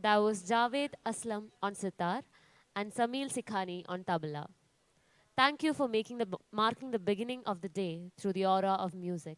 That was Javed Aslam on sitar and Samil Sikhani on tabla. Thank you for marking the beginning of the day through the aura of music.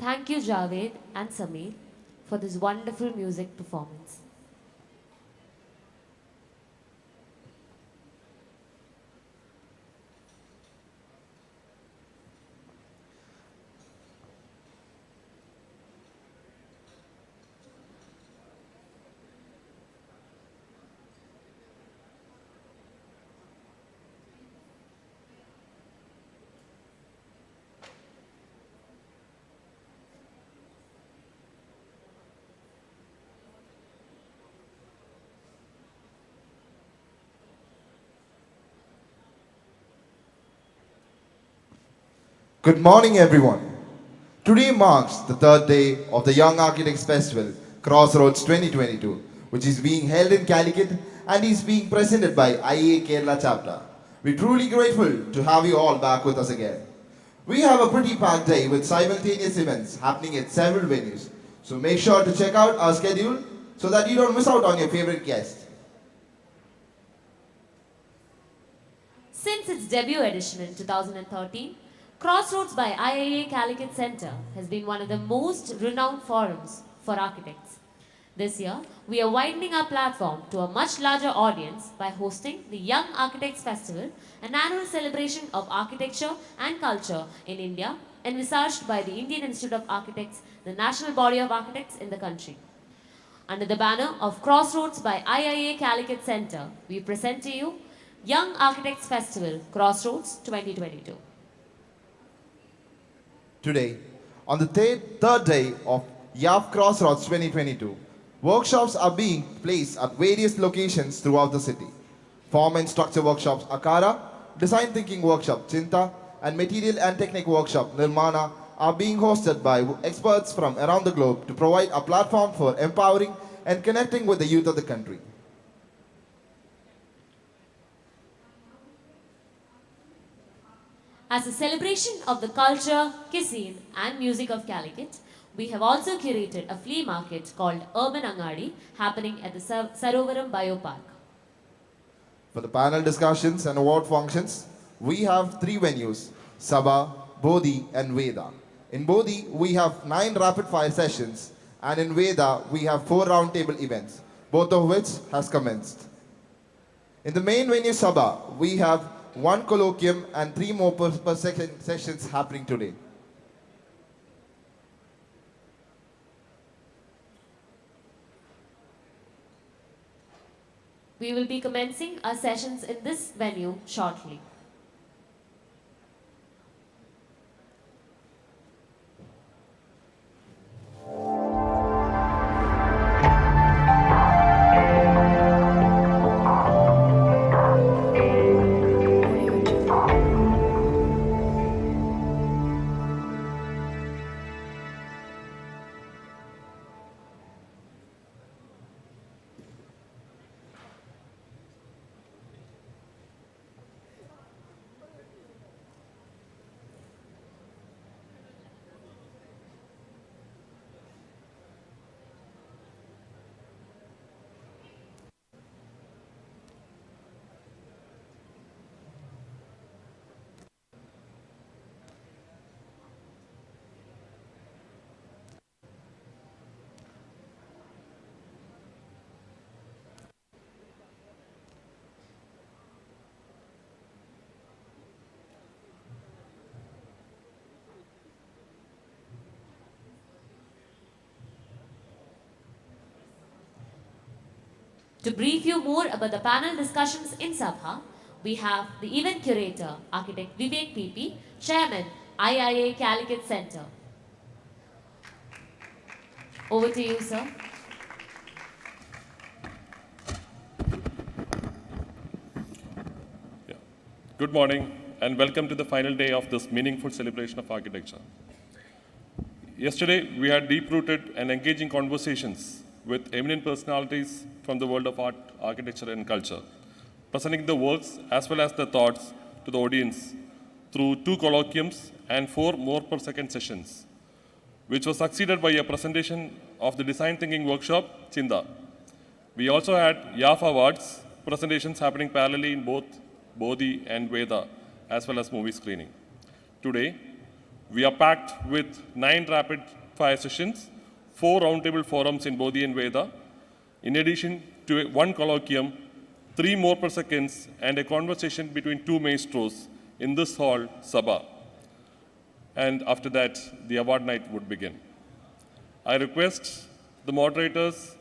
Thank you, Javed and Sameer, for this wonderful music performance. Good morning, everyone. Today marks the third day of the Young Architects Festival, Crossroads 2022, which is being held in Calicut and is being presented by IAA Kerala chapter. We're truly grateful to have you all back with us again. We have a pretty packed day with simultaneous events happening at several venues, so make sure to check out our schedule so that you don't miss out on your favorite guest. Since its debut edition in 2013, Crossroads by IIA Calicut Center has been one of the most renowned forums for architects. This year, we are widening our platform to a much larger audience by hosting the Young Architects Festival, an annual celebration of architecture and culture in India, envisaged by the Indian Institute of Architects, the national body of architects in the country. Under the banner of Crossroads by IIA Calicut Center, we present to you Young Architects Festival, Crossroads 2022. Today, on the third day of YAF Crossroads 2022, workshops are being placed at various locations throughout the city. Form and structure workshops Akara, design thinking workshop Chinta, and material and technique workshop Nirmana are being hosted by experts from around the globe to provide a platform for empowering and connecting with the youth of the country. As a celebration of the culture, cuisine and music of Calicut, we have also curated a flea market called Urban Angadi happening at the Sarovaram Biopark. For the panel discussions and award functions, we have three venues, Sabha, Bodhi and Veda. In Bodhi, we have 9 rapid-fire sessions and in Veda, we have 4 roundtable events, both of which has commenced. In the main venue Sabha, we have 1 colloquium and 3 more per sessions happening today. We will be commencing our sessions in this venue shortly. To brief you more about the panel discussions in Sabha, we have the event curator, architect Vivek PP, chairman, IIA Calicut Center. Over to you, sir. Good morning and welcome to the final day of this meaningful celebration of architecture. Yesterday, we had deep-rooted and engaging conversations with eminent personalities from the world of art, architecture, and culture, presenting the works as well as the thoughts to the audience through 2 colloquiums and 4 more per second sessions, which was succeeded by a presentation of the design thinking workshop, Chinda. We also had YAF Awards presentations happening parallelly in both Bodhi and Veda, as well as movie screening. Today, We are packed with 9 rapid fire sessions, 4 roundtable forums in Bodhi and Veda, in addition to 1 colloquium, 3 more per seconds, and a conversation between 2 maestros in this hall, Sabha. And after that, the award night would begin. I request the moderators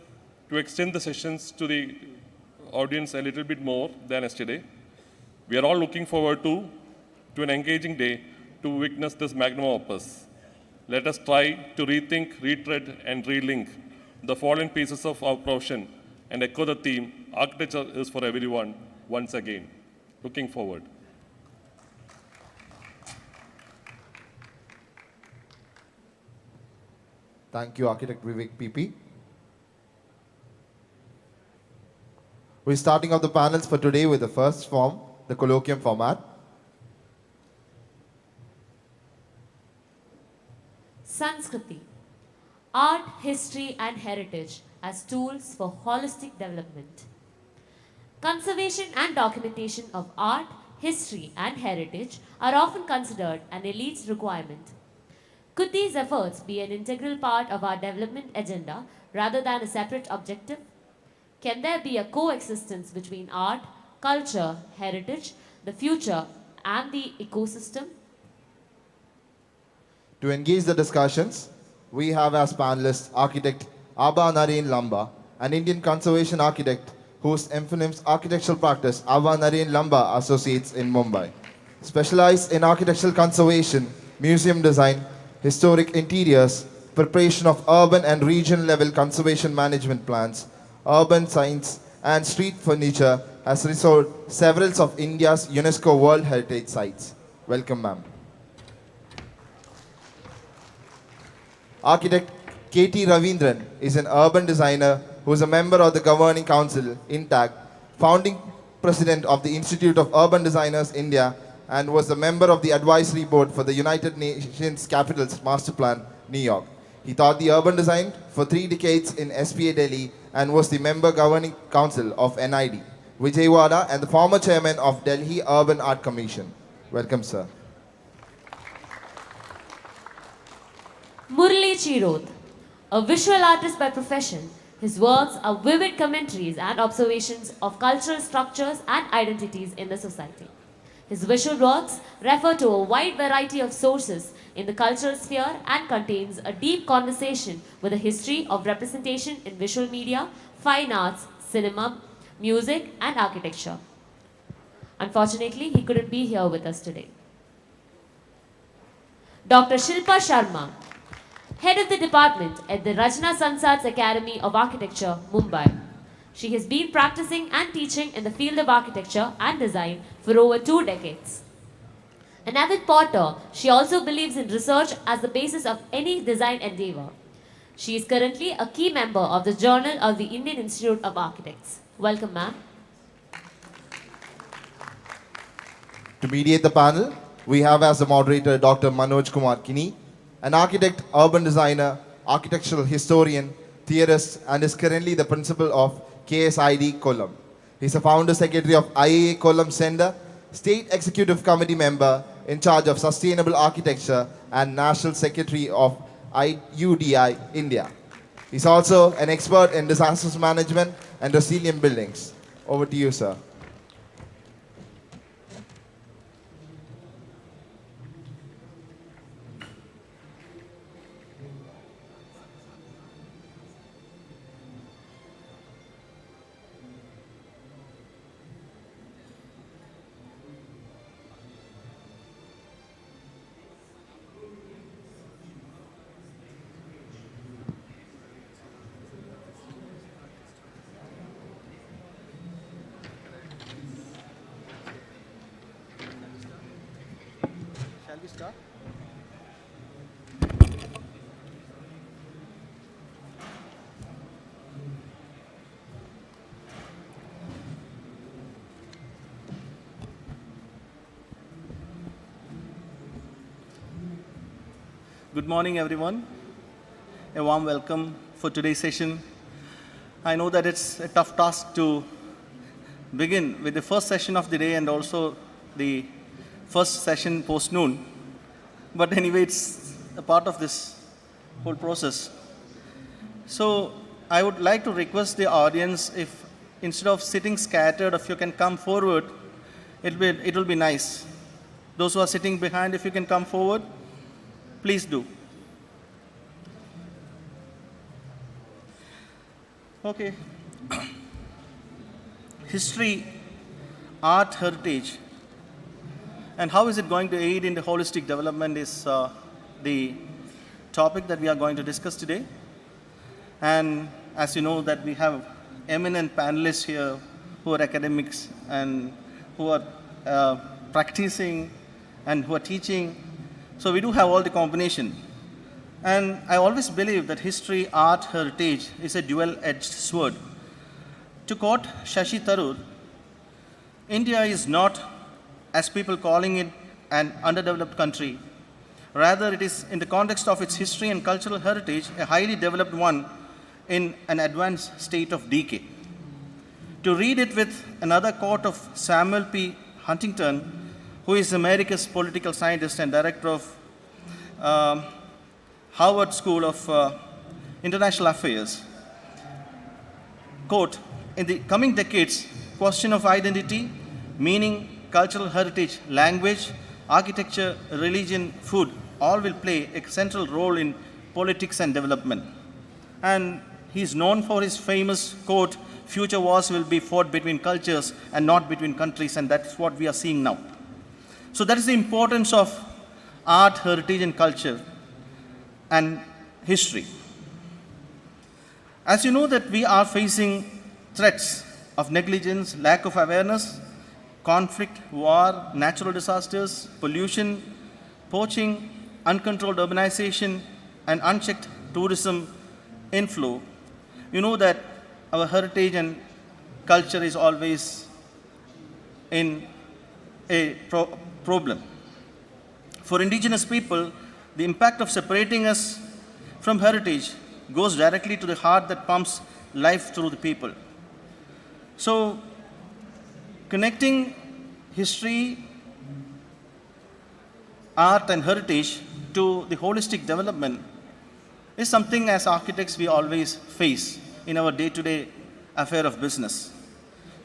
to extend the sessions to the audience a little bit more than yesterday. We are all looking forward to an engaging day to witness this magnum opus. Let us try to rethink, retread, and relink the fallen pieces of our profession and echo the theme, architecture is for everyone, once again. Looking forward. Thank you, Architect Vivek PP. We're starting off the panels for today with the first form, the colloquium format. Sanskriti, art, history and heritage as tools for holistic development. Conservation and documentation of art, history and heritage are often considered an elite's requirement. Could these efforts be an integral part of our development agenda rather than a separate objective? Can there be a coexistence between art, culture, heritage, the future and the ecosystem? To engage the discussions, we have as panelists architect Abba Naren Lamba, an Indian conservation architect whose eponymous architectural practice Abba Naren Lamba Associates in Mumbai. Specialized in architectural conservation, museum design, historic interiors, preparation of urban and regional level conservation management plans, urban science and street furniture, has restored several of India's UNESCO World Heritage Sites. Welcome, ma'am. Architect K.T. Ravindran is an urban designer who is a member of the Governing Council, INTAC, founding president of the Institute of Urban Designers India, and was a member of the advisory board for the United Nations Capitals Master Plan, New York. He taught the urban design for 3 decades in SPA Delhi and was the member Governing Council of NID, Vijayawada, and the former chairman of Delhi Urban Art Commission. Welcome, sir. Murli Chirot, a visual artist by profession, his works are vivid commentaries and observations of cultural structures and identities in the society. His visual works refer to a wide variety of sources in the cultural sphere and contains a deep conversation with the history of representation in visual media, fine arts, cinema, music and architecture. Unfortunately, he couldn't be here with us today. Dr. Shilpa Sharma, Head of the Department at the Rajna Sansar's Academy of Architecture, Mumbai. She has been practicing and teaching in the field of architecture and design for over 2 decades. An avid potter, she also believes in research as the basis of any design endeavor. She is currently a key member of the Journal of the Indian Institute of Architects. Welcome, ma'am. To mediate the panel, we have as the moderator Dr. Manoj Kumar Kini, an architect, urban designer, architectural historian, theorist, and is currently the principal of KSID Kollam. He is a founder secretary of IAA Kollam Center, state executive committee member in charge of sustainable architecture, and national secretary of IUDI India. He is also an expert in disasters management and resilient buildings. Over to you, sir. Shall we start? Good morning, everyone. A warm welcome for today's session. I know that it's a tough task to begin with the first session of the day and also the first session post-noon. But anyway, it's a part of this whole process. So I would like to request the audience, if instead of sitting scattered, if you can come forward, it will be nice. Those who are sitting behind, if you can come forward, please do. Okay. History, art, heritage, and how is it going to aid in the holistic development is the topic that we are going to discuss today. And as you know that we have eminent panelists here who are academics and who are practicing and who are teaching. So we do have all the combination. And I always believe that history, art, heritage is a dual-edged sword. To quote Shashi Tharoor, India is not, as people calling it, an underdeveloped country. Rather, it is, in the context of its history and cultural heritage, a highly developed one in an advanced state of decay. To read it with another quote of Samuel P. Huntington, who is America's political scientist and director of Harvard School of International Affairs. Quote, in the coming decades, question of identity, meaning, cultural heritage, language, architecture, religion, food, all will play a central role in politics and development. And he's known for his famous quote, future wars will be fought between cultures and not between countries, and that's what we are seeing now. So that is the importance of art, heritage, and culture and history. As you know that we are facing threats of negligence, lack of awareness, conflict, war, natural disasters, pollution, poaching, uncontrolled urbanization, and unchecked tourism inflow. You know that our heritage and culture is always in a problem. For indigenous people, the impact of separating us from heritage goes directly to the heart that pumps life through the people. So, connecting history, art, and heritage to the holistic development is something as architects we always face in our day-to-day affair of business.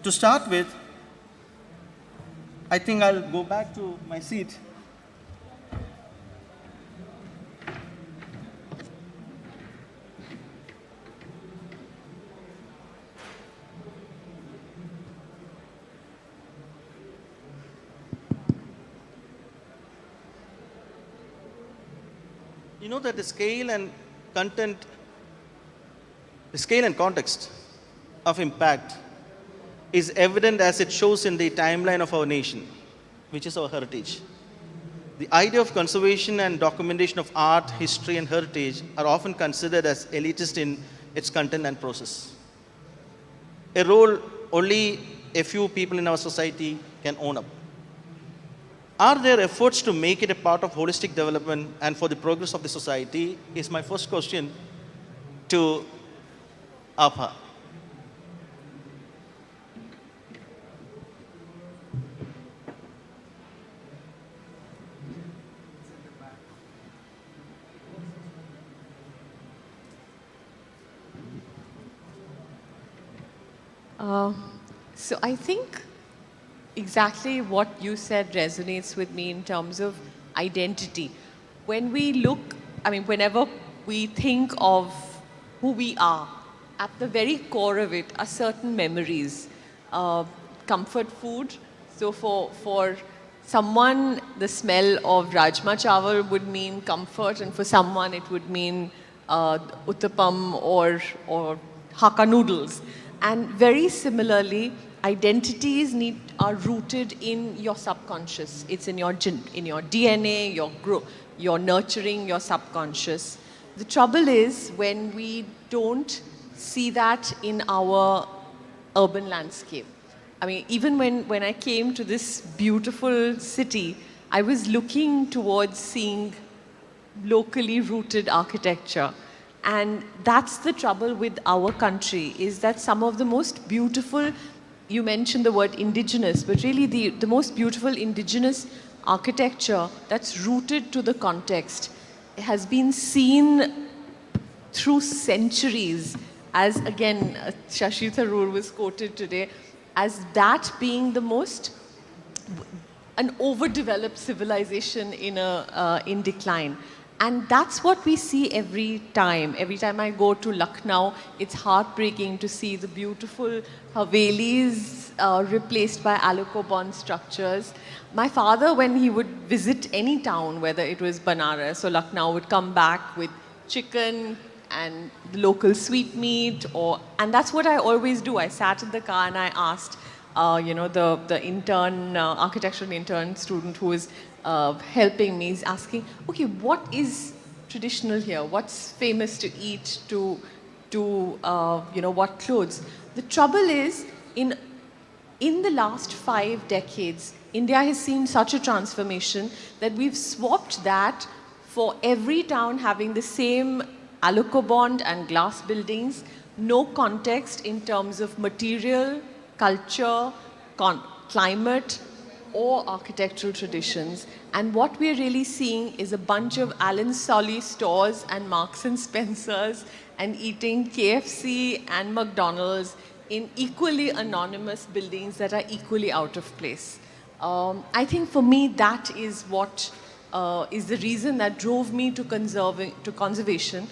To start with, I think I'll go back to my seat. You know that the scale and context of impact is evident as it shows in the timeline of our nation, which is our heritage. The idea of conservation and documentation of art, history, and heritage are often considered as elitist in its content and process. A role only a few people in our society can own up. Are there efforts to make it a part of holistic development and for the progress of the society is my first question to Apha. So I think exactly what you said resonates with me in terms of identity. When we look, whenever we think of who we are, at the very core of it are certain memories. Comfort food. So for someone, the smell of rajma chawal would mean comfort, and for someone it would mean uttapam or hakka noodles. And very similarly, identities are rooted in your subconscious. It's in your DNA, your nurturing your subconscious. The trouble is when we don't see that in our urban landscape. Even when I came to this beautiful city, I was looking towards seeing locally rooted architecture. And that's the trouble with our country, is that some of the most beautiful, you mentioned the word indigenous, but really the most beautiful indigenous architecture that's rooted to the context has been seen through centuries as, again, Shashi Tharoor was quoted today, as that being the most, an overdeveloped civilization in decline. And that's what we see every time. Every time I go to Lucknow, it's heartbreaking to see the beautiful Havelis replaced by Alocobond structures. My father, when he would visit any town, whether it was Banaras or Lucknow, would come back with chicken and the local sweetmeat, and that's what I always do. I sat in the car and I asked, the intern, architectural intern student who was helping me is asking, okay, what is traditional here? What's famous to eat? What clothes? The trouble is, in the last 5 decades, India has seen such a transformation that we've swapped that for every town having the same Alocobond and glass buildings, no context in terms of material, culture, climate, or architectural traditions. And what we're really seeing is a bunch of Alan Solly stores and Marks and Spencer's and eating KFC and McDonald's in equally anonymous buildings that are equally out of place. I think for me that is what is the reason that drove me to conservation,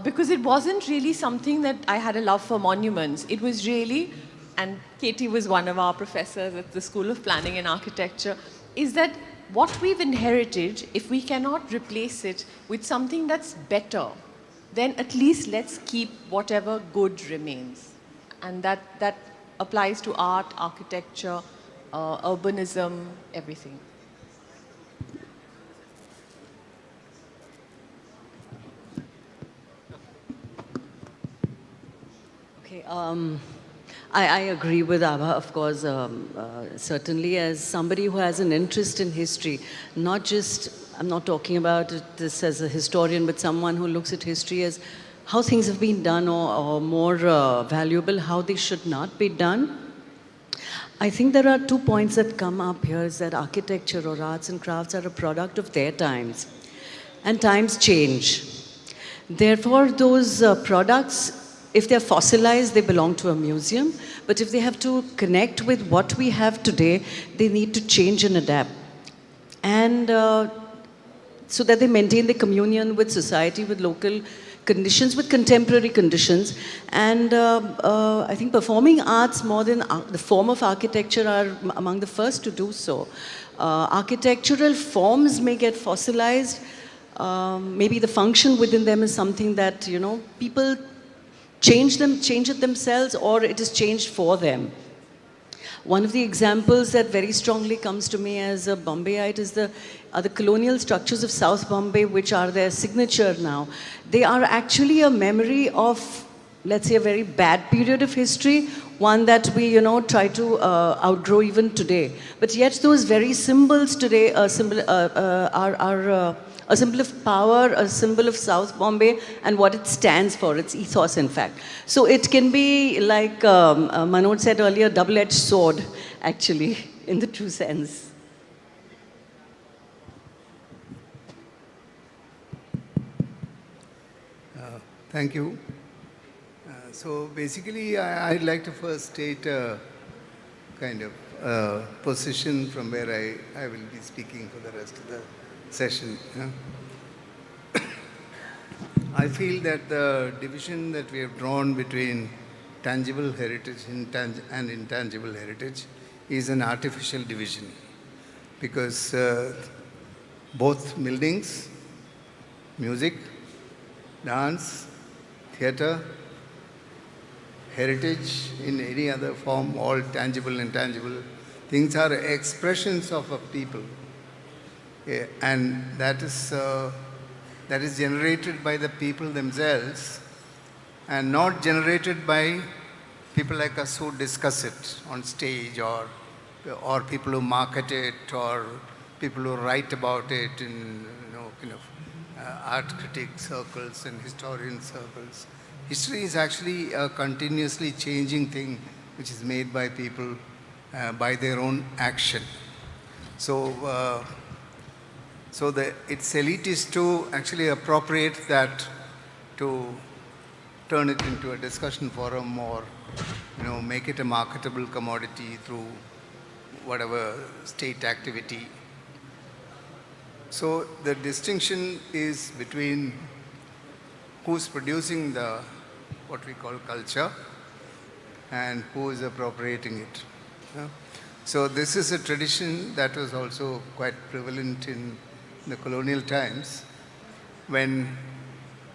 because it wasn't really something that I had a love for monuments. It was really, and Katie was one of our professors at the School of Planning and Architecture, is that what we've inherited, if we cannot replace it with something that's better, then at least let's keep whatever good remains. And that applies to art, architecture, urbanism, everything. Okay, I agree with Abha, of course, certainly as somebody who has an interest in history, not just, I'm not talking about this as a historian, but someone who looks at history as how things have been done, or more valuable, how they should not be done. I think there are 2 points that come up here, is that architecture or arts and crafts are a product of their times, and times change. Therefore, those products, if they're fossilized, they belong to a museum, but if they have to connect with what we have today, they need to change and adapt. And so that they maintain the communion with society, with local conditions, with contemporary conditions. And I think performing arts, more than the form of architecture, are among the first to do so. Architectural forms may get fossilized. Maybe the function within them is something that, people change it themselves, or it is changed for them. One of the examples that very strongly comes to me as a Bombayite is the colonial structures of South Bombay, which are their signature now. They are actually a memory of, let's say, a very bad period of history, one that we, try to outgrow even today. But yet those very symbols today are a symbol of power, a symbol of South Bombay, and what it stands for, its ethos, in fact. So it can be, like Manoj said earlier, double-edged sword, actually, in the true sense. Thank you. So basically, I'd like to first state a kind of position from where I will be speaking for the rest of the session. I feel that the division that we have drawn between tangible heritage and intangible heritage is an artificial division, because both buildings, music, dance, theatre, heritage in any other form, all tangible and intangible things are expressions of a people. And that is generated by the people themselves, and not generated by people like us who discuss it on stage, or people who market it, or people who write about it in art critic circles and historian circles. History is actually a continuously changing thing, which is made by people by their own action. So So its elite is to actually appropriate that to turn it into a discussion forum or make it a marketable commodity through whatever state activity. So the distinction is between who's producing the what we call culture and who is appropriating it. Yeah. So this is a tradition that was also quite prevalent in the colonial times, when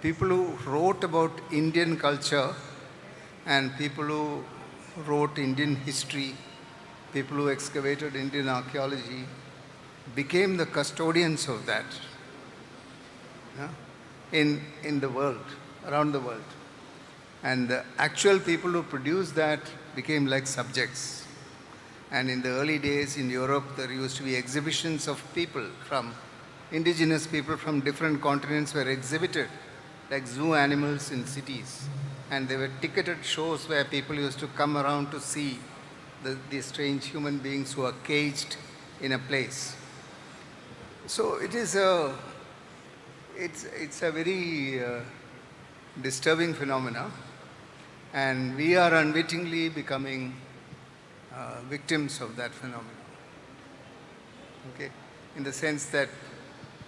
people who wrote about Indian culture and people who wrote Indian history, people who excavated Indian archaeology, became the custodians of that, yeah, in the world, around the world. And the actual people who produced that became like subjects. And in the early days in Europe, there used to be exhibitions of people from indigenous people from different continents were exhibited like zoo animals in cities. And there were ticketed shows where people used to come around to see the strange human beings who are caged in a place. So it's a very disturbing phenomena, and we are unwittingly becoming victims of that phenomenon. Okay, in the sense that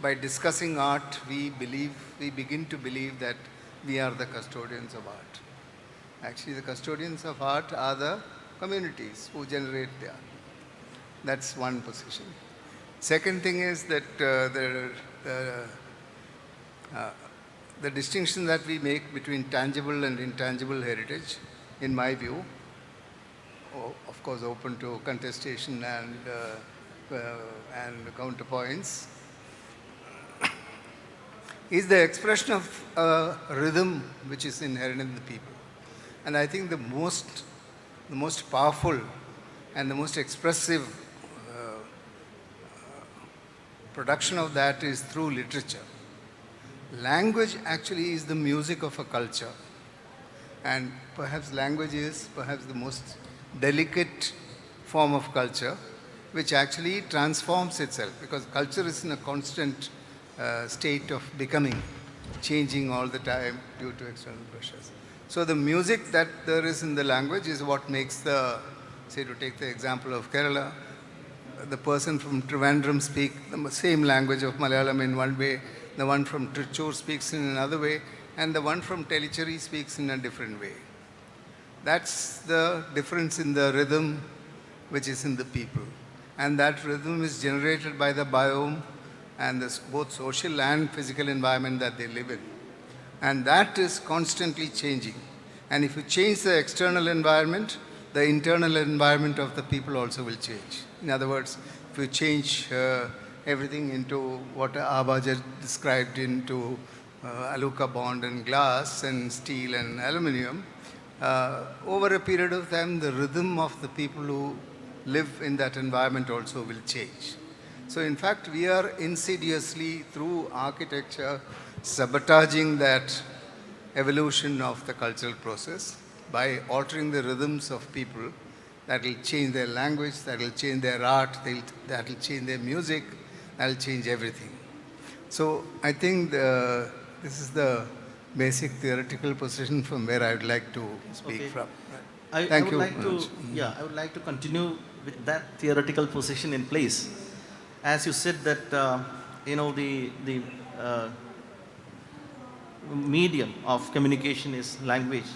by discussing art, we begin to believe that we are the custodians of art. Actually, the custodians of art are the communities who generate the art. That's one position. Second thing is that the distinction that we make between tangible and intangible heritage, in my view, of course open to contestation and counterpoints, is the expression of a rhythm which is inherent in the people. And I think the most powerful and the most expressive production of that is through literature. Language actually is the music of a culture. And perhaps language is perhaps the most delicate form of culture, which actually transforms itself, because culture is in a constant state of becoming, changing all the time due to external pressures. So the music that there is in the language is what makes say to take the example of Kerala, the person from Trivandrum speaks the same language of Malayalam in one way, the one from Trichur speaks in another way, and the one from Tellicherry speaks in a different way. That's the difference in the rhythm which is in the people. And that rhythm is generated by the biome and both social and physical environment that they live in. And that is constantly changing. And if you change the external environment, the internal environment of the people also will change. In other words, if you change everything into what Abhaja described into aluka bond and glass and steel and aluminium, over a period of time, the rhythm of the people who live in that environment also will change. So in fact, we are insidiously, through architecture, sabotaging that evolution of the cultural process by altering the rhythms of people. That will change their language, that will change their art, that will change their music, that will change everything. So I think this is the basic theoretical position from where I would like to speak from. Thank you. I would like to continue with that theoretical position in place. As you said that, the medium of communication is language.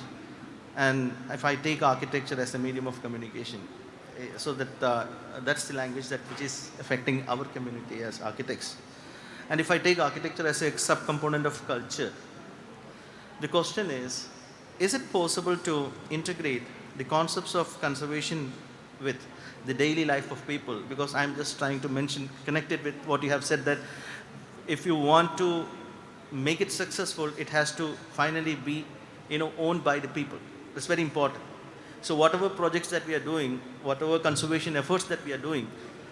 And if I take architecture as a medium of communication, so that's the language which is affecting our community as architects. And if I take architecture as a subcomponent of culture, the question is it possible to integrate the concepts of conservation with the daily life of people? Because I'm just trying to connect it with what you have said, that if you want to make it successful, it has to finally be, owned by the people. That's very important. So whatever projects that we are doing, whatever conservation efforts that we are doing,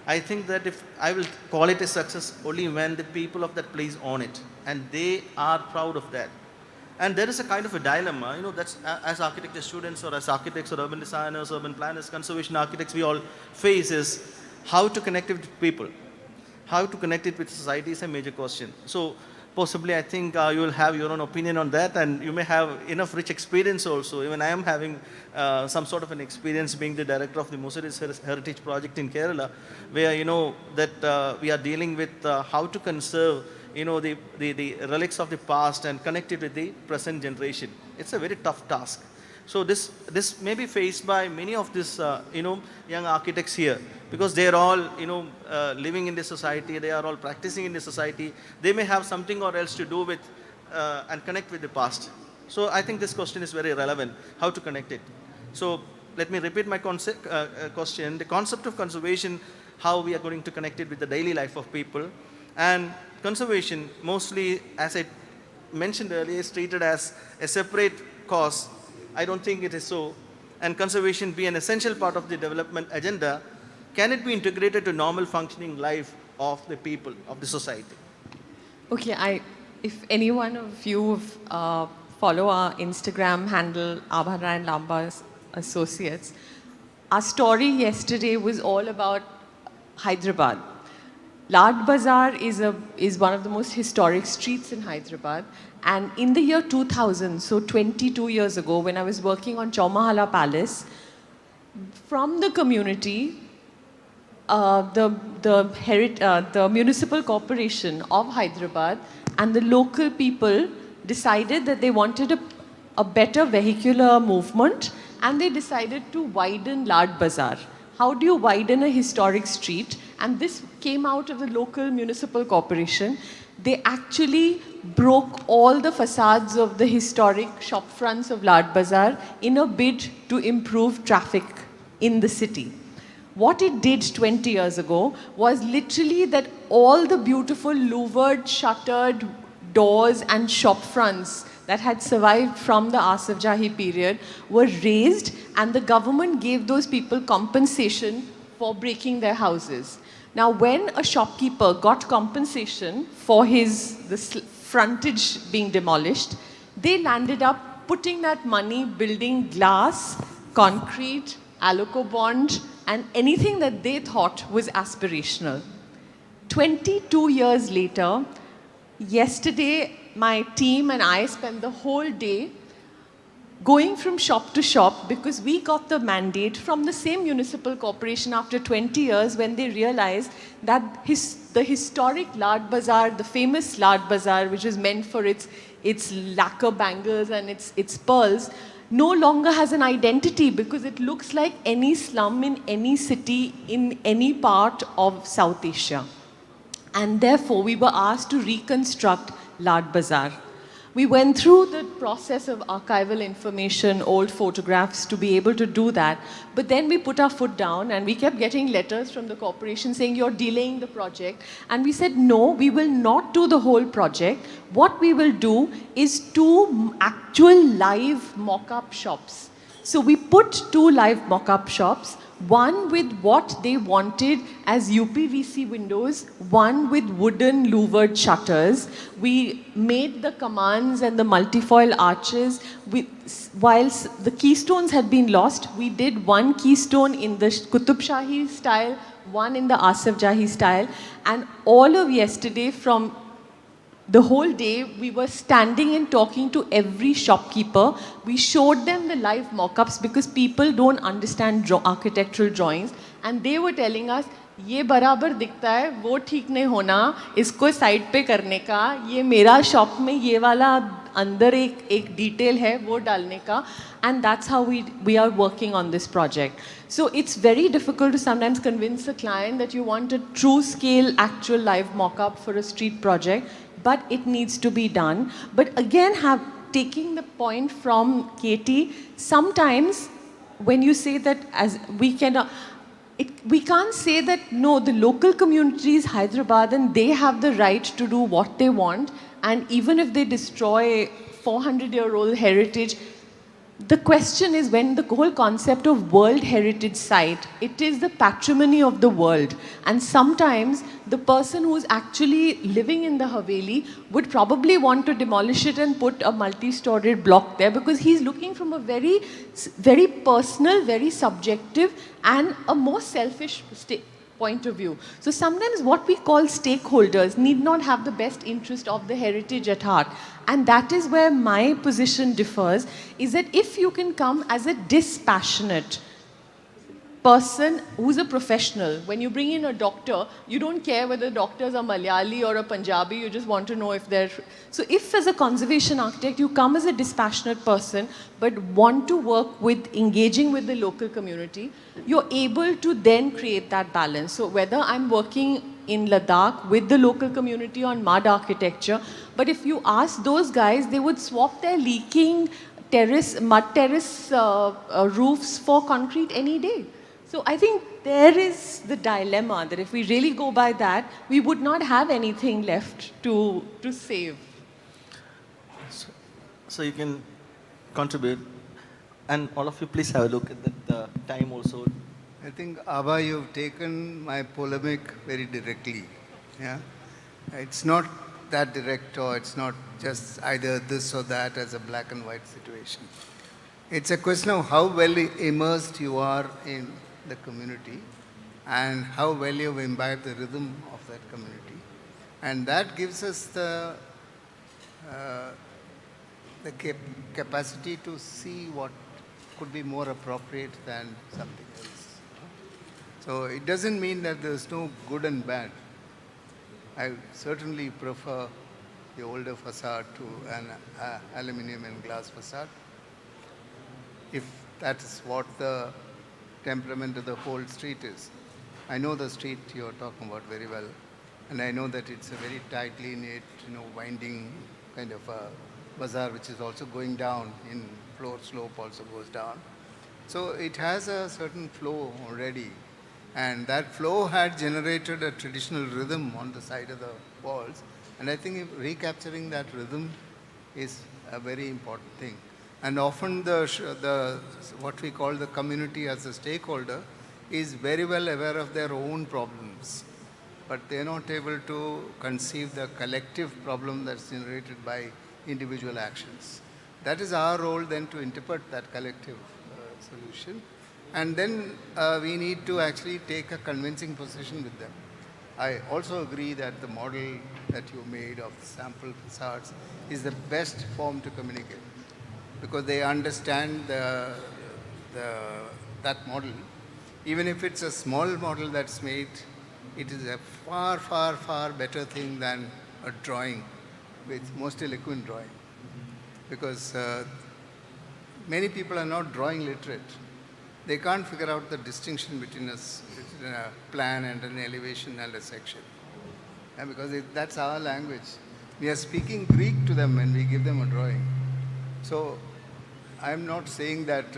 I think that if I will call it a success only when the people of that place own it and they are proud of that. And there is a kind of a dilemma, that's as architecture students or as architects or urban designers, urban planners, conservation architects, we all face is how to connect with people, how to connect it with society is a major question. So possibly I think you will have your own opinion on that, and you may have enough rich experience also. Even I am having some sort of an experience being the director of the Museums Heritage Project in Kerala, where that we are dealing with how to conserve the relics of the past and connect it with the present generation. It's a very tough task. So this may be faced by many of these young architects here, because they are all living in the society, they are all practicing in the society. They may have something or else to do with and connect with the past. So I think this question is very relevant, how to connect it. So let me repeat my question. The concept of conservation, how we are going to connect it with the daily life of people. And conservation, mostly, as I mentioned earlier, is treated as a separate cause. I don't think it is so. And conservation be an essential part of the development agenda. Can it be integrated to normal functioning life of the people, of the society? Okay, if any one of you follow our Instagram handle, Abhara and Lamba's Associates, our story yesterday was all about Hyderabad. Lad Bazaar is one of the most historic streets in Hyderabad. And in the year 2000, so 22 years ago, when I was working on Chaumahala Palace, from the community, the municipal corporation of Hyderabad and the local people decided that they wanted a better vehicular movement, and they decided to widen Lad Bazaar. How do you widen a historic street? And this came out of the local municipal corporation. They actually broke all the facades of the historic shop fronts of Lad Bazaar in a bid to improve traffic in the city. What it did 20 years ago was literally that all the beautiful louvered, shuttered doors and shop fronts that had survived from the Asaf Jahi period were raised, and the government gave those people compensation for breaking their houses. Now, when a shopkeeper got compensation for the frontage being demolished, they landed up putting that money building glass, concrete, Alico bond, and anything that they thought was aspirational. 22 years later, yesterday, my team and I spent the whole day going from shop to shop, because we got the mandate from the same municipal corporation after 20 years, when they realized that the historic Lad Bazaar, the famous Lad Bazaar, which is meant for its lacquer bangles and its pearls, no longer has an identity, because it looks like any slum in any city in any part of South Asia. And therefore, we were asked to reconstruct Lad Bazaar. We went through the process of archival information, old photographs, to be able to do that. But then we put our foot down, and we kept getting letters from the corporation saying, you're delaying the project. And we said, no, we will not do the whole project. What we will do is 2 actual live mock-up shops. So we put 2 live mock-up shops, one with what they wanted as UPVC windows, one with wooden louvered shutters. We made the commands and the multifoil arches. Whilst the keystones had been lost, we did 1 keystone in the Qutub Shahi style, 1 in the Asaf Jahi style. And all of yesterday, from the whole day, we were standing and talking to every shopkeeper. We showed them the live mock-ups, because people don't understand architectural drawings. And they were telling us, ये बराबर दिखता है, वो ठीक नहीं होना, इसको side पे करने का, ये मेरा शॉप में ये वाला अंदर एक डिटेल है, वो डालने का. And that's how we are working on this project. So it's very difficult to sometimes convince a client that you want a true scale, actual live mock-up for a street project, but it needs to be done. But again, taking the point from Katie, sometimes when you say that we can't say that, no, the local community is Hyderabad and they have the right to do what they want, and even if they destroy 400-year-old heritage, the question is, when the whole concept of World Heritage Site, it is the patrimony of the world. And sometimes the person who's actually living in the Haveli would probably want to demolish it and put a multi-storied block there, because he's looking from a very, very personal, very subjective, and a more selfish point of view. So sometimes what we call stakeholders need not have the best interest of the heritage at heart. And that is where my position differs, is that if you can come as a dispassionate person who's a professional, when you bring in a doctor, you don't care whether the doctors are Malayali or a Punjabi, you just want to know if they're... So if as a conservation architect, you come as a dispassionate person, but want to work with, engaging with the local community, you're able to then create that balance. So whether I'm working in Ladakh with the local community on mud architecture, but if you ask those guys, they would swap their leaking mud terrace roofs for concrete any day. So I think there is the dilemma that if we really go by that, we would not have anything left to save. So you can contribute. And all of you, please have a look at the time also. I think, Abha, you've taken my polemic very directly. Yeah? It's not that direct, or it's not just either this or that as a black and white situation. It's a question of how well immersed you are in the community and how well you've imbibed the rhythm of that community. And that gives us the capacity to see what could be more appropriate than something else. So it doesn't mean that there's no good and bad. I certainly prefer the older facade to an aluminum and glass facade, if that is what the temperament of the whole street is. I know the street you're talking about very well, and I know that it's a very tightly knit, winding kind of a bazaar, which is also going down in floor slope, also goes down. So it has a certain flow already, and that flow had generated a traditional rhythm on the side of the walls, and I think recapturing that rhythm is a very important thing. And often what we call the community as a stakeholder is very well aware of their own problems, but they're not able to conceive the collective problem that's generated by individual actions. That is our role then, to interpret that collective solution. And then we need to actually take a convincing position with them. I also agree that the model that you made of sample facades is the best form to communicate, because they understand that model. Even if it's a small model that's made, it is a far, far, far better thing than a drawing, with mostly liquid drawing. Because many people are not drawing literate. They can't figure out the distinction between a plan and an elevation and a section. And because that's our language. We are speaking Greek to them when we give them a drawing. So I'm not saying that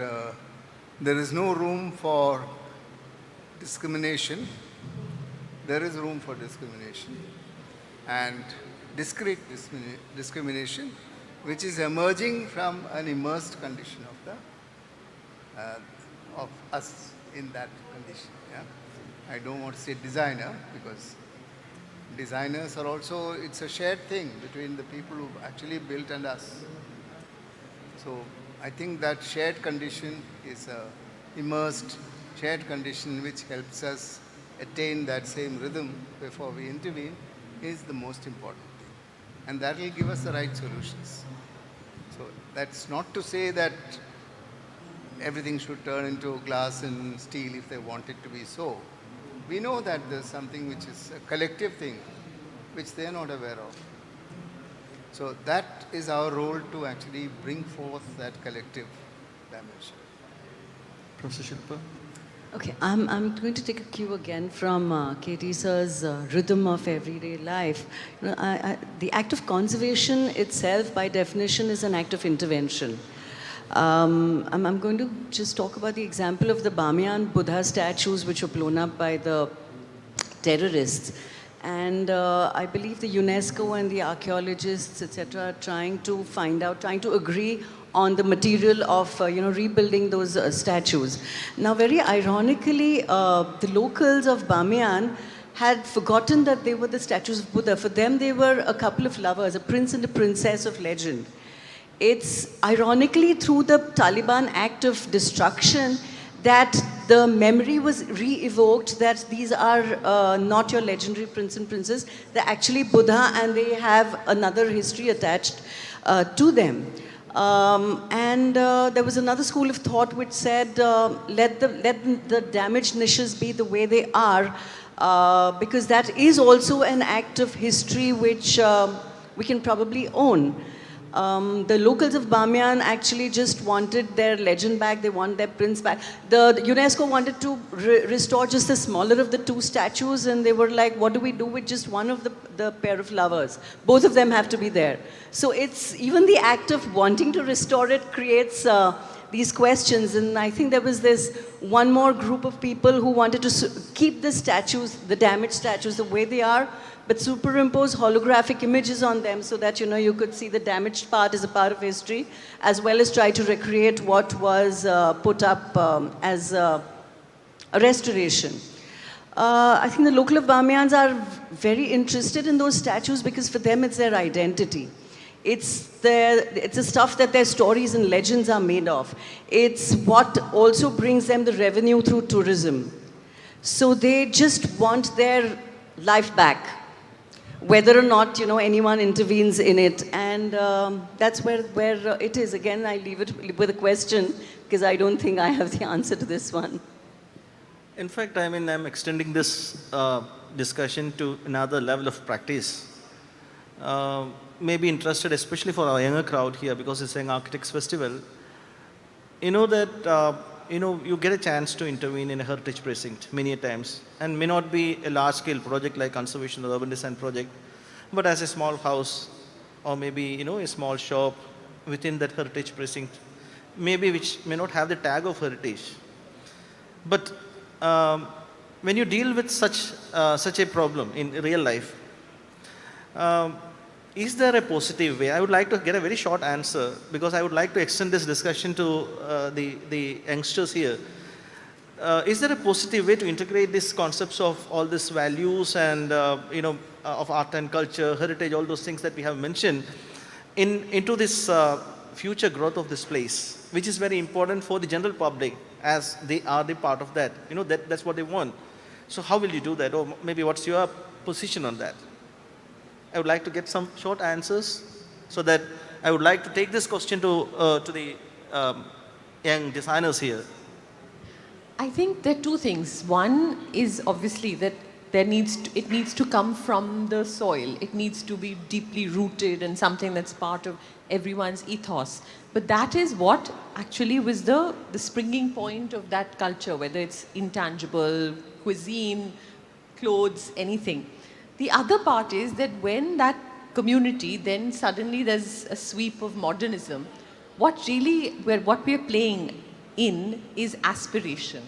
there is no room for discrimination. There is room for discrimination, and discrete discrimination, which is emerging from an immersed condition of us in that condition. Yeah? I don't want to say designer, because designers are also, it's a shared thing between the people who actually built and us. So I think that shared condition is a immersed shared condition which helps us attain that same rhythm before we intervene, is the most important thing. And that will give us the right solutions. So that's not to say that everything should turn into glass and steel if they want it to be so. We know that there's something which is a collective thing, which they are not aware of. So that is our role, to actually bring forth that collective dimension. Professor Shilpa? Okay, I'm going to take a cue again from Katie sir's rhythm of everyday life. The act of conservation itself, by definition, is an act of intervention. I'm going to just talk about the example of the Bamiyan Buddha statues which were blown up by the terrorists. And I believe the UNESCO and the archaeologists, etc., are trying to find out, trying to agree on the material of rebuilding those statues. Now, very ironically, the locals of Bamiyan had forgotten that they were the statues of Buddha. For them, they were a couple of lovers, a prince and a princess of legend. It's ironically through the Taliban act of destruction that the memory was re-evoked that these are not your legendary prince and princess. They're actually Buddha, and they have another history attached to them. And there was another school of thought which said, let the damaged niches be the way they are, because that is also an act of history which we can probably own. The locals of Bamiyan actually just wanted their legend back, they want their prince back. The UNESCO wanted to restore just the smaller of the two statues, and they were like, what do we do with just one of the pair of lovers? Both of them have to be there. So it's even the act of wanting to restore it creates these questions, and I think there was this one more group of people who wanted to keep the statues, the damaged statues, the way they are, but superimpose holographic images on them so that, you know, you could see the damaged part as a part of history, as well as try to recreate what was put up as a restoration. I think the local of Bamiyans are very interested in those statues because for them it's their identity. It's the stuff that their stories and legends are made of. It's what also brings them the revenue through tourism. So they just want their life back, whether or not, you know, anyone intervenes in it. And that's where it is. Again, I leave it with a question because I don't think I have the answer to this one. In fact, I mean, I'm extending this discussion to another level of practice. May be interested, especially for our younger crowd here, because it's an architects festival. You know that you get a chance to intervene in a heritage precinct many times, and may not be a large-scale project like conservation or urban design project, but as a small house or maybe a small shop within that heritage precinct, maybe which may not have the tag of heritage. But when you deal with such a problem in real life, is there a positive way? I would like to get a very short answer because I would like to extend this discussion to the youngsters here. Is there a positive way to integrate these concepts of all these values and of art and culture, heritage, all those things that we have mentioned into this future growth of this place, which is very important for the general public as they are the part of that. That's what they want. So how will you do that? Or maybe what's your position on that? I would like to get some short answers so that I would like to take this question to the young designers here. I think there are two things. One is obviously that it needs to come from the soil. It needs to be deeply rooted and something that's part of everyone's ethos. But that is what actually was the springing point of that culture, whether it's intangible, cuisine, clothes, anything. The other part is that when that community, then suddenly there's a sweep of modernism, what we're playing in is aspiration.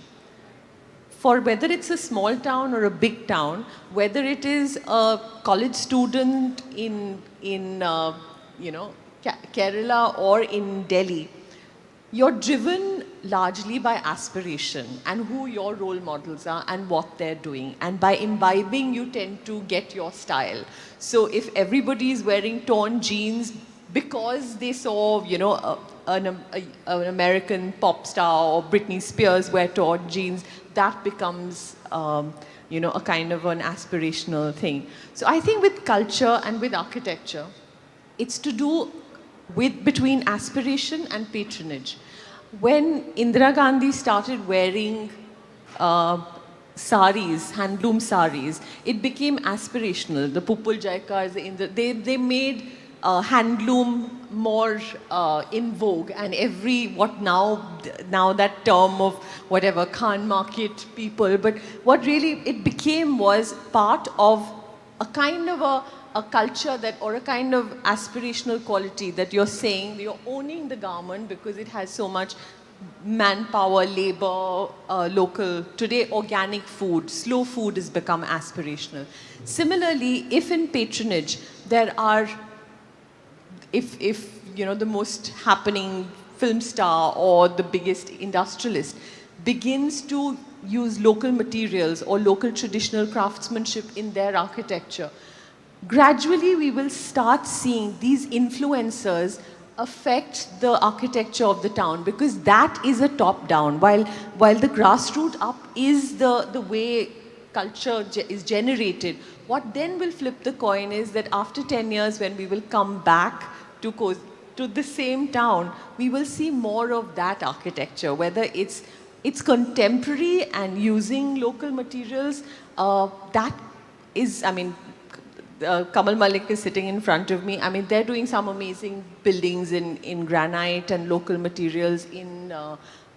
For whether it's a small town or a big town, whether it is a college student in Kerala or in Delhi, you're driven largely by aspiration and who your role models are and what they're doing. And by imbibing, you tend to get your style. So if everybody is wearing torn jeans because they saw, an American pop star or Britney Spears wear torn jeans, that becomes, a kind of an aspirational thing. So I think with culture and with architecture, it's to do between aspiration and patronage. When Indira Gandhi started wearing saris, handloom saris, it became aspirational. The Pupul Jaikars, they made handloom more in vogue, and now that term of whatever, Khan market people, but what really it became was part of a kind of a culture that, or a kind of aspirational quality that you're saying, you're owning the garment because it has so much manpower, labor, local. Today, organic food, slow food has become aspirational. Similarly, if in patronage there are, if the most happening film star or the biggest industrialist begins to use local materials or local traditional craftsmanship in their architecture, gradually we will start seeing these influencers affect the architecture of the town, because that is a top down, while the grassroots up is the way culture is generated. What then will flip the coin is that after 10 years, when we will come back to the same town, we will see more of that architecture, whether it's contemporary and using local materials. That is, I mean, Kamal Malik is sitting in front of me. I mean, they're doing some amazing buildings in granite and local materials in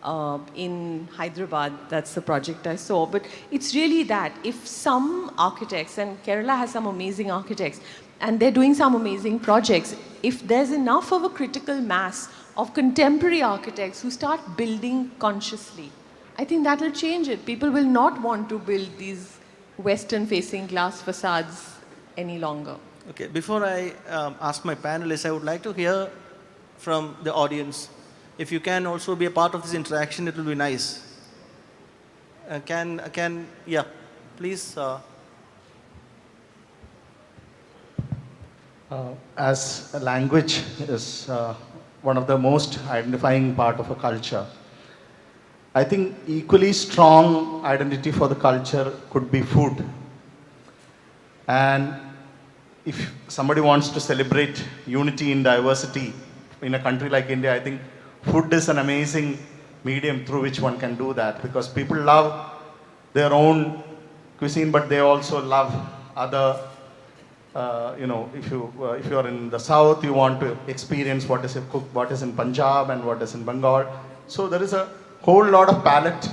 Hyderabad. That's the project I saw. But it's really that. If some architects, and Kerala has some amazing architects, and they're doing some amazing projects, if there's enough of a critical mass of contemporary architects who start building consciously, I think that will change it. People will not want to build these Western-facing glass facades any longer. Okay, before I ask my panelists, I would like to hear from the audience. If you can also be a part of this interaction, it will be nice. Yeah, please. As a language is one of the most identifying part of a culture, I think equally strong identity for the culture could be food. And if somebody wants to celebrate unity in diversity in a country like India, I think food is an amazing medium through which one can do that, because people love their own cuisine, but they also love other. If you are in the south, you want to experience what is in Punjab and what is in Bengal. So there is a whole lot of palette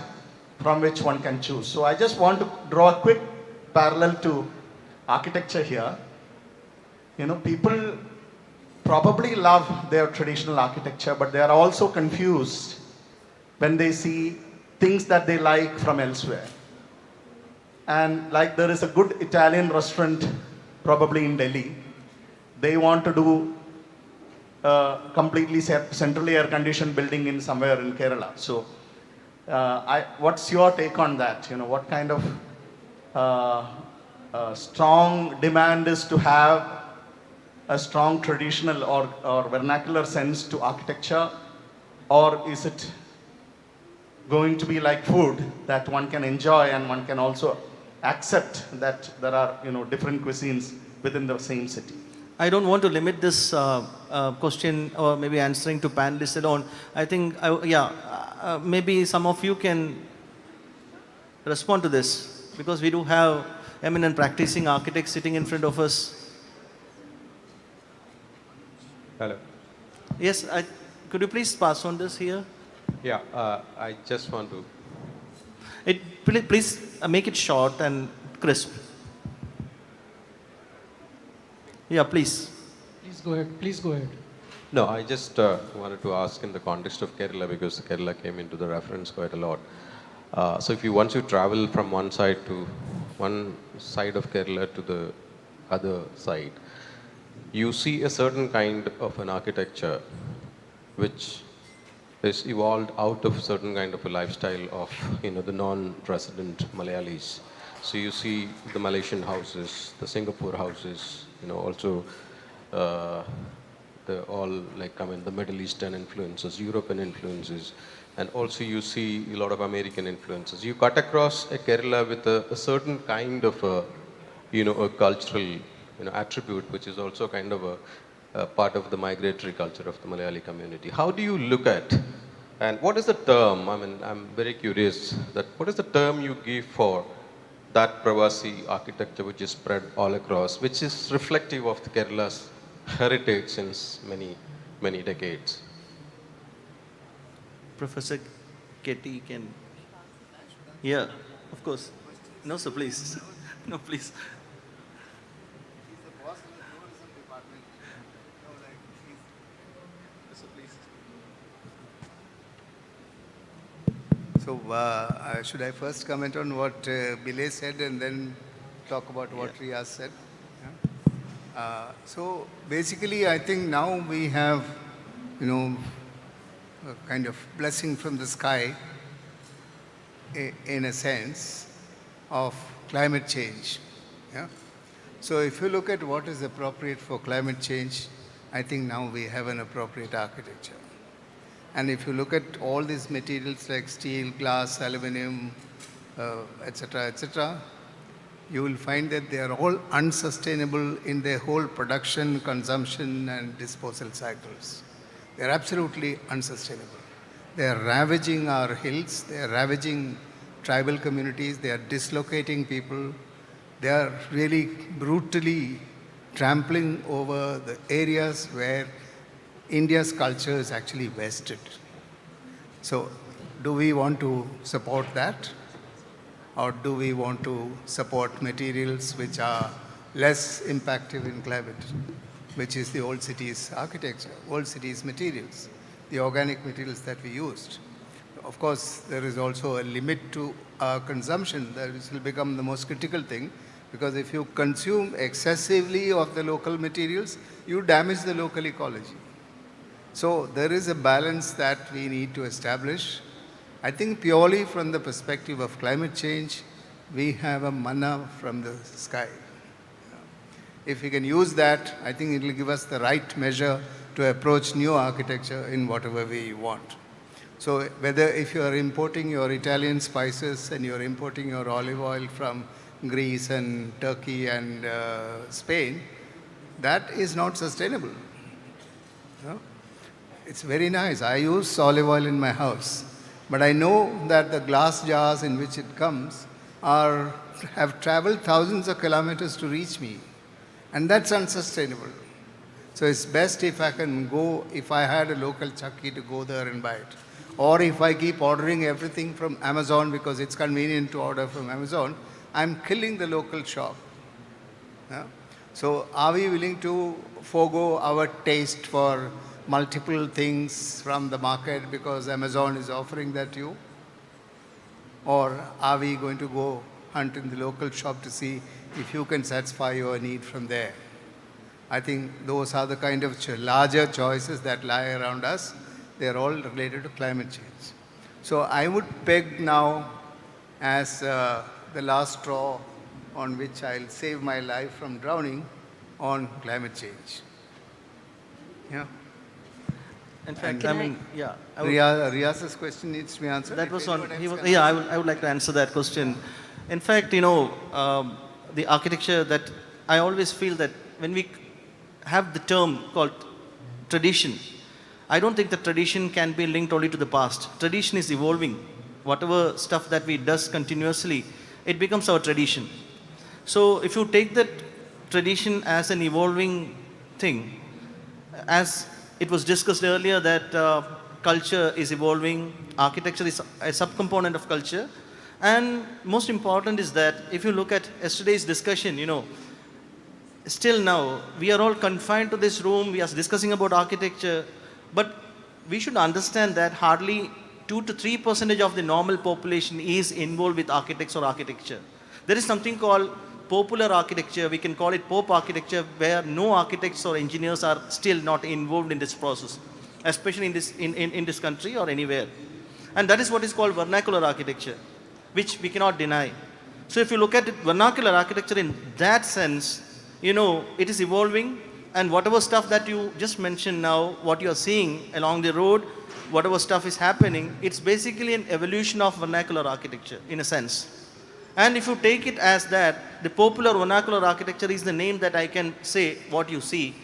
from which one can choose. So I just want to draw a quick parallel to architecture here. People probably love their traditional architecture, but they are also confused when they see things that they like from elsewhere. And like there is a good Italian restaurant probably in Delhi, they want to do a completely centrally air-conditioned building in somewhere in Kerala. So what's your take on that? What kind of strong demand is to have a strong traditional or vernacular sense to architecture, or is it going to be like food that one can enjoy and one can also accept that there are different cuisines within the same city? I don't want to limit this question or maybe answering to panelists alone. I think, maybe some of you can respond to this, because we do have eminent practicing architects sitting in front of us. Hello. Yes, could you please pass on this here? Yeah, I just want to. Please make it short and crisp. Yeah, please. Please go ahead. No, I just wanted to ask in the context of Kerala, because Kerala came into the reference quite a lot. So once you travel from one side of Kerala to the other side, you see a certain kind of an architecture which is evolved out of certain kind of a lifestyle of the non-resident Malayalis. So you see the Malaysian houses, the Singapore houses, also the Middle Eastern influences, European influences, and also you see a lot of American influences. You cut across a Kerala with a certain kind of a cultural attribute, which is also kind of a part of the migratory culture of the Malayali community. How do you look at, and what is the term, I'm very curious, that what is the term you give for that Pravasi architecture which is spread all across, which is reflective of the Kerala's heritage since many, many decades? Professor Ketty can. Yeah, of course. No, sir, please. No, please. So, should I first comment on what Bilay said and then talk about what Riyaz said? Yeah. So, basically, I think now we have, a kind of blessing from the sky, in a sense, of climate change. Yeah. So, if you look at what is appropriate for climate change I think now we have an appropriate architecture. And if you look at all these materials like steel, glass, aluminum, etc., you will find that they are all unsustainable in their whole production, consumption, and disposal cycles. They are absolutely unsustainable. They are ravaging our hills, they are ravaging tribal communities, they are dislocating people, they are really brutally trampling over the areas where India's culture is actually vested. So, do we want to support that? Or do we want to support materials which are less impactful in climate, which is the old cities architecture, old cities materials, the organic materials that we used? Of course, there is also a limit to our consumption. That will become the most critical thing, because if you consume excessively of the local materials, you damage the local ecology. So there is a balance that we need to establish. I think purely from the perspective of climate change, we have a manna from the sky. If we can use that, I think it will give us the right measure to approach new architecture in whatever we want. So whether if you are importing your Italian spices and you are importing your olive oil from Greece and Turkey and Spain, that is not sustainable. No? It's very nice. I use olive oil in my house, but I know that the glass jars in which it comes have traveled thousands of kilometers to reach me, and that's unsustainable. So it's best if I can go, if I had a local chakki, to go there and buy it. Or if I keep ordering everything from Amazon because it's convenient to order from Amazon, I'm killing the local shop. Yeah? So are we willing to forego our taste for multiple things from the market because Amazon is offering that to you? Or are we going to go hunt in the local shop to see if you can satisfy your need from there? I think those are the kind of larger choices that lie around us. They are all related to climate change. So I would peg now as the last straw on which I'll save my life from drowning on climate change. Yeah. In fact, And yeah. Riyas's question needs to be answered. That was on. I would like to answer that question. In fact, the architecture that I always feel that when we have the term called tradition, I don't think the tradition can be linked only to the past. Tradition is evolving. Whatever stuff that we does continuously, it becomes our tradition. So if you take that tradition as an evolving thing, as it was discussed earlier that culture is evolving, architecture is a subcomponent of culture, and most important is that if you look at yesterday's discussion, still now we are all confined to this room, we are discussing about architecture, but we should understand that hardly 2 to 3% of the normal population is involved with architects or architecture. There is something called popular architecture, we can call it pop architecture, where no architects or engineers are still not involved in this process, especially in this country or anywhere. And that is what is called vernacular architecture, which we cannot deny. So if you look at it, vernacular architecture in that sense, it is evolving, and whatever stuff that you just mentioned now, what you are seeing along the road, whatever stuff is happening, it's basically an evolution of vernacular architecture in a sense. And if you take it as that, the popular vernacular architecture is the name that I can say what you see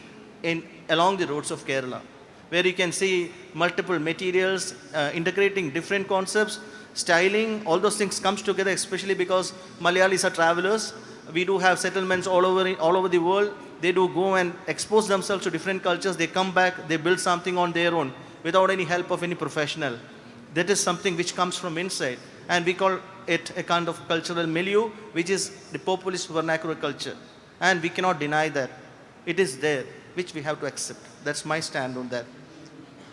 along the roads of Kerala, where you can see multiple materials, integrating different concepts, styling, all those things comes together, especially because Malayalis are travelers. We do have settlements all over the world. They do go and expose themselves to different cultures. They come back, they build something on their own without any help of any professional. That is something which comes from inside. And we call it a kind of cultural milieu, which is the populist vernacular culture. And we cannot deny that. It is there, which we have to accept. That's my stand on that.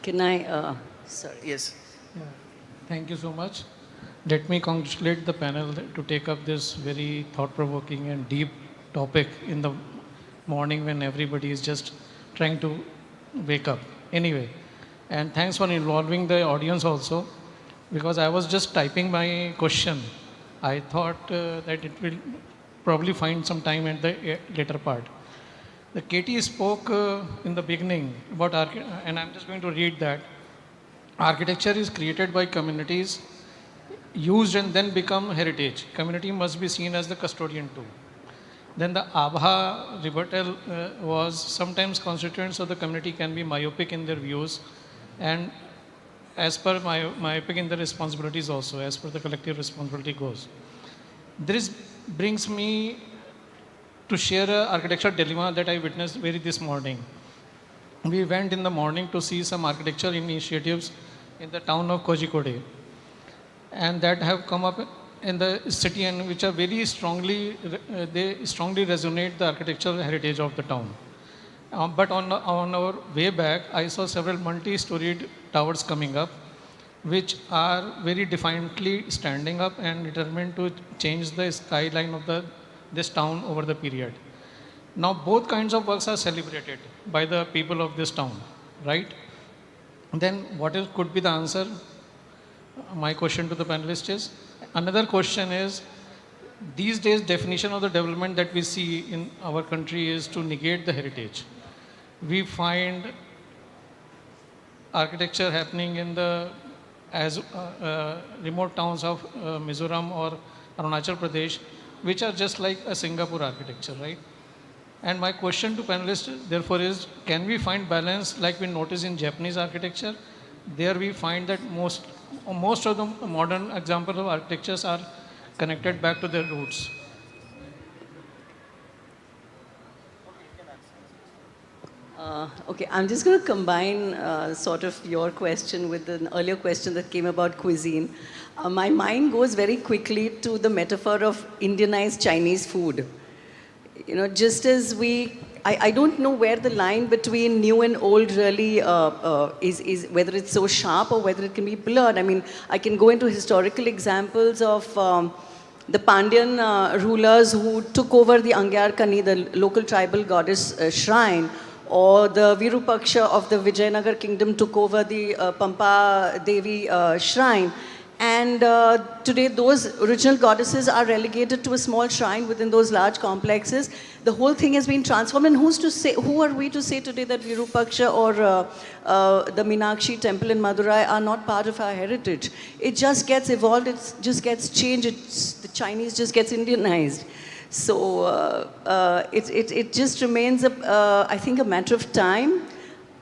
Can I, sorry. Yes. Yeah. Thank you so much. Let me congratulate the panel to take up this very thought-provoking and deep topic in the morning when everybody is just trying to wake up. Anyway, and thanks for involving the audience also, because I was just typing my question. I thought that it will probably find some time at the later part. The Katie spoke in the beginning about, and I'm just going to read that. Architecture is created by communities, used and then become heritage. Community must be seen as the custodian too. Then the Abha rebuttal was sometimes constituents of the community can be myopic in their views and as per myopic in their responsibilities also, as per the collective responsibility goes. This brings me to share an architecture dilemma that I witnessed this morning. We went in the morning to see some architecture initiatives in the town of Kozhikode, and that have come up in the city and which are very strongly, they strongly resonate the architectural heritage of the town. But on our way back, I saw several multi-storied towers coming up, which are very defiantly standing up and determined to change the skyline of this town over the period. Now, both kinds of works are celebrated by the people of this town, right? Then could be the answer? My question to the panelists is, another question is, these days definition of the development that we see in our country is to negate the heritage. We find architecture happening in the remote towns of Mizoram or Arunachal Pradesh, which are just like a Singapore architecture, right? And my question to panelists, therefore, is can we find balance like we notice in Japanese architecture? There we find that most of the modern examples of architectures are connected back to their roots. Okay, I'm just going to combine sort of your question with an earlier question that came about cuisine. My mind goes very quickly to the metaphor of Indianized Chinese food. You know, just as I don't know where the line between new and old really is, whether it's so sharp or whether it can be blurred. I mean, I can go into historical examples of the Pandyan rulers who took over the Angyarkani, the local tribal goddess shrine, or the Virupaksha of the Vijayanagar kingdom took over the Pampa Devi shrine. And today those original goddesses are relegated to a small shrine within those large complexes. The whole thing has been transformed. And who are we to say today that Virupaksha or the Meenakshi temple in Madurai are not part of our heritage? It just gets evolved, it just gets changed, the Chinese just gets Indianized. So it just remains, I think, a matter of time.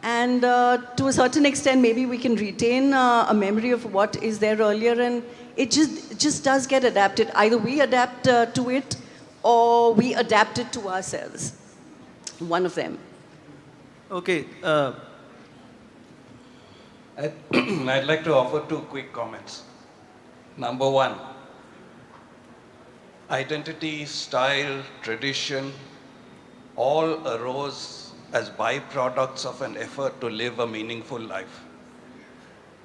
And to a certain extent, maybe we can retain a memory of what is there earlier, and it just does get adapted. Either we adapt to it, or we adapt it to ourselves. One of them. Okay. I'd like to offer two quick comments. Number one, identity, style, tradition, all arose as byproducts of an effort to live a meaningful life.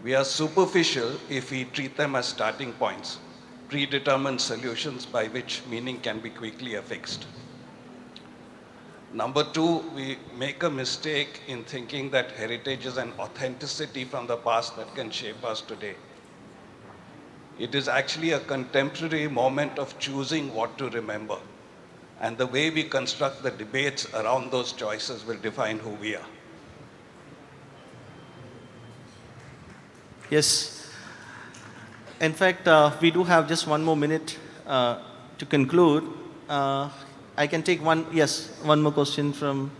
We are superficial if we treat them as starting points, predetermined solutions by which meaning can be quickly affixed. Number two, we make a mistake in thinking that heritage is an authenticity from the past that can shape us today. It is actually a contemporary moment of choosing what to remember. And the way we construct the debates around those choices will define who we are. Yes. In fact, we do have just one more minute to conclude. I can take one more question from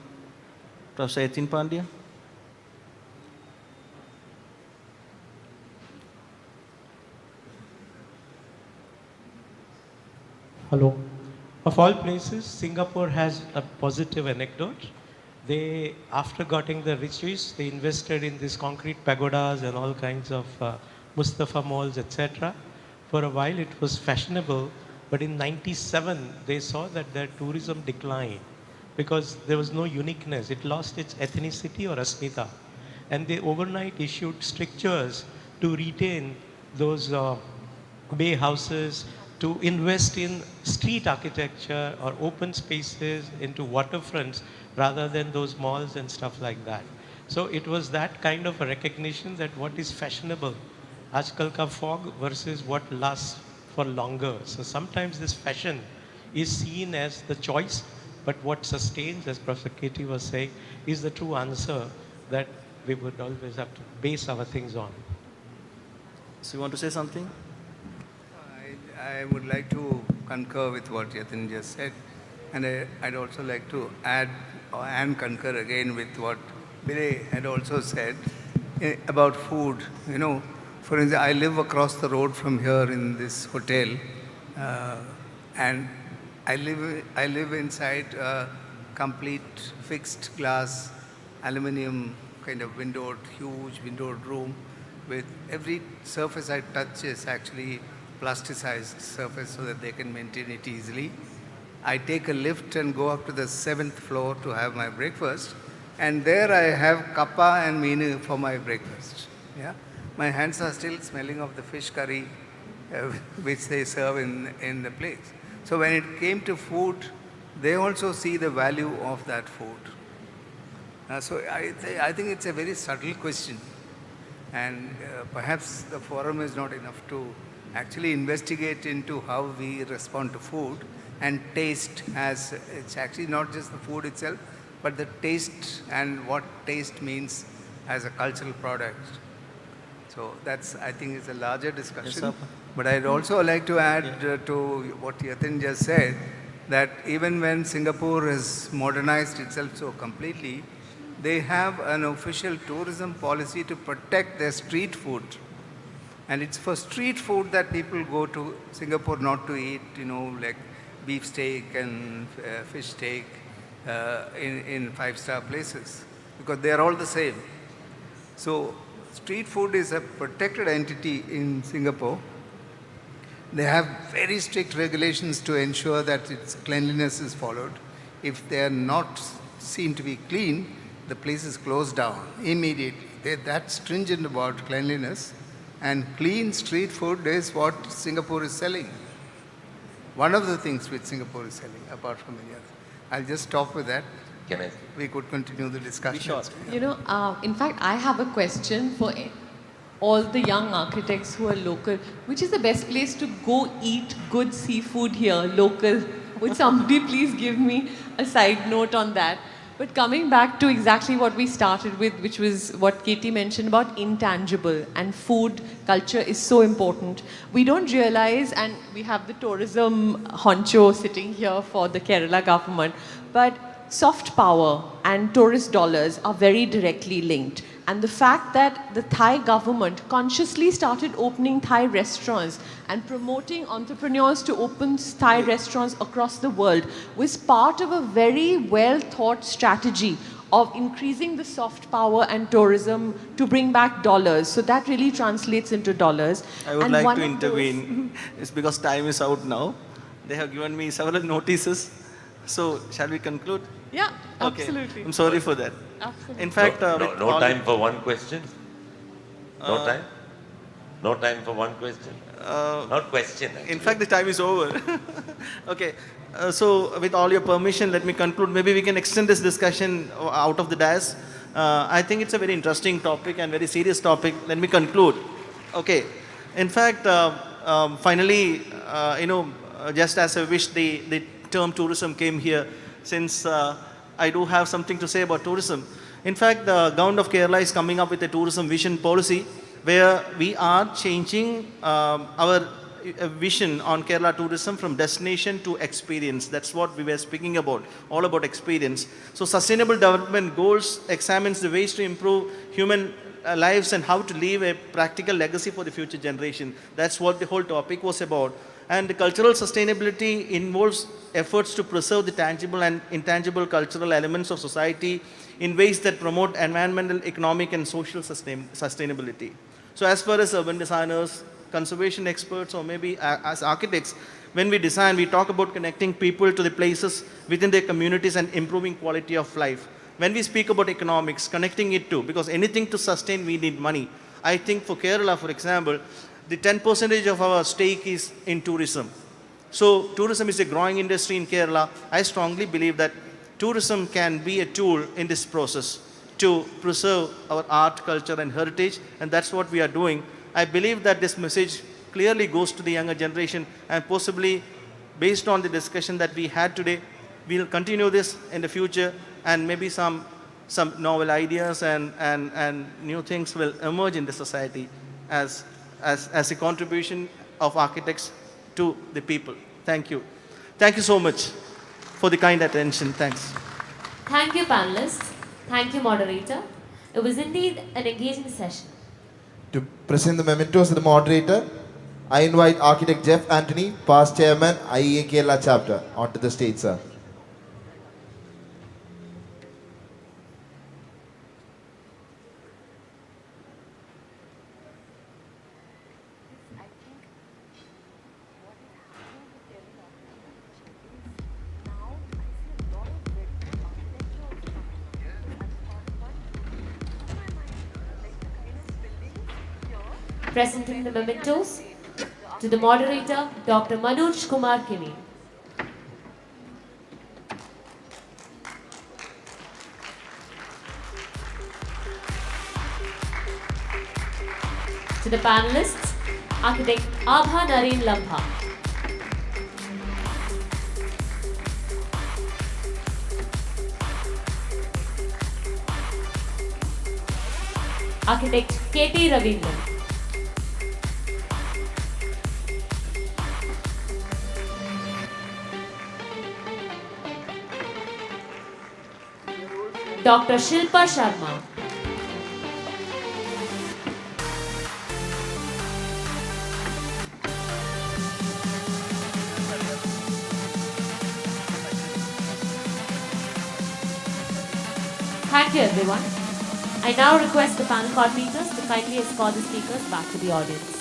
Professor Yatin Pandya. Hello. Of all places, Singapore has a positive anecdote. They, after getting the riches, they invested in these concrete pagodas and all kinds of Mustafa malls, etc. For a while, it was fashionable, but in '97, they saw that their tourism declined because there was no uniqueness. It lost its ethnicity or asmita. And they overnight issued strictures to retain those bay houses, to invest in street architecture or open spaces into waterfronts rather than those malls and stuff like that. So it was that kind of a recognition that what is fashionable, aajkal ka fog versus what lasts for longer. So sometimes this fashion is seen as the choice, but what sustains, as Professor Katie was saying, is the true answer that we would always have to base our things on. So you want to say something? I would like to concur with what Yatin just said, and I'd also like to add and concur again with what Billy had also said about food. You know, for instance, I live across the road from here in this hotel, and I live inside a complete fixed glass, aluminium kind of windowed, huge windowed room with every surface I touch is actually plasticized surface so that they can maintain it easily. I take a lift and go up to the 7th floor to have my breakfast, and there I have kappa and meenu for my breakfast. Yeah, my hands are still smelling of the fish curry which they serve in the place. So when it came to food, they also see the value of that food. So I think it's a very subtle question, and perhaps the forum is not enough to actually investigate into how we respond to food and taste, as it's actually not just the food itself, but the taste and what taste means as a cultural product. So that's, I think, is a larger discussion. Yes, but I'd also like to add to what Yatin just said, that even when Singapore has modernized itself so completely, they have an official tourism policy to protect their street food. And it's for street food that people go to Singapore, not to eat, you know, like beef steak and fish steak in five-star places, because they are all the same. So street food is a protected entity in Singapore. They have very strict regulations to ensure that its cleanliness is followed. If they are not seen to be clean, the place is closed down immediately. They're that stringent about cleanliness. And clean street food is what Singapore is selling. One of the things which Singapore is selling, apart from many others. I'll just stop with that. Can I? We could continue the discussion. Sure. You know, in fact, I have a question for all the young architects who are local. Which is the best place to go eat good seafood here, local? Would somebody please give me a side note on that? But coming back to exactly what we started with, which was what Katie mentioned about intangible, and food culture is so important. We don't realize, and we have the tourism honcho sitting here for the Kerala government, but soft power and tourist dollars are very directly linked. And the fact that the Thai government consciously started opening Thai restaurants and promoting entrepreneurs to open Thai restaurants across the world was part of a very well thought strategy of increasing the soft power and tourism to bring back dollars. So that really translates into dollars. I would like to intervene. It's because time is out now. They have given me several notices. So shall we conclude? Yeah, Okay. absolutely. I'm sorry for that. Absolutely. In fact, no time for one question? No time? No time for one question? Not question, actually. in fact, the time is over. Okay. So with all your permission, let me conclude. Maybe we can extend this discussion out of the dais. I think it's a very interesting topic and very serious topic. Let me conclude. Okay. In fact, finally, just as I wish the term tourism came here, since I do have something to say about tourism. In fact, the government of Kerala is coming up with a tourism vision policy where we are changing our vision on Kerala tourism from destination to experience. That's what we were speaking about, all about experience. So Sustainable Development Goals examines the ways to improve human lives and how to leave a practical legacy for the future generation. That's what the whole topic was about. And the cultural sustainability involves efforts to preserve the tangible and intangible cultural elements of society in ways that promote environmental, economic, and social sustainability. So as far as urban designers, conservation experts, or maybe as architects, when we design, we talk about connecting people to the places within their communities and improving quality of life. When we speak about economics, connecting it to, because anything to sustain, we need money. I think for Kerala, for example, the 10% of our stake is in tourism. So tourism is a growing industry in Kerala. I strongly believe that tourism can be a tool in this process to preserve our art, culture, and heritage, and that's what we are doing. I believe that this message clearly goes to the younger generation, and possibly based on the discussion that we had today, we'll continue this in the future, and maybe some novel ideas and new things will emerge in the society as a contribution of architects to the people. Thank you. Thank you so much for the kind attention. Thanks. Thank you, panelists. Thank you, moderator. It was indeed an engaging session. To present the mementos to the moderator, I invite Architect Jeff Anthony, past chairman, IEA Kerala chapter, onto the stage, sir. Presenting the mementos to the moderator, Dr. Manoj Kumar Kini. To the panelists, Architect Abha Naren Lambha. Architect K.T. Ravindran. Dr. Shilpa Sharma. Thank you, everyone. I now request the panel coordinators to kindly escort the speakers back to the audience.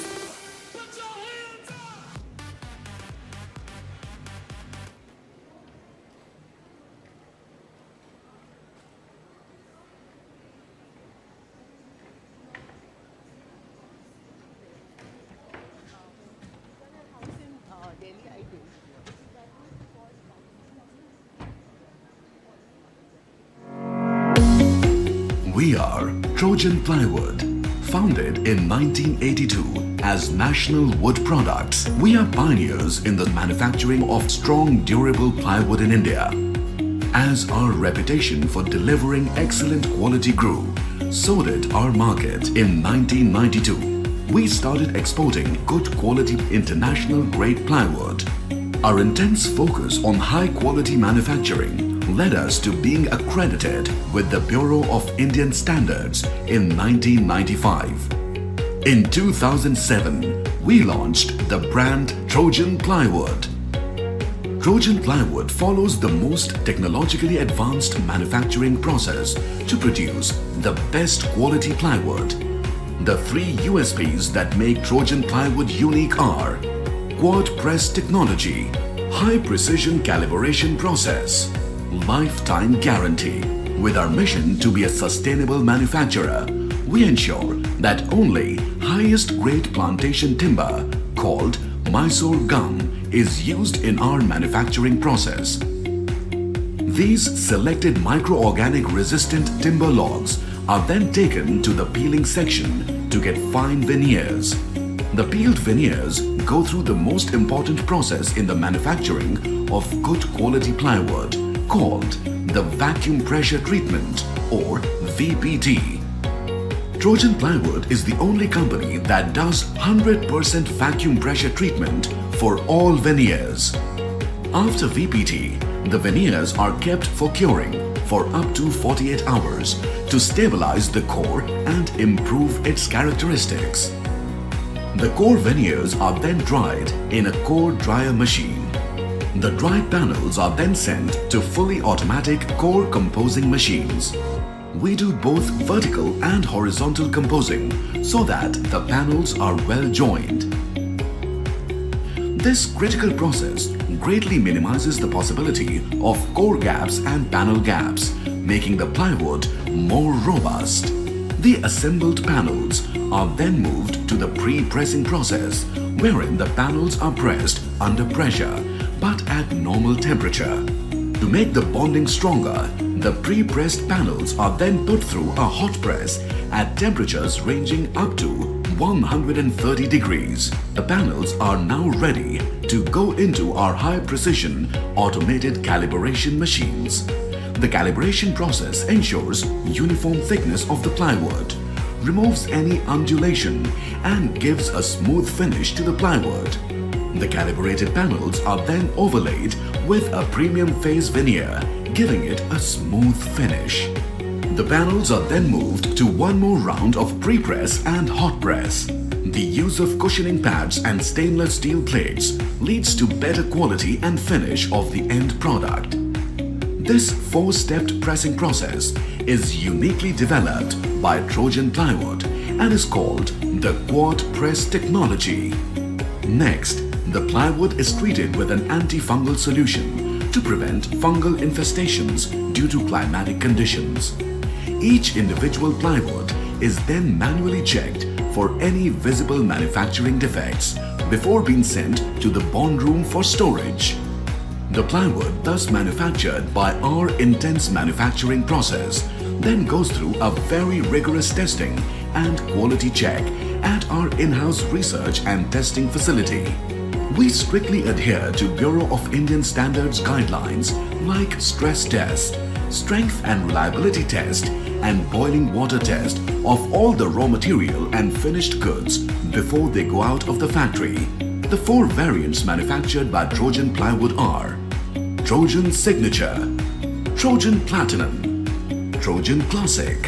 We are Trojan Plywood. Founded in 1982 as National Wood Products, we are pioneers in the manufacturing of strong, durable plywood in India. As our reputation for delivering excellent quality grew, so did our market. In 1992, we started exporting good quality international grade plywood. Our intense focus on high quality manufacturing led us to being accredited with the Bureau of Indian Standards in 1995. In 2007, we launched the brand Trojan Plywood. Trojan Plywood follows the most technologically advanced manufacturing process to produce the best quality plywood. The three USPs that make Trojan Plywood unique are quad press technology, high precision calibration process, lifetime guarantee. With our mission to be a sustainable manufacturer, we ensure that only highest grade plantation timber called Mysore gum is used in our manufacturing process. These selected microorganic resistant timber logs are then taken to the peeling section to get fine veneers. The peeled veneers go through the most important process in the manufacturing of good quality plywood called the vacuum pressure treatment or VPT. Trojan Plywood is the only company that does 100% vacuum pressure treatment for all veneers. After VPT, the veneers are kept for curing for up to 48 hours to stabilize the core and improve its characteristics. The core veneers are then dried in a core dryer machine. The dried panels are then sent to fully automatic core composing machines. We do both vertical and horizontal composing so that the panels are well joined. This critical process greatly minimizes the possibility of core gaps and panel gaps, making the plywood more robust. The assembled panels are then moved to the pre-pressing process, wherein the panels are pressed under pressure but at normal temperature. To make the bonding stronger, the pre-pressed panels are then put through a hot press at temperatures ranging up to 130 degrees. The panels are now ready to go into our high precision automated calibration machines. The calibration process ensures uniform thickness of the plywood, removes any undulation and gives a smooth finish to the plywood. The calibrated panels are then overlaid with a premium phase veneer, giving it a smooth finish. The panels are then moved to one more round of pre-press and hot press. The use of cushioning pads and stainless steel plates leads to better quality and finish of the end product. This four-stepped pressing process is uniquely developed by Trojan Plywood and is called the quad press technology. Next, the plywood is treated with an antifungal solution to prevent fungal infestations due to climatic conditions. Each individual plywood is then manually checked for any visible manufacturing defects before being sent to the bond room for storage. The plywood thus manufactured by our intense manufacturing process then goes through a very rigorous testing and quality check at our in-house research and testing facility. We strictly adhere to Bureau of Indian Standards guidelines like stress test, strength and reliability test, and boiling water test of all the raw material and finished goods before they go out of the factory. The four variants manufactured by Trojan Plywood are Trojan Signature, Trojan Platinum, Trojan Classic,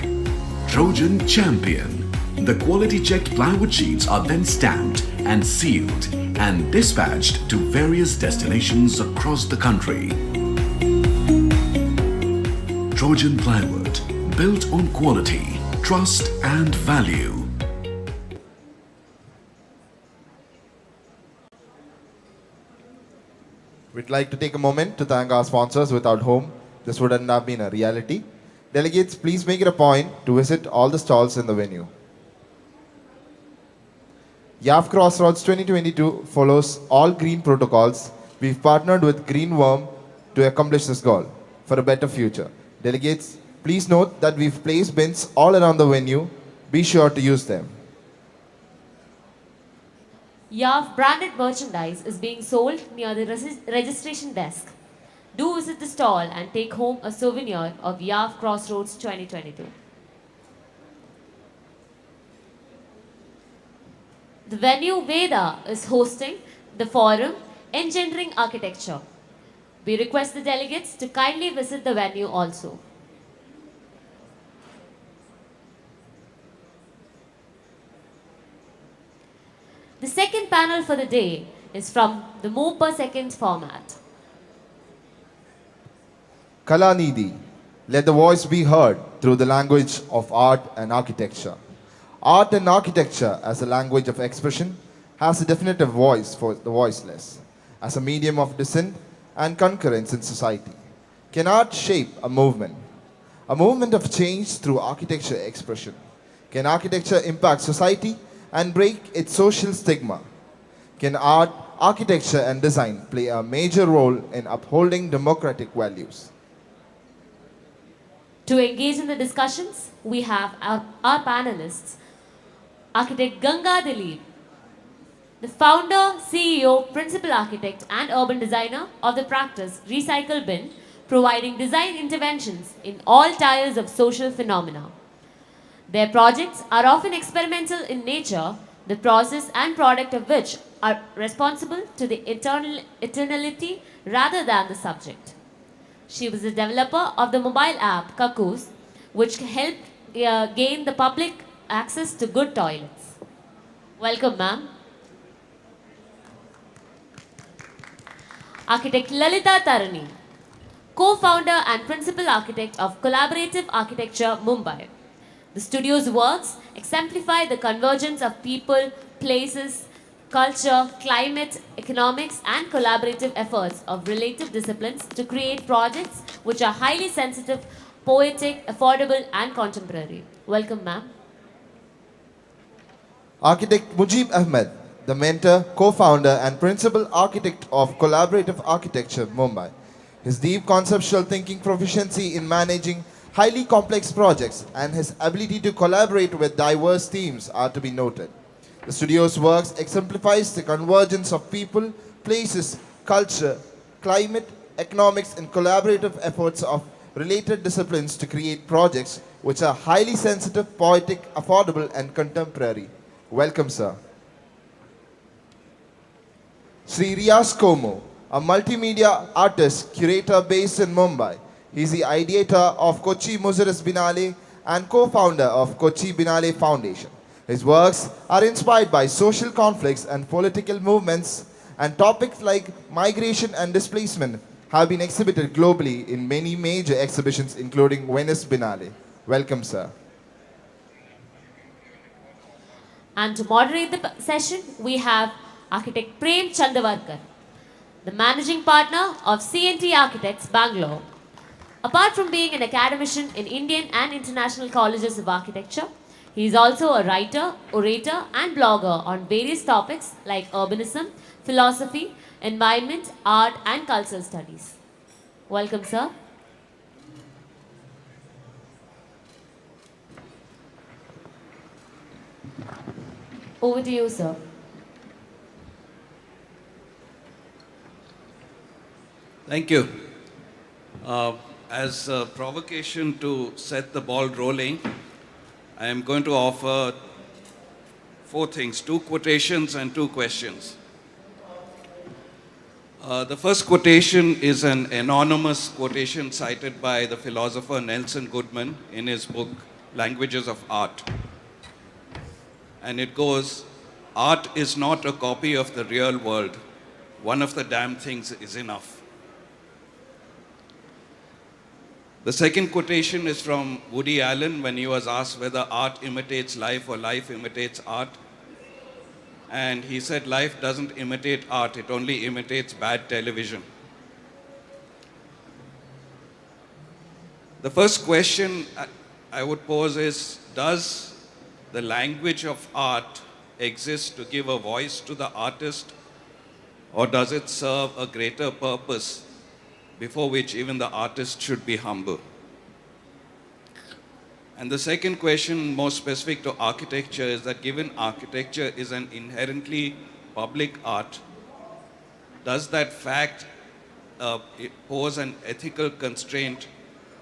Trojan Champion. The quality-checked plywood sheets are then stamped and sealed and dispatched to various destinations across the country. Trojan Plywood, built on quality, trust and value. We'd like to take a moment to thank our sponsors. Without whom this wouldn't have been a reality. Delegates, please make it a point to visit all the stalls in the venue. YAF Crossroads 2022 follows all green protocols. We've partnered with Green Worm to accomplish this goal for a better future. Delegates, please note that we've placed bins all around the venue. Be sure to use them. YAF branded merchandise is being sold near the registration desk. Do visit the stall and take home a souvenir of YAF Crossroads 2022. The venue Veda is hosting the forum Engendering Architecture. We request the delegates to kindly visit the venue also. The second panel for the day is from the move per second format. Kalanidhi, let the voice be heard through the language of art and architecture. Art and architecture as a language of expression has a definitive voice for the voiceless, as a medium of dissent and concurrence in society. Can art shape a movement of change through architecture expression? Can architecture impact society and break its social stigma? Can art, architecture and design play a major role in upholding democratic values? To engage in the discussions, we have our panelists, Architect Ganga Dilip, the founder, CEO, principal architect and urban designer of the practice Recycle Bin, providing design interventions in all tiers of social phenomena. Their projects are often experimental in nature, the process and product of which are responsible to the eternality rather than the subject. She was the developer of the mobile app Kakus, which helped gain the public access to good toilets. Welcome, ma'am. Architect Lalita Tarani, co-founder and principal architect of Collaborative Architecture, Mumbai. The studio's works exemplify the convergence of people, places, culture, climate, economics, and collaborative efforts of related disciplines to create projects which are highly sensitive, poetic, affordable, and contemporary. Welcome, ma'am. Architect Mujib Ahmed, the mentor, co-founder, and principal architect of Collaborative Architecture, Mumbai. His deep conceptual thinking proficiency in managing highly complex projects and his ability to collaborate with diverse teams are to be noted. The studio's works exemplifies the convergence of people, places, culture, climate, economics, and collaborative efforts of related disciplines to create projects which are highly sensitive, poetic, affordable, and contemporary. Welcome, sir. Sri Riaz Komo, a multimedia artist, curator based in Mumbai. He is the ideator of Kochi Muziris Binale and co-founder of Kochi Binale Foundation. His works are inspired by social conflicts and political movements, and topics like migration and displacement have been exhibited globally in many major exhibitions, including Venice Biennale. Welcome, sir. And to moderate the session, we have architect Prem Chandavarkar, the managing partner of CNT Architects, Bangalore. Apart from being an academician in Indian and international colleges of architecture, he is also a writer, orator, and blogger on various topics like urbanism, philosophy, environment, art, and cultural studies. Welcome, sir. Over to you, sir. Thank you. As a provocation to set the ball rolling, I am going to offer 4 things, 2 quotations and 2 questions. The first quotation is an anonymous quotation cited by the philosopher Nelson Goodman in his book, Languages of Art. And it goes, "Art is not a copy of the real world. One of the damn things is enough." The second quotation is from Woody Allen when he was asked whether art imitates life or life imitates art. And he said life doesn't imitate art, it only imitates bad television. The first question I would pose is, does the language of art exist to give a voice to the artist, or does it serve a greater purpose before which even the artist should be humble? And the second question, more specific to architecture, is that given architecture is an inherently public art, does that fact pose an ethical constraint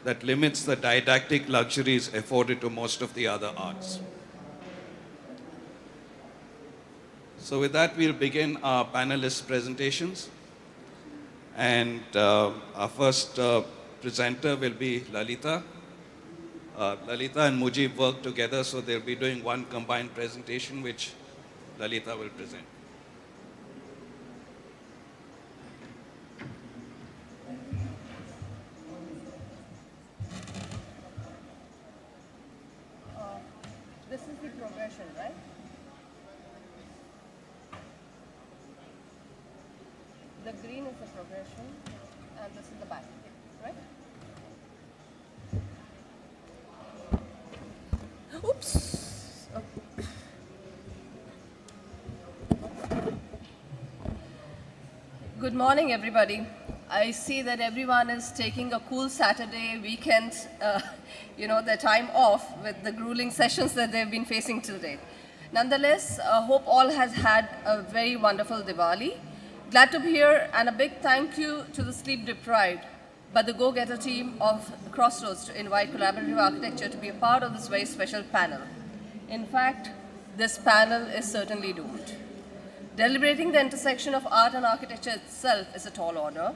that limits the didactic luxuries afforded to most of the other arts? So with that, we'll begin our panelists' presentations. And our first presenter will be Lalita. Lalita and Mujib work together, so they'll be doing one combined presentation, which Lalita will present. This is the progression, right? The green is the progression, and this is the back, right? Oops. Oh. Good morning, everybody. I see that everyone is taking a cool Saturday weekend, their time off with the grueling sessions that they've been facing today. Nonetheless, hope all has had a very wonderful Diwali. Glad to be here, and a big thank you to the sleep-deprived but the go-getter team of Crossroads to invite collaborative architecture to be a part of this very special panel. In fact, this panel is certainly doomed. Deliberating the intersection of art and architecture itself is a tall order,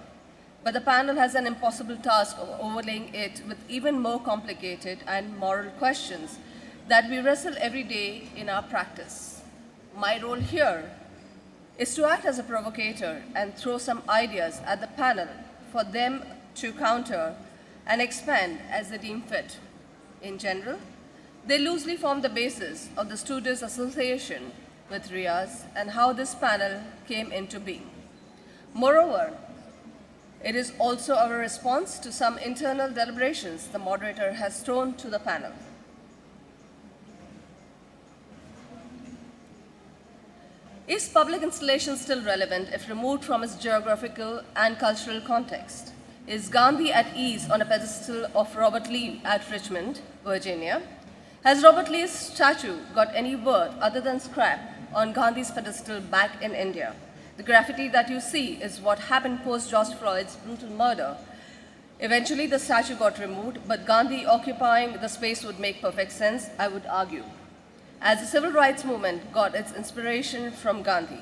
but the panel has an impossible task of overlaying it with even more complicated and moral questions that we wrestle every day in our practice. My role here is to act as a provocator and throw some ideas at the panel for them to counter and expand as they deem fit. In general, they loosely form the basis of the Students' Association with Riaz and how this panel came into being. Moreover, it is also our response to some internal deliberations the moderator has thrown to the panel. Is public installation still relevant if removed from its geographical and cultural context? Is Gandhi at ease on a pedestal of Robert Lee at Richmond, Virginia? Has Robert Lee's statue got any worth other than scrap on Gandhi's pedestal back in India? The graffiti that you see is what happened post George Floyd's brutal murder. Eventually, the statue got removed, but Gandhi occupying the space would make perfect sense, I would argue, as the civil rights movement got its inspiration from Gandhi.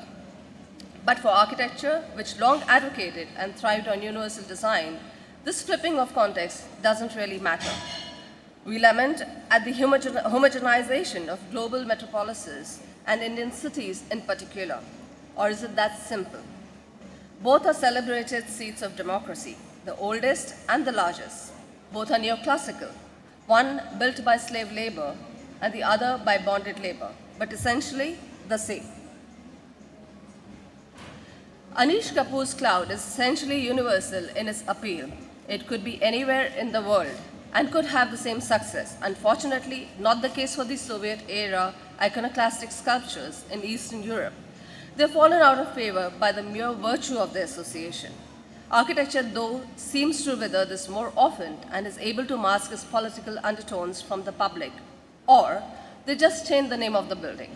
But for architecture, which long advocated and thrived on universal design, this flipping of context doesn't really matter. We lament at the homogenization of global metropolises and Indian cities in particular. Or is it that simple? Both are celebrated seats of democracy, the oldest and the largest. Both are neoclassical, one built by slave labor and the other by bonded labor, but essentially the same. Anish Kapoor's cloud is essentially universal in its appeal. It could be anywhere in the world and could have the same success. Unfortunately, not the case for the Soviet-era iconoclastic sculptures in Eastern Europe. They've fallen out of favor by the mere virtue of their association. Architecture, though, seems to wither this more often and is able to mask its political undertones from the public, or they just change the name of the building.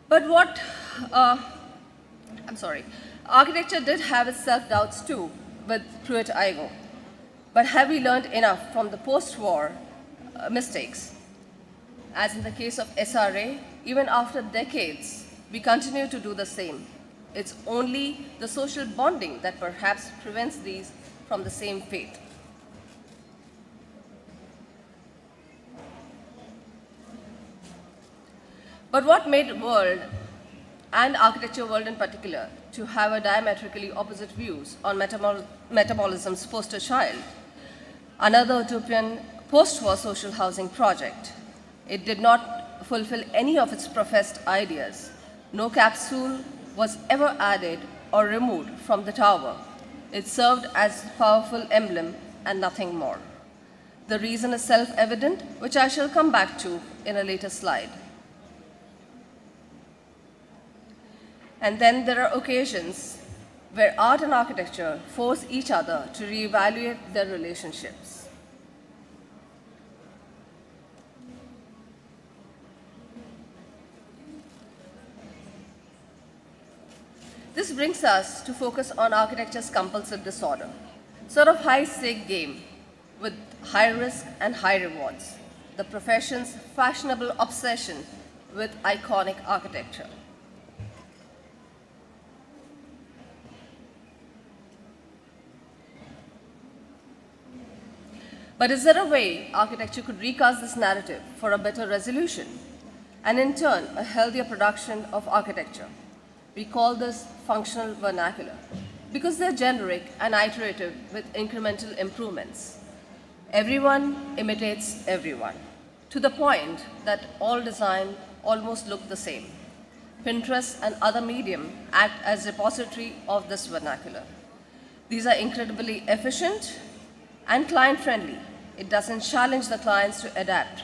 But architecture did have its self-doubts too with Pruitt Igoe. But have we learned enough from the post-war mistakes? As in the case of SRA, even after decades, we continue to do the same. It's only the social bonding that perhaps prevents these from the same fate. But what made the world, and architecture world in particular, to have a diametrically opposite views on metabolism's poster child? Another utopian post-war social housing project. It did not fulfill any of its professed ideas. No capsule was ever added or removed from the tower. It served as a powerful emblem and nothing more. The reason is self-evident, which I shall come back to in a later slide. And then there are occasions where art and architecture force each other to reevaluate their relationships. This brings us to focus on architecture's compulsive disorder, sort of high-stake game with high risk and high rewards, the profession's fashionable obsession with iconic architecture. But is there a way architecture could recast this narrative for a better resolution and in turn a healthier production of architecture? We call this functional vernacular because they're generic and iterative with incremental improvements. Everyone imitates everyone to the point that all design almost look the same. Pinterest and other medium act as repository of this vernacular. These are incredibly efficient and client-friendly. It doesn't challenge the clients to adapt.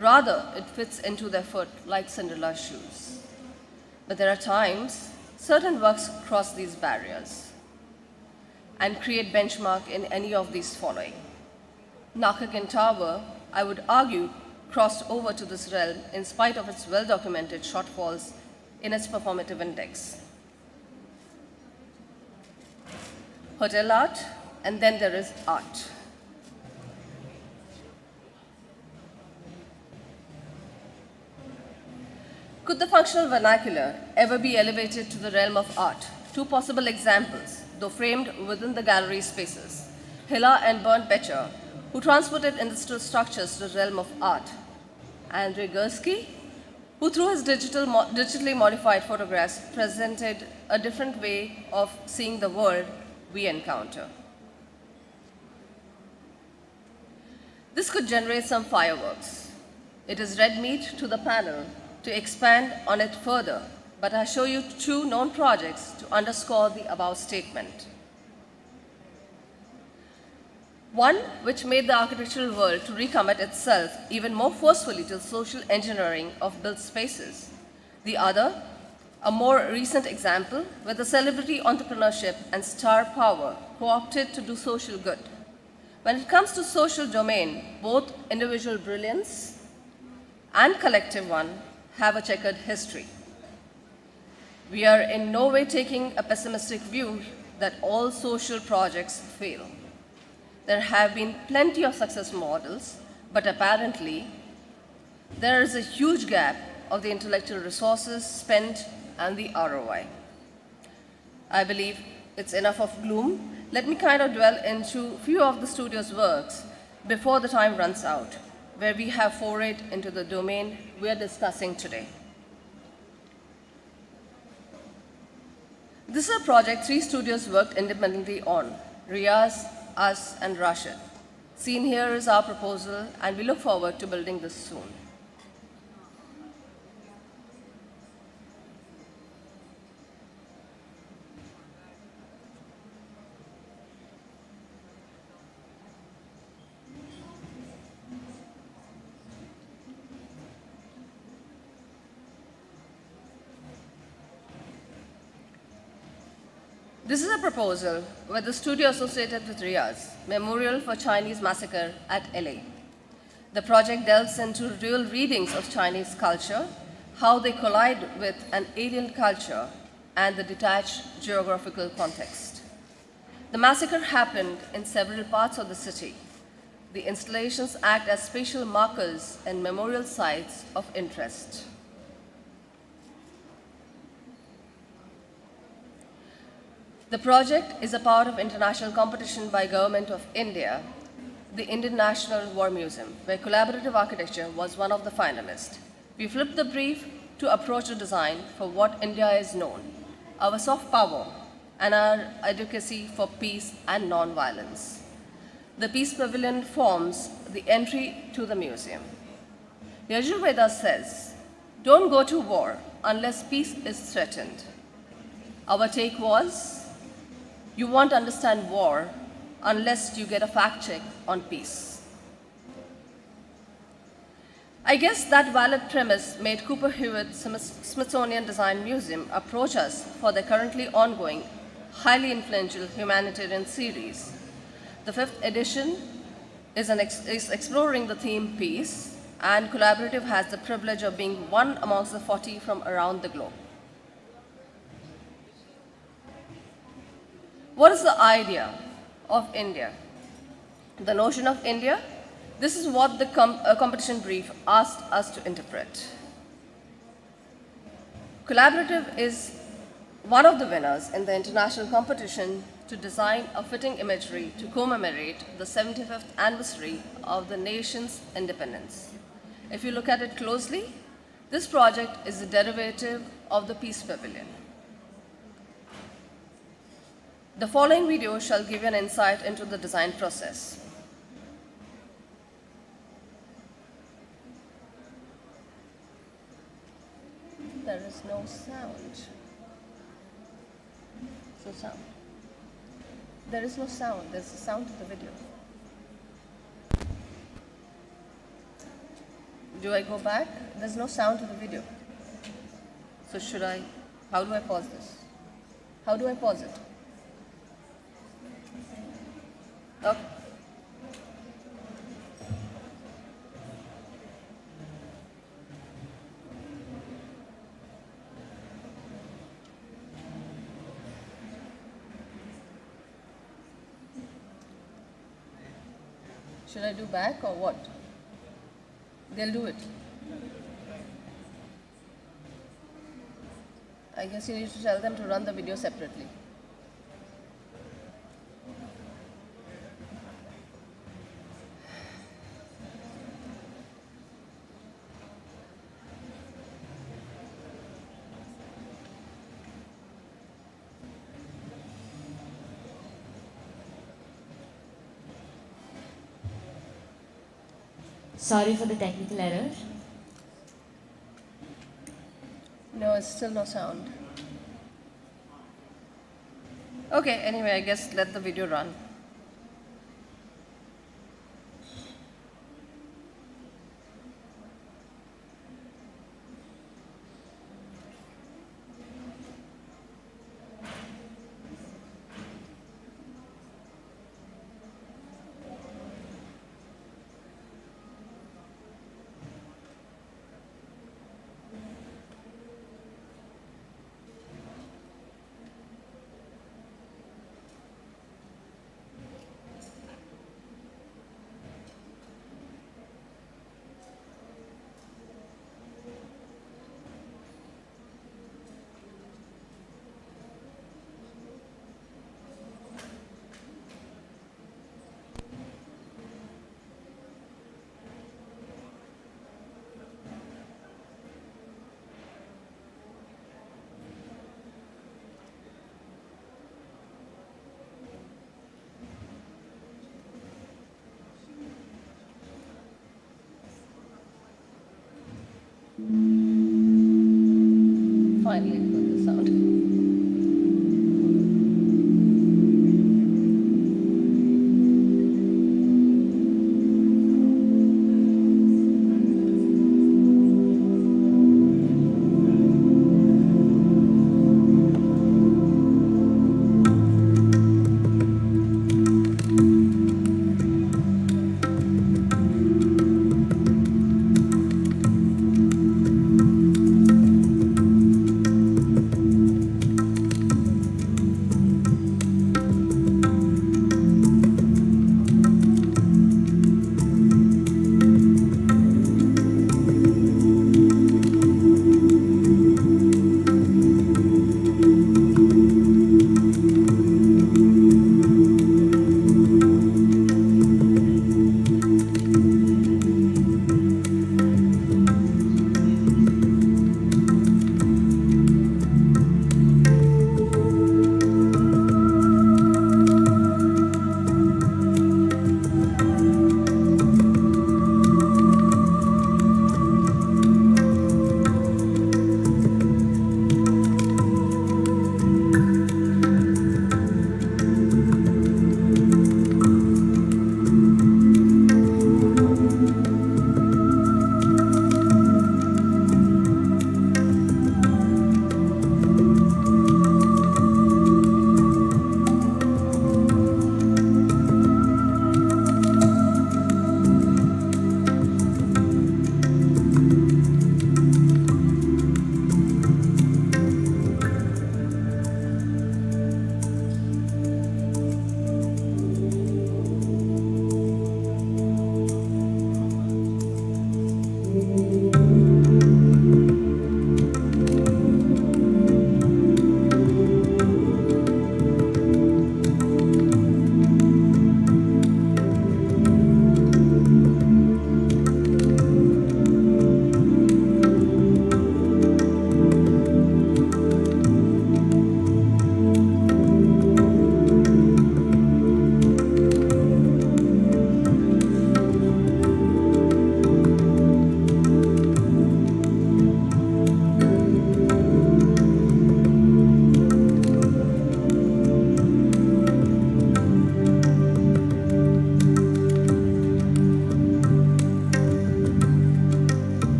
Rather, it fits into their foot like Cinderella's shoes. But there are times certain works cross these barriers and create benchmark in any of these following. Nakakin Tower, I would argue, crossed over to this realm in spite of its well-documented shortfalls in its performative index. Hotel art, and then there is art. Could the functional vernacular ever be elevated to the realm of art? Two possible examples, though framed within the gallery spaces. Hiller and Bernd Becher, who transported industrial structures to the realm of art. Andrei Gursky, who through his digitally modified photographs presented a different way of seeing the world we encounter. This could generate some fireworks. It is red meat to the panel to expand on it further, but I show you two known projects to underscore the above statement. One which made the architectural world to recommit itself even more forcefully to the social engineering of built spaces. The other, a more recent example, where the celebrity entrepreneurship and star power co-opted to do social good. When it comes to social domain, both individual brilliance and collective one have a checkered history. We are in no way taking a pessimistic view that all social projects fail. There have been plenty of success models, but apparently there is a huge gap of the intellectual resources spent and the ROI. I believe it's enough of gloom. Let me kind of dwell into a few of the studio's works before the time runs out, where we have forayed into the domain we are discussing today. This is a project 3 studios worked independently on: Riaz, us, and Rashid. Seen here is our proposal, and we look forward to building this soon. This is a proposal with the studio associated with Riaz, Memorial for Chinese Massacre at LA. The project delves into real readings of Chinese culture, how they collide with an alien culture, and the detached geographical context. The massacre happened in several parts of the city. The installations act as spatial markers and memorial sites of interest. The project is a part of international competition by Government of India, the Indian National War Museum, where collaborative architecture was one of the finalists. We flipped the brief to approach the design for what India is known, our soft power and our advocacy for peace and non-violence. The Peace Pavilion forms the entry to the museum. The Ayurveda says, don't go to war unless peace is threatened. Our take was, you won't understand war unless you get a fact check on peace. I guess that valid premise made Cooper Hewitt Smithsonian Design Museum approach us for their currently ongoing, highly influential humanitarian series. The 5th edition is exploring the theme peace, and Collaborative has the privilege of being one amongst the 40 from around the globe. What is the idea of India? The notion of India? This is what the competition brief asked us to interpret. Collaborative is one of the winners in the international competition to design a fitting imagery to commemorate the 75th anniversary of the nation's independence. If you look at it closely, this project is a derivative of the Peace Pavilion. The following video shall give you an insight into the design process. There is no sound. So sound. There is no sound. There's a sound to the video. Do I go back? There's no sound to the video. So should I? How do I pause this? How do I pause it? Okay. Should I do back or what? They'll do it. I guess you need to tell them to run the video separately. Sorry for the technical error. No, it's still no sound. Okay, anyway, I guess let the video run. Finally, got the sound.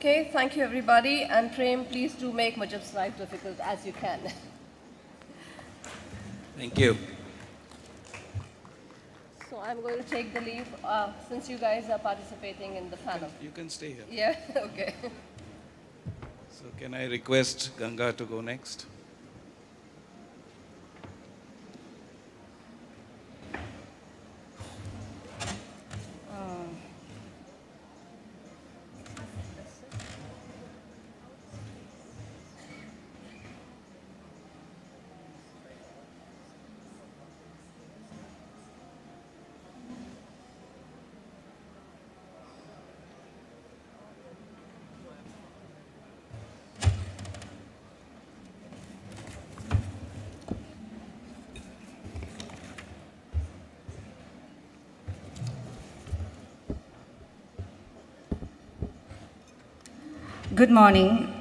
Okay, thank you everybody. And Prem, please do make Mujib's life difficult as you can. Thank you. So I'm going to take the leave since you guys are participating in the panel. You can stay here. Yeah, okay. So can I request Ganga to go next? Good morning.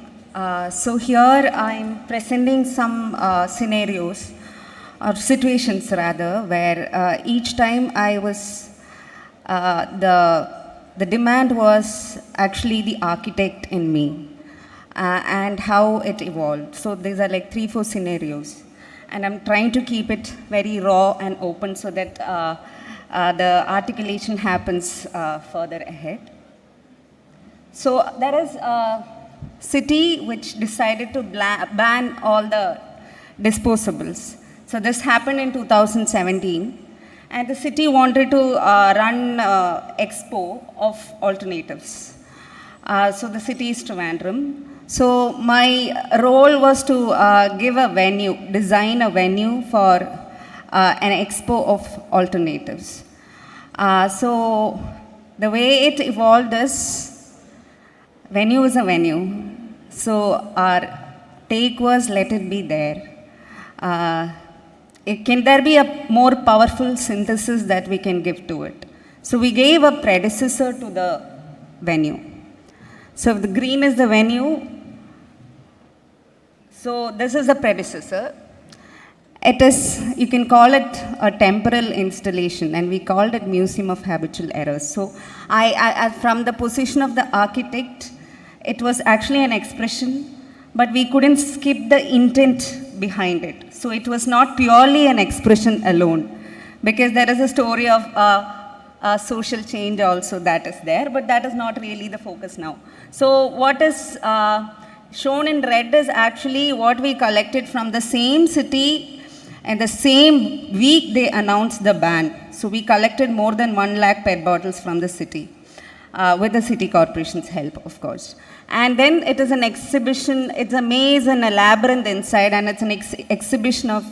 So here I'm presenting some scenarios or situations rather where each time I was the demand was actually the architect in me and how it evolved. So these are like 3-4 scenarios. and I'm trying to keep it very raw and open so that the articulation happens further ahead. So there is a city which decided to ban all the disposables. So this happened in 2017, and the city wanted to run expo of alternatives. So the city is Trivandrum. So my role was to give a venue, design a venue for an expo of alternatives. So the way it evolved is, venue is a venue. So our take was, let it be there. Can there be a more powerful synthesis that we can give to it? So we gave a predecessor to the venue. So if the green is the venue, so this is the predecessor. It is, you can call it a temporal installation, and we called it Museum of Habitual Errors. So I from the position of the architect, it was actually an expression, but we couldn't skip the intent behind it. So it was not purely an expression alone, because there is a story of social change also that is there, but that is not really the focus now. So what is shown in red is actually what we collected from the same city, and the same week they announced the ban. So we collected more than 1 lakh PET bottles from the city, with the city corporation's help, of course. And then it is an exhibition, it's a maze and a labyrinth inside, and it's an exhibition of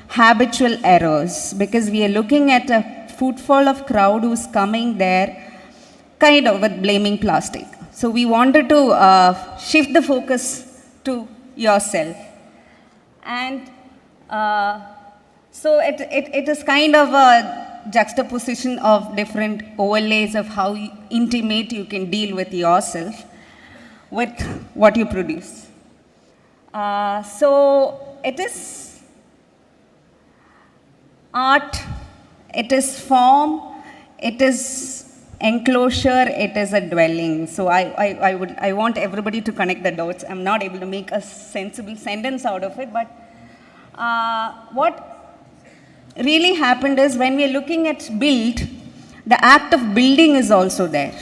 habitual errors, because we are looking at a footfall of crowd who's coming there kind of with blaming plastic. So we wanted to shift the focus to yourself. And so it is kind of a juxtaposition of different overlays of how intimate you can deal with yourself with what you produce. So it is art, it is form, it is enclosure, it is a dwelling. So I want everybody to connect the dots. I'm not able to make a sensible sentence out of it, but what really happened is, when we are looking at build, the act of building is also there.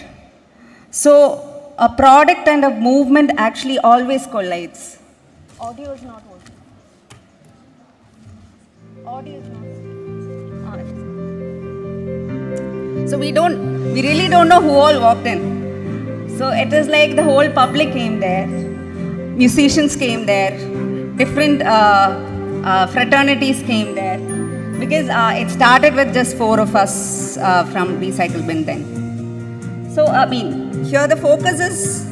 So a product and a movement actually always collides. Audio is not working. Audio is not working. So we really don't know who all walked in. So it is like the whole public came there, musicians came there, different fraternities came there, because it started with just 4 of us from Recycle Bin then. So I mean, here the focus is,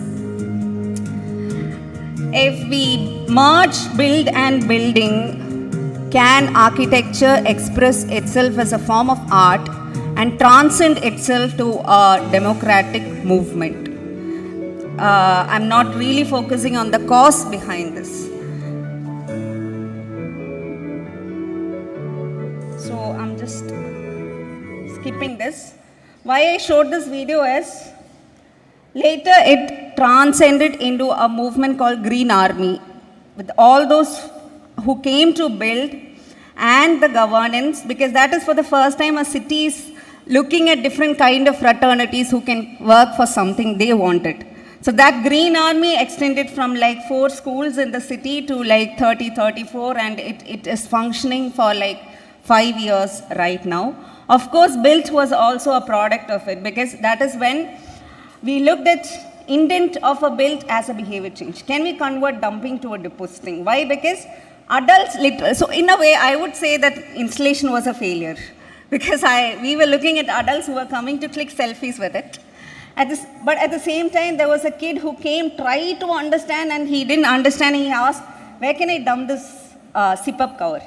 if we merge build and building, can architecture express itself as a form of art and transcend itself to a democratic movement? I'm not really focusing on the cause behind this. So I'm just skipping this. Why I showed this video is, later it transcended into a movement called Green Army, with all those who came to build and the governance, because that is for the first time a city is looking at different kind of fraternities who can work for something they wanted. So that Green Army extended from like 4 schools in the city to like 30, 34, and it is functioning for like 5 years right now. Of course, Built was also a product of it, because that is when we looked at intent of a built as a behavior change. Can we convert dumping to a depositing? Why? Because adults, so in a way, I would say that installation was a failure, because we were looking at adults who were coming to click selfies with it. But at the same time, there was a kid who came, tried to understand, and he didn't understand. He asked, where can I dump this zip-up cover?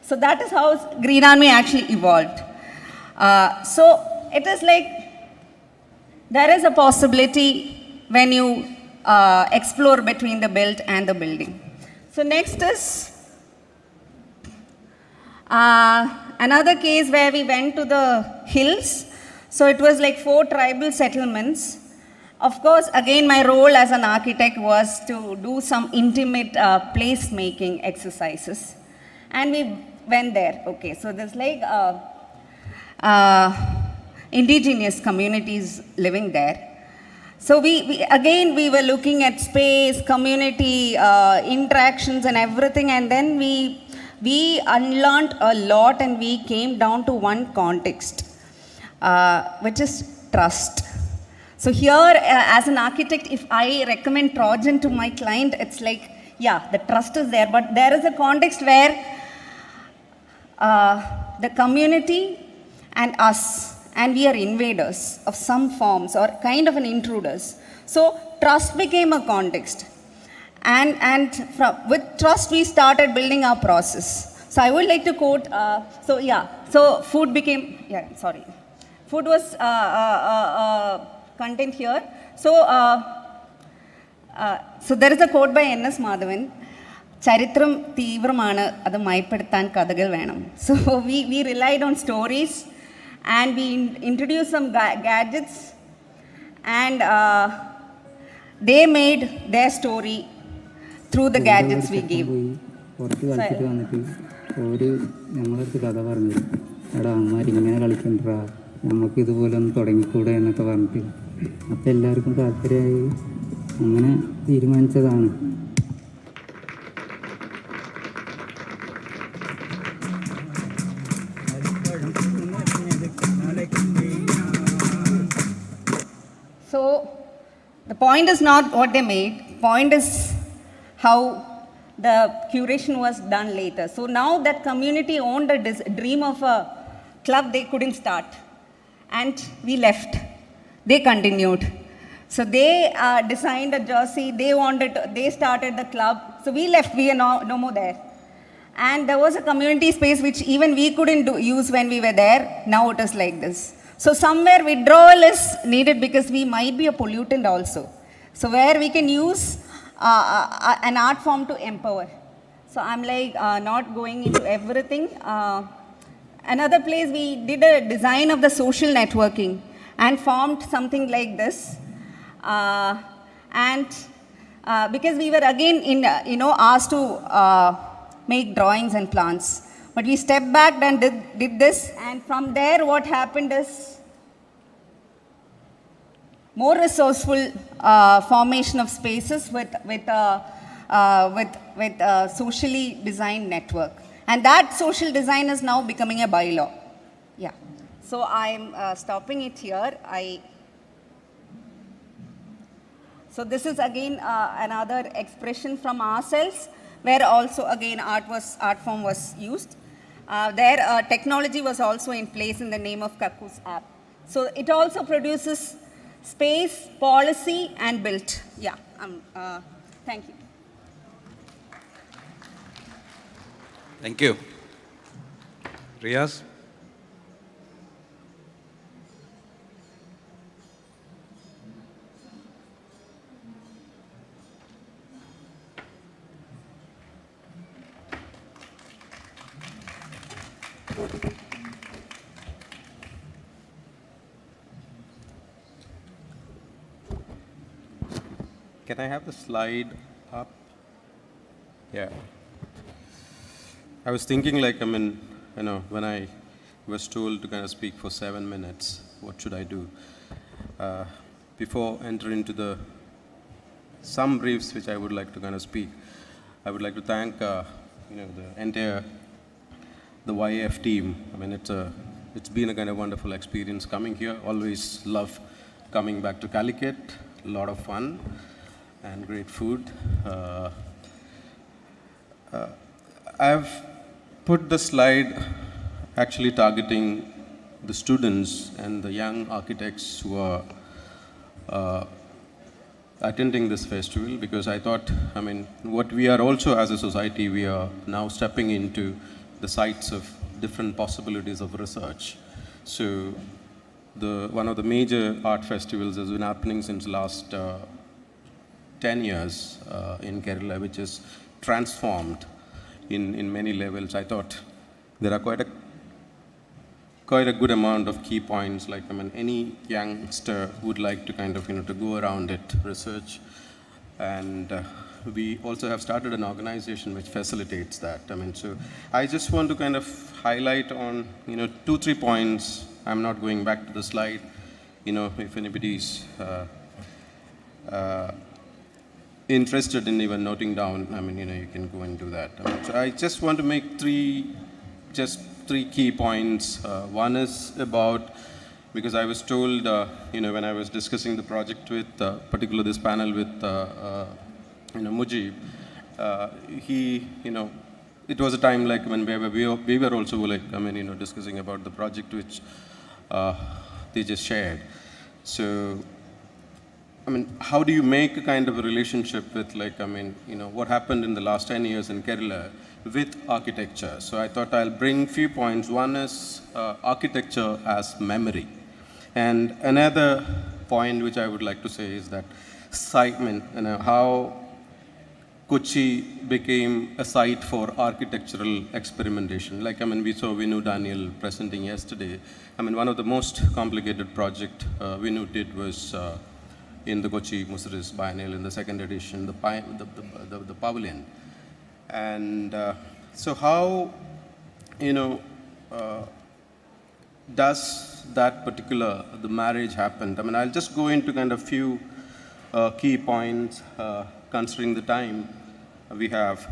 So that is how Green Army actually evolved. So it is like, there is a possibility when you explore between the built and the building. So next is another case where we went to the hills. So it was like 4 tribal settlements. Of course, again, my role as an architect was to do some intimate place-making exercises. And we went there. Okay, so there's like indigenous communities living there. So we were looking at space, community, interactions and everything, and then we unlearned a lot and we came down to one context, which is trust. So here, as an architect, if I recommend Trojan to my client, it's like, yeah, the trust is there, but there is a context where the community and us, and we are invaders of some forms or kind of an intruders. So trust became a context. And with trust, we started building our process. So I would like to quote, so food became, food was content here. So there is a quote by N.S. Madhavan, Charitram Tivramana Adu Maipadthan Kadagal Venam. So we relied on stories and we introduced some gadgets and they made their story through the gadgets we gave. നമുക്കിതുപോലൊന്ന് തുടങ്ങിക്കൂടെ എന്നൊക്കെ പറഞ്ഞിട്ട് അപ്പം എല്ലാവർക്കും താല്പര്യമായി അങ്ങനെ തീരുമാനിച്ചതാണ്. So the point is not what they made, point is how the curation was done later. So now that community owned a dream of a club they couldn't start. And we left. They continued. So they designed a jersey. They started the club. So we left. We are no more there. And there was a community space which even we couldn't use when we were there. Now it is like this. So somewhere withdrawal is needed because we might be a pollutant also. So where we can use an art form to empower. So I'm like not going into everything. Another place we did a design of the social networking and formed something like this. Because we were again asked to make drawings and plans. But we stepped back and did this, and from there what happened is more resourceful formation of spaces with socially designed network. And that social design is now becoming a bylaw. Yeah. So I'm stopping it here. So this is again another expression from ourselves, where also again art form was used. There technology was also in place in the name of Kaku's app. So it also produces space, policy, and built. Yeah. Thank you. Thank you. Riyaz? Can I have the slide up? Yeah. I was thinking when I was told to kind of speak for 7 minutes, what should I do? Before entering into some briefs which I would like to kind of speak, I would like to thank the entire YAF team. I mean, it's been a kind of wonderful experience coming here. Always love coming back to Calicut. A lot of fun and great food. I've put the slide actually targeting the students and the young architects who are attending this festival, because I thought, what we are also as a society, we are now stepping into the sites of different possibilities of research. So one of the major art festivals has been happening since last 10 years in Kerala, which is transformed in many levels. I thought there are quite a good amount of key points, like any youngster would like to kind of to go around it, research, and we also have started an organization which facilitates that. I mean, so I just want to kind of highlight on, 2-3 points. I'm not going back to the slide. If anybody's interested in even noting down, you can go and do that. So I just want to make three key points. One is about, because I was told, when I was discussing the project with, particularly this panel with, Mujib, it was a time like when we were also like, discussing about the project which they just shared. So, how do you make a kind of a relationship with what happened in the last 10 years in Kerala with architecture? So I thought I'll bring few points. One is architecture as memory. And another point which I would like to say is that how Kochi became a site for architectural experimentation. Like, we saw Vinu Daniel presenting yesterday. One of the most complicated project Vinu did was in the Kochi Muziris Biennial in the second edition, the pavilion. And so how, does that particular, the marriage happened? I'll just go into kind of few key points considering the time we have.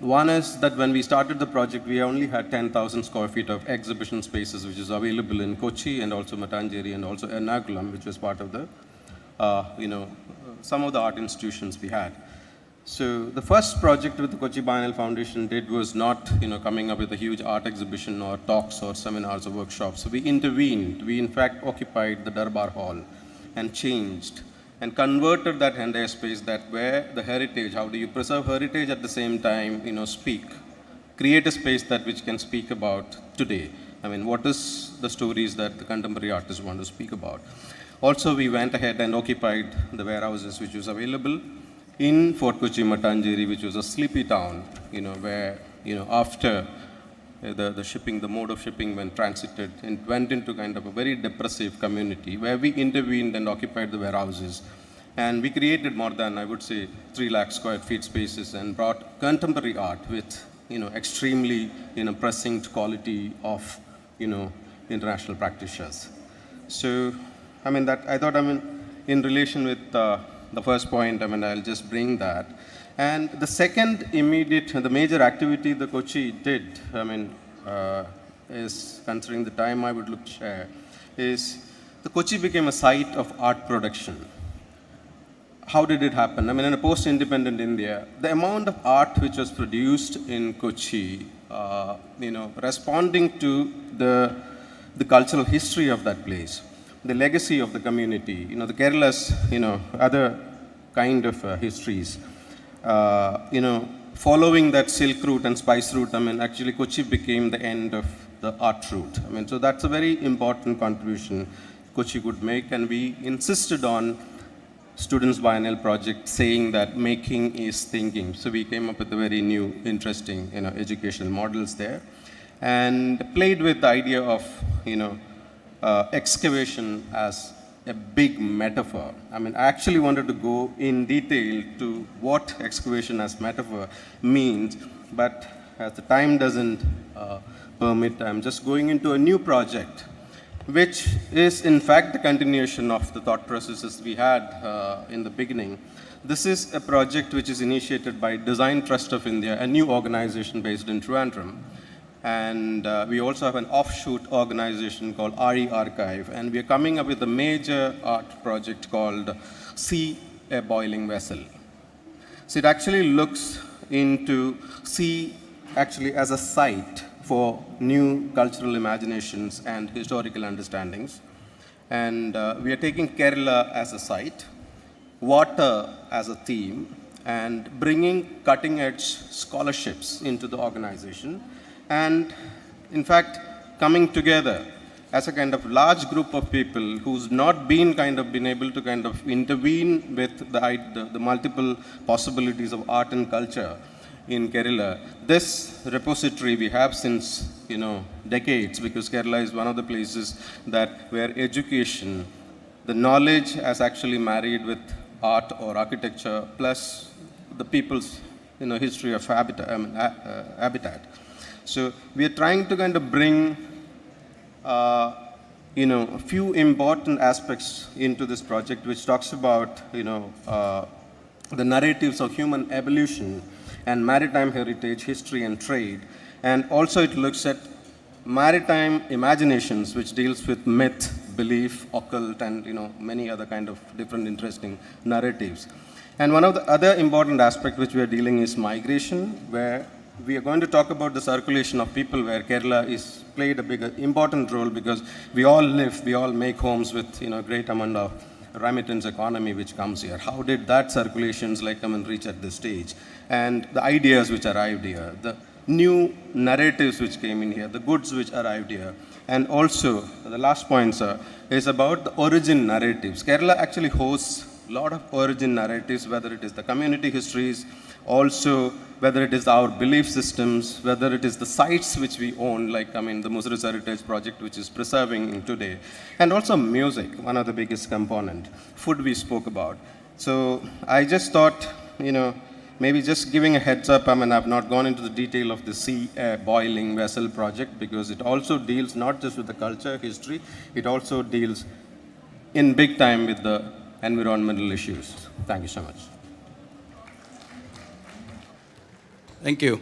One is that when we started the project, we only had 10,000 square feet of exhibition spaces, which is available in Kochi and also Matangeri and also Ernakulam, which was part of the, some of the art institutions we had. So the first project with the Kochi Biennial Foundation did was not, coming up with a huge art exhibition or talks or seminars or workshops. So we intervened. We in fact occupied the Darbar Hall and changed and converted that entire space, that where the heritage, how do you preserve heritage at the same time, speak, create a space that which can speak about today. What is the stories that the contemporary artists want to speak about? Also, we went ahead and occupied the warehouses which was available in Fort Kochi Matangeri, which was a sleepy town, where, after the shipping, the mode of shipping when transited, and went into kind of a very depressive community where we intervened and occupied the warehouses. And we created more than, I would say, 3 lakh square feet spaces and brought contemporary art with, extremely, pressing quality of, international practitioners. So, I thought, in relation with the first point, I'll just bring that. And the second immediate, the major activity the Kochi did, is, considering the time I would look to share, is the Kochi became a site of art production. How did it happen? In a post-independent India, the amount of art which was produced in Kochi, responding to the cultural history of that place, the legacy of the community, the Kerala's, other kind of histories, following that silk route and spice route, actually Kochi became the end of the art route. So that's a very important contribution Kochi could make, and we insisted on Students' Biennial project saying that making is thinking. So we came up with a very new, interesting, educational models there, and played with the idea of, excavation as a big metaphor. I actually wanted to go in detail to what excavation as metaphor means, but as the time doesn't permit, I'm just going into a new project, which is in fact the continuation of the thought processes we had in the beginning. This is a project which is initiated by Design Trust of India, a new organization based in Trivandrum. And we also have an offshoot organization called RE Archive, and we are coming up with a major art project called Sea, a Boiling Vessel. So it actually looks into sea actually as a site for new cultural imaginations and historical understandings. And we are taking Kerala as a site, water as a theme, and bringing cutting-edge scholarships into the organization. And in fact, coming together as a kind of large group of people who's not been able to intervene with the multiple possibilities of art and culture in Kerala. This repository we have since, decades, because Kerala is one of the places where education, the knowledge has actually married with art or architecture plus the people's history of habitat. So we are trying to kind of bring a few important aspects into this project, which talks about the narratives of human evolution and maritime heritage, history and trade. And also it looks at maritime imaginations, which deals with myth, belief, occult, and many other kind of different interesting narratives. And one of the other important aspects which we are dealing is migration, where we are going to talk about the circulation of people, where Kerala is played a big important role because we all make homes with great amount of remittance economy which comes here. How did that circulations reach at this stage? And the ideas which arrived here, the new narratives which came in here, the goods which arrived here. And also, the last point, sir, is about the origin narratives. Kerala actually hosts a lot of origin narratives, whether it is the community histories, also whether it is our belief systems, whether it is the sites which we own, like the Muziris Heritage Project, which is preserving today, and also music, one of the biggest component. Food we spoke about. So I just thought, maybe just giving a heads up, I've not gone into the detail of the sea boiling vessel project because it also deals not just with the culture, history, it also deals in big time with the environmental issues. Thank you so much. Thank you.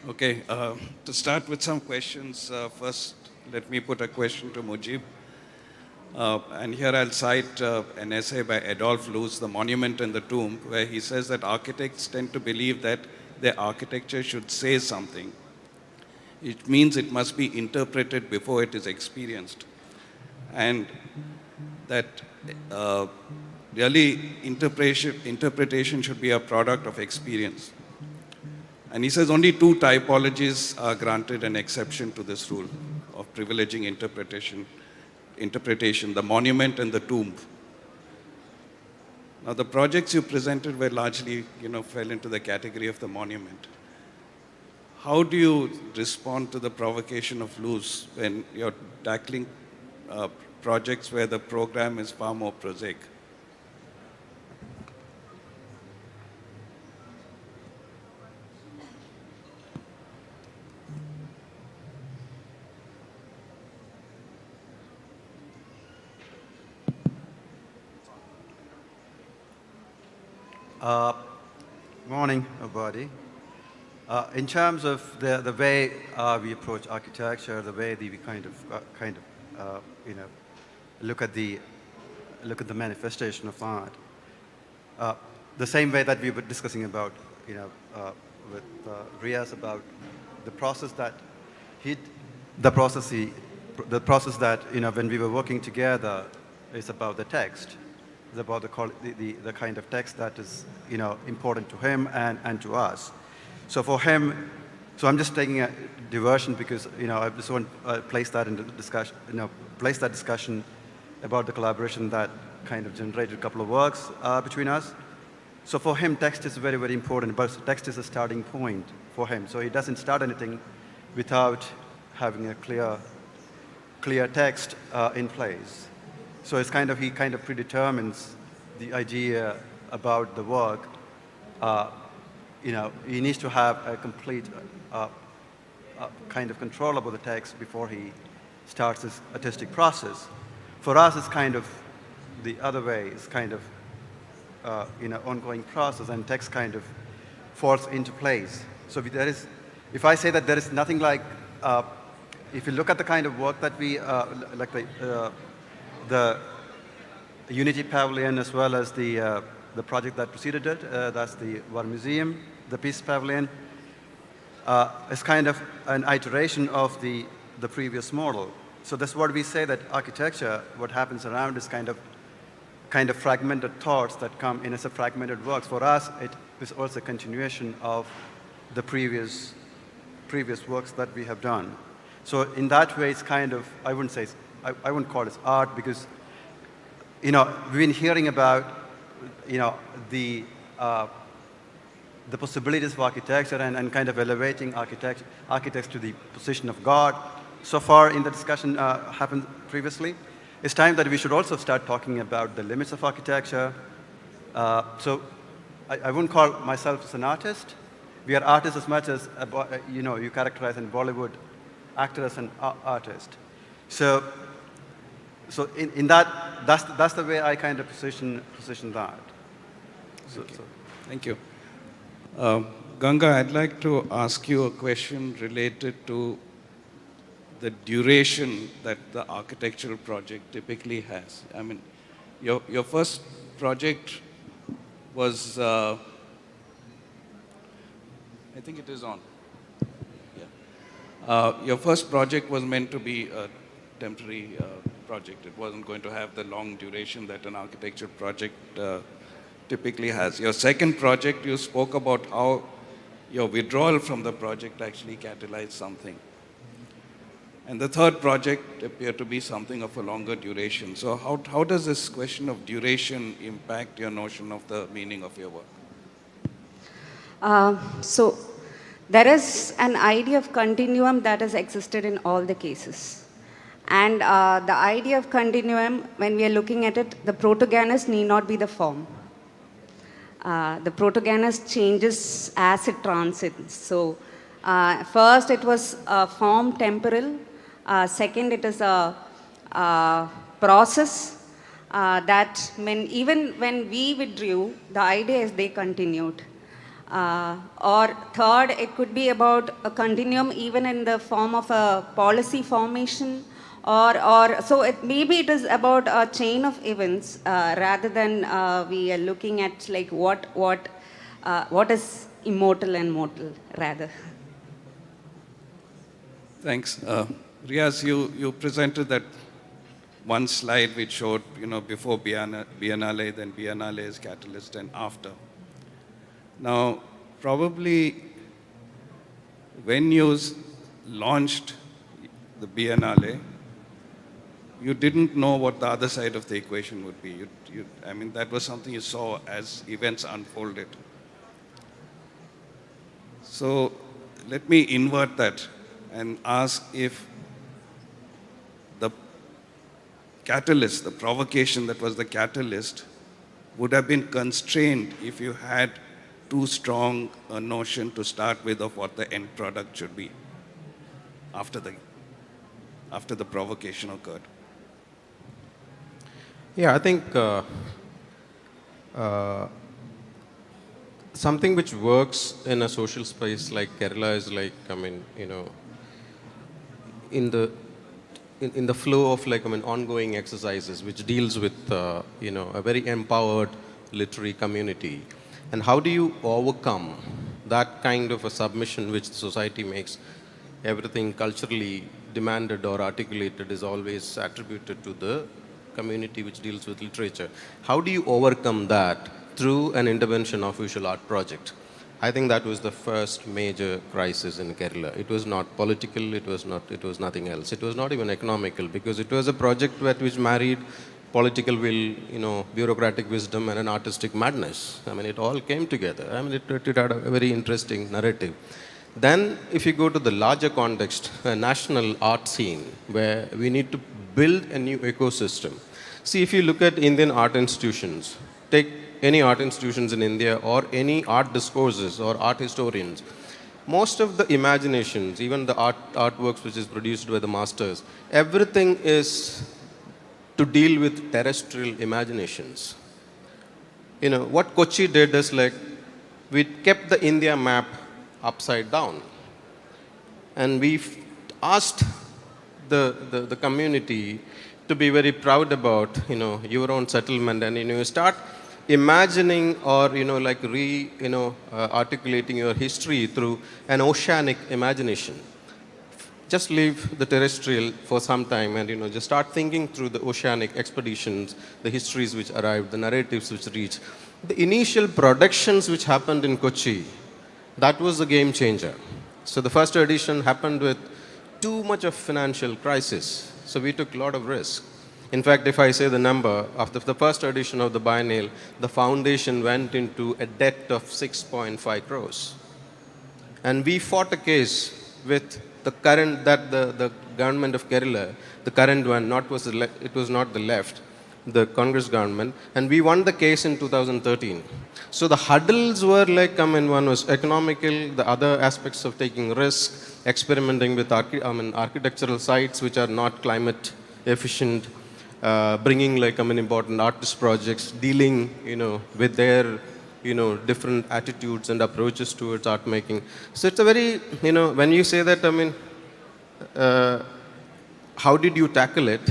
Okay, to start with some questions, first let me put a question to Mujib. And here I'll cite an essay by Adolf Loos, The Monument and the Tomb, where he says that architects tend to believe that their architecture should say something. It means it must be interpreted before it is experienced. And that really interpretation should be a product of experience. And he says only two typologies are granted an exception to this rule of privileging interpretation, the monument and the tomb. Now the projects you presented were largely, fell into the category of the monument. How do you respond to the provocation of Loos when you're tackling projects where the program is far more prosaic? Morning, everybody. In terms of the way we approach architecture, the way we kind of look at the manifestation of art, the same way that we were discussing about with Riaz about the process that the process that when we were working together is about the text. It's about the kind of text that is important to him and to us. So for him, so I'm just taking a diversion because I just want to place that into the discussion. Place that discussion about the collaboration that kind of generated a couple of works between us. So for him, text is very, very important. But text is a starting point for him. So he doesn't start anything without having a clear text in place. So it's he kind of predetermines the idea about the work. He needs to have a complete kind of control over the text before he starts his artistic process. For us, it's kind of the other way. It's kind of ongoing process, and text kind of falls into place. So if I say that there is nothing like, if you look at the kind of work that we like the Unity Pavilion as well as the project that preceded it, that's the War Museum, the Peace Pavilion, is kind of an iteration of the previous model. So that's what we say, that architecture, what happens around is kind of fragmented thoughts that come in as a fragmented works. For us, it is also a continuation of the previous works that we have done. So in that way, it's kind of, I wouldn't call it art because, we've been hearing about, the possibilities of architecture and kind of elevating architects to the position of God. So far in the discussion happened previously. it's time that we should also start talking about the limits of architecture. So I wouldn't call myself as an artist. We are artists as much as, you characterize in Bollywood actor as an artist. So in that, that's the way I kind of position that. Thank you. Ganga, I'd like to ask you a question related to the duration that the architectural project typically has. I mean, your first project was, I think it is on. Yeah. Your first project was meant to be a temporary project. It wasn't going to have the long duration that an architecture project typically has. Your second project, you spoke about how your withdrawal from the project actually catalyzed something. And the third project appeared to be something of a longer duration. So how does this question of duration impact your notion of the meaning of your work? So there is an idea of continuum that has existed in all the cases. And the idea of continuum, when we are looking at it, the protagonist need not be the form. The protagonist changes as it transcends. So first it was form temporal. Second, it is a process that even when we withdrew, the idea is they continued. Or third, it could be about a continuum even in the form of a policy formation, so maybe it is about a chain of events rather than we are looking at like what is immortal and mortal rather. Thanks. Riaz, you presented that one slide which showed, before Biennale, then Biennale's catalyst, and after. Now, probably when you launched the Biennale, you didn't know what the other side of the equation would be. I mean, that was something you saw as events unfolded. So let me invert that and ask if the catalyst, the provocation that was the catalyst, would have been constrained if you had too strong a notion to start with of what the end product should be after the provocation occurred. Yeah, I think something which works in a social space like Kerala is like, in the flow of ongoing exercises which deals with, a very empowered literary community. And how do you overcome that kind of a submission which the society makes? Everything culturally demanded or articulated is always attributed to the community which deals with literature. How do you overcome that through an intervention of visual art project? I think that was the first major crisis in Kerala. It was not political, it was nothing else. It was not even economical, because it was a project which married political will, bureaucratic wisdom and an artistic madness. I mean, it all came together. I mean, it had a very interesting narrative. Then, if you go to the larger context, a national art scene, where we need to build a new ecosystem. See, if you look at Indian art institutions, take any art institutions in India or any art discourses or art historians, most of the imaginations, even the artworks which is produced by the masters, everything is to deal with terrestrial imaginations. What Kochi did is we kept the India map upside down. And we asked the community to be very proud about, your own settlement, and you start imagining or articulating your history through an oceanic imagination. Just leave the terrestrial for some time and just start thinking through the oceanic expeditions, the histories which arrived, the narratives which reached. The initial productions which happened in Kochi, that was a game changer. So the first edition happened with too much of financial crisis. So we took a lot of risk. In fact, if I say the number, after the first edition of the biennial, the foundation went into a debt of 6.5 crores. And we fought a case with the current, that the government of Kerala, the current one, it was not the left, the Congress government, and we won the case in 2013. So the hurdles were like, one was economical, the other aspects of taking risk, experimenting with architectural sites which are not climate efficient, bringing important artist projects, dealing, with their, different attitudes and approaches towards art making. So it's a very, when you say that, how did you tackle it?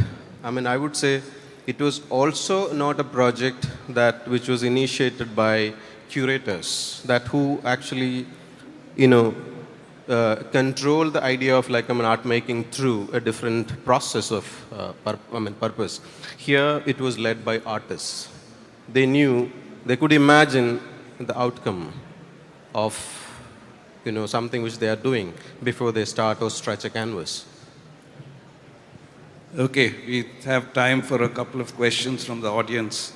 I would say it was also not a project which was initiated by curators, who actually, control the idea of art making through a different process of purpose. Here it was led by artists. They could imagine the outcome of something which they are doing before they start or stretch a canvas. Okay, we have time for a couple of questions from the audience.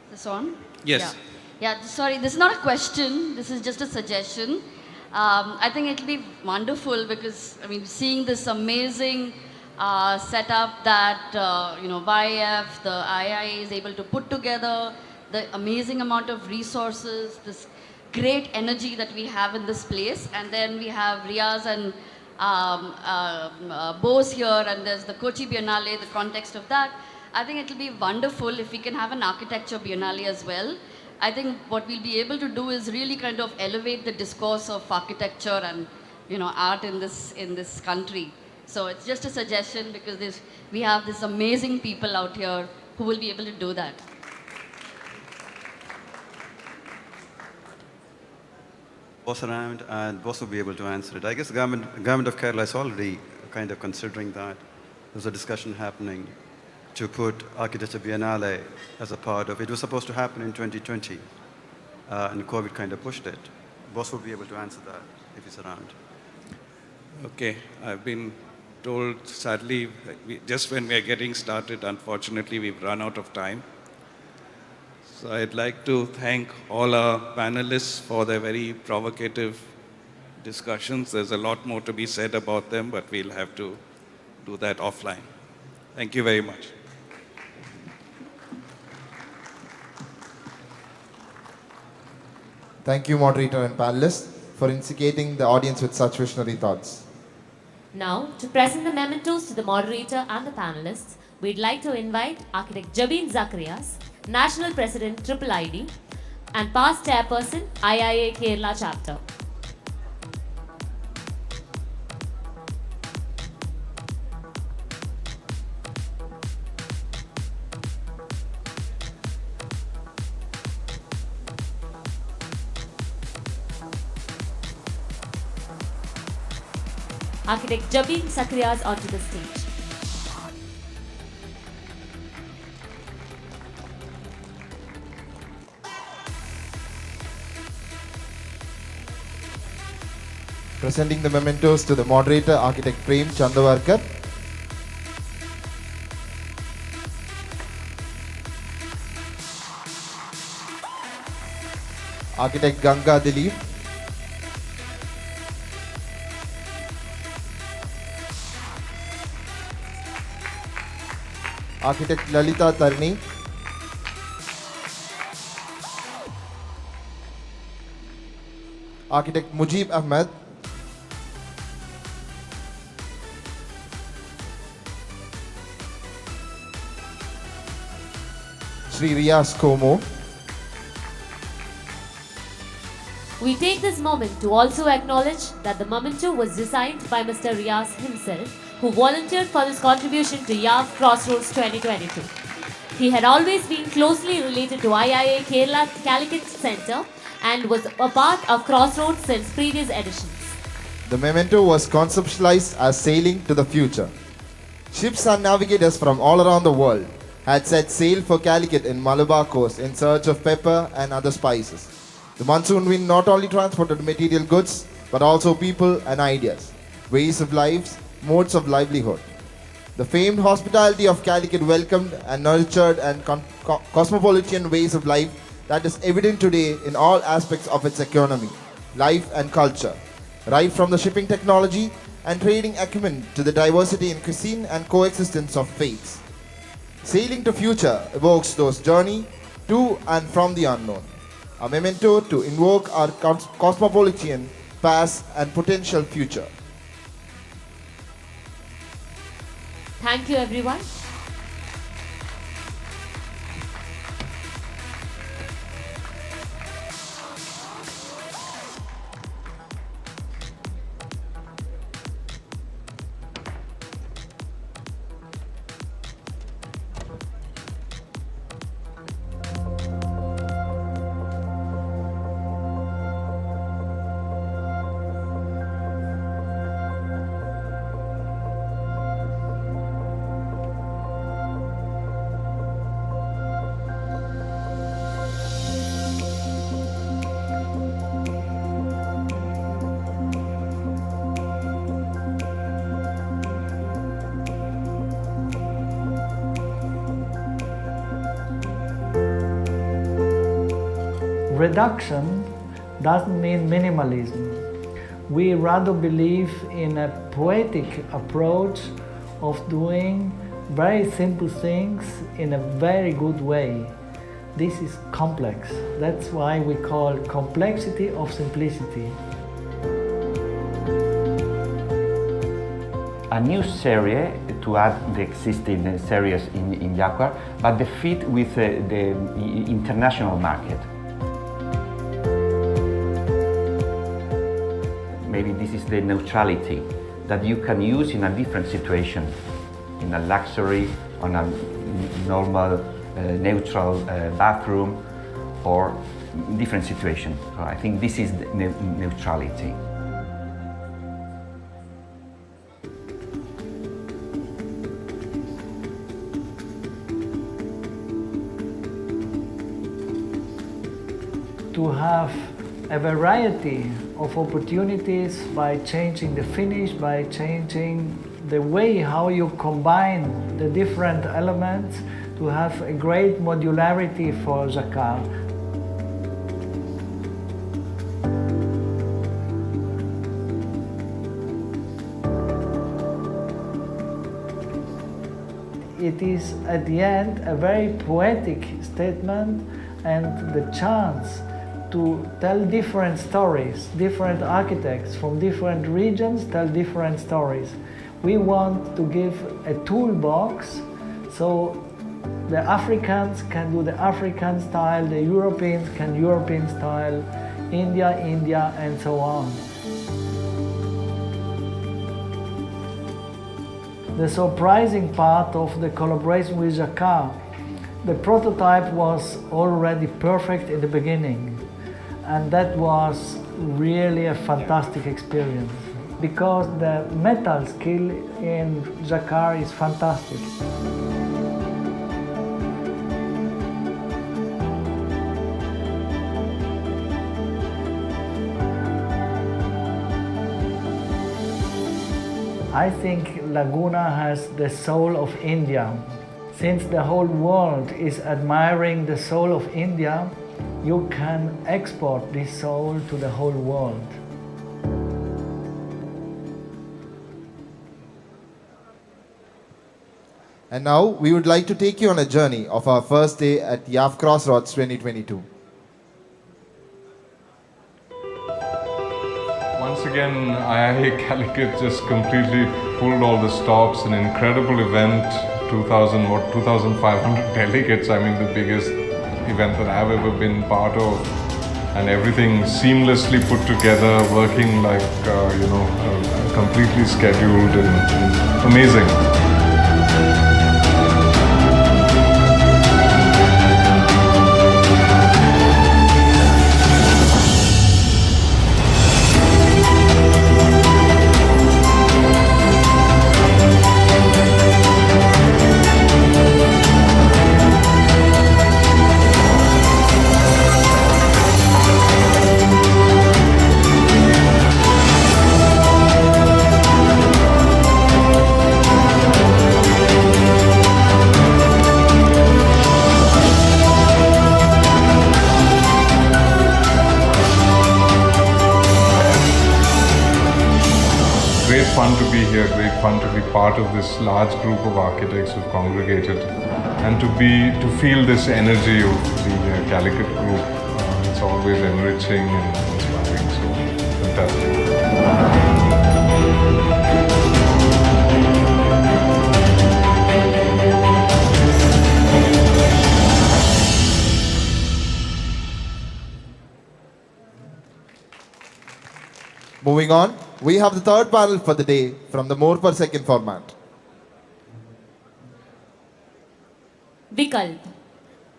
This on? Yes. Yeah, sorry, this is not a question, this is just a suggestion. I think it'll be wonderful because, seeing this amazing setup that, YF, the IIA is able to put together, the amazing amount of resources, this great energy that we have in this place. And then we have Riaz and Bose here, and there's the Kochi Biennale, the context of that. I think it'll be wonderful if we can have an architecture biennale as well. I think what we'll be able to do is really kind of elevate the discourse of architecture and art in this country. So it's just a suggestion because we have these amazing people out here who will be able to do that. Both around, and both will be able to answer it. I guess the government of Kerala is already kind of considering that. There's a discussion happening to put Architecture Biennale as a part of it. It was supposed to happen in 2020, and COVID kind of pushed it. Boss will be able to answer that if he's around. Okay, I've been told, sadly, just when we're getting started, unfortunately, we've run out of time. So I'd like to thank all our panelists for their very provocative discussions. There's a lot more to be said about them, but we'll have to do that offline. Thank you very much. Thank you, moderator and panelists, for instigating the audience with such visionary thoughts. Now, to present the mementos to the moderator and the panelists, we'd like to invite Architect Jabin Zacharias, National President, Triple ID, and past Chairperson, IIA Kerala Chapter. Architect Jabin Zacharias onto the stage. Presenting the mementos to the moderator, Architect Prem Chandavarkar. Architect Ganga Dilip. Architect Lalita Tarni. Architect Mujib Ahmed. Sri Riaz Komo. We take this moment to also acknowledge that the memento was designed by Mr. Riaz himself, who volunteered for his contribution to YAV Crossroads 2022. He had always been closely related to IIA Kerala Calicut Center and was a part of Crossroads since previous editions. The memento was conceptualized as sailing to the future. Ships and navigators from all around the world had set sail for Calicut in Malabar coast in search of pepper and other spices. The monsoon wind not only transported material goods, but also people and ideas, ways of lives, modes of livelihood. The famed hospitality of Calicut welcomed and nurtured and cosmopolitan ways of life that is evident today in all aspects of its economy, life and culture, right from the shipping technology and trading acumen to the diversity in cuisine and coexistence of faiths. Sailing to future evokes those journey to and from the unknown, a memento to invoke our cosmopolitan past and potential future. Thank you, everyone. Reduction doesn't mean minimalism. We rather believe in a poetic approach of doing very simple things in a very good way. This is complex. That's why we call complexity of simplicity. A new series to add the existing series in Jaguar, but the fit with the international market. Maybe this is the neutrality that you can use in a different situation, in a luxury, on a normal, neutral bathroom, or different situation. So I think this is the neutrality. To have a variety of opportunities by changing the finish, by changing the way how you combine the different elements, to have a great modularity for jacquard. It is at the end a very poetic statement and the chance to tell different stories. Different architects from different regions tell different stories. We want to give a toolbox so the Africans can do the African style, the Europeans can European style, India, and so on. The surprising part of the collaboration with jacquard, the prototype was already perfect in the beginning. And that was really a fantastic experience because the metal skill in jacquard is fantastic. I think Laguna has the soul of India. Since the whole world is admiring the soul of India, you can export this soul to the whole world. And now we would like to take you on a journey of our first day at YAF Crossroads 2022. Once again, IIA Calicut just completely pulled all the stops. An incredible event, 2,500 delegates. I mean, the biggest event that I've ever been part of, and everything seamlessly put together, working like completely scheduled and amazing. fun to be here, great fun to be part of this large group of architects who've congregated and to feel this energy of the Calicut group. It's always enriching and inspiring, so fantastic. Moving on, we have the third panel for the day from the more per second format. Vikalp,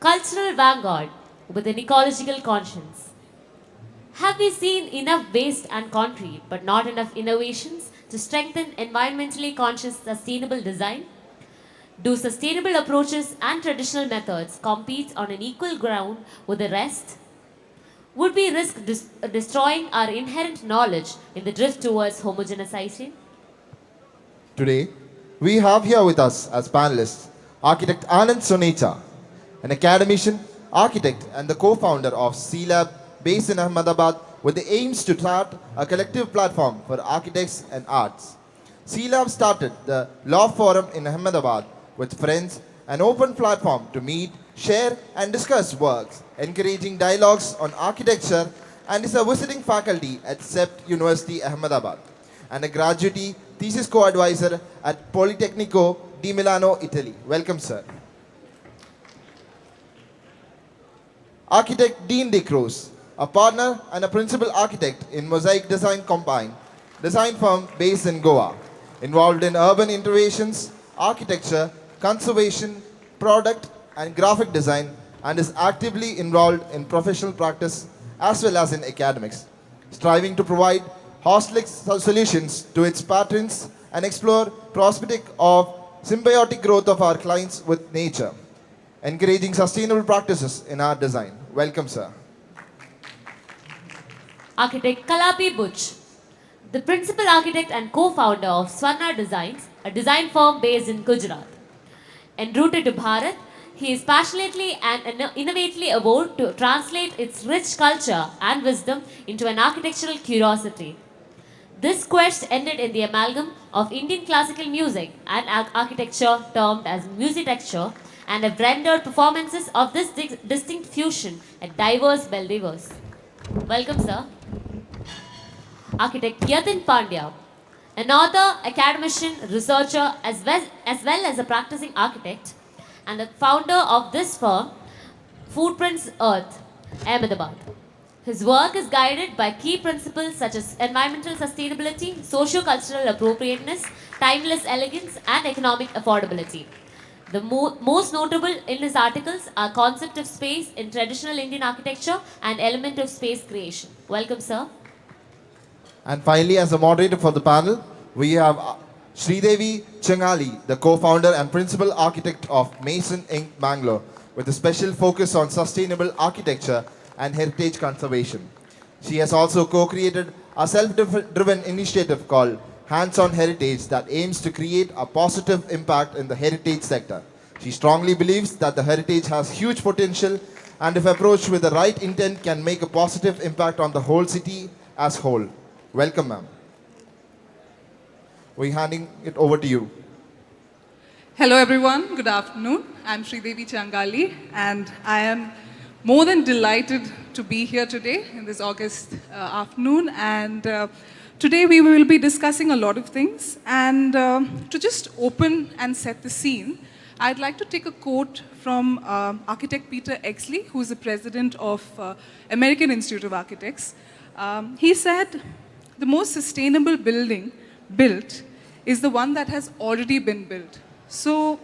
cultural vanguard with an ecological conscience. Have we seen enough waste and concrete but not enough innovations to strengthen environmentally conscious sustainable design? Do sustainable approaches and traditional methods compete on an equal ground with the rest? Would we risk destroying our inherent knowledge in the drift towards homogenization? Today, we have here with us as panelists architect Anand Sonecha, an academician, architect and the co-founder of C-Lab based in Ahmedabad with the aims to start a collective platform for architects and arts. C-Lab started the Law Forum in Ahmedabad with friends, an open platform to meet, share and discuss works, encouraging dialogues on architecture, and is a visiting faculty at CEPT University Ahmedabad and a graduate thesis co-advisor at Politecnico di Milano, Italy. Welcome, sir. Architect Dean De Cruz, a partner and a principal architect in Mosaic Design Combine, design firm based in Goa, involved in urban innovations, architecture, conservation, product and graphic design, and is actively involved in professional practice as well as in academics, striving to provide holistic solutions to its patrons and explore prospect of symbiotic growth of our clients with nature, encouraging sustainable practices in art design. Welcome, sir. Architect Kalapi Butch, the principal architect and co-founder of Swarna Designs, a design firm based in Gujarat. En route to Bharat, he is passionately and innovatively vowed to translate its rich culture and wisdom into an architectural curiosity. This quest ended in the amalgam of Indian classical music and architecture termed as musitecture, and have rendered performances of this distinct fusion at diverse Beldives. Welcome, sir. Architect Yatin Pandya, an author, academician, researcher, as well as a practicing architect, and the founder of this firm, Footprints Earth, Ahmedabad. His work is guided by key principles such as environmental sustainability, socio-cultural appropriateness, timeless elegance, and economic affordability. The most notable in his articles are concept of space in traditional Indian architecture and element of space creation. Welcome, sir. And finally, as a moderator for the panel, we have Sridevi Changali, the co-founder and principal architect of Mason Inc. Bangalore, with a special focus on sustainable architecture and heritage conservation. She has also co-created a self-driven initiative called Hands-on Heritage that aims to create a positive impact in the heritage sector. She strongly believes that the heritage has huge potential and if approached with the right intent can make a positive impact on the whole city as whole. Welcome, ma'am. We're handing it over to you. Hello everyone, good afternoon. I'm Sridevi Changali and I am more than delighted to be here today in this August afternoon, and today we will be discussing a lot of things, and to just open and set the scene, I'd like to take a quote from architect Peter Exley, who is the president of American Institute of Architects. He said, "The most sustainable building built is the one that has already been built." So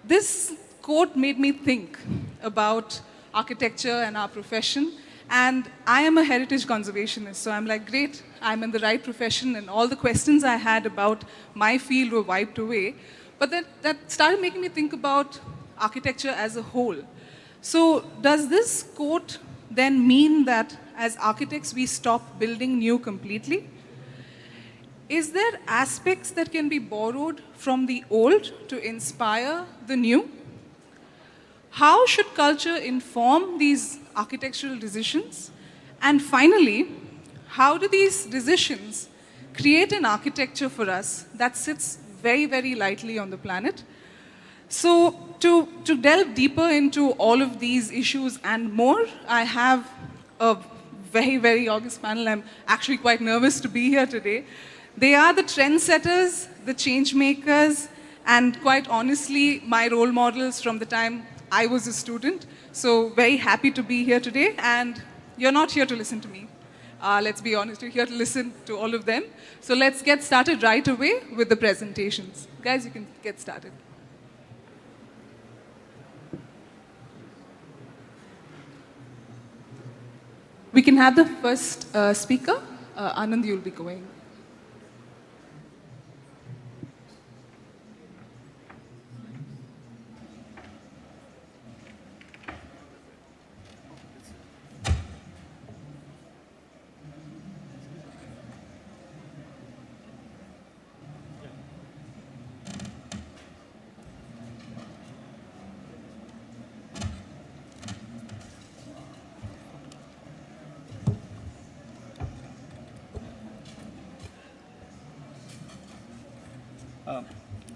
this quote made me think about architecture and our profession, and I am a heritage conservationist, so I'm like, great, I'm in the right profession, and all the questions I had about my field were wiped away. But that started making me think about architecture as a whole. So does this quote then mean that as architects we stop building new completely? Is there aspects that can be borrowed from the old to inspire the new? How should culture inform these architectural decisions? And finally, how do these decisions create an architecture for us that sits very, very lightly on the planet. So to delve deeper into all of these issues and more, I have a very, very august panel. I'm actually quite nervous to be here today. They are the trendsetters, the change makers, and quite honestly, my role models from the time I was a student. So very happy to be here today, and you're not here to listen to me. Let's be honest, you're here to listen to all of them. So let's get started right away with the presentations. Guys, you can get started. We can have the first speaker. Anand, you'll be going.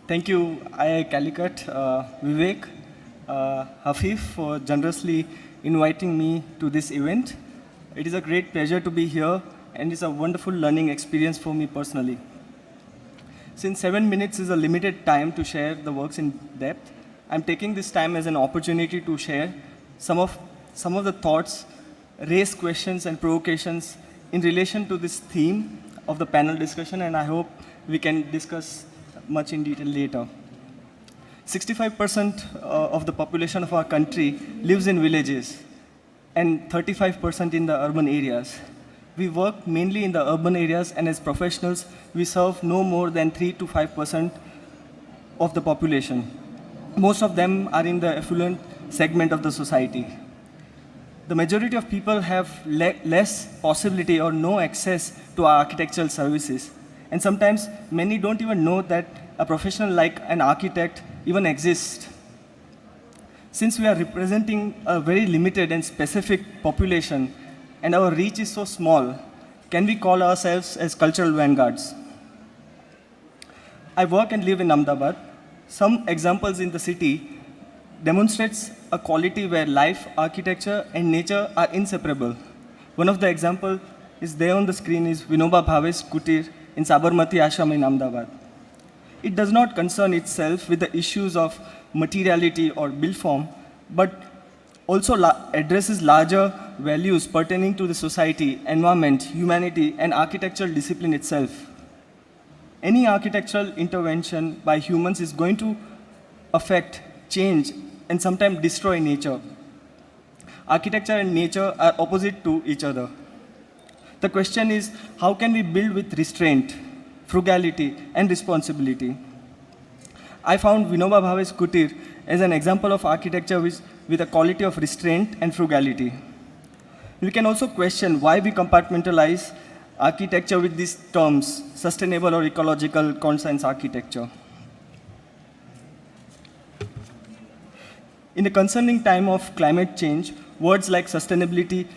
Thank you, IIA Calicut, Vivek, Hafif, for generously inviting me to this event. It is a great pleasure to be here, and it's a wonderful learning experience for me personally. Since 7 minutes is a limited time to share the works in depth, I'm taking this time as an opportunity to share some of the thoughts, raise questions and provocations in relation to this theme of the panel discussion, and I hope we can discuss much in detail later. 65% of the population of our country lives in villages and 35% in the urban areas. We work mainly in the urban areas, and as professionals, we serve no more than 3 to 5% of the population. Most of them are in the affluent segment of the society. The majority of people have less possibility or no access to our architectural services. And sometimes many don't even know that a professional like an architect even exists. Since we are representing a very limited and specific population and our reach is so small, can we call ourselves as cultural vanguards? I work and live in Ahmedabad. Some examples in the city demonstrates a quality where life, architecture, and nature are inseparable. One of the examples is there on the screen is Vinoba Bhave's Kutir in Sabarmati Ashram in Ahmedabad. It does not concern itself with the issues of materiality or build form, but also addresses larger values pertaining to the society, environment, humanity, and architectural discipline itself. Any architectural intervention by humans is going to affect, change, and sometimes destroy nature. Architecture and nature are opposite to each other. The question is, how can we build with restraint, frugality, and responsibility? I found Vinoba Bhave's Kutir as an example of architecture with a quality of restraint and frugality. We can also question why we compartmentalize architecture with these terms, sustainable or ecological conscious architecture. In the concerning time of climate change, words like sustainability,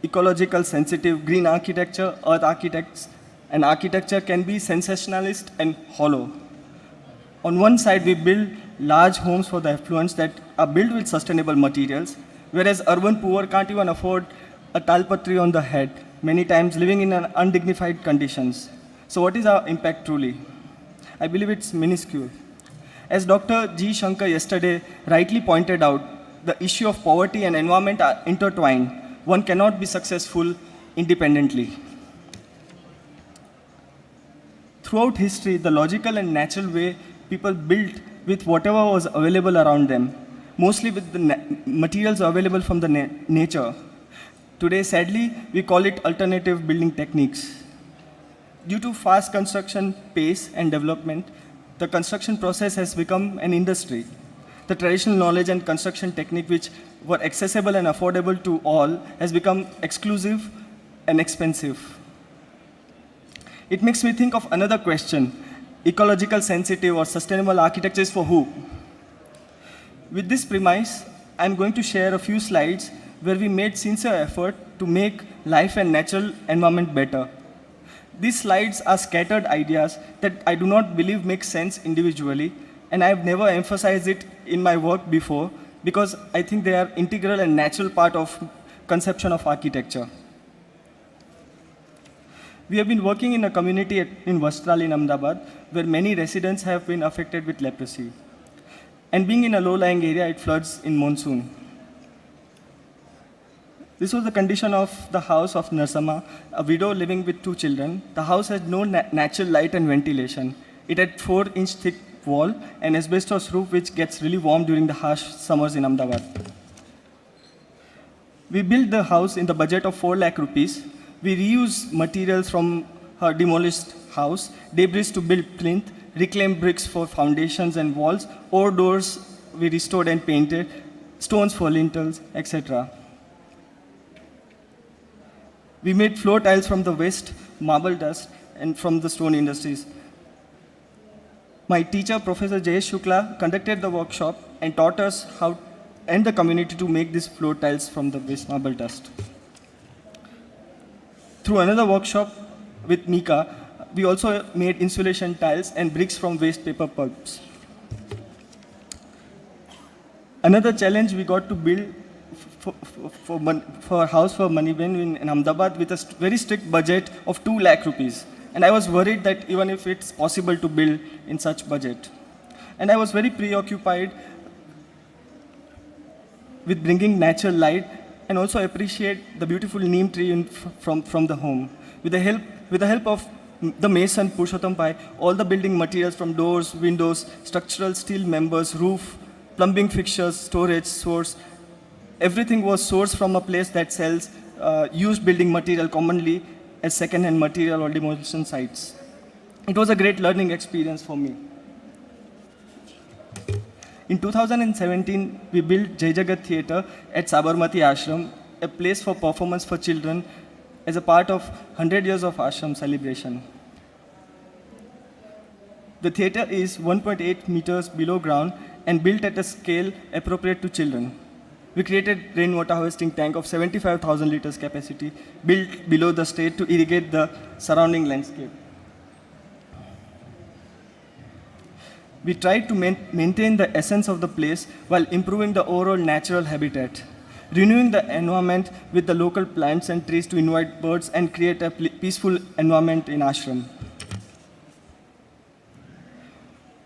ecological sensitive, green architecture, earth architects, and architecture can be sensationalist and hollow. On one side, we build large homes for the affluents that are built with sustainable materials, whereas urban poor can't even afford a talpatri on the head, many times living in undignified conditions. So what is our impact truly? I believe it's minuscule. As Dr. G. Shankar yesterday rightly pointed out, the issue of poverty and environment are intertwined. One cannot be successful independently. Throughout history, the logical and natural way people built with whatever was available around them, mostly with the materials available from the nature. Today, sadly, we call it alternative building techniques. Due to fast construction pace and development, the construction process has become an industry. The traditional knowledge and construction technique which were accessible and affordable to all has become exclusive and expensive. It makes me think of another question: ecological sensitive or sustainable architecture is for who? With this premise, I'm going to share a few slides where we made sincere effort to make life and natural environment better. These slides are scattered ideas that I do not believe make sense individually, and I have never emphasized it in my work before because I think they are integral and natural part of conception of architecture. We have been working in a community in Vastral in Ahmedabad where many residents have been affected with leprosy. And being in a low-lying area, it floods in monsoon. This was the condition of the house of Narsama, a widow living with 2 children. The house had no natural light and ventilation. It had 4-inch thick wall and asbestos roof which gets really warm during the harsh summers in Ahmedabad. We built the house in the budget of 4 lakh rupees. We reused materials from her demolished house, debris to build plinth, reclaimed bricks for foundations and walls, or doors we restored and painted, stones for lintels, etc. We made floor tiles from the waste marble dust and from the stone industries. My teacher, Professor Jayesh Shukla, conducted the workshop and taught us how and the community to make these floor tiles from the waste marble dust. Through another workshop with Mika, we also made insulation tiles and bricks from waste paper pulps. Another challenge we got to build for a house for Maniben in Ahmedabad with a very strict budget of 2 lakh rupees. And I was worried that even if it's possible to build in such budget. And I was very preoccupied with bringing natural light and also appreciate the beautiful neem tree from the home. With the help of the mason Purushottam Pai, all the building materials from doors, windows, structural steel members, roof, plumbing fixtures, storage, source, everything was sourced from a place that sells used building material commonly as second-hand material or demolition sites. It was a great learning experience for me. In 2017, we built Jai Jagat Theatre at Sabarmati Ashram, a place for performance for children as a part of 100 years of ashram celebration. The theatre is 1.8 meters below ground and built at a scale appropriate to children. We created rainwater harvesting tank of 75,000 liters capacity built below the stage to irrigate the surrounding landscape. We tried to maintain the essence of the place while improving the overall natural habitat, renewing the environment with the local plants and trees to invite birds and create a peaceful environment in ashram.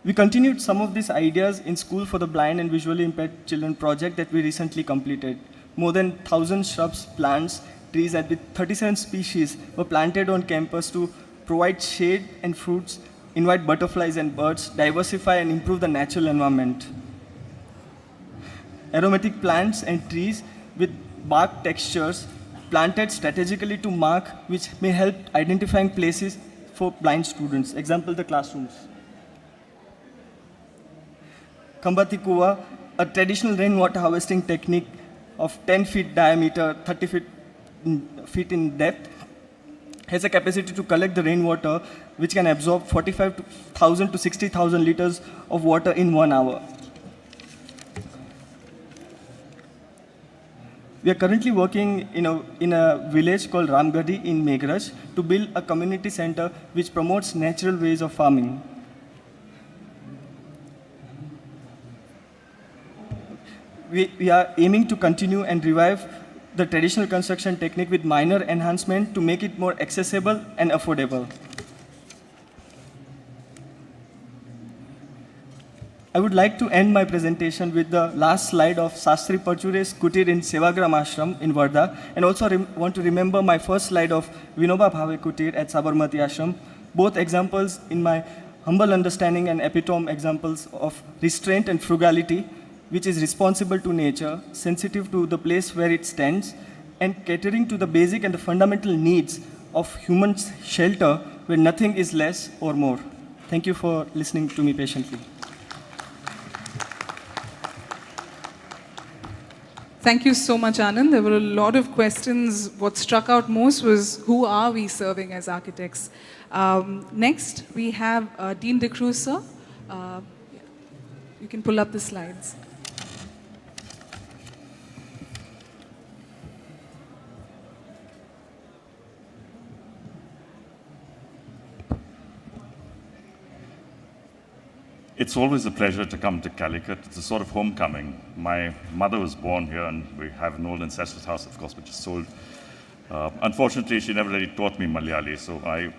We continued some of these ideas in School for the Blind and Visually Impaired Children project that we recently completed. More than 1,000 shrubs, plants, trees, and with 37 species were planted on campus to provide shade and fruits, invite butterflies and birds, diversify and improve the natural environment. Aromatic plants and trees with bark textures planted strategically to mark, which may help identifying places for blind students. Example, the classrooms. Kambati Kuwa, a traditional rainwater harvesting technique of 10 feet diameter, 30 feet in depth, has a capacity to collect the rainwater which can absorb 45,000 to 60,000 liters of water in 1 hour. We are currently working in a village called Ramgadi in Meghraj to build a community center which promotes natural ways of farming. We are aiming to continue and revive the traditional construction technique with minor enhancement to make it more accessible and affordable. I would like to end my presentation with the last slide of Sastri Parchure's kutir in Sevagram Ashram in Varda, and also want to remember my first slide of Vinoba Bhave kutir at Sabarmati Ashram, both examples in my humble understanding and epitome examples of restraint and frugality, which is responsible to nature, sensitive to the place where it stands, and catering to the basic and the fundamental needs of human shelter where nothing is less or more. Thank you for listening to me patiently. Thank you so much, Anand. There were a lot of questions. What struck out most was, who are we serving as architects? Next, we have Dean De Cruz, sir. You can pull up the slides. it's always a pleasure to come to Calicut. It's a sort of homecoming. My mother was born here, and we have an old ancestral house, of course, which is sold. Unfortunately, she never really taught me Malayali, so I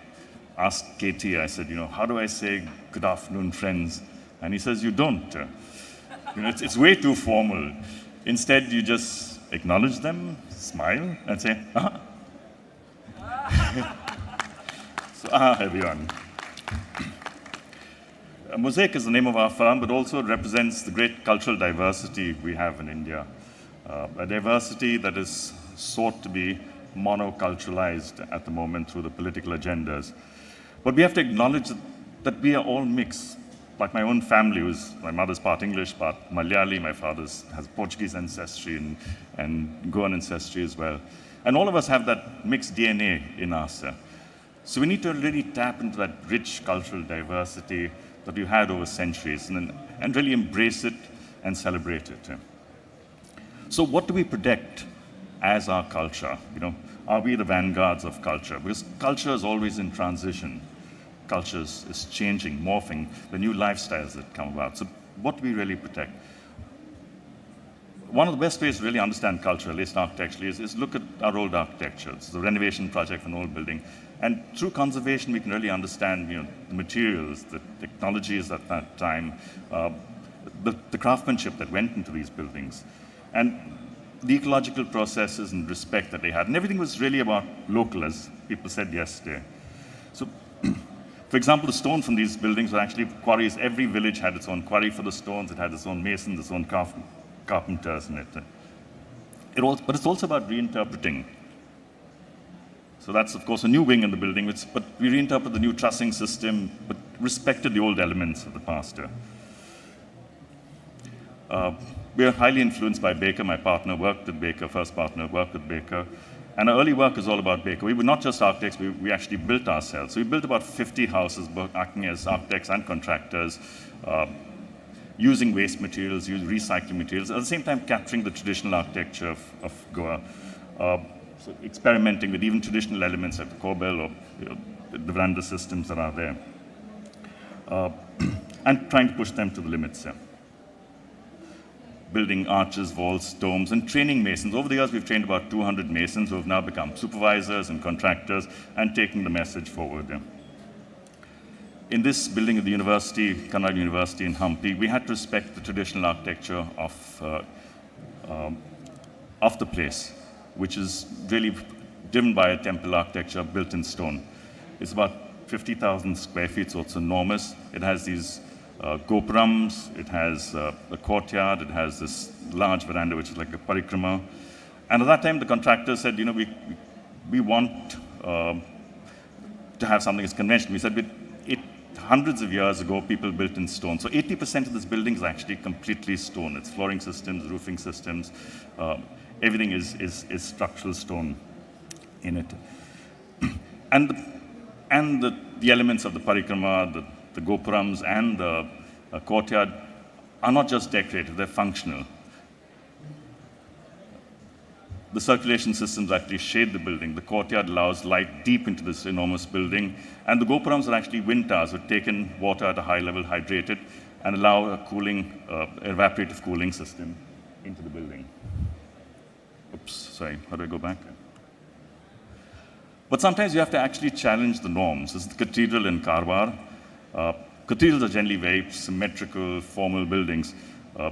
asked Katie, I said, how do I say good afternoon, friends? And he says, you don't. It's way too formal. Instead, you just acknowledge them, smile, and say, So, everyone. Mosaic is the name of our firm, but also represents the great cultural diversity we have in India. A diversity that is sought to be monoculturalized at the moment through the political agendas. But we have to acknowledge that we are all mixed. Like my own family, my mother's part English, part Malayali, my father has Portuguese ancestry and Goan ancestry as well. And all of us have that mixed DNA in us. So we need to really tap into that rich cultural diversity that we've had over centuries and really embrace it and celebrate it. So what do we protect as our culture? Are we the vanguards of culture? Because culture is always in transition. Culture is changing, morphing, the new lifestyles that come about. So what do we really protect? One of the best ways to really understand culture, at least architecturally, is look at our old architecture. It's the renovation project of an old building. And through conservation, we can really understand the materials, the technologies at that time, the craftsmanship that went into these buildings, and the ecological processes and respect that they had. And everything was really about local, as people said yesterday. So, for example, the stone from these buildings were actually quarries. Every village had its own quarry for the stones. It had its own masons, its own carpenters in it. But it's also about reinterpreting. So that's, of course, a new wing in the building, but we reinterpret the new trussing system, but respected the old elements of the past. We are highly influenced by Baker. My partner worked with Baker, first partner worked with Baker. And our early work is all about Baker. We were not just architects, we actually built ourselves. So we built about 50 houses, acting as architects and contractors, using waste materials, recycling materials, at the same time capturing the traditional architecture of Goa. So experimenting with even traditional elements like the corbel or the veranda systems that are there. And trying to push them to the limits. Building arches, vaults, domes, and training masons. Over the years, we've trained about 200 masons who have now become supervisors and contractors and taking the message forward. In this building at the university, Kannada University in Hampi, we had to respect the traditional architecture of the place, which is really driven by a temple architecture built in stone. It's about 50,000 square feet, so it's enormous. It has these gopurams, it has a courtyard, it has this large veranda, which is like a parikrama. And at that time, the contractor said, we want to have something that's conventional. We said, hundreds of years ago, people built in stone. So 80% of this building is actually completely stone. It's flooring systems, roofing systems. Everything is structural stone in it. And the elements of the parikrama, the gopurams, and the courtyard are not just decorative, they're functional. The circulation systems actually shade the building. The courtyard allows light deep into this enormous building. And the gopurams are actually wind towers which take in water at a high level, hydrate it, and allow a cooling, evaporative cooling system into the building. Oops, sorry, how do I go back? But sometimes you have to actually challenge the norms. This is the cathedral in Karwar. Cathedrals are generally very symmetrical, formal buildings.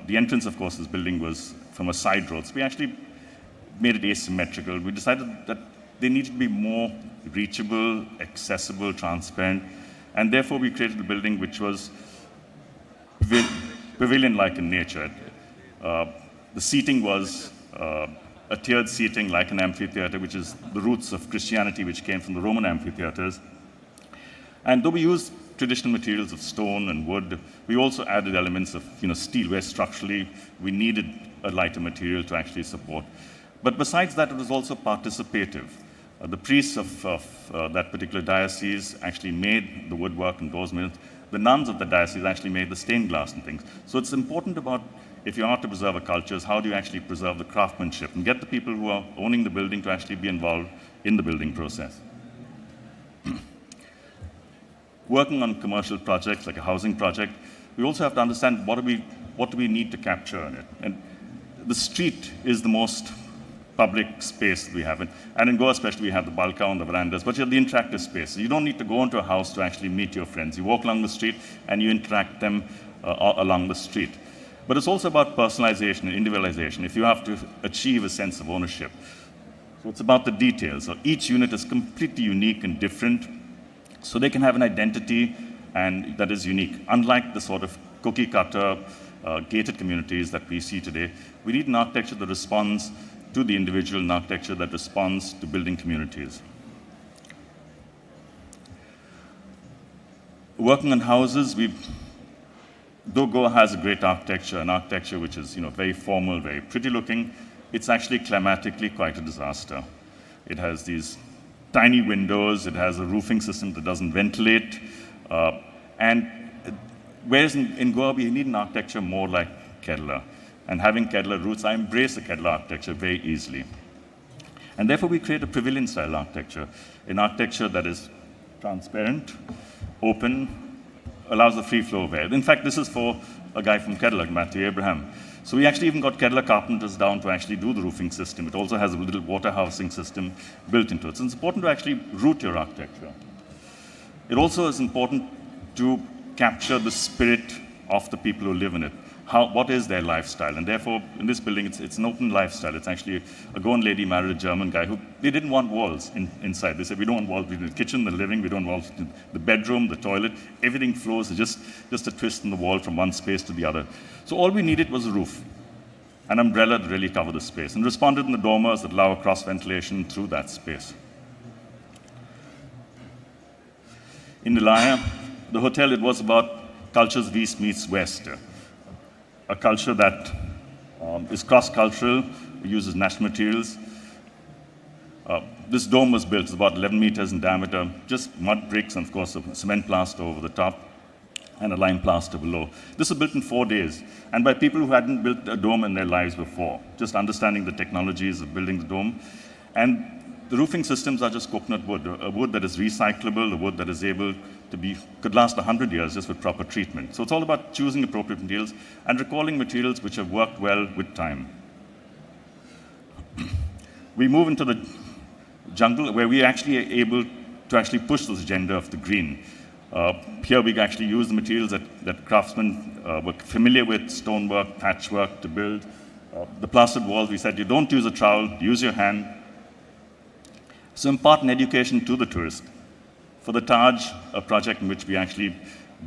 The entrance, of course, this building was from a side road. So we actually made it asymmetrical. We decided that they needed to be more reachable, accessible, transparent, and therefore we created a building which was pavilion-like in nature. The seating was a tiered seating like an amphitheater, which is the roots of Christianity, which came from the Roman amphitheaters. And though we used traditional materials of stone and wood, we also added elements of steel, where structurally we needed a lighter material to actually support. But besides that, it was also participative. The priests of that particular diocese actually made the woodwork and doors. The nuns of the diocese actually made the stained glass and things. So it's important about, if you are to preserve a culture, is how do you actually preserve the craftsmanship and get the people who are owning the building to actually be involved in the building process. Working on commercial projects like a housing project, we also have to understand what do we need to capture in it. And the street is the most public space we have. And in Goa especially, we have the balka on the verandas, but you have the interactive space. You don't need to go into a house to actually meet your friends. You walk along the street and you interact them along the street. But it's also about personalization and individualization. If you have to achieve a sense of ownership. So it's about the details. So each unit is completely unique and different, so they can have an identity and that is unique. Unlike the sort of cookie cutter gated communities that we see today, we need an architecture that responds to the individual, an architecture that responds to building communities. Working on houses, though Goa has a great architecture, an architecture which is very formal, very pretty looking, it's actually climatically quite a disaster. It has these tiny windows, it has a roofing system that doesn't ventilate, and whereas in Goa we need an architecture more like Kerala. And having Kerala roots, I embrace the Kerala architecture very easily. And therefore we create a pavilion style architecture, an architecture that is transparent, open, allows the free flow of air. In fact, this is for a guy from Kerala, Matthew Abraham. So we actually even got Kerala carpenters down to actually do the roofing system. It also has a little water housing system built into it. So it's important to actually root your architecture. It also is important to capture the spirit of the people who live in it. What is their lifestyle? And therefore, in this building, it's an open lifestyle. It's actually a Goan lady married a German guy they didn't want walls inside. They said, we don't want walls. We need the kitchen, the living, we don't want walls, the bedroom, the toilet, everything flows. It's just a twist in the wall from one space to the other. So all we needed was a roof, an umbrella to really cover the space, and responded in the dormers that allow cross ventilation through that space. In Nilaya, the hotel, it was about cultures East meets West. A culture that is cross-cultural, uses natural materials. This dome was built, it's about 11 meters in diameter, just mud bricks and of course a cement plaster over the top and a lime plaster below. This was built in 4 days, and by people who hadn't built a dome in their lives before, just understanding the technologies of building the dome. And the roofing systems are just coconut wood, a wood that is recyclable, a wood that is able to could last 100 years just with proper treatment. So it's all about choosing appropriate materials and recalling materials which have worked well with time. We move into the jungle where we actually are able to actually push this agenda of the green. Here we actually use the materials that craftsmen were familiar with, stonework, patchwork to build. The plastered walls, we said, you don't use a trowel, use your hand. So impart an education to the tourist. For the Taj, a project in which we actually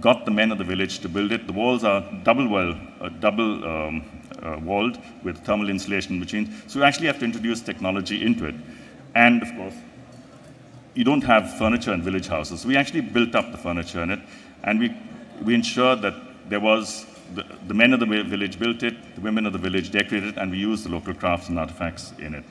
got the men of the village to build it, the walls are double walled with thermal insulation between. So we actually have to introduce technology into it. And of course, you don't have furniture in village houses. So we actually built up the furniture in it, and we ensured that there was, the men of the village built it, the women of the village decorated it, and we used the local crafts and artifacts in it.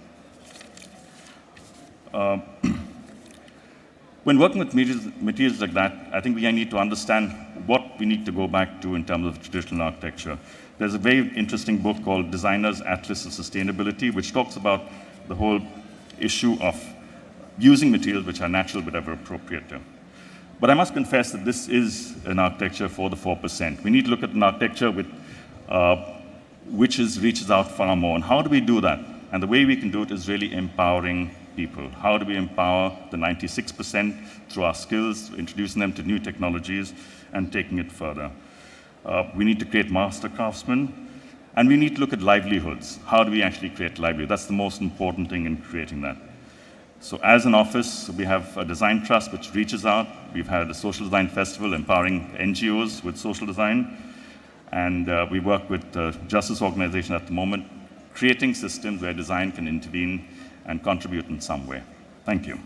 When working with materials like that, I think we need to understand what we need to go back to in terms of traditional architecture. There's a very interesting book called Designer's Atlas of Sustainability, which talks about the whole issue of using materials which are natural but ever appropriate. But I must confess that this is an architecture for the 4%. We need to look at an architecture which reaches out far more. And how do we do that? And the way we can do it is really empowering people. How do we empower the 96% through our skills, introducing them to new technologies and taking it further? We need to create master craftsmen, and we need to look at livelihoods. How do we actually create livelihood? That's the most important thing in creating that. So as an office, we have a design trust which reaches out. We've had a social design festival empowering NGOs with social design, and we work with the justice organization at the moment, creating systems where design can intervene and contribute in some way. Thank you.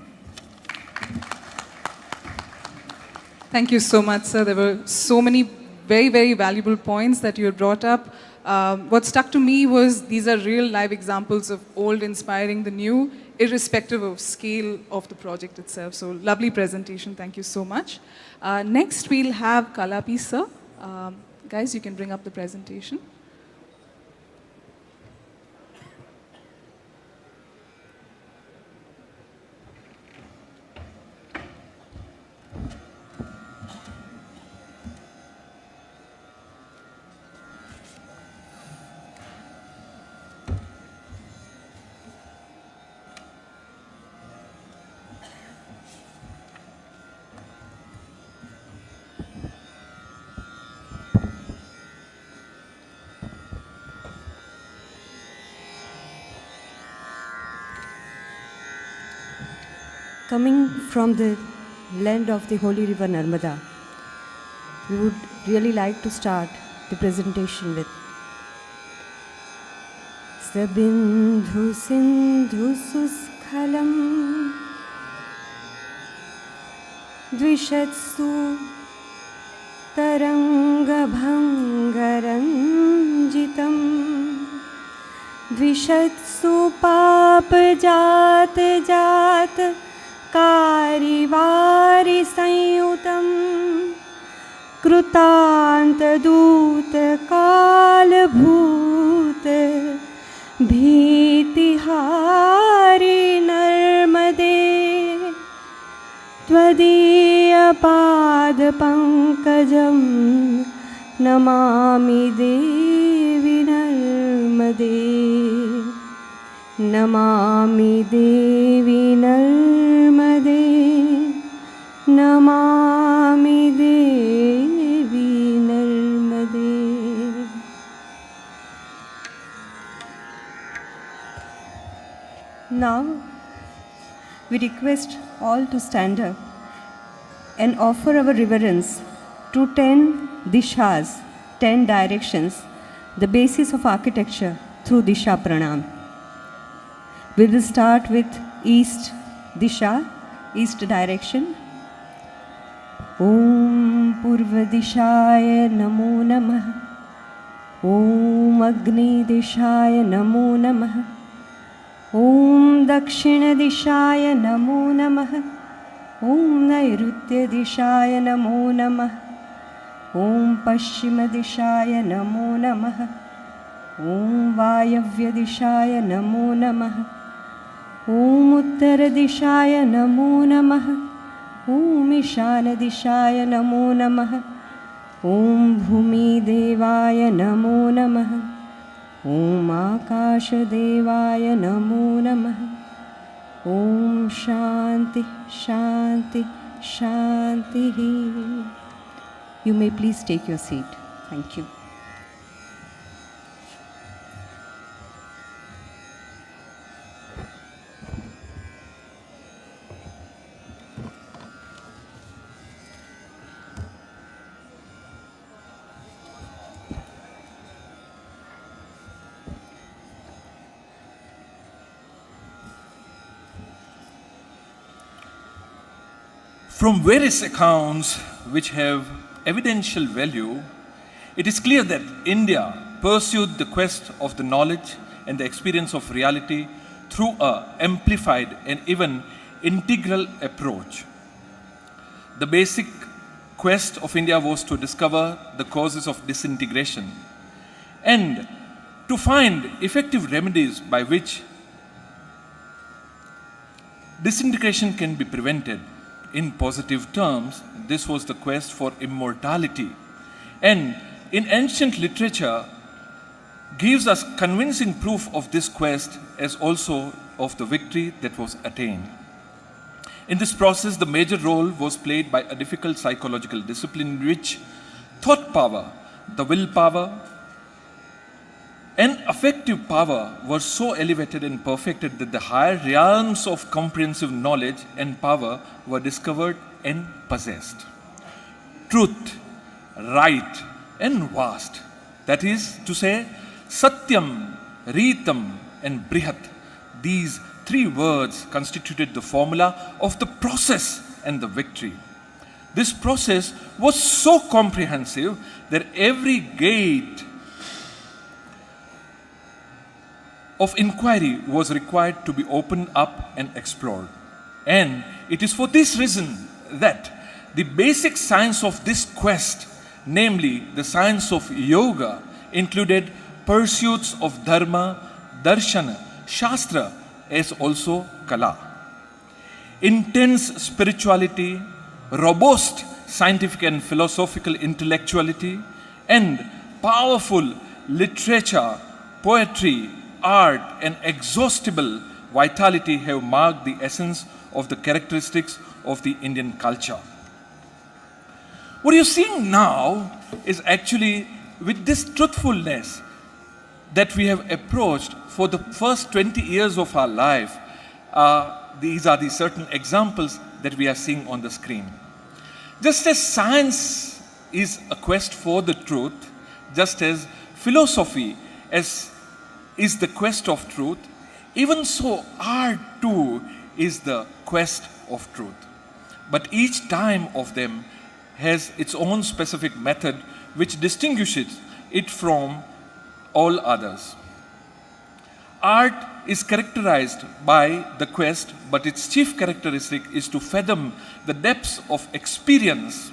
Thank you so much, sir. There were so many very, very valuable points that you had brought up. What stuck to me was these are real live examples of old inspiring the new, irrespective of scale of the project itself. So lovely presentation. Thank you so much. Next, we'll have Kalapi, sir. Guys, you can bring up the presentation. Coming from the land of the holy river Narmada, we would really like to start the presentation with Sabindhu Sindhu Suskhalam Dvishatsu Taranga Bhangaranjitam Dvishatsu Papa Jat Jat Karivari Sanyutam कृतांत दूत काल भूत भीतिहारी नर्मदे त्वदीय पाद पंकजं नमामि देवी नर्मदे नमामि देवी नर्मदे नमामि देवी नर्मदे. Now we request all to stand up and offer our reverence to 10 dishas, 10 directions, the basis of architecture through Disha Pranam. We will start with East Disha, East direction. Om Purva Dishaya Namo Namah. Om Agni Dishaya Namo Namah. Om Dakshina Dishaya Namo Namah. Om Nairutya Dishaya Namo Namah. Om Paschima Dishaya Namo Namah. Om Vayavya Dishaya Namo Namah. Om Uttara Dishaya Namo Namah. Om Ishana Dishaya Namo Namah. Om Bhumi Devaya Namo Namah. Om Akasha Devaya Namo Namah. Om Shanti Shanti Shanti. You may please take your seat. Thank you. From various accounts which have evidential value, it is clear that India pursued the quest of the knowledge and the experience of reality through an amplified and even integral approach. The basic quest of India was to discover the causes of disintegration and to find effective remedies by which disintegration can be prevented. In positive terms, this was the quest for immortality. And in ancient literature, gives us convincing proof of this quest as also of the victory that was attained. In this process, the major role was played by a difficult psychological discipline in which thought power, the willpower, and affective power were so elevated and perfected that the higher realms of comprehensive knowledge and power were discovered and possessed. Truth, right, and vast, that is to say, Satyam, Ritam, and Brihat, these three words constituted the formula of the process and the victory. This process was so comprehensive that every gate of inquiry was required to be opened up and explored. And it is for this reason that the basic science of this quest, namely the science of yoga, included pursuits of dharma, darshana, shastra, as also kala. Intense spirituality, robust scientific and philosophical intellectuality, and powerful literature, poetry, art, and exhaustible vitality have marked the essence of the characteristics of the Indian culture. What you're seeing now is actually with this truthfulness that we have approached for the first 20 years of our life, these are the certain examples that we are seeing on the screen. Just as science is a quest for the truth, just as philosophy is the quest of truth, even so art too is the quest of truth. But each time of them has its own specific method which distinguishes it from all others. Art is characterized by the quest, but its chief characteristic is to fathom the depths of experience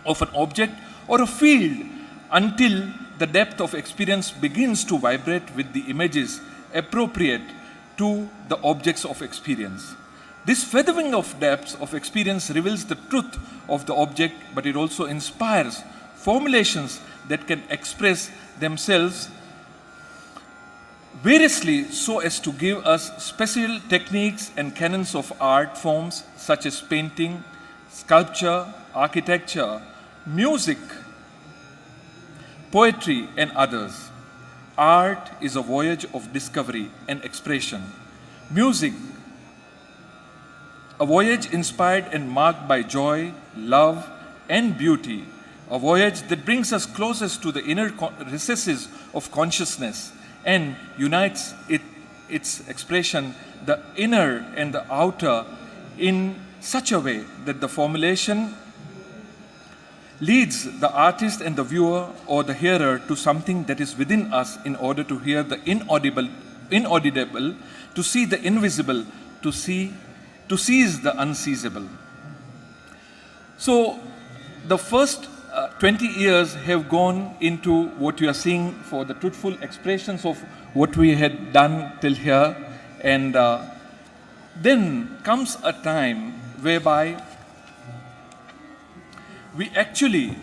of an object or a field until the depth of experience begins to vibrate with the images appropriate to the objects of experience. This fathoming of depths of experience reveals the truth of the object, but it also inspires formulations that can express themselves variously so as to give us special techniques and canons of art forms such as painting, sculpture, architecture, music, poetry, and others. Art is a voyage of discovery and expression. Music, a voyage inspired and marked by joy, love, and beauty. A voyage that brings us closest to the inner recesses of consciousness and unites its expression, the inner and the outer, in such a way that the formulation leads the artist and the viewer or the hearer to something that is within us in order to hear the inaudible, to see the invisible, to seize the unseizable. So the first 20 years have gone into what you are seeing for the truthful expressions of what we had done till here. And then comes a time whereby we actually,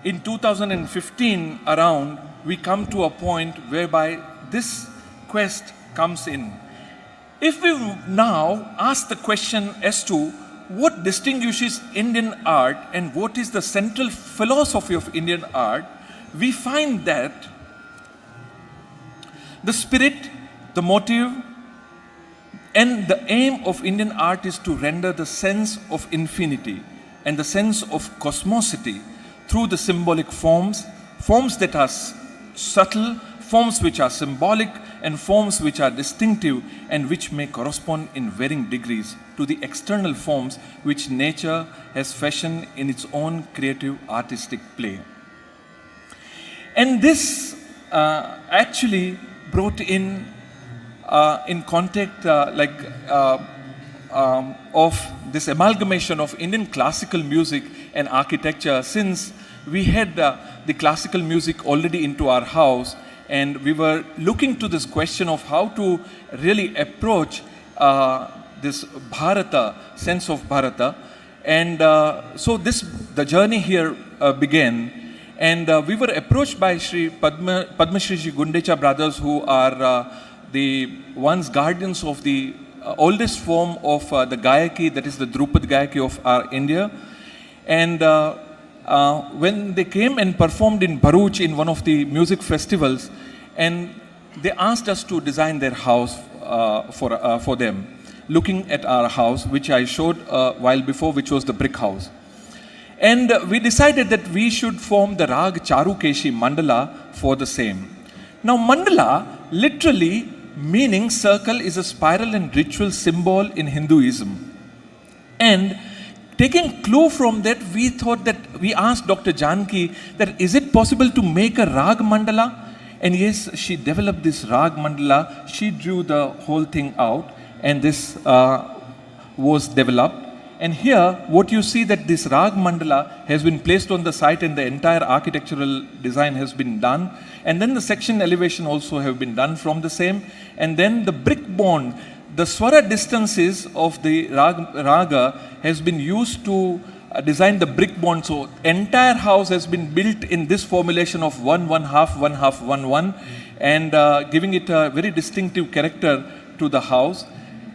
in 2015 around, we come to a point whereby this quest comes in. If we now ask the question as to what distinguishes Indian art and what is the central philosophy of Indian art, we find that the spirit, the motive, and the aim of Indian art is to render the sense of infinity and the sense of cosmosity through the symbolic forms, forms that are subtle, forms which are symbolic, and forms which are distinctive and which may correspond in varying degrees to the external forms which nature has fashioned in its own creative artistic play. And this actually brought in contact of this amalgamation of Indian classical music and architecture, since we had the classical music already into our house, and we were looking to this question of how to really approach this Bharata, sense of Bharata. And so the journey here began. And we were approached by Sri Padma Shri Gundecha brothers, who are the ones guardians of the oldest form of the Gayaki, that is the Drupad Gayaki of our India. And when they came and performed in Bharuch in one of the music festivals, and they asked us to design their house for them, looking at our house, which I showed a while before, which was the brick house. And we decided that we should form the Rag Charukeshi mandala for the same. Now mandala, literally meaning circle, is a spiral and ritual symbol in Hinduism. And taking clue from that, we thought that we asked Dr. Janki that is it possible to make a Rag mandala? And yes, she developed this Rag mandala. She drew the whole thing out, and this was developed. And here, what you see that this Rag mandala has been placed on the site, and the entire architectural design has been done. And then the section elevation also have been done from the same. And then the brick bond, the swara distances of the raga has been used to design the brick bond. So entire house has been built in this formulation of 1, 1/2, 1/2, 1, 1, and giving it a very distinctive character to the house.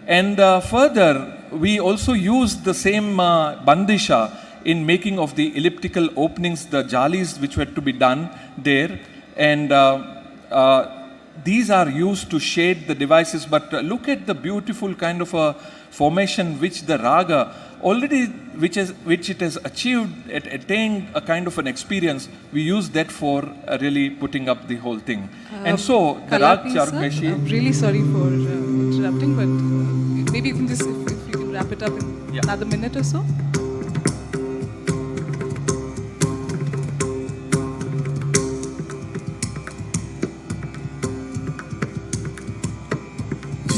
And further, we also used the same bandisha in making of the elliptical openings, the jalis which were to be done there. And these are used to shade the devices, but look at the beautiful kind of a formation which the raga already, which it has achieved, it attained a kind of an experience. We use that for really putting up the whole thing. And so the rag charukmeshi. I'm really sorry for interrupting, but maybe you can just, if you can wrap it up in another minute or so.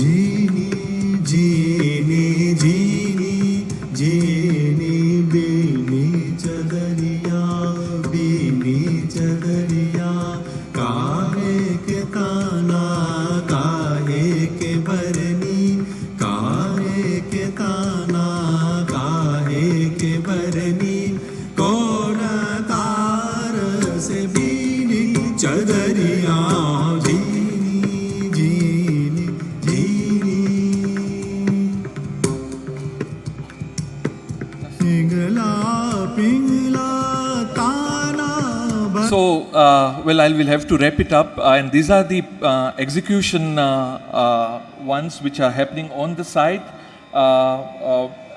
Jeeni, jeeni, jeeni, jeeni, beeni chadariya, beeni chadariya, kahe ke kana, kahe ke barani, kahe ke kana, kahe ke barani, kona tar se beeni chadariya. So, well, I will have to wrap it up. And these are the execution ones which are happening on the site.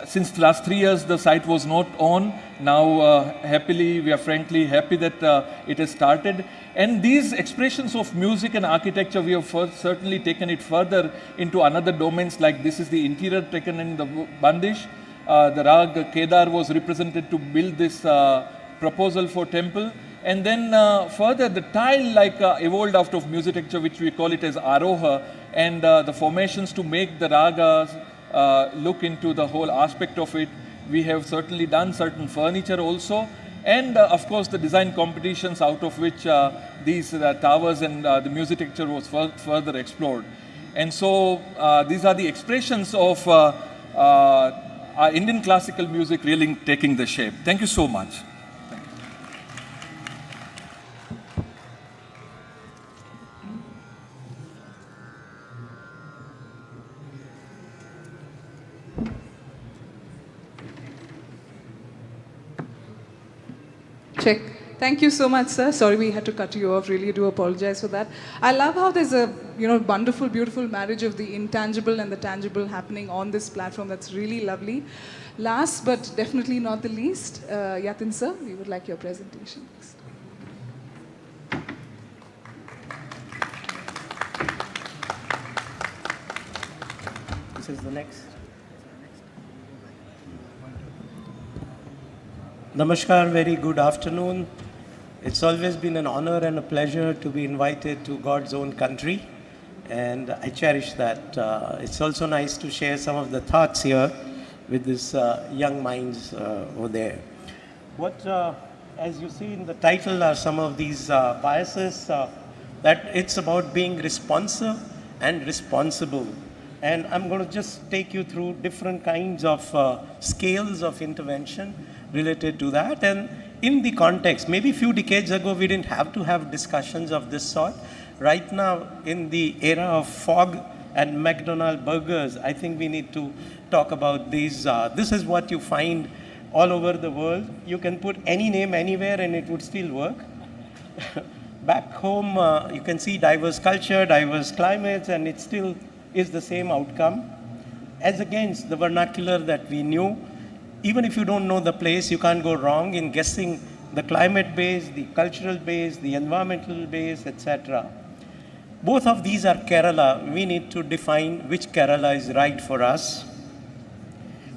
Since the last 3 years, the site was not on. Now, happily, we are frankly happy that it has started. And these expressions of music and architecture, we have certainly taken it further into another domains, like this is the interior taken in the Bandish. The Rag Kedar was represented to build this proposal for temple. And then further, the tile evolved out of music texture, which we call it as Aroha, and the formations to make the ragas look into the whole aspect of it. We have certainly done certain furniture also, and of course the design competitions out of which these towers and the music texture was further explored. And so these are the expressions of our Indian classical music really taking the shape. Thank you so much. Check. Thank you so much, sir. Sorry we had to cut you off. Really do apologize for that. I love how there's a wonderful, beautiful marriage of the intangible and the tangible happening on this platform. That's really lovely. Last but definitely not the least, Yatin sir, we would like your presentation. This is the next. Namaskar, very good afternoon. It's always been an honor and a pleasure to be invited to God's own country, and I cherish that. It's also nice to share some of the thoughts here with these young minds over there. What, as you see in the title, are some of these biases, that it's about being responsive and responsible. And I'm going to just take you through different kinds of scales of intervention related to that. And in the context, maybe a few decades ago, we didn't have to have discussions of this sort. Right now, in the era of fog and McDonald's burgers, I think we need to talk about these. This is what you find all over the world. You can put any name anywhere and it would still work. Back home, you can see diverse culture, diverse climates, and it still is the same outcome. As against the vernacular that we knew, even if you don't know the place, you can't go wrong in guessing the climate base, the cultural base, the environmental base, etc. Both of these are Kerala. We need to define which Kerala is right for us,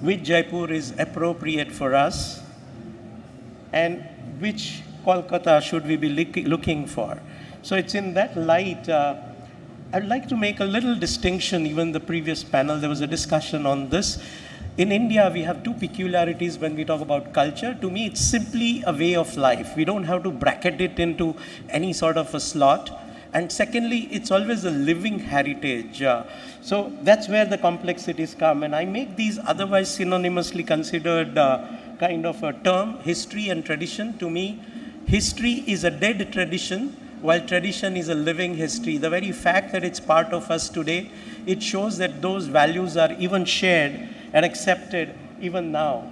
which Jaipur is appropriate for us, and which Kolkata should we be looking for. So it's in that light, I'd like to make a little distinction. Even the previous panel, there was a discussion on this. In India, we have two peculiarities when we talk about culture. To me, it's simply a way of life. We don't have to bracket it into any sort of a slot. And secondly, it's always a living heritage. So that's where the complexities come. And I make these otherwise synonymously considered kind of a term, history and tradition. To me, history is a dead tradition, while tradition is a living history. The very fact that it's part of us today, it shows that those values are even shared and accepted even now.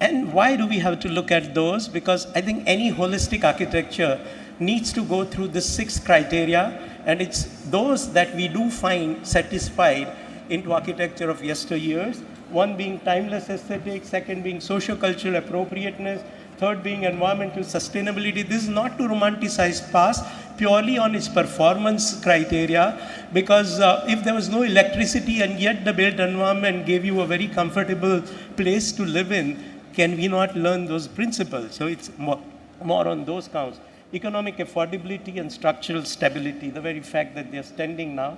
And why do we have to look at those? Because I think any holistic architecture needs to go through the 6 criteria, And it's those that we do find satisfied into architecture of yesteryears. One being timeless aesthetic, second being socio-cultural appropriateness, third being environmental sustainability. This is not to romanticize past, purely on its performance criteria, because if there was no electricity and yet the built environment gave you a very comfortable place to live in, can we not learn those principles? So it's more on those counts. Economic affordability and structural stability, the very fact that they're standing now.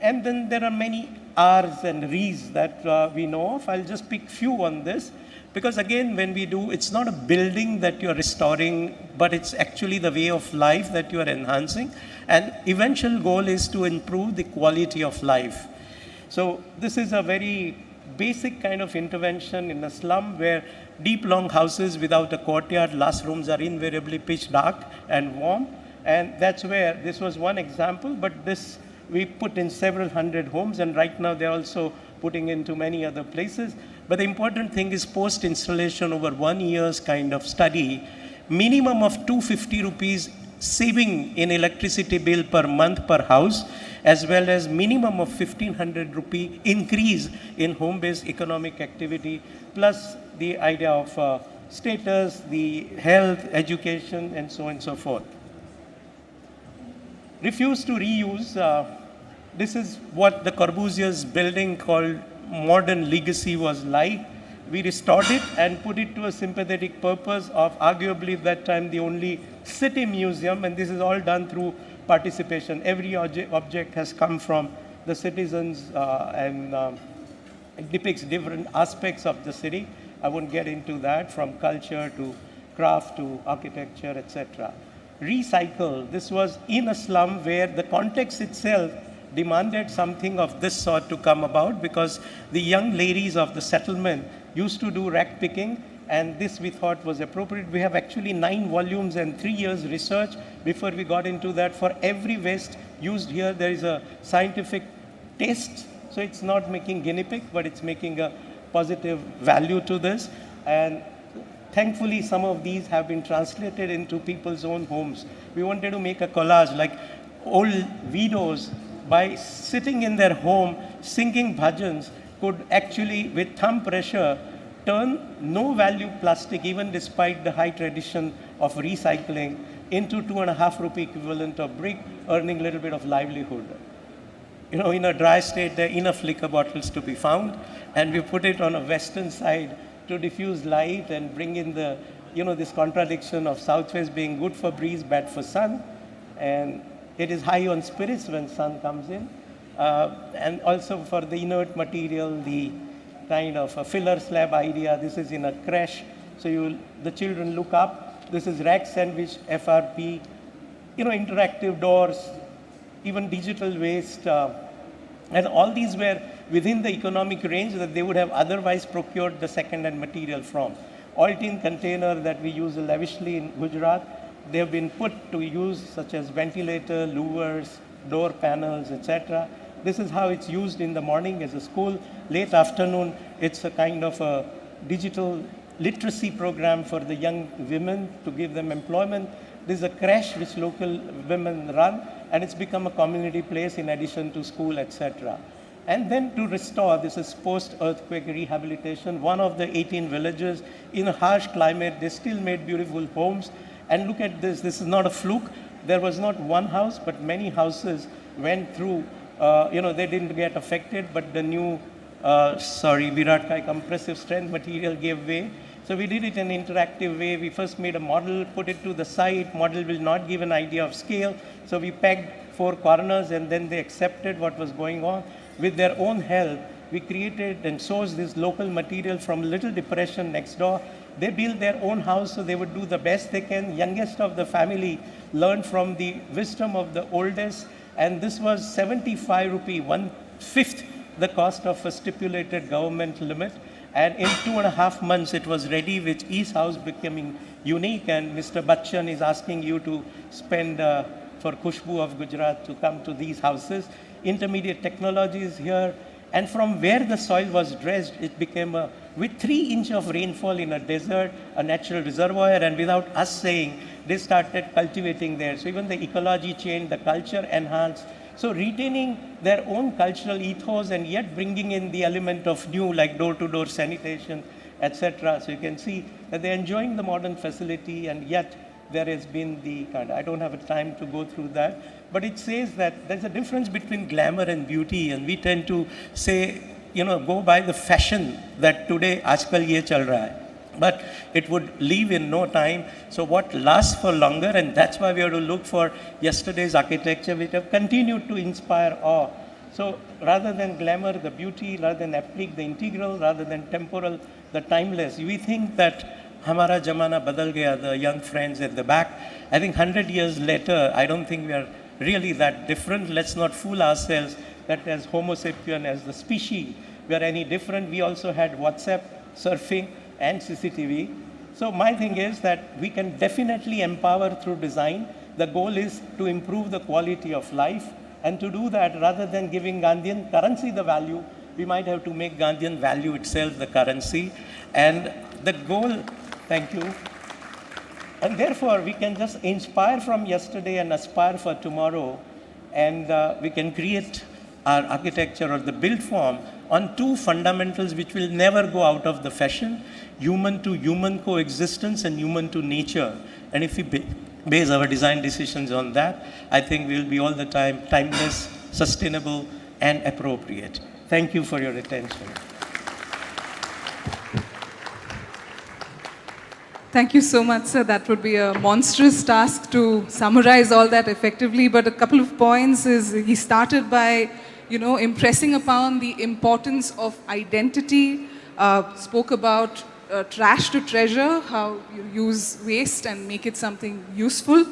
And then there are many R's and R's that we know of. I'll just pick few on this. Because again, when we do, it's not a building that you're restoring, but it's actually the way of life that you are enhancing. And eventual goal is to improve the quality of life. So this is a very basic kind of intervention in a slum where deep, long houses without a courtyard, last rooms are invariably pitch dark and warm. And that's where this was one example, but this we put in several hundred homes, and right now they're also putting into many other places. But the important thing is post-installation over 1 year's kind of study, minimum of 250 rupees saving in electricity bill per month per house, as well as minimum of 1500 rupee increase in home-based economic activity, plus the idea of status, the health, education, and so on and so forth. Refuse to reuse. This is what the Corbusier's building called Modern Legacy was like. We restored it and put it to a sympathetic purpose of arguably at that time the only city museum, and this is all done through participation. Every object has come from the citizens and it depicts different aspects of the city. I won't get into that, from culture to craft to architecture, etc. Recycle. This was in a slum where the context itself demanded something of this sort to come about, because the young ladies of the settlement used to do rack picking, and this we thought was appropriate. We have actually 9 volumes and 3 years research before we got into that. For every waste used here, there is a scientific test. So it's not making guinea pig, but it's making a positive value to this. And thankfully, some of these have been translated into people's own homes. We wanted to make a collage, like old widows, by sitting in their home, singing bhajans, could actually, with thumb pressure, turn no value plastic, even despite the high tradition of recycling, into 2.5 rupee equivalent of brick, earning a little bit of livelihood. You know, in a dry state, there are enough liquor bottles to be found, and we put it on a western side to diffuse light and bring in the, you know, this contradiction of southwest being good for breeze, bad for sun, and it is high on spirits when sun comes in. And also for the inert material, the kind of a filler slab idea. This is in a crash, so the children look up. This is rack sandwich, FRP, you know, interactive doors, even digital waste. And all these were within the economic range that they would have otherwise procured the second-hand material from. Oil-tin container that we use lavishly in Gujarat, they have been put to use, such as ventilator, louvers, door panels, etc. This is how it's used in the morning as a school. Late afternoon, it's a kind of a digital literacy program for the young women to give them employment. This is a crash which local women run, and it's become a community place in addition to school, etc. And then to restore, this is post-earthquake rehabilitation. One of the 18 villages in a harsh climate, they still made beautiful homes. And look at this, this is not a fluke. There was not one house, but many houses went through, you know, they didn't get affected, but the new, Virat Kai compressive strength material gave way. So we did it in an interactive way. We first made a model, put it to the site. Model will not give an idea of scale. So we pegged 4 corners, and then they accepted what was going on. With their own help, we created and sourced this local material from Little Depression next door. They built their own house, so they would do the best they can. Youngest of the family learned from the wisdom of the oldest, and this was 75 rupee, 1/5 the cost of a stipulated government limit. And in 2.5 months, it was ready, with each house becoming unique. And Mr. Bachchan is asking you to spend for Khushbu of Gujarat to come to these houses. Intermediate technologies here. And from where the soil was dredged, it became with 3 inches of rainfall in a desert, a natural reservoir. And without us saying, they started cultivating there. So even the ecology changed, the culture enhanced. So retaining their own cultural ethos and yet bringing in the element of new, like door-to-door sanitation, etc. So you can see that they're enjoying the modern facility, and yet there has been the kind of, I don't have a time to go through that, but it says that there's a difference between glamour and beauty, and we tend to say, go by the fashion that today aajkal ye chal raha hai. But it would leave in no time. So what lasts for longer, and that's why we have to look for yesterday's architecture, which have continued to inspire awe. So rather than glamour, the beauty, rather than applique, the integral, rather than temporal, the timeless. We think that hamara jamana badal gaya, the young friends at the back. I think 100 years later, I don't think we are really that different. Let's not fool ourselves that as Homo sapien, as the species, we are any different. We also had WhatsApp, surfing, and CCTV. So my thing is that we can definitely empower through design. The goal is to improve the quality of life, and to do that, rather than giving Gandhian currency the value, we might have to make Gandhian value itself the currency. And the goal, thank you. And therefore, we can just inspire from yesterday and aspire for tomorrow, and we can create our architecture or the built form on two fundamentals which will never go out of the fashion: human to human coexistence and human to nature. And if we base our design decisions on that, I think we will be all the time timeless, sustainable, and appropriate. Thank you for your attention. Thank you so much, sir. That would be a monstrous task to summarize all that effectively. But a couple of points is he started by, impressing upon the importance of identity, spoke about trash to treasure, how you use waste and make it something useful.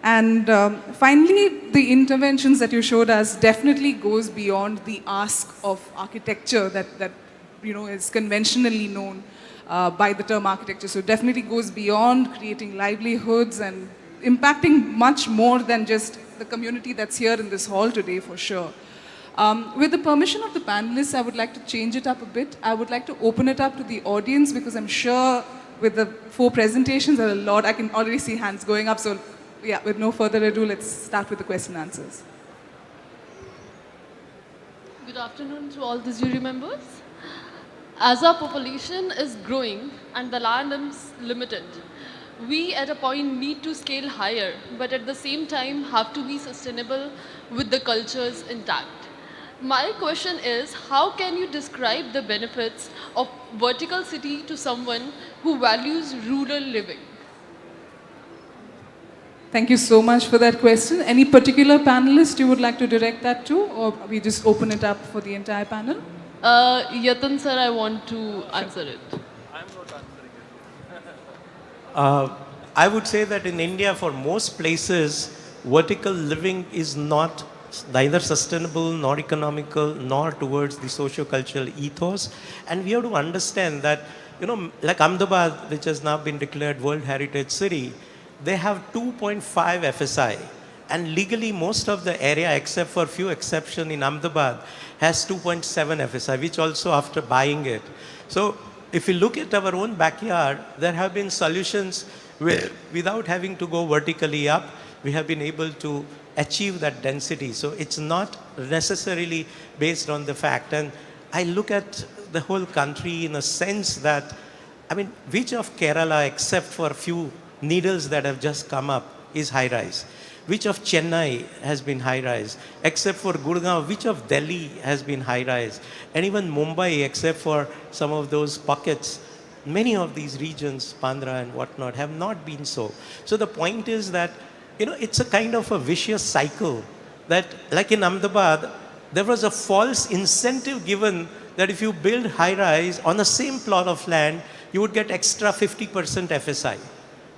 And finally, the interventions that you showed us definitely goes beyond the ask of architecture that is conventionally known by the term architecture. So definitely goes beyond creating livelihoods and impacting much more than just the community that's here in this hall today, for sure. With the permission of the panelists, I would like to change it up a bit. I would like to open it up to the audience, because I'm sure with the 4 presentations, there are a lot. I can already see hands going up. So yeah, with no further ado, let's start with the question and answers. Good afternoon to all the jury members. As our population is growing and the land is limited, we at a point need to scale higher, but at the same time have to be sustainable with the cultures intact. My question is, how can you describe the benefits of vertical city to someone who values rural living? Thank you so much for that question. Any particular panelist you would like to direct that to, or we just open it up for the entire panel? Yatan sir, I want to answer it. I'm not answering it. I would say that in India, for most places, vertical living is neither sustainable, nor economical, nor towards the socio-cultural ethos. And we have to understand that, like Ahmedabad, which has now been declared World Heritage City, they have 2.5 FSI. And legally, most of the area, except for a few exceptions in Ahmedabad, has 2.7 FSI, which also after buying it. So if you look at our own backyard, there have been solutions where without having to go vertically up, we have been able to achieve that density. So it's not necessarily based on the fact. And I look at the whole country in a sense that, which of Kerala, except for a few needles that have just come up, is high-rise? Which of Chennai has been high-rise? Except for Gurgaon, which of Delhi has been high-rise? And even Mumbai, except for some of those pockets, many of these regions, Bandra and whatnot, have not been so. So the point is that, it's a kind of a vicious cycle that, like in Ahmedabad, there was a false incentive given that if you build high-rise on the same plot of land, you would get extra 50% FSI.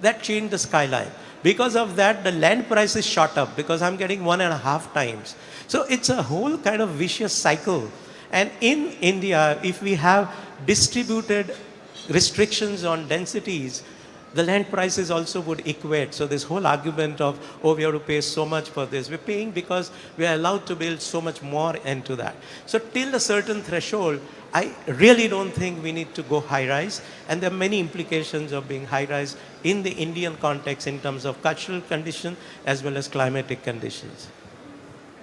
That changed the skyline. Because of that, the land prices shot up because I'm getting 1.5 times. So it's a whole kind of vicious cycle. And in India, if we have distributed restrictions on densities, the land prices also would equate. So this whole argument of, oh, we have to pay so much for this, we're paying because we are allowed to build so much more into that. So till a certain threshold, I really don't think we need to go high-rise, and there are many implications of being high-rise in the Indian context in terms of cultural conditions as well as climatic conditions.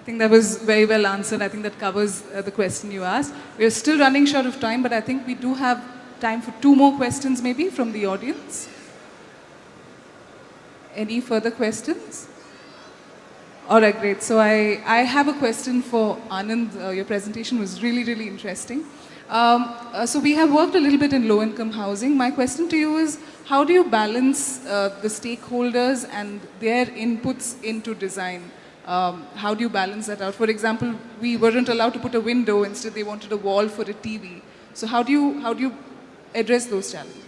I think that was very well answered. I think that covers the question you asked. We're still running short of time, but I think we do have time for 2 more questions maybe from the audience. Any further questions? All right, great. So I have a question for Anand. Your presentation was really, really interesting. So we have worked a little bit in low-income housing. My question to you is, how do you balance the stakeholders and their inputs into design? How do you balance that out? For example, we weren't allowed to put a window, instead they wanted a wall for a TV. So how do you address those challenges?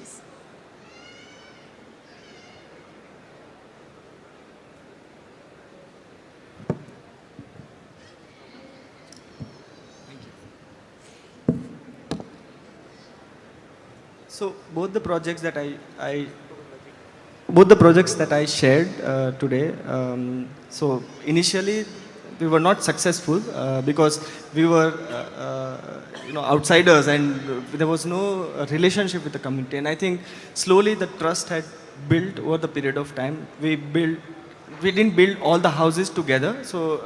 So both the projects that I shared today. So initially we were not successful because we were outsiders, and there was no relationship with the community. And I think slowly the trust had built over the period of time. We didn't build all the houses together. So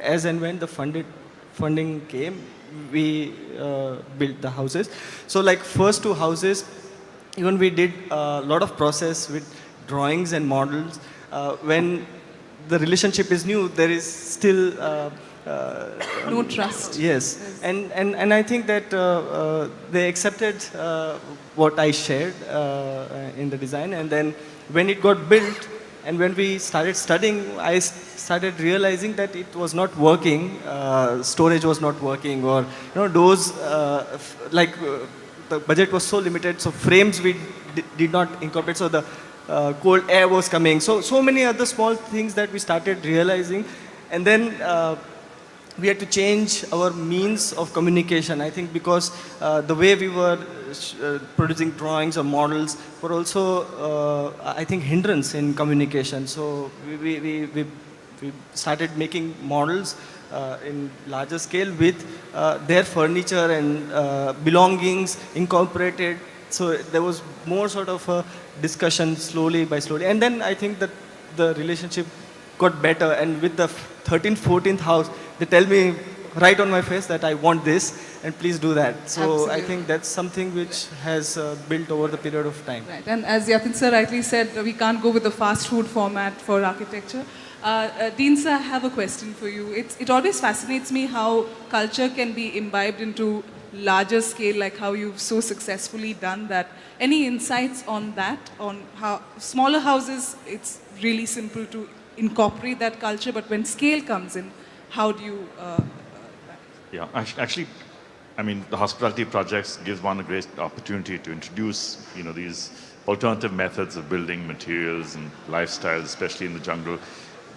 as and when the funding came, we built the houses. So like first 2 houses, even we did a lot of process with drawings and models. When the relationship is new, there is still no trust. Yes, and I think that they accepted what I shared in the design, and then when it got built, and when we started studying, I started realizing that it was not working. Storage was not working, or doors, the budget was so limited. So frames we did not incorporate. So the cold air was coming. So many other small things that we started realizing, and then we had to change our means of communication. I think because the way we were producing drawings or models were also, I think, hindrance in communication. So we started making models in larger scale with their furniture and belongings incorporated. So there was more sort of a discussion slowly by slowly. And then I think that the relationship got better. And with the 13th, 14th house, they tell me right on my face that I want this and please do that. So Absolutely. I think that's something which has built over the period of time. Right. And as Yatin sir rightly said, we can't go with the fast food format for architecture. Dean sir, I have a question for you. It always fascinates me how culture can be imbibed into larger scale, like how you've so successfully done that. Any insights on that, on how smaller houses, it's really simple to incorporate that culture, but when scale comes in, how do you... Yeah, actually, I mean, the hospitality projects gives one a great opportunity to introduce, these alternative methods of building materials and lifestyles, especially in the jungle,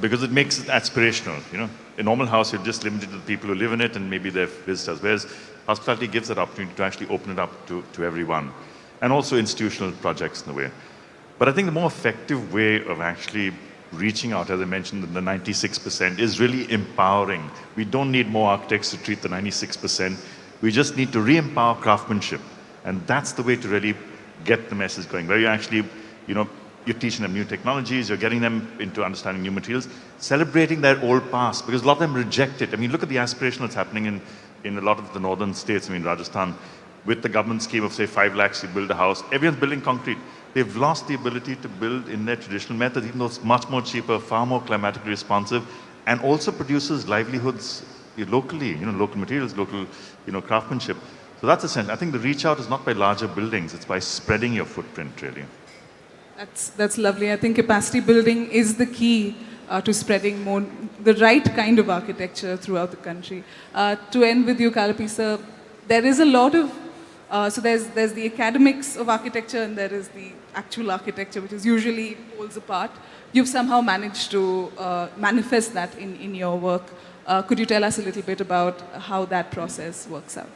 because it makes it aspirational. A normal house, you're just limited to the people who live in it and maybe their visitors, whereas hospitality gives that opportunity to actually open it up to everyone, and also institutional projects in a way. But I think the more effective way of actually reaching out, as I mentioned, the 96%, is really empowering. We don't need more architects to treat the 96%. We just need to re-empower craftsmanship. And that's the way to really get the message going, where you actually, you're teaching them new technologies, you're getting them into understanding new materials, celebrating their old past, because a lot of them reject it. I mean, look at the aspiration that's happening in a lot of the northern states, Rajasthan, with the government scheme of, say, 5 lakhs, you build a house. Everyone's building concrete. They've lost the ability to build in their traditional methods, even though it's much more cheaper, far more climatically responsive, and also produces livelihoods locally, local materials, local, craftsmanship. So that's the sense. I think the reach out is not by larger buildings, it's by spreading your footprint, really. That's lovely. I think capacity building is the key to spreading the right kind of architecture throughout the country. To end with you, Calicut sir, there is a lot of, so there's the academics of architecture and there is the actual architecture, which is usually poles apart. You've somehow managed to manifest that in your work. Could you tell us a little bit about how that process works out?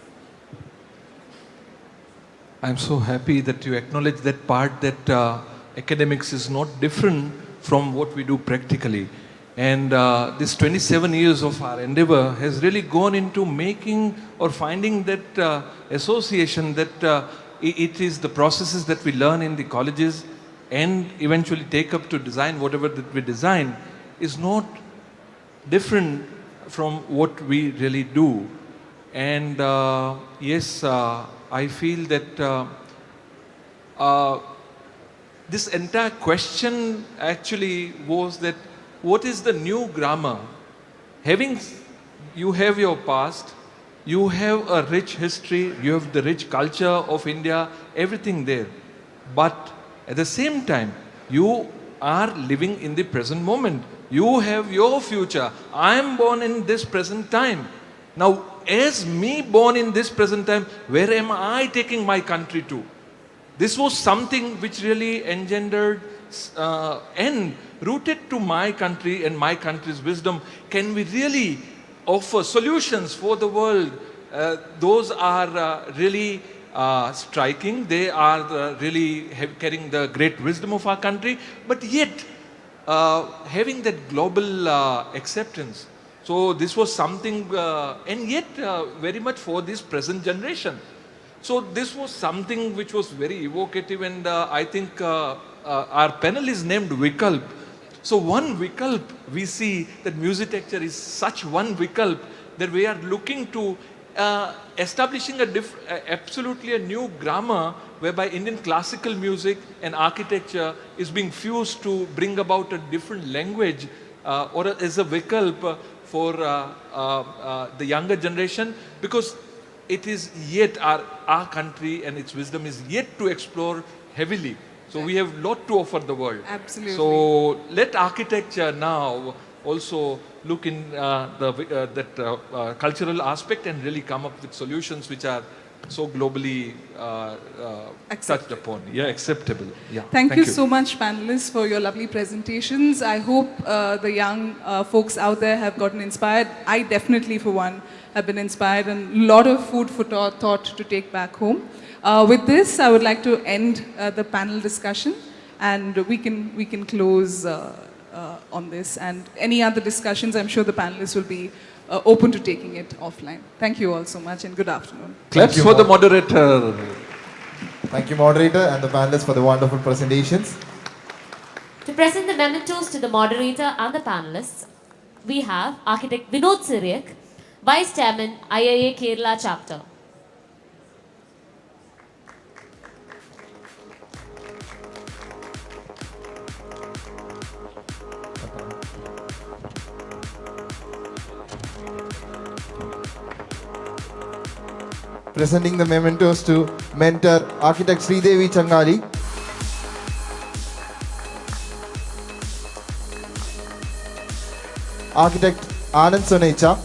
I'm so happy that you acknowledge that part, that academics is not different from what we do practically. And this 27 years of our endeavor has really gone into making or finding that association that it is the processes that we learn in the colleges and eventually take up to design whatever that we design is not different from what we really do. And yes, I feel that this entire question actually was that what is the new grammar? You have your past, you have a rich history, you have the rich culture of India, everything there. But at the same time, you are living in the present moment. You have your future. I am born in this present time. Now, as me born in this present time, where am I taking my country to? This was something which really engendered and rooted to my country and my country's wisdom. Can we really offer solutions for the world? Those are really striking. They are really carrying the great wisdom of our country, but yet having that global acceptance. So this was something, and yet very much for this present generation. So this was something which was very evocative, and I think our panel is named Vikalp. So one Vikalp, we see that musictecture is such one Vikalp that we are looking to establishing absolutely a new grammar whereby Indian classical music and architecture is being fused to bring about a different language or as a Vikalp for the younger generation, because it is yet our country and its wisdom is yet to explore heavily. So we have a lot to offer the world. Absolutely. So let architecture now also look in that cultural aspect and really come up with solutions which are so globally touched upon. Yeah, acceptable. Yeah. Thank you so much, panelists, for your lovely presentations. I hope the young folks out there have gotten inspired. I definitely, for one, have been inspired, and a lot of food for thought to take back home. With this, I would like to end the panel discussion, and we can close on this. And any other discussions, I'm sure the panelists will be open to taking it offline. Thank you all so much, and good afternoon. Claps for the moderator. Thank you, moderator, and the panelists for the wonderful presentations. To present the mementos to the moderator and the panelists, we have Architect Vinod Siriak, Vice Chairman, IIA Kerala Chapter. Presenting the mementos to mentor architect Sridevi Changali, architect Anand Sonecha,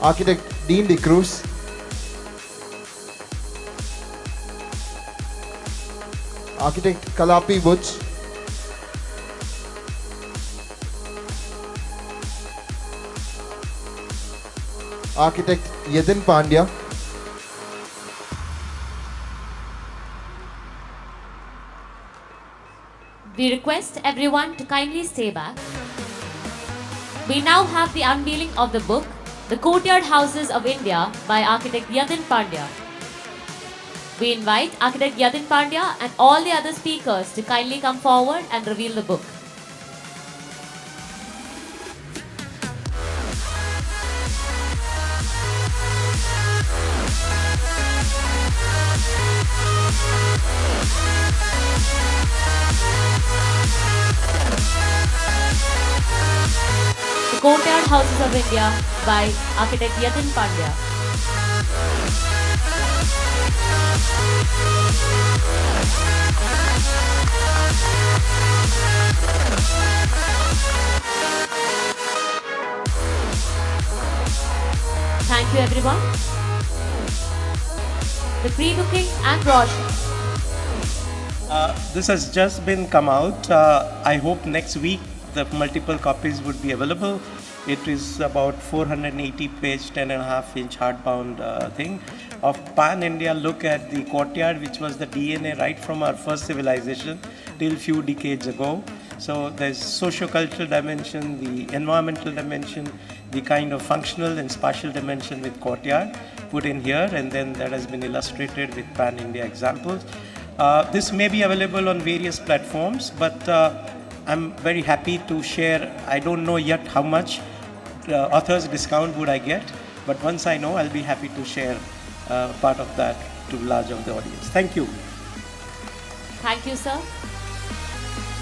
architect Dean De Cruz, architect Kalapi Butch, architect Yadin Pandya, We request everyone to kindly stay back. We now have the unveiling of the book, The Courtyard Houses of India by architect Yadin Pandya. We invite architect Yadin Pandya and all the other speakers to kindly come forward and reveal the book. The Courtyard Houses of India by architect Yadin Pandya. Thank you everyone. The pre-booking and brochure. This has just been come out. I hope next week the multiple copies would be available. It is about 480 page, 10.5-inch hardbound thing of pan-India look at the courtyard, which was the DNA right from our first civilization till few decades ago. So there's socio-cultural dimension, the environmental dimension, the kind of functional and spatial dimension with courtyard put in here, and then that has been illustrated with pan-India examples. This may be available on various platforms, but I'm very happy to share. I don't know yet how much author's discount would I get, but once I know, I'll be happy to share part of that to large of the audience. Thank you. Thank you, sir.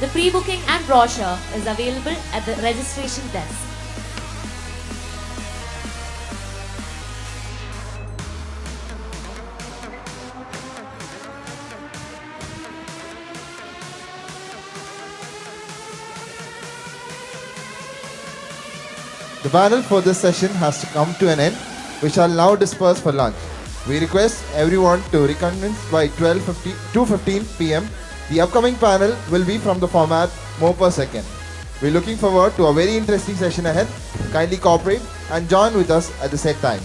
The pre-booking and brochure is available at the registration desk. The panel for this session has to come to an end. We shall now disperse for lunch. We request everyone to reconvene by 2:15 p.m. The upcoming panel will be from the format more per second. We're looking forward to a very interesting session ahead. Kindly cooperate and join with us at the set time.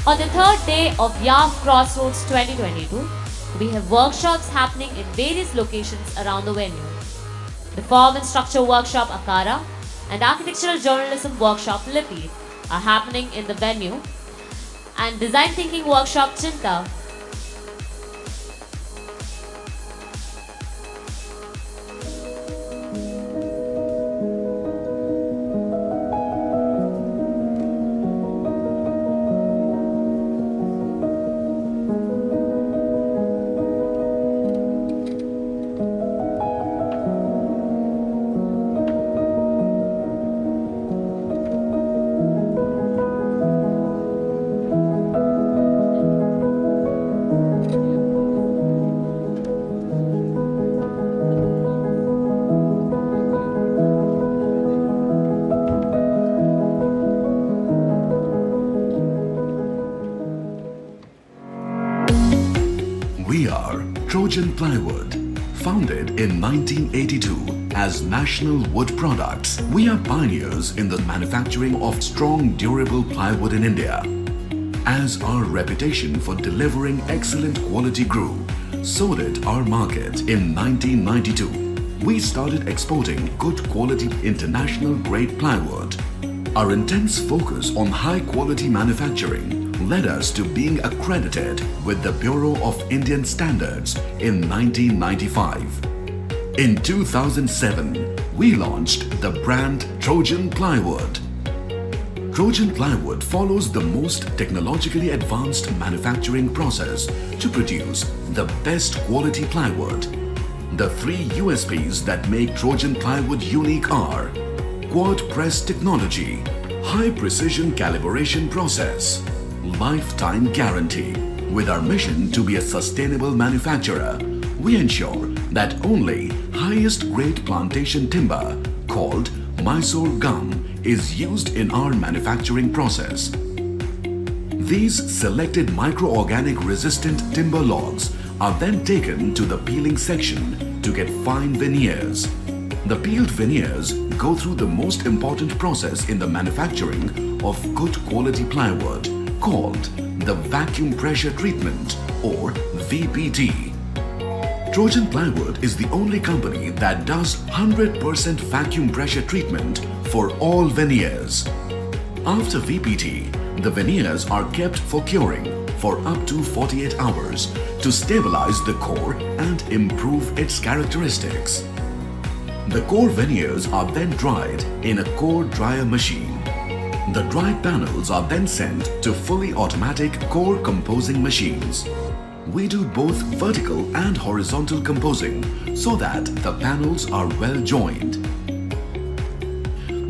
On the third day of YAF Crossroads 2022, we have workshops happening in various locations around the venue. The Form and Structure Workshop Akara and Architectural Journalism Workshop Lipi are happening in the venue, and Design Thinking Workshop Chinta Trojan Plywood. Founded in 1982 as National Wood Products, we are pioneers in the manufacturing of strong, durable plywood in India. As our reputation for delivering excellent quality grew, so did our market. In 1992, we started exporting good quality international grade plywood. Our intense focus on high quality manufacturing led us to being accredited with the Bureau of Indian Standards in 1995. In 2007, we launched the brand Trojan Plywood. Trojan Plywood follows the most technologically advanced manufacturing process to produce the best quality plywood. The three USPs that make Trojan Plywood unique are quad press technology, high precision calibration process, lifetime guarantee. With our mission to be a sustainable manufacturer, we ensure that only highest grade plantation timber called Mysore gum is used in our manufacturing process. These selected microorganic resistant timber logs are then taken to the peeling section to get fine veneers. The peeled veneers go through the most important process in the manufacturing of good quality plywood, called the vacuum pressure treatment or VPT. Trojan Plywood is the only company that does 100% vacuum pressure treatment for all veneers. After VPT, the veneers are kept for curing for up to 48 hours to stabilize the core and improve its characteristics. The core veneers are then dried in a core dryer machine. The dried panels are then sent to fully automatic core composing machines. We do both vertical and horizontal composing so that the panels are well joined.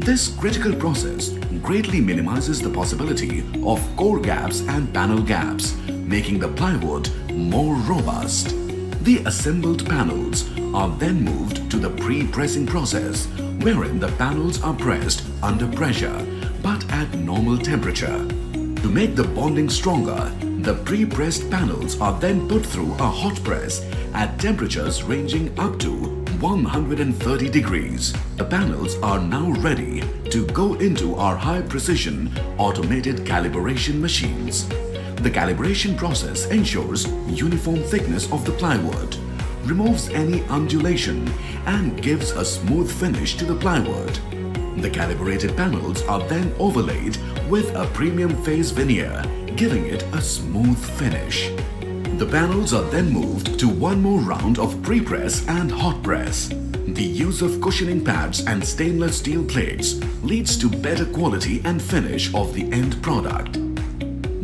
This critical process greatly minimizes the possibility of core gaps and panel gaps, making the plywood more robust. The assembled panels are then moved to the pre-pressing process, wherein the panels are pressed under pressure but at normal temperature. To make the bonding stronger, the pre-pressed panels are then put through a hot press at temperatures ranging up to 130 degrees. The panels are now ready to go into our high-precision automated calibration machines. The calibration process ensures uniform thickness of the plywood, removes any undulation, and gives a smooth finish to the plywood. The calibrated panels are then overlaid with a premium phase veneer, giving it a smooth finish. The panels are then moved to one more round of pre-press and hot press. The use of cushioning pads and stainless steel plates leads to better quality and finish of the end product.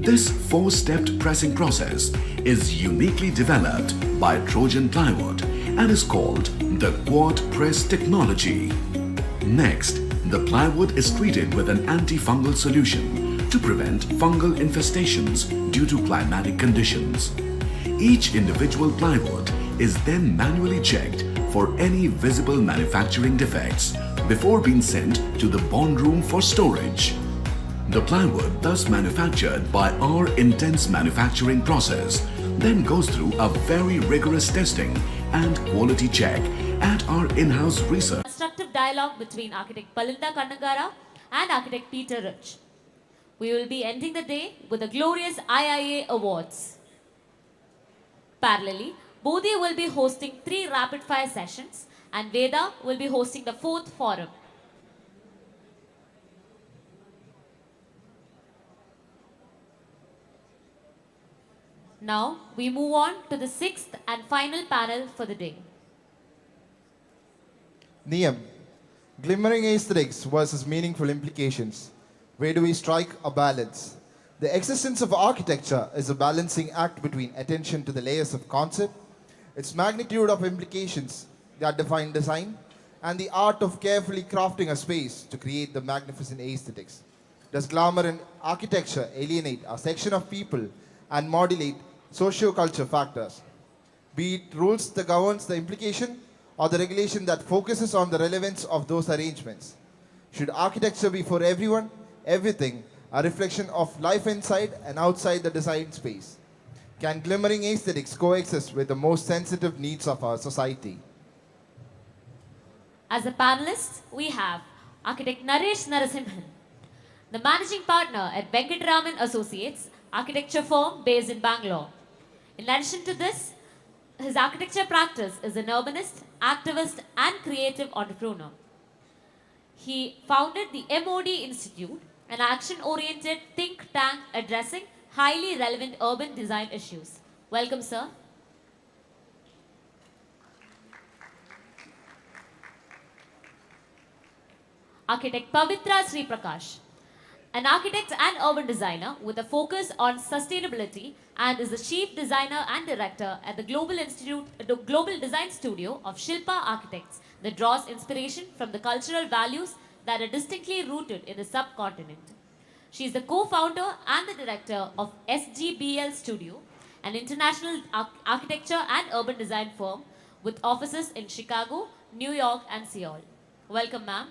This four-stepped pressing process is uniquely developed by Trojan Plywood and is called the quad press technology. Next, the plywood is treated with an antifungal solution to prevent fungal infestations due to climatic conditions. Each individual plywood is then manually checked for any visible manufacturing defects before being sent to the bond room for storage. The plywood thus manufactured by our intense manufacturing process then goes through a very rigorous testing and quality check at our in-house research. Constructive dialogue between architect Palinda Kannagara and architect Peter Rich. We will be ending the day with the glorious IIA Awards. Parallelly, Bodhi will be hosting 3 rapid-fire sessions and Veda will be hosting the 4th forum. Now, we move on to the 6th and final panel for the day. Niyam, glimmering aesthetics versus meaningful implications. Where do we strike a balance? The existence of architecture is a balancing act between attention to the layers of concept, its magnitude of implications that define design, and the art of carefully crafting a space to create the magnificent aesthetics. Does glamour in architecture alienate a section of people and modulate socio-culture factors? Be it rules that governs the implication or the regulation that focuses on the relevance of those arrangements. Should architecture be for everyone, everything, a reflection of life inside and outside the design space? Can glimmering aesthetics coexist with the most sensitive needs of our society? As a panelist, we have architect Naresh Narasimhan, the managing partner at Venkatraman Associates, architecture firm based in Bangalore. In addition to this, his architecture practice is an urbanist, activist, and creative entrepreneur. He founded the MOD Institute, an action-oriented think tank addressing highly relevant urban design issues. Welcome, sir. Architect Pavitra Sri Prakash, an architect and urban designer with a focus on sustainability, and is the chief designer and director at the Global Design Studio of Shilpa Architects that draws inspiration from the cultural values that are distinctly rooted in the subcontinent. She is the co-founder and the director of SGBL Studio, an international architecture and urban design firm with offices in Chicago, New York, and Seoul. Welcome, ma'am.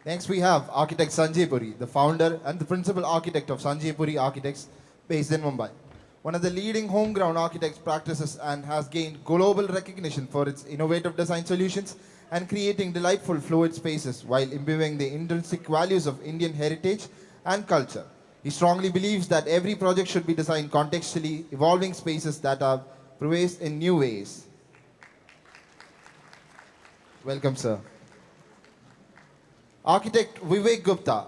Next we have architect Sanjay Puri, the founder and the principal architect of Sanjay Puri Architects based in Mumbai. One of the leading homegrown architects practices and has gained global recognition for its innovative design solutions and creating delightful fluid spaces while imbibing the intrinsic values of Indian heritage and culture. He strongly believes that every project should be designed contextually, evolving spaces that are pervasive in new ways. Welcome, sir. Architect Vivek Gupta,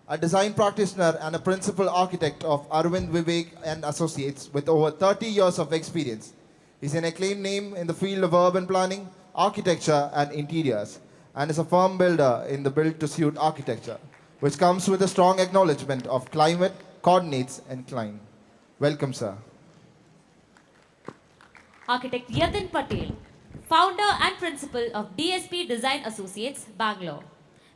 a design practitioner and a principal architect of Arvind Vivek and Associates with over 30 years of experience. He's an acclaimed name in the field of urban planning, architecture and interiors, and is a firm builder in the build-to-suit architecture, which comes with a strong acknowledgement of climate, coordinates and climate. Welcome, sir. Architect Yatin Patel, founder and principal of DSP Design Associates, Bangalore.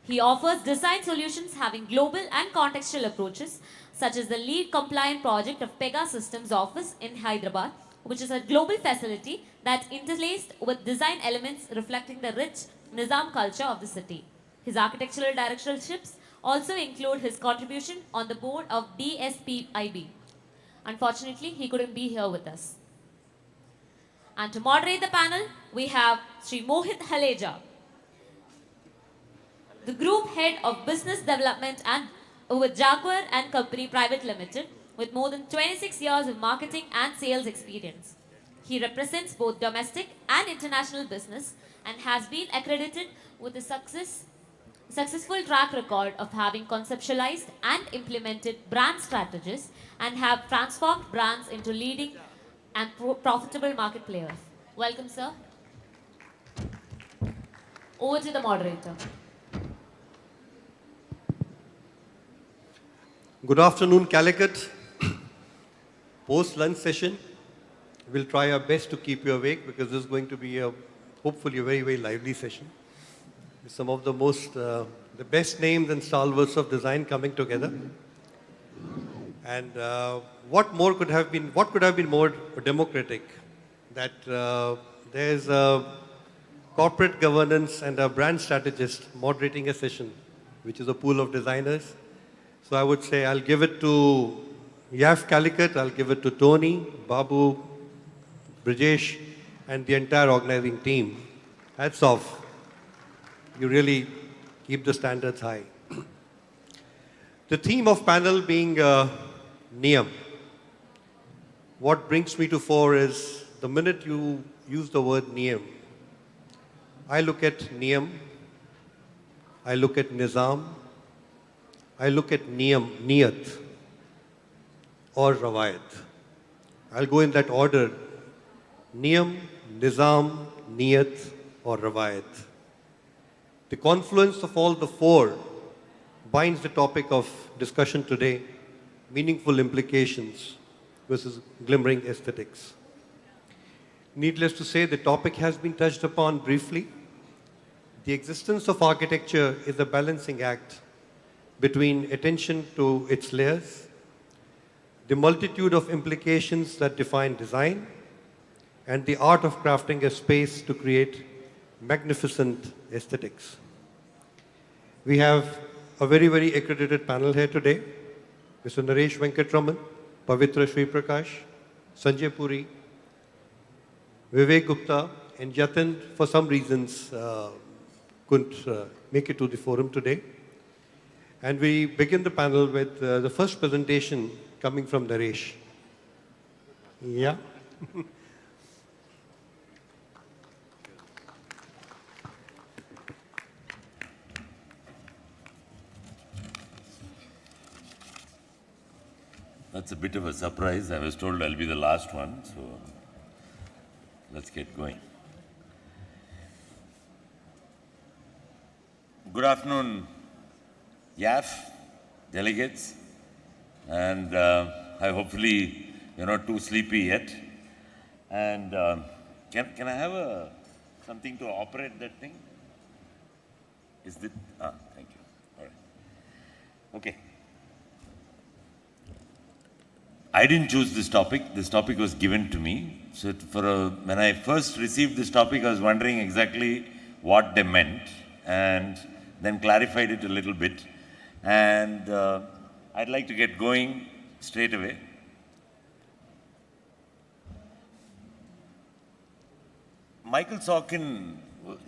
He offers design solutions having global and contextual approaches, such as the lead compliant project of Pega Systems Office in Hyderabad, which is a global facility that interlaced with design elements reflecting the rich Nizam culture of the city. His architectural directorships also include his contribution on the board of DSPIB. Unfortunately, he couldn't be here with us. And to moderate the panel, we have Sri Mohit Haleja, the Group Head of Business Development and with Jaguar and Company Private Limited, with more than 26 years of marketing and sales experience. He represents both domestic and international business and has been accredited with a successful track record of having conceptualized and implemented brand strategies and have transformed brands into leading and profitable market players. Welcome, sir. Over to the moderator. Good afternoon, Calicut. Post-lunch session. We'll try our best to keep you awake because this is going to be hopefully a very, very lively session. Some of the the best names and stalwarts of design coming together. And what could have been more democratic? That there's a corporate governance and a brand strategist moderating a session, which is a pool of designers. So I would say I'll give it to Yaf Calicut, I'll give it to Tony, Babu, Brijesh, and the entire organizing team. Hats off. You really keep the standards high. The theme of panel being Niyam. What brings me to fore is the minute you use the word Niyam, I look at Niyam, I look at Nizam, I look at Niyat or Rawayat. I'll go in that order. Niyam, Nizam, Niyat or Rawayat. The confluence of all the four binds the topic of discussion today, meaningful implications versus glimmering aesthetics. Needless to say, the topic has been touched upon briefly. The existence of architecture is a balancing act between attention to its layers, the multitude of implications that define design, and the art of crafting a space to create magnificent aesthetics. We have a very, very accredited panel here today. Mr. Naresh Venkatraman, Pavitra Sri Prakash, Sanjay Puri, Vivek Gupta, and Yatin, for some reasons, couldn't make it to the forum today. And we begin the panel with the first presentation coming from Naresh. Yeah. That's a bit of a surprise. I was told I'll be the last one, so let's get going. Good afternoon, YAF, delegates, and I hopefully you're not too sleepy yet. And can I have something to operate that thing? Is it? Thank you. All right. Okay. I didn't choose this topic. This topic was given to me. So when I first received this topic, I was wondering exactly what they meant, and then clarified it a little bit. And I'd like to get going straight away. Michael Sorkin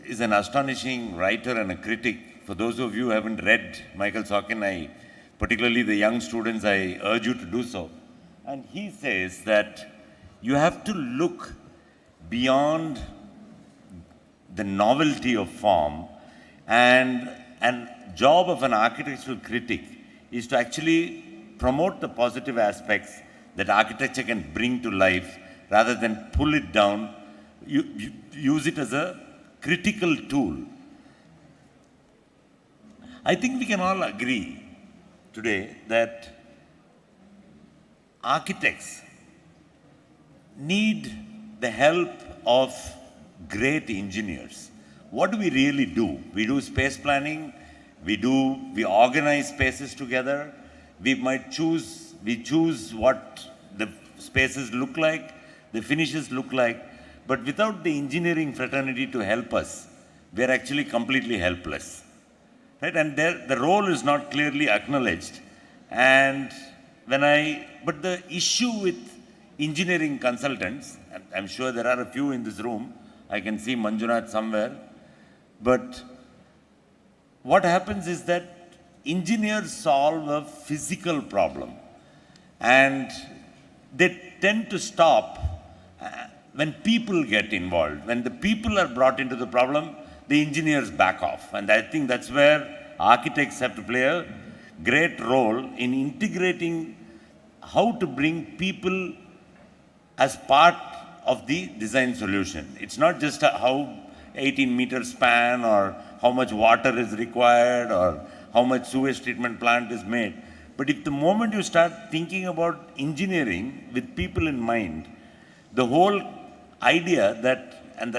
is an astonishing writer and a critic. For those of you who haven't read Michael Sorkin, particularly the young students, I urge you to do so. And he says that you have to look beyond the novelty of form, and job of an architectural critic is to actually promote the positive aspects that architecture can bring to life rather than pull it down. You use it as a critical tool. I think we can all agree today that architects need the help of great engineers. What do we really do? We do space planning, we organize spaces together, we choose what the spaces look like, the finishes look like, but without the engineering fraternity to help us, we are actually completely helpless. Right? And the role is not clearly acknowledged. And but the issue with engineering consultants, I'm sure there are a few in this room, I can see Manjunath somewhere, but what happens is that engineers solve a physical problem and they tend to stop when people get involved. When the people are brought into the problem, the engineers back off. And I think that's where architects have to play a great role in integrating how to bring people as part of the design solution. It's not just how 18-meter span or how much water is required or how much sewage treatment plant is made. But if the moment you start thinking about engineering with people in mind, the whole idea that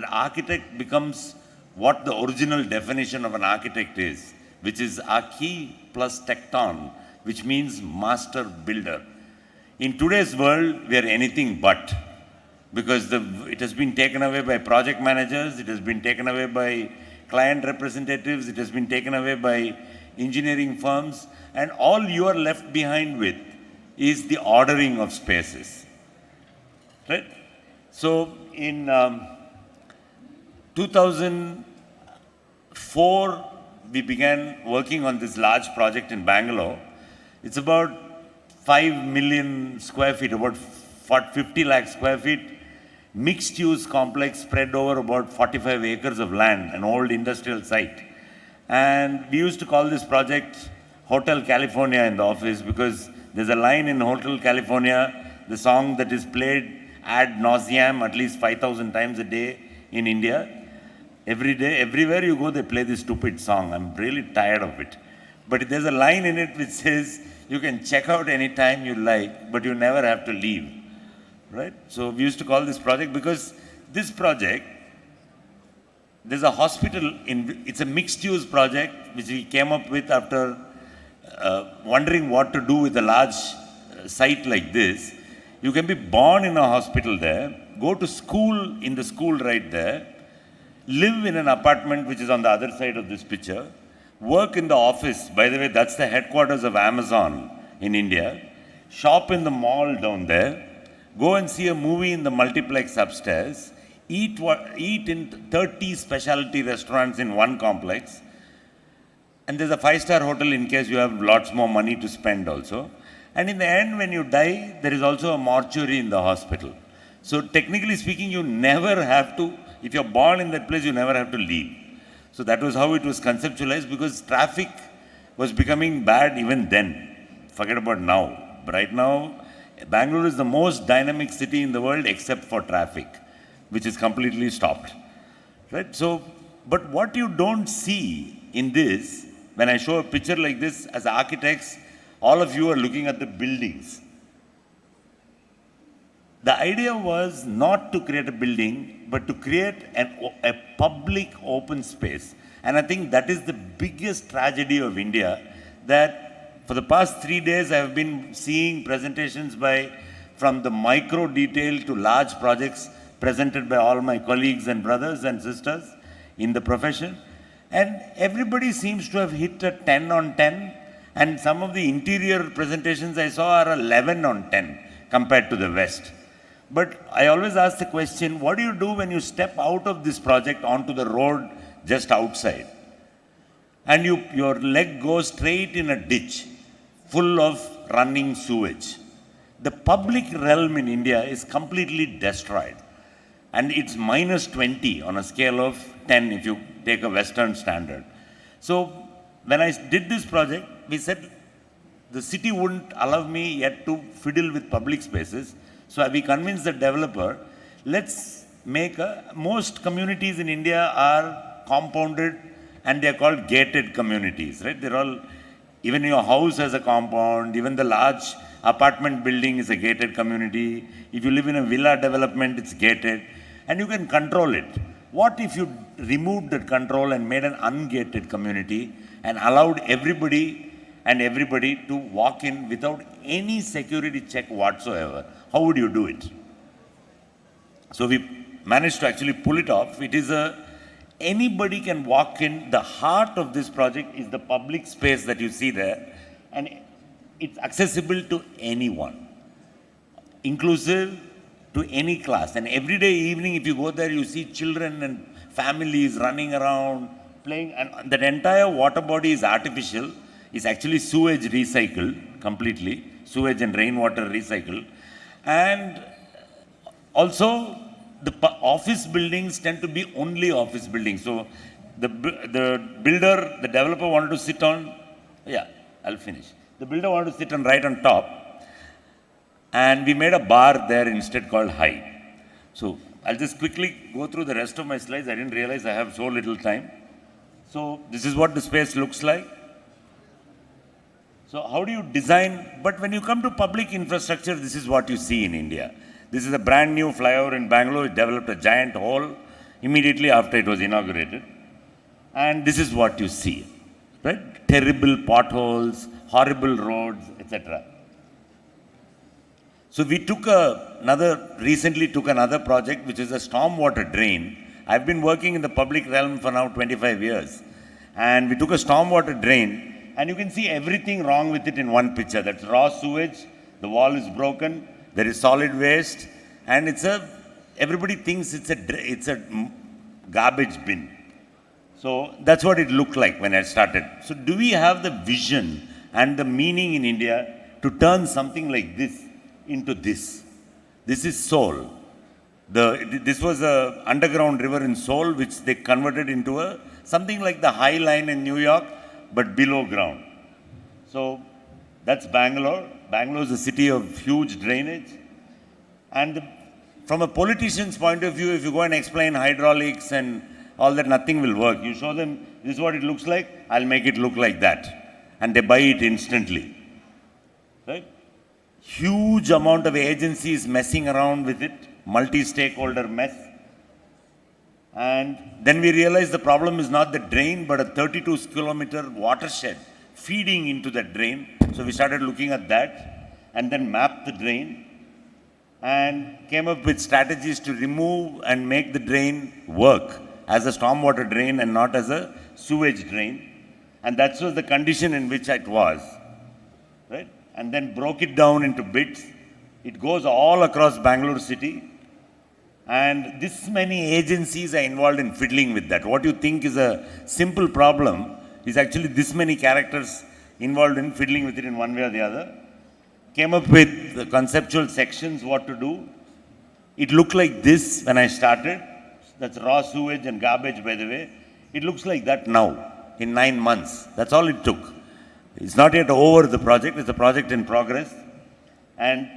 architect becomes what the original definition of an architect is, which is archi plus tecton, which means master builder. In today's world, we are anything but, because it has been taken away by project managers, it has been taken away by client representatives, it has been taken away by engineering firms, and all you are left behind with is the ordering of spaces. Right? So in 2004, we began working on this large project in Bangalore. It's about 5 million square feet, about 50 lakh square feet, mixed-use complex spread over about 45 acres of land, an old industrial site. And we used to call this project Hotel California in the office, because there's a line in Hotel California, the song that is played ad nauseam at least 5,000 times a day in India. Every day, everywhere you go, they play this stupid song. I'm really tired of it. But there's a line in it which says, you can check out anytime you like, but you never have to leave. Right? So we used to call this project, because this project, there's a hospital, it's a mixed-use project which we came up with after wondering what to do with a large site like this. You can be born in a hospital there, go to school in the school right there, live in an apartment which is on the other side of this picture, work in the office, by the way, that's the headquarters of Amazon in India, shop in the mall down there, go and see a movie in the multiplex upstairs, eat in 30 specialty restaurants in one complex, and there's a 5-star hotel in case you have lots more money to spend also. And in the end, when you die, there is also a mortuary in the hospital. So technically speaking, you never have to, if you're born in that place, you never have to leave. So that was how it was conceptualized, because traffic was becoming bad even then. Forget about now. But right now, Bangalore is the most dynamic city in the world except for traffic, which is completely stopped. Right? So, but what you don't see in this, when I show a picture like this, as architects, all of you are looking at the buildings. The idea was not to create a building, but to create a public open space. And I think that is the biggest tragedy of India, that for the past 3 days I have been seeing presentations from the micro detail to large projects presented by all my colleagues and brothers and sisters in the profession. And everybody seems to have hit a 10 on 10. And some of the interior presentations I saw are 11 on 10 compared to the West. But I always ask the question, what do you do when you step out of this project onto the road just outside? And your leg goes straight in a ditch full of running sewage. The public realm in India is completely destroyed. And it's minus 20 on a scale of 10 if you take a Western standard. So when I did this project, we said the city wouldn't allow me yet to fiddle with public spaces. So we convinced the developer, let's make most communities in India are compounded and they're called gated communities, right? They're all, even your house has a compound, even the large apartment building is a gated community. If you live in a villa development, it's gated and you can control it. What if you removed that control and made an ungated community and allowed everybody to walk in without any security check whatsoever, how would you do it? So we managed to actually pull it off. It is anybody can walk in. The heart of this project is the public space that you see there, and it's accessible to anyone, inclusive to any class. And every day evening, if you go there, you see children and families running around, playing, and that entire water body is artificial. It's actually sewage recycled completely, sewage and rainwater recycled. And also, the office buildings tend to be only office buildings. So the builder, the developer wanted to sit on, I'll finish. The builder wanted to sit on right on top, and we made a bar there instead called High. So I'll just quickly go through the rest of my slides. I didn't realize I have so little time. So this is what the space looks like. So how do you design? But when you come to public infrastructure, this is what you see in India. This is a brand new flyover in Bangalore. It developed a giant hole immediately after it was inaugurated. And this is what you see, right? Terrible potholes, horrible roads, etc. So we recently took another project, which is a stormwater drain. I've been working in the public realm for now 25 years. And we took a stormwater drain, and you can see everything wrong with it in one picture. That's raw sewage, the wall is broken, there is solid waste, and everybody thinks it's a garbage bin. So that's what it looked like when I started. So do we have the vision and the meaning in India to turn something like this into this? This is Seoul. This was an underground river in Seoul, which they converted into something like the High Line in New York, but below ground. So that's Bangalore. Bangalore is a city of huge drainage. And from a politician's point of view, if you go and explain hydraulics and all that, nothing will work. You show them, this is what it looks like, I'll make it look like that. And they buy it instantly. Right? Huge amount of agencies messing around with it, multi-stakeholder mess. And then we realized the problem is not the drain, but a 32-kilometer watershed feeding into that drain. So we started looking at that and then mapped the drain and came up with strategies to remove and make the drain work as a stormwater drain and not as a sewage drain. And that was the condition in which it was, right? And then broke it down into bits. It goes all across Bangalore city. And this many agencies are involved in fiddling with that. What you think is a simple problem is actually this many characters involved in fiddling with it in one way or the other. Came up with the conceptual sections, what to do. It looked like this when I started. That's raw sewage and garbage, by the way. It looks like that now, in 9 months. That's all it took. It's not yet over the project. It's a project in progress. And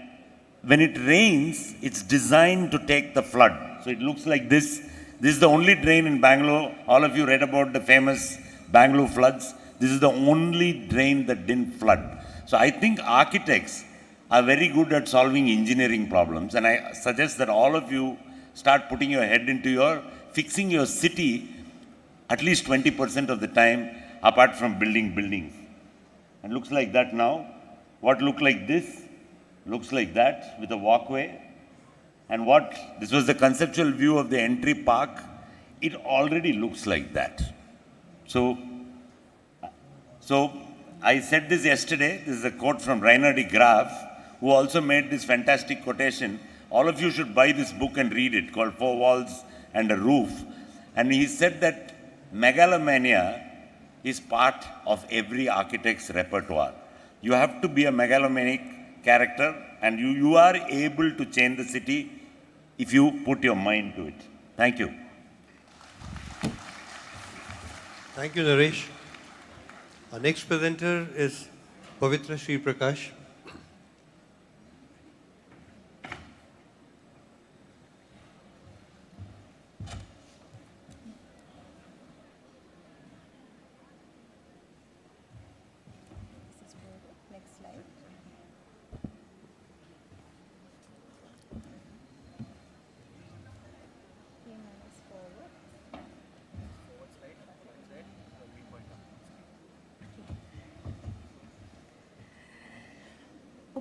when it rains, it's designed to take the flood. So it looks like this. This is the only drain in Bangalore. All of you read about the famous Bangalore floods. This is the only drain that didn't flood. So I think architects are very good at solving engineering problems. And I suggest that all of you start putting your head into fixing your city at least 20% of the time, apart from building buildings. And looks like that now. What looked like this looks like that with a walkway. And this was the conceptual view of the entry park. It already looks like that. So I said this yesterday. This is a quote from Rainer de Graaf, who also made this fantastic quotation. All of you should buy this book and read it, called Four Walls and a Roof. And he said that megalomania is part of every architect's repertoire. You have to be a megalomaniac character, and you are able to change the city if you put your mind to it. Thank you. Thank you, Naresh. Our next presenter is Pavitra Sri Prakash.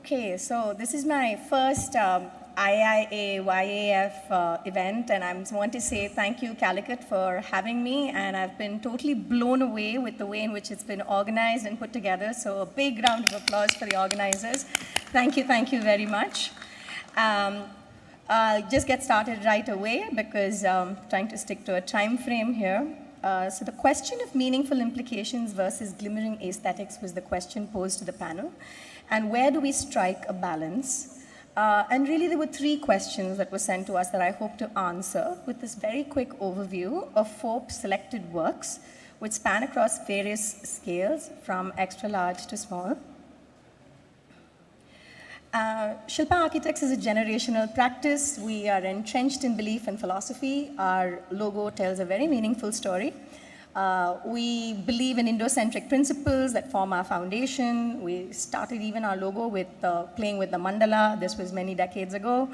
Okay, so this is my first IIA YAF event, and I want to say thank you, Calicut, for having me, and I've been totally blown away with the way in which it's been organized and put together, so a big round of applause for the organizers. Thank you very much. I'll just get started right away because I'm trying to stick to a time frame here. So the question of meaningful implications versus glimmering aesthetics was the question posed to the panel. And where do we strike a balance? And really there were three questions that were sent to us that I hope to answer with this very quick overview of 4 selected works which span across various scales from extra large to small. Shilpa Architects is a generational practice. We are entrenched in belief and philosophy. Our logo tells a very meaningful story. We believe in Indo-centric principles that form our foundation. We started even our logo with playing with the mandala. This was many decades ago.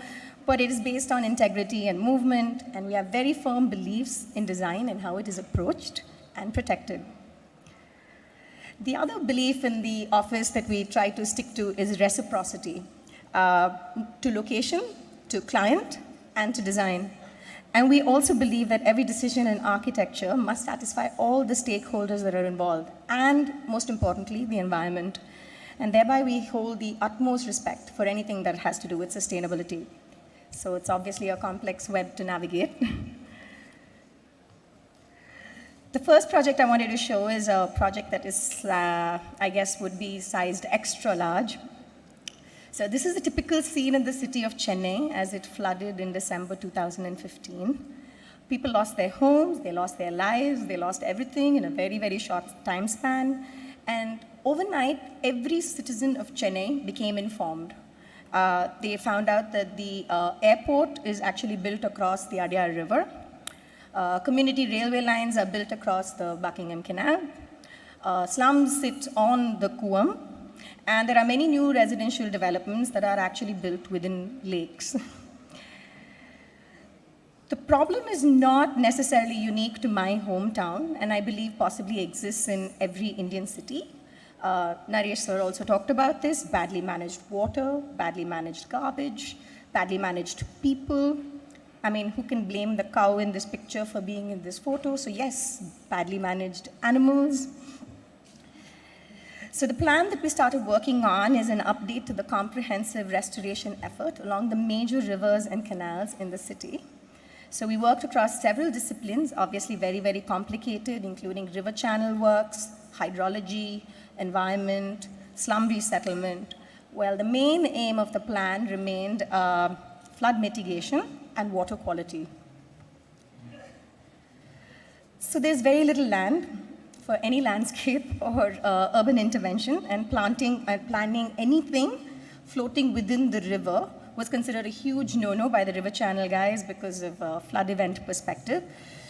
But it is based on integrity and movement, and we have very firm beliefs in design and how it is approached and protected. The other belief in the office that we try to stick to is reciprocity, to location, to client, and to design. And we also believe that every decision in architecture must satisfy all the stakeholders that are involved, and most importantly, the environment. And thereby we hold the utmost respect for anything that has to do with sustainability. So it's obviously a complex web to navigate. The first project I wanted to show is a project that is, I guess, would be sized extra large. So this is a typical scene in the city of Chennai as it flooded in December 2015. People lost their homes, they lost their lives, they lost everything in a very, very short time span. And overnight, every citizen of Chennai became informed. They found out that the airport is actually built across the Adyar River. Community railway lines are built across the Buckingham Canal. Slums sit on the Kuam. And there are many new residential developments that are actually built within lakes. The problem is not necessarily unique to my hometown, and I believe possibly exists in every Indian city. Naresh sir also talked about this: badly managed water, badly managed garbage, badly managed people. I mean, who can blame the cow in this picture for being in this photo? So yes, badly managed animals. So the plan that we started working on is an update to the comprehensive restoration effort along the major rivers and canals in the city. So we worked across several disciplines, obviously very, very complicated, including river channel works, hydrology, environment, slum resettlement. Well, the main aim of the plan remained flood mitigation and water quality. So there's very little land for any landscape or urban intervention, and planning anything floating within the river was considered a huge no-no by the river channel guys because of a flood event perspective.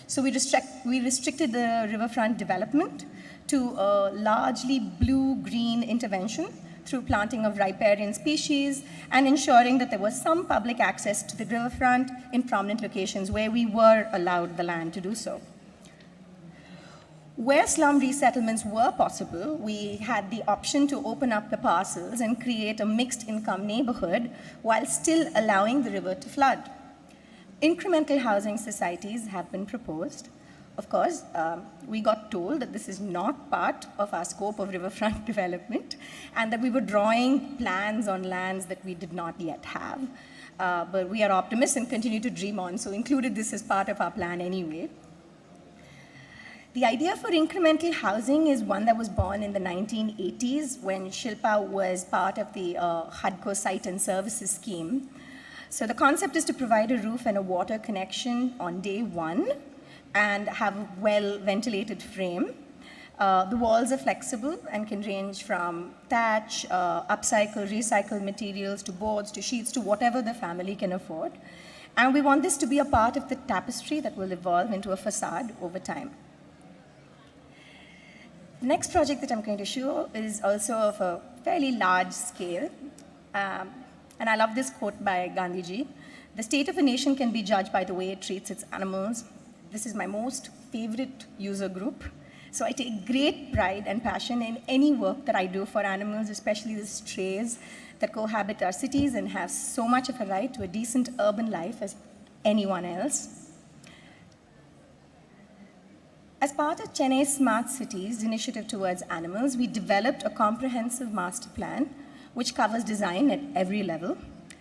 So we restricted the riverfront development to a largely blue-green intervention through planting of riparian species and ensuring that there was some public access to the riverfront in prominent locations where we were allowed the land to do so. Where slum resettlements were possible, we had the option to open up the parcels and create a mixed income neighborhood while still allowing the river to flood. Incremental housing societies have been proposed. Of course, we got told that this is not part of our scope of riverfront development and that we were drawing plans on lands that we did not yet have. But we are optimists and continue to dream on, so included this as part of our plan anyway. The idea for incremental housing is one that was born in the 1980s when Shilpa was part of the HUDCO Site and Services Scheme. So the concept is to provide a roof and a water connection on day one and have a well-ventilated frame. The walls are flexible and can range from thatch, upcycle, recycle materials, to boards, to sheets, to whatever the family can afford. And we want this to be a part of the tapestry that will evolve into a facade over time. The next project that I'm going to show is also of a fairly large scale. And I love this quote by Gandhiji: "The state of a nation can be judged by the way it treats its animals." This is my most favorite user group. So I take great pride and passion in any work that I do for animals, especially the strays that cohabit our cities and have so much of a right to a decent urban life as anyone else. As part of Chennai's Smart Cities initiative towards animals, we developed a comprehensive master plan which covers design at every level.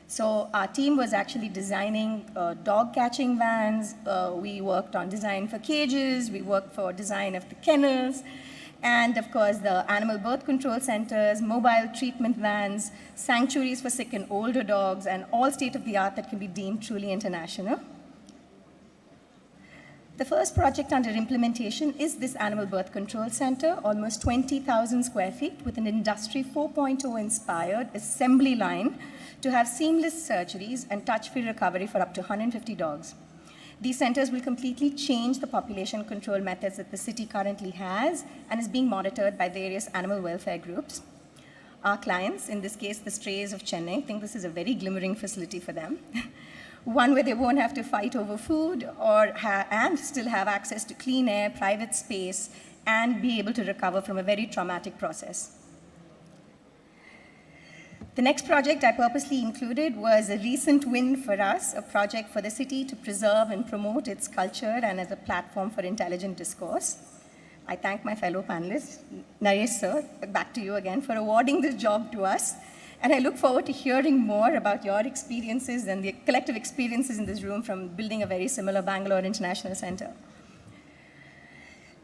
So our team was actually designing dog catching vans, we worked on design for cages, we worked for design of the kennels, and of course the animal birth control centers, mobile treatment vans, sanctuaries for sick and older dogs, and all state-of-the-art that can be deemed truly international. The first project under implementation is this Animal Birth Control Center, almost 20,000 square feet with an Industry 4.0 inspired assembly line to have seamless surgeries and touch-free recovery for up to 150 dogs. These centers will completely change the population control methods that the city currently has and is being monitored by various animal welfare groups. Our clients, in this case the strays of Chennai, think this is a very glimmering facility for them. One where they won't have to fight over food and still have access to clean air, private space, and be able to recover from a very traumatic process. The next project I purposely included was a recent win for us, a project for the city to preserve and promote its culture and as a platform for intelligent discourse. I thank my fellow panelists, Naresh sir, back to you again, for awarding this job to us. And I look forward to hearing more about your experiences and the collective experiences in this room from building a very similar Bangalore International Center.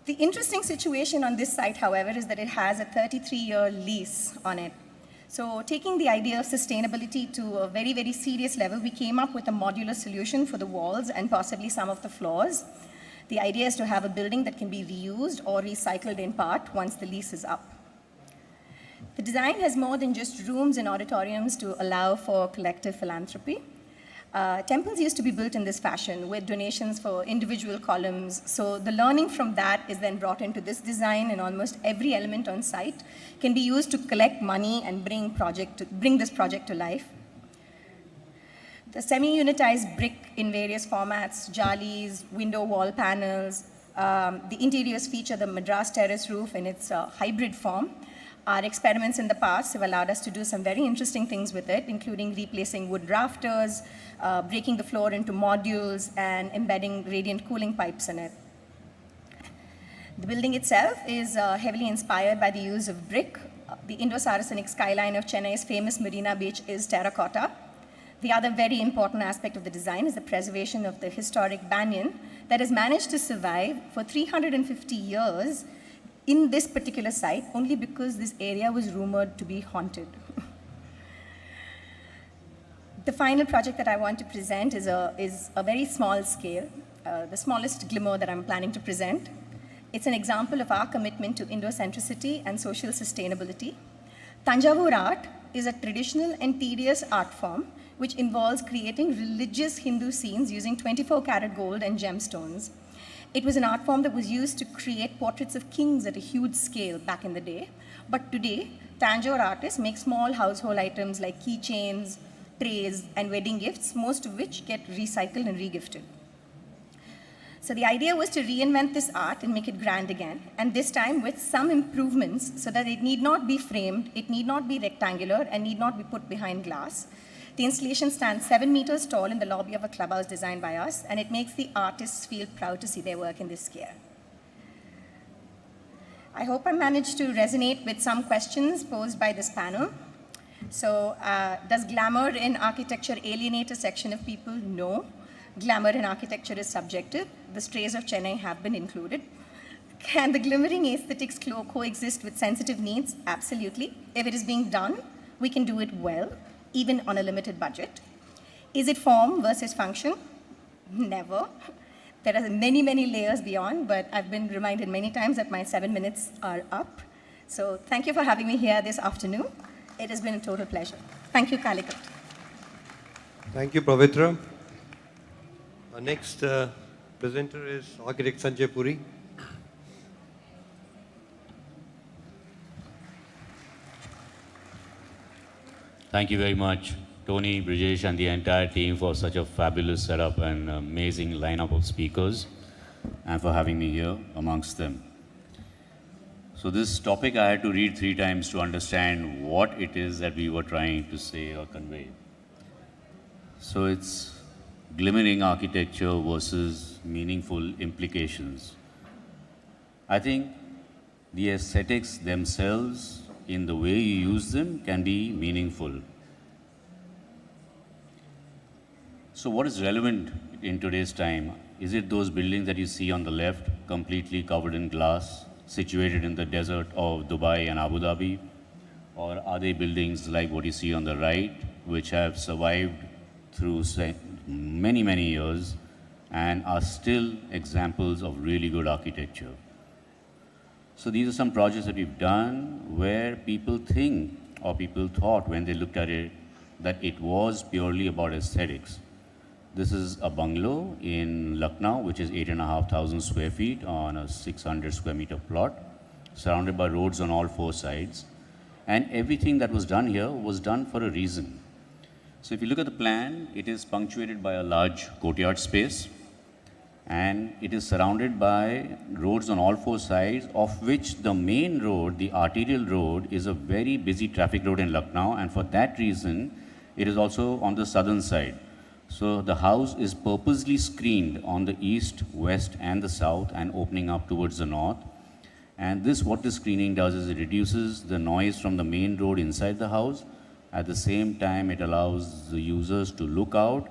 The interesting situation on this site, however, is that it has a 33-year lease on it. So taking the idea of sustainability to a very, very serious level, we came up with a modular solution for the walls and possibly some of the floors. The idea is to have a building that can be reused or recycled in part once the lease is up. The design has more than just rooms and auditoriums to allow for collective philanthropy. Temples used to be built in this fashion with donations for individual columns. So the learning from that is then brought into this design, and almost every element on site can be used to collect money and bring this project to life. The semi-unitized brick in various formats, jalis, window wall panels, the interiors feature the Madras terrace roof in its hybrid form. Our experiments in the past have allowed us to do some very interesting things with it, including replacing wood rafters, breaking the floor into modules, and embedding radiant cooling pipes in it. The building itself is heavily inspired by the use of brick. The Indo-Saracenic skyline of Chennai's famous Marina Beach is terracotta. The other very important aspect of the design is the preservation of the historic banyan that has managed to survive for 350 years in this particular site only because this area was rumored to be haunted. The final project that I want to present is a very small scale, the smallest glimmer that I'm planning to present. It's an example of our commitment to Indo-centricity and social sustainability. Thanjavur art is a traditional and tedious art form which involves creating religious Hindu scenes using 24-karat gold and gemstones. It was an art form that was used to create portraits of kings at a huge scale back in the day. But today, Tanjore artists make small household items like keychains, trays, and wedding gifts, most of which get recycled and regifted. So the idea was to reinvent this art and make it grand again, and this time with some improvements so that it need not be framed, it need not be rectangular, and need not be put behind glass. The installation stands 7 meters tall in the lobby of a clubhouse designed by us, and it makes the artists feel proud to see their work in this scale. I hope I managed to resonate with some questions posed by this panel. So, does glamour in architecture alienate a section of people? No. Glamour in architecture is subjective. The strays of Chennai have been included. Can the glimmering aesthetics coexist with sensitive needs? Absolutely. If it is being done, we can do it well, even on a limited budget. Is it form versus function? Never. There are many, many layers beyond, but I've been reminded many times that my 7 minutes are up. So thank you for having me here this afternoon. It has been a total pleasure. Thank you, Calicut. Thank you, Pavitra. Our next presenter is architect Sanjay Puri. Thank you very much, Tony, Brijesh, and the entire team for such a fabulous setup and amazing lineup of speakers, and for having me here amongst them. So this topic I had to read 3 times to understand what it is that we were trying to say or convey. So it's glimmering architecture versus meaningful implications. I think the aesthetics themselves, in the way you use them, can be meaningful. So what is relevant in today's time? Is it those buildings that you see on the left, completely covered in glass, situated in the desert of Dubai and Abu Dhabi? Or are they buildings like what you see on the right, which have survived through many, many years and are still examples of really good architecture? So these are some projects that we've done where people think, or people thought when they looked at it, that it was purely about aesthetics. This is a bungalow in Lucknow, which is 8,500 square feet on a 600 square meter plot, surrounded by roads on all 4 sides. And everything that was done here was done for a reason. So if you look at the plan, it is punctuated by a large courtyard space, and it is surrounded by roads on all 4 sides, of which the main road, the arterial road, is a very busy traffic road in Lucknow, and for that reason, it is also on the southern side. So the house is purposely screened on the east, west, and the south, and opening up towards the north. And what this screening does is it reduces the noise from the main road inside the house. At the same time, it allows the users to look out.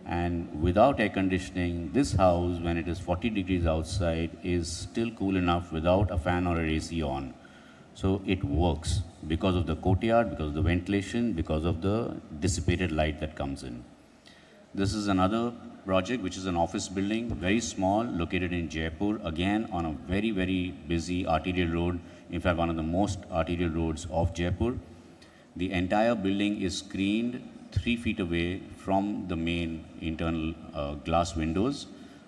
And without air conditioning, this house, when it is 40 degrees outside, is still cool enough without a fan or an AC on. So it works because of the courtyard, because of the ventilation, because of the dissipated light that comes in. This is another project, which is an office building, very small, located in Jaipur, again on a very, very busy arterial road, in fact, one of the most arterial roads of Jaipur. The entire building is screened 3 feet away from the main internal glass windows.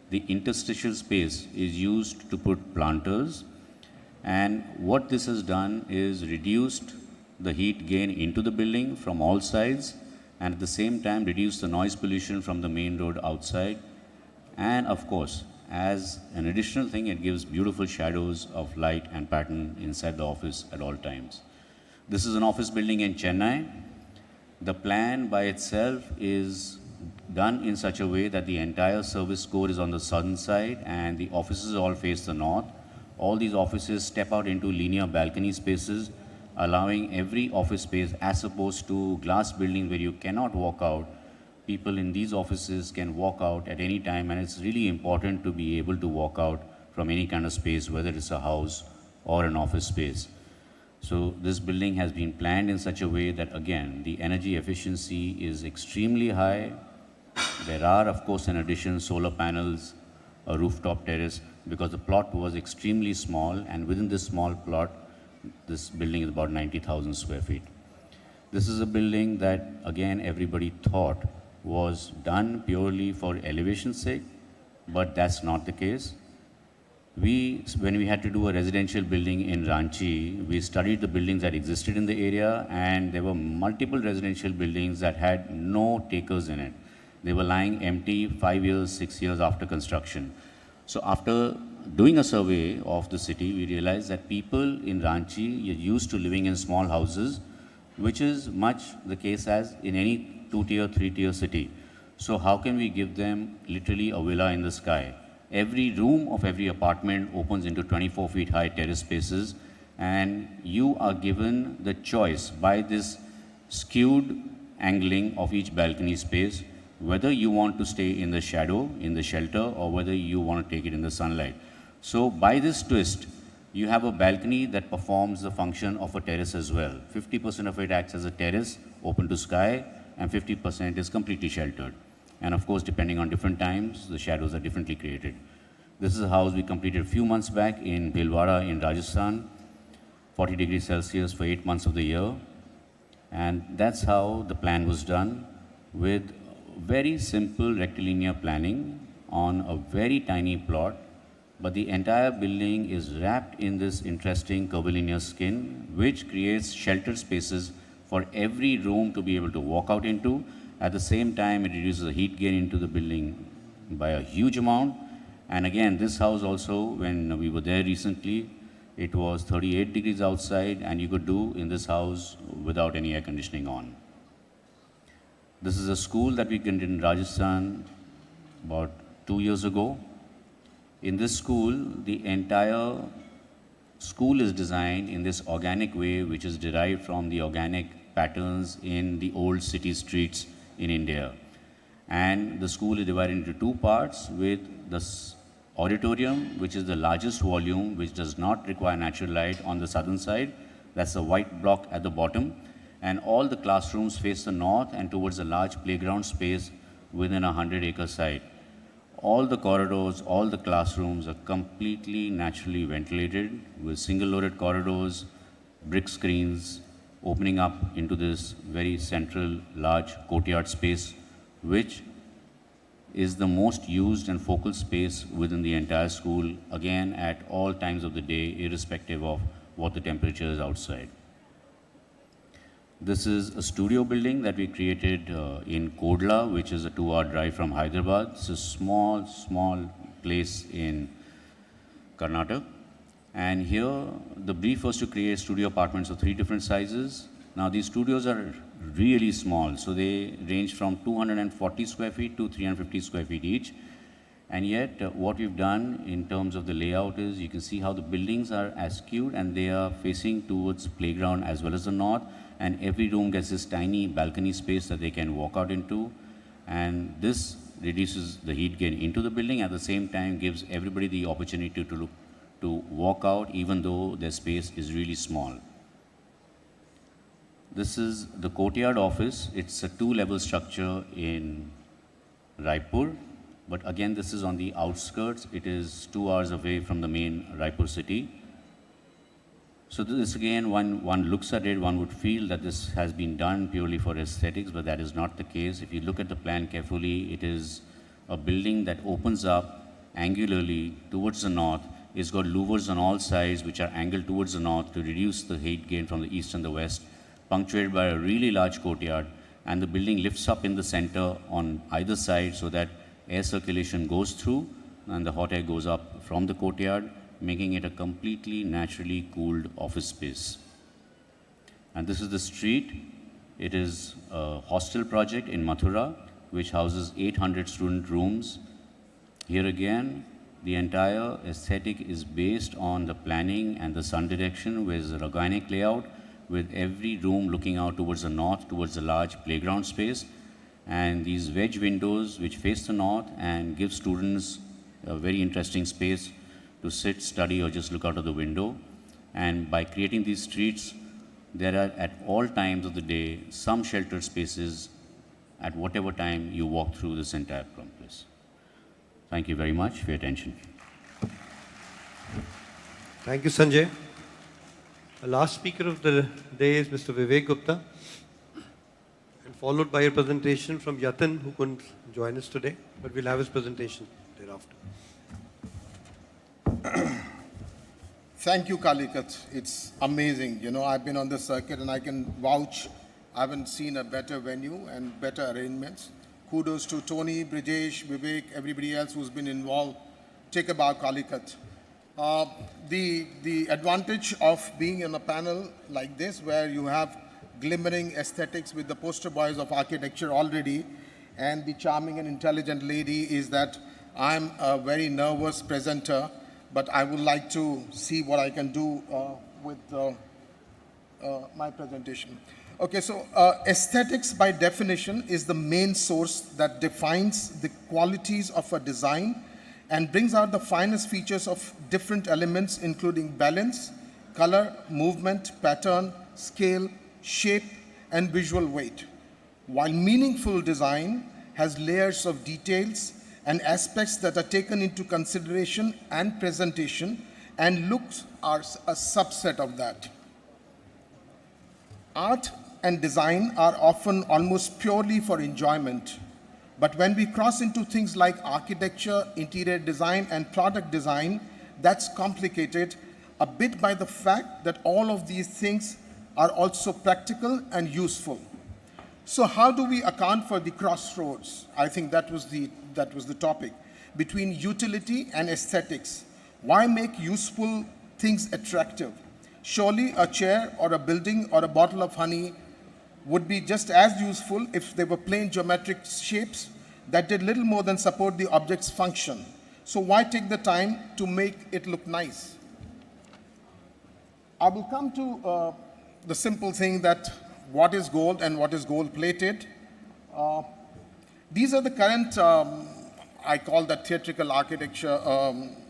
The interstitial space is used to put planters, and what this has done is reduced the heat gain into the building from all sides, and at the same time reduce the noise pollution from the main road outside. And of course, as an additional thing, it gives beautiful shadows of light and pattern inside the office at all times. This is an office building in Chennai. The plan by itself is done in such a way that the entire service core is on the southern side and the offices all face the north. All these offices step out into linear balcony spaces, allowing every office space, as opposed to glass buildings where you cannot walk out. People in these offices can walk out at any time, and it's really important to be able to walk out from any kind of space, whether it's a house or an office space. So this building has been planned in such a way that, again, the energy efficiency is extremely high. There are, of course, in addition, solar panels, a rooftop terrace, because the plot was extremely small, and within this small plot, this building is about 90,000 square feet. This is a building that, again, everybody thought was done purely for elevation's sake, but that's not the case. When we had to do a residential building in Ranchi, we studied the buildings that existed in the area, and there were multiple residential buildings that had no takers in it. They were lying empty 5 years, 6 years after construction. So after doing a survey of the city, we realized that people in Ranchi are used to living in small houses, which is much the case as in any 2-tier, 3-tier city. So how can we give them literally a villa in the sky? Every room of every apartment opens into 24 feet high terrace spaces, and you are given the choice by this skewed angling of each balcony space, whether you want to stay in the shadow, in the shelter, or whether you want to take it in the sunlight. So by this twist, you have a balcony that performs the function of a terrace as well. 50% of it acts as a terrace, open to sky, and 50% is completely sheltered. And of course, depending on different times, the shadows are differently created. This is a house we completed a few months back in Bhilwara in Rajasthan, 40 degrees Celsius for 8 months of the year. And that's how the plan was done, with very simple rectilinear planning on a very tiny plot. But the entire building is wrapped in this interesting curvilinear skin, which creates sheltered spaces for every room to be able to walk out into. At the same time, it reduces the heat gain into the building by a huge amount. And again, this house also, when we were there recently, It was 38 degrees outside, and you could do in this house without any air conditioning on. This is a school that we did in Rajasthan about 2 years ago. In this school, the entire school is designed in this organic way, which is derived from the organic patterns in the old city streets in India. And the school is divided into two parts, with the auditorium, which is the largest volume, which does not require natural light, on the southern side. That's a white block at the bottom. And all the classrooms face the north and towards a large playground space within a 100-acre site. All the corridors, all the classrooms are completely naturally ventilated with single-loaded corridors, brick screens, opening up into this very central large courtyard space, which is the most used and focal space within the entire school, again at all times of the day, irrespective of what the temperature is outside. This is a studio building that we created in Kodla, which is a 2-hour drive from Hyderabad. It's a small place in Karnataka. And here, the brief was to create studio apartments of 3 different sizes. Now, these studios are really small, so they range from 240 square feet to 350 square feet each. And yet, what we've done in terms of the layout is, you can see how the buildings are askewed and they are facing towards playground as well as the north. And every room gets this tiny balcony space that they can walk out into. And this reduces the heat gain into the building, at the same time gives everybody the opportunity to walk out even though their space is really small. This is the courtyard office. It's a 2-level structure in Raipur, but again this is on the outskirts. It is 2 hours away from the main Raipur city. So this again, one looks at it, one would feel that this has been done purely for aesthetics, but that is not the case. If you look at the plan carefully, it is a building that opens up angularly towards the north. It's got louvers on all sides which are angled towards the north to reduce the heat gain from the east and the west, punctuated by a really large courtyard, and the building lifts up in the center on either side so that air circulation goes through and the hot air goes up from the courtyard, making it a completely naturally cooled office space. And this is the street. It is a hostel project in Mathura, which houses 800 student rooms. Here again, the entire aesthetic is based on the planning and the sun direction, with a organic layout, with every room looking out towards the north, towards the large playground space. And these wedge windows which face the north and give students a very interesting space to sit, study, or just look out of the window. And by creating these streets, there are at all times of the day some sheltered spaces at whatever time you walk through this entire complex. Thank you very much for your attention. Thank you, Sanjay. The last speaker of the day is Mr. Vivek Gupta, and followed by a presentation from Yatin, who couldn't join us today, but we'll have his presentation thereafter. Thank you, Calicut. It's amazing. You know, I've been on the circuit and I can vouch. I haven't seen a better venue and better arrangements. Kudos to Tony, Brijesh, Vivek, everybody else who's been involved. Take about Calicut. The advantage of being in a panel like this, where you have glimmering aesthetics with the poster boys of architecture already, and the charming and intelligent lady, is that I'm a very nervous presenter, but I would like to see what I can do with my presentation. Okay, so aesthetics by definition is the main source that defines the qualities of a design and brings out the finest features of different elements, including balance, color, movement, pattern, scale, shape, and visual weight. While meaningful design has layers of details and aspects that are taken into consideration and presentation, and looks are a subset of that. Art and design are often almost purely for enjoyment, but when we cross into things like architecture, interior design, and product design, that's complicated a bit by the fact that all of these things are also practical and useful. So how do we account for the crossroads? I think that was the topic, between utility and aesthetics. Why make useful things attractive. Surely a chair or a building or a bottle of honey would be just as useful if they were plain geometric shapes that did little more than support the object's function. So why take the time to make it look nice? I will come to the simple thing that what is gold and what is gold plated. These are the current, I call that theatrical architecture,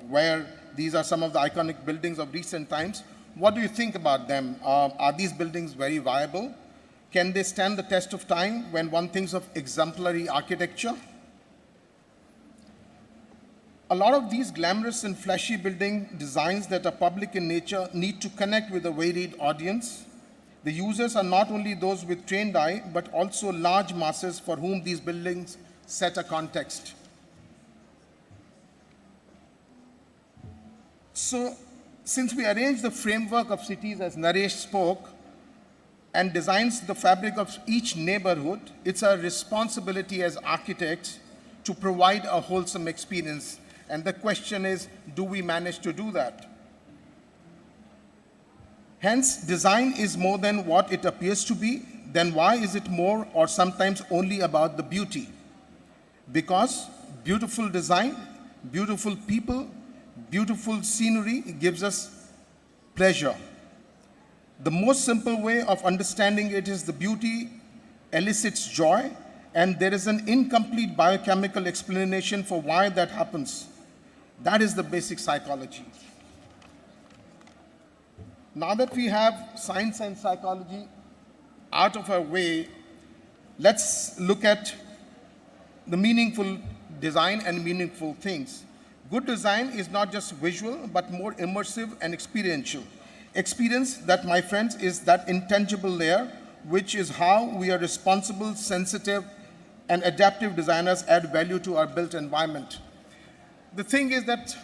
where these are some of the iconic buildings of recent times. What do you think about them? Are these buildings very viable? Can they stand the test of time when one thinks of exemplary architecture? A lot of these glamorous and flashy building designs that are public in nature need to connect with a varied audience. The users are not only those with trained eye, but also large masses for whom these buildings set a context. So, since we arrange the framework of cities as Naresh spoke, and designs the fabric of each neighborhood, it's our responsibility as architects to provide a wholesome experience. And the question is, do we manage to do that? Hence, design is more than what it appears to be. Then why is it more or sometimes only about the beauty? Because beautiful design, beautiful people, beautiful scenery gives us pleasure. The most simple way of understanding it is the beauty elicits joy, and there is an incomplete biochemical explanation for why that happens. That is the basic psychology. Now that we have science and psychology out of our way, let's look at the meaningful design and meaningful things. Good design is not just visual, but more immersive and experiential. Experience, that, my friends, is that intangible layer, which is how we are responsible, sensitive, and adaptive designers add value to our built environment. The thing is that,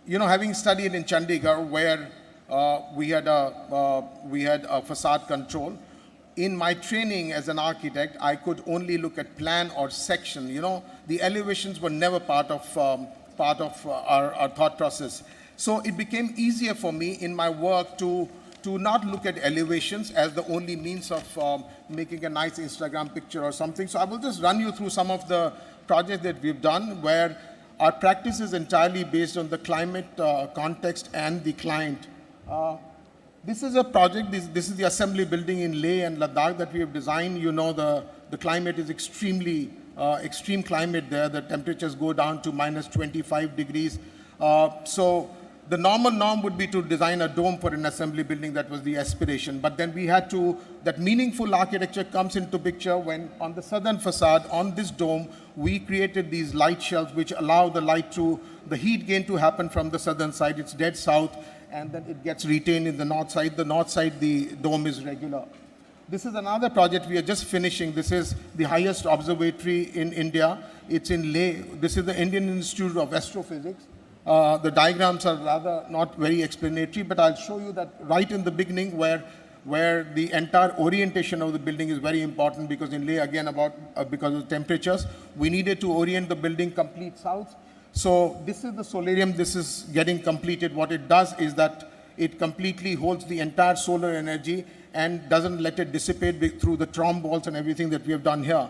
having studied in Chandigarh, where we had a facade control, in my training as an architect, I could only look at plan or section. The elevations were never part of our thought process. So it became easier for me in my work to not look at elevations as the only means of making a nice Instagram picture or something. So I will just run you through some of the projects that we've done where our practice is entirely based on the climate context and the client. This is a project, this is the assembly building in Leh and Ladakh that we have designed. The climate is extreme climate there. The temperatures go down to minus 25 degrees. So the norm would be to design a dome for an assembly building. That was the aspiration. But then we had to, that meaningful architecture comes into picture when on the southern facade, on this dome, we created these light shelves which allow the heat gain to happen from the southern side. It's dead south, and then it gets retained in the north side. The north side, the dome is regular. This is another project we are just finishing. This is the highest observatory in India. It's in Leh. This is the Indian Institute of Astrophysics. The diagrams are rather not very explanatory, but I'll show you that right in the beginning where the entire orientation of the building is very important, because in Leh, again, because of the temperatures, we needed to orient the building complete south. So this is the solarium. This is getting completed. What it does is that it completely holds the entire solar energy and doesn't let it dissipate through the trom walls and everything that we have done here.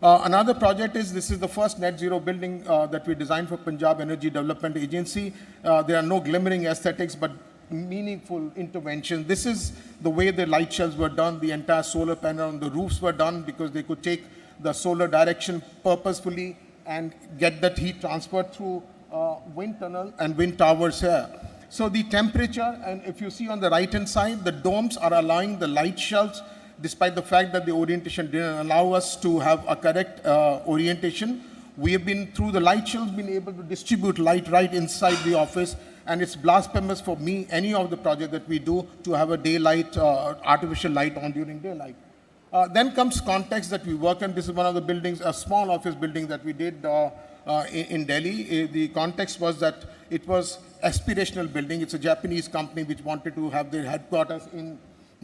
Another project is, this is the first net zero building that we designed for Punjab Energy Development Agency. There are no glimmering aesthetics, but meaningful intervention. This is the way the light shells were done. The entire solar panel on the roofs were done because they could take the solar direction purposefully and get that heat transferred through wind tunnel and wind towers here. So the temperature, and if you see on the right-hand side, the domes are allowing the light shells, despite the fact that the orientation didn't allow us to have a correct orientation. We have been, through the light shells, been able to distribute light right inside the office, and it's blasphemous for me, any of the project that we do, to have a daylight, artificial light on during daylight. Then comes context that we work on. This is one of the buildings, a small office building that we did in Delhi. The context was that it was aspirational building. It's a Japanese company which wanted to have their headquarters in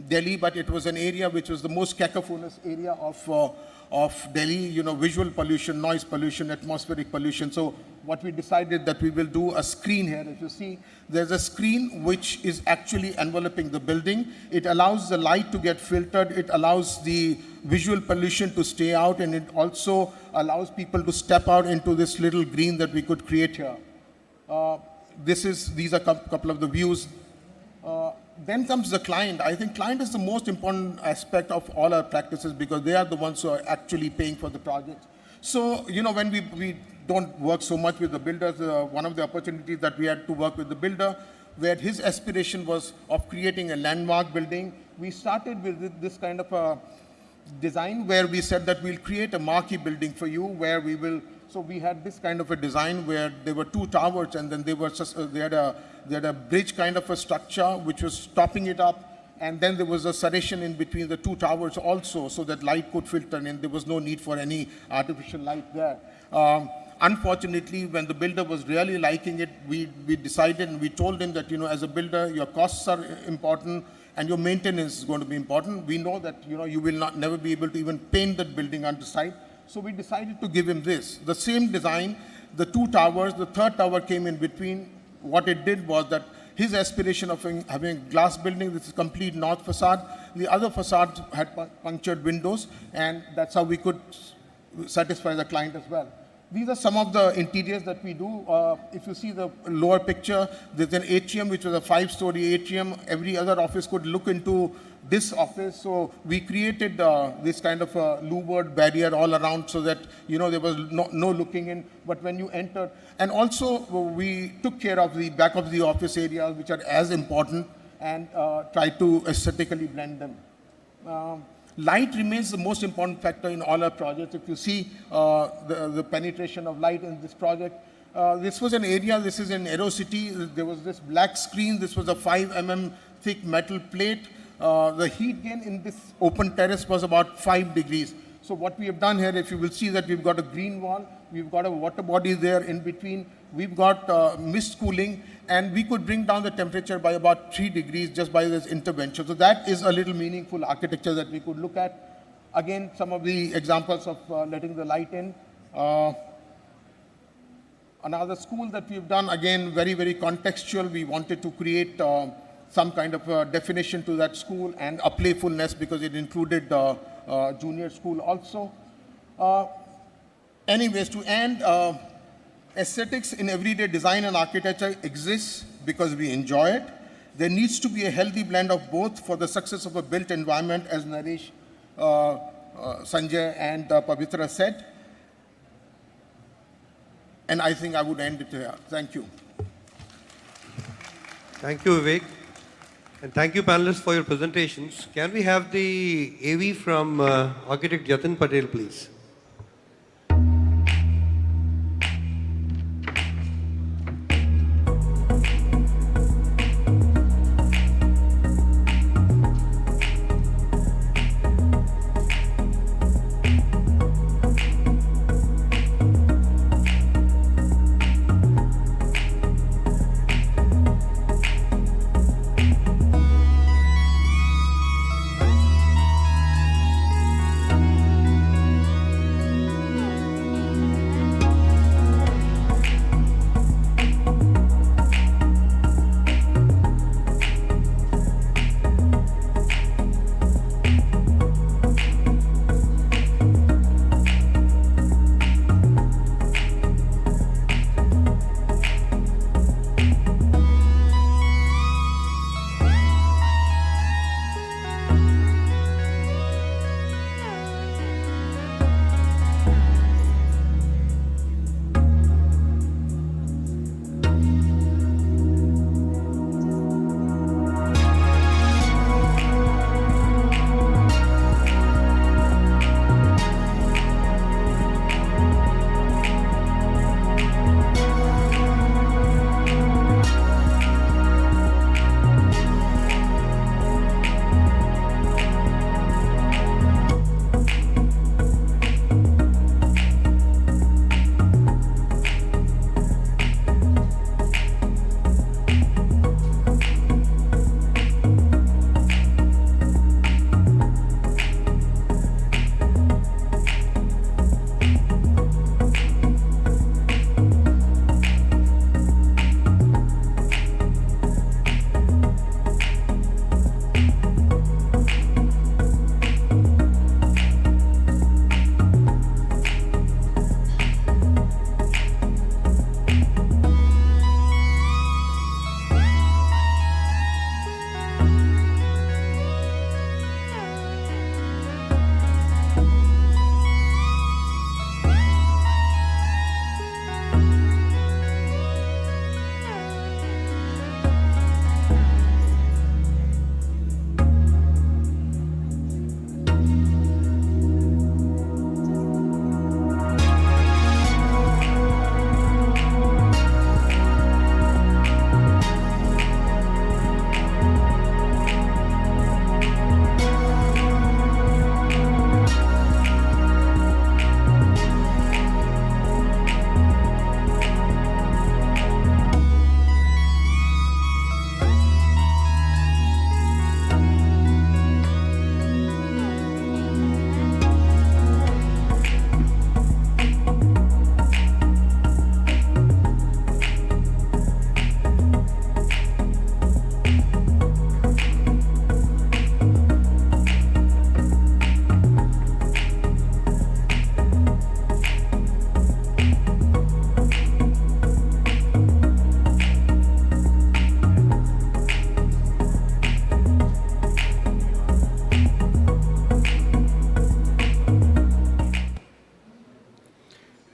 Delhi, but it was an area which was the most cacophonous area of Delhi, visual pollution, noise pollution, atmospheric pollution. So what we decided that we will do a screen here. If you see, there's a screen which is actually enveloping the building. It allows the light to get filtered. It allows the visual pollution to stay out, and it also allows people to step out into this little green that we could create here. These are a couple of the views. Then comes the client. I think client is the most important aspect of all our practices because they are the ones who are actually paying for the project. So, when we don't work so much with the builders, one of the opportunities that we had to work with the builder, where his aspiration was of creating a landmark building, we started with this kind of a design where we said that we'll create a marquee building for you where we will. So we had this kind of a design where there were two towers and then they had a bridge kind of a structure which was topping it up, and then there was a serration in between the two towers also so that light could filter in. There was no need for any artificial light there. Unfortunately, when the builder was really liking it, we decided and we told him that, as a builder, your costs are important and your maintenance is going to be important. We know that, you will never be able to even paint that building on the site. So we decided to give him this. The same design, the two towers, the third tower came in between. What it did was that his aspiration of having a glass building, this is complete north facade. The other facades had punctured windows, and that's how we could satisfy the client as well. These are some of the interiors that we do. If you see the lower picture, there's an atrium, which was a 5-story atrium. Every other office could look into this office. So we created this kind of a louvered barrier all around so that, there was no looking in. But when you enter, and also we took care of the back of the office areas, which are as important, and tried to aesthetically blend them. Light remains the most important factor in all our projects. If you see the penetration of light in this project, this was an area, this is in Aero City, there was this black screen, this was a 5 mm thick metal plate. The heat gain in this open terrace was about 5 degrees. So what we have done here, if you will see that we've got a green wall, we've got a water body there in between, we've got mist cooling, and we could bring down the temperature by about 3 degrees just by this intervention. So that is a little meaningful architecture that we could look at. Again, some of the examples of letting the light in. Another school that we've done, again, very, very contextual. We wanted to create some kind of a definition to that school and a playfulness because it included junior school also. Anyways, to end, aesthetics in everyday design and architecture exists because we enjoy it. There needs to be a healthy blend of both for the success of a built environment, as Naresh, Sanjay, and Pavitra said. And I think I would end it here. Thank you. Thank you, Vivek. And thank you, panelists, for your presentations. Can we have the AV from architect Jatin Patel, please?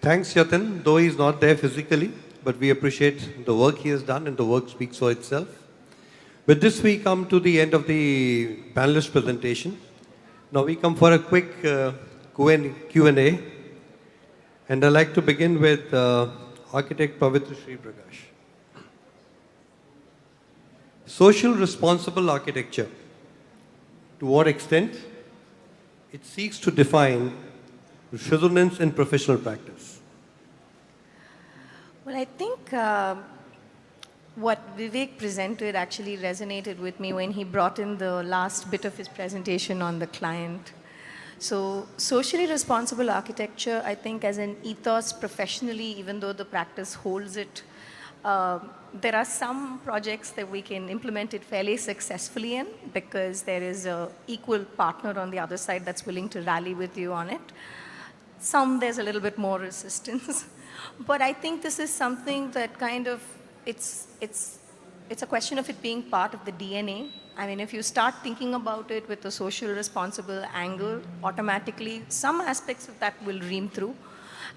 Thanks, Yatin, though he's not there physically, but we appreciate the work he has done and the work speaks for itself. With this, we come to the end of the panelist presentation. Now we come for a quick Q&A. And I'd like to begin with architect Pavitra Sri Prakash. Social responsible architecture. To what extent it seeks to define resonance in professional practice? Well, I think what Vivek presented actually resonated with me when he brought in the last bit of his presentation on the client. So socially responsible architecture, I think as an ethos professionally, even though the practice holds it, there are some projects that we can implement it fairly successfully in because there is an equal partner on the other side that's willing to rally with you on it. Some, there's a little bit more resistance. But I think this is something that kind of, it's a question of it being part of the DNA. I mean, if you start thinking about it with a social responsible angle, automatically some aspects of that will ream through.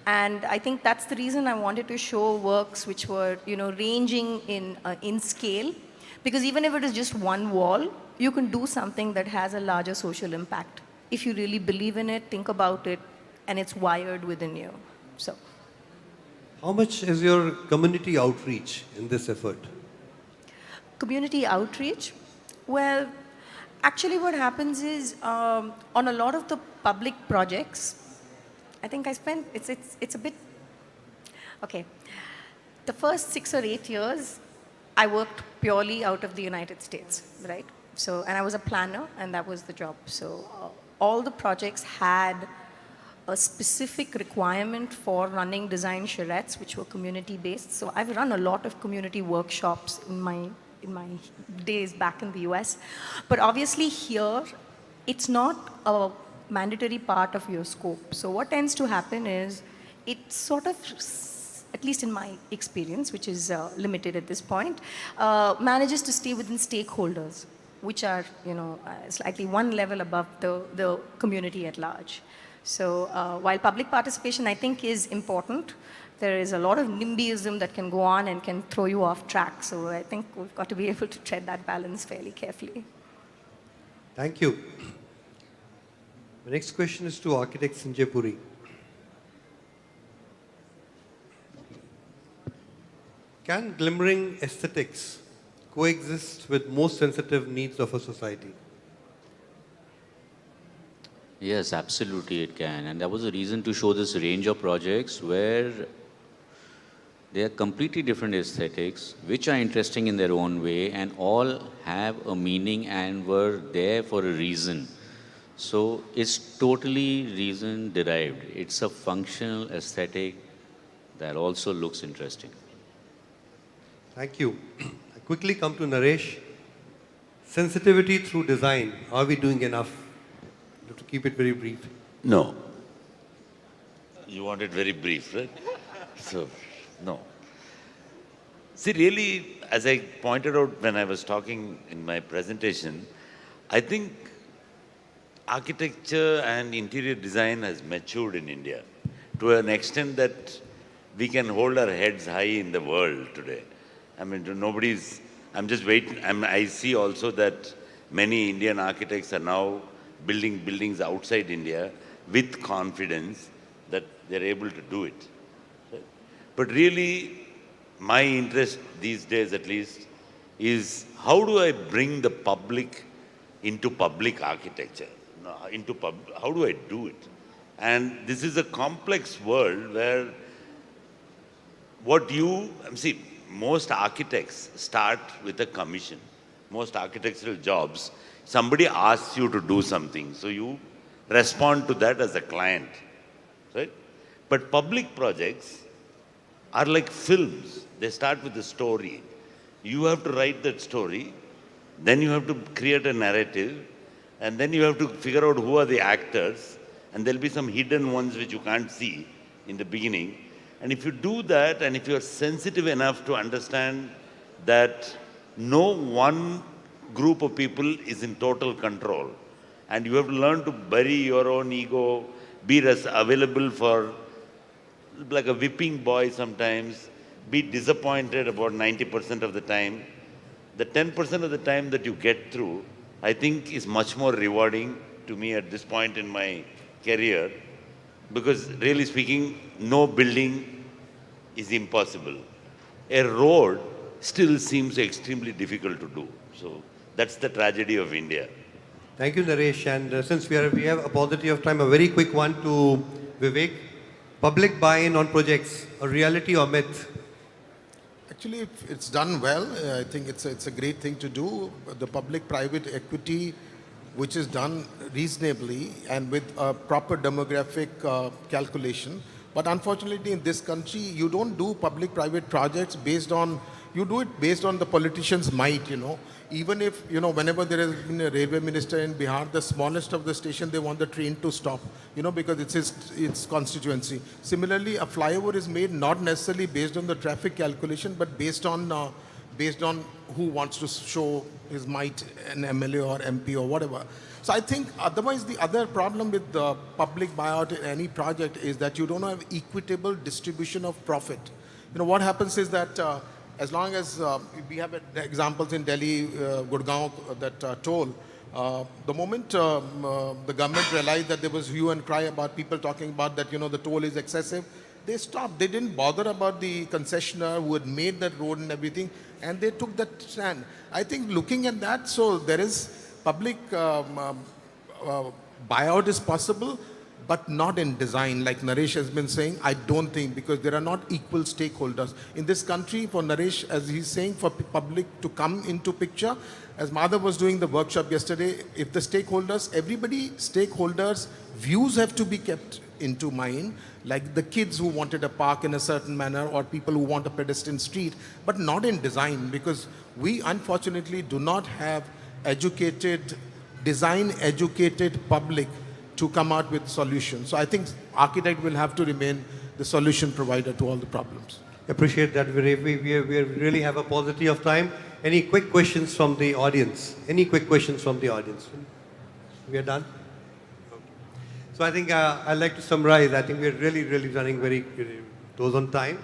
And I think that's the reason I wanted to show works which were, ranging in scale. Because even if it is just one wall, you can do something that has a larger social impact. If you really believe in it, think about it, and it's wired within you. So, how much is your community outreach in this effort? Community outreach? Well, actually what happens is on a lot of the public projects, I think I spent, it's a bit, okay. The first 6 or 8 years, I worked purely out of the United States, right? So, and I was a planner and that was the job. So all the projects had a specific requirement for running design charrettes, which were community-based. So I've run a lot of community workshops in my days back in the US. But obviously here, it's not a mandatory part of your scope. So what tends to happen is it sort of, at least in my experience, which is limited at this point, manages to stay within stakeholders, which are, slightly one level above the community at large. So while public participation, I think, is important, there is a lot of NIMBYism that can go on and can throw you off track. So I think we've got to be able to tread that balance fairly carefully. Thank you. The next question is to architect Sanjay Puri. Can glimmering aesthetics coexist with most sensitive needs of a society? Yes, absolutely it can. And that was the reason to show this range of projects where they are completely different aesthetics, which are interesting in their own way and all have a meaning and were there for a reason. So it's totally reason derived. It's a functional aesthetic that also looks interesting. Thank you. I quickly come to Naresh. Sensitivity through design. Are we doing enough? You have to keep it very brief. No. You want it very brief, right? So, no. See, really, as I pointed out when I was talking in my presentation, I think architecture and interior design has matured in India to an extent that we can hold our heads high in the world today. I mean, I'm just waiting. I see also that many Indian architects are now building buildings outside India with confidence that they're able to do it. But really, my interest these days at least is how do I bring the public into public architecture? How do I do it? And this is a complex world where see, most architects start with a commission. Most architectural jobs, somebody asks you to do something, so you respond to that as a client, right? But public projects are like films. They start with a story. You have to write that story, then you have to create a narrative, and then you have to figure out who are the actors, and there'll be some hidden ones which you can't see in the beginning. And if you do that, and if you're sensitive enough to understand that no one group of people is in total control, and you have to learn to bury your own ego, be available for like a whipping boy sometimes, be disappointed about 90% of the time. The 10% of the time that you get through, I think is much more rewarding to me at this point in my career, because really speaking, no building is impossible. A road still seems extremely difficult to do. So that's the tragedy of India. Thank you, Naresh. And since we have a paucity of time, a very quick one to Vivek. Public buy-in on projects, a reality or myth? Actually, if it's done well, I think it's a great thing to do. The public-private equity, which is done reasonably and with a proper demographic calculation. But unfortunately, in this country, you don't do public-private projects you do it based on the politician's might, Even if, whenever there has been a railway minister in Bihar, the smallest of the station, they want the train to stop, because it's its constituency. Similarly, a flyover is made not necessarily based on the traffic calculation, but based on who wants to show his might, an MLA or MP or whatever. So I think otherwise the other problem with the public buyout in any project is that you don't have equitable distribution of profit. What happens is that as long as we have examples in Delhi, Gurgaon, that toll, the moment the government realized that there was hue and cry about people talking about that, the toll is excessive, they stopped. They didn't bother about the concessionaire who had made that road and everything, and they took that stand. I think looking at that, so there is public buyout is possible, but not in design. Like Naresh has been saying, I don't think, because there are not equal stakeholders. In this country, for Naresh, as he's saying, for public to come into picture, as Madhav was doing the workshop yesterday, if the stakeholders' views have to be kept into mind, like the kids who wanted a park in a certain manner or people who want a pedestrian street, but not in design, because we unfortunately do not have design-educated public to come out with solutions. So I think architect will have to remain the solution provider to all the problems. Appreciate that. We really have a paucity of time. Any quick questions from the audience? We are done? So I think I'd like to summarize. I think we're really running very close on time.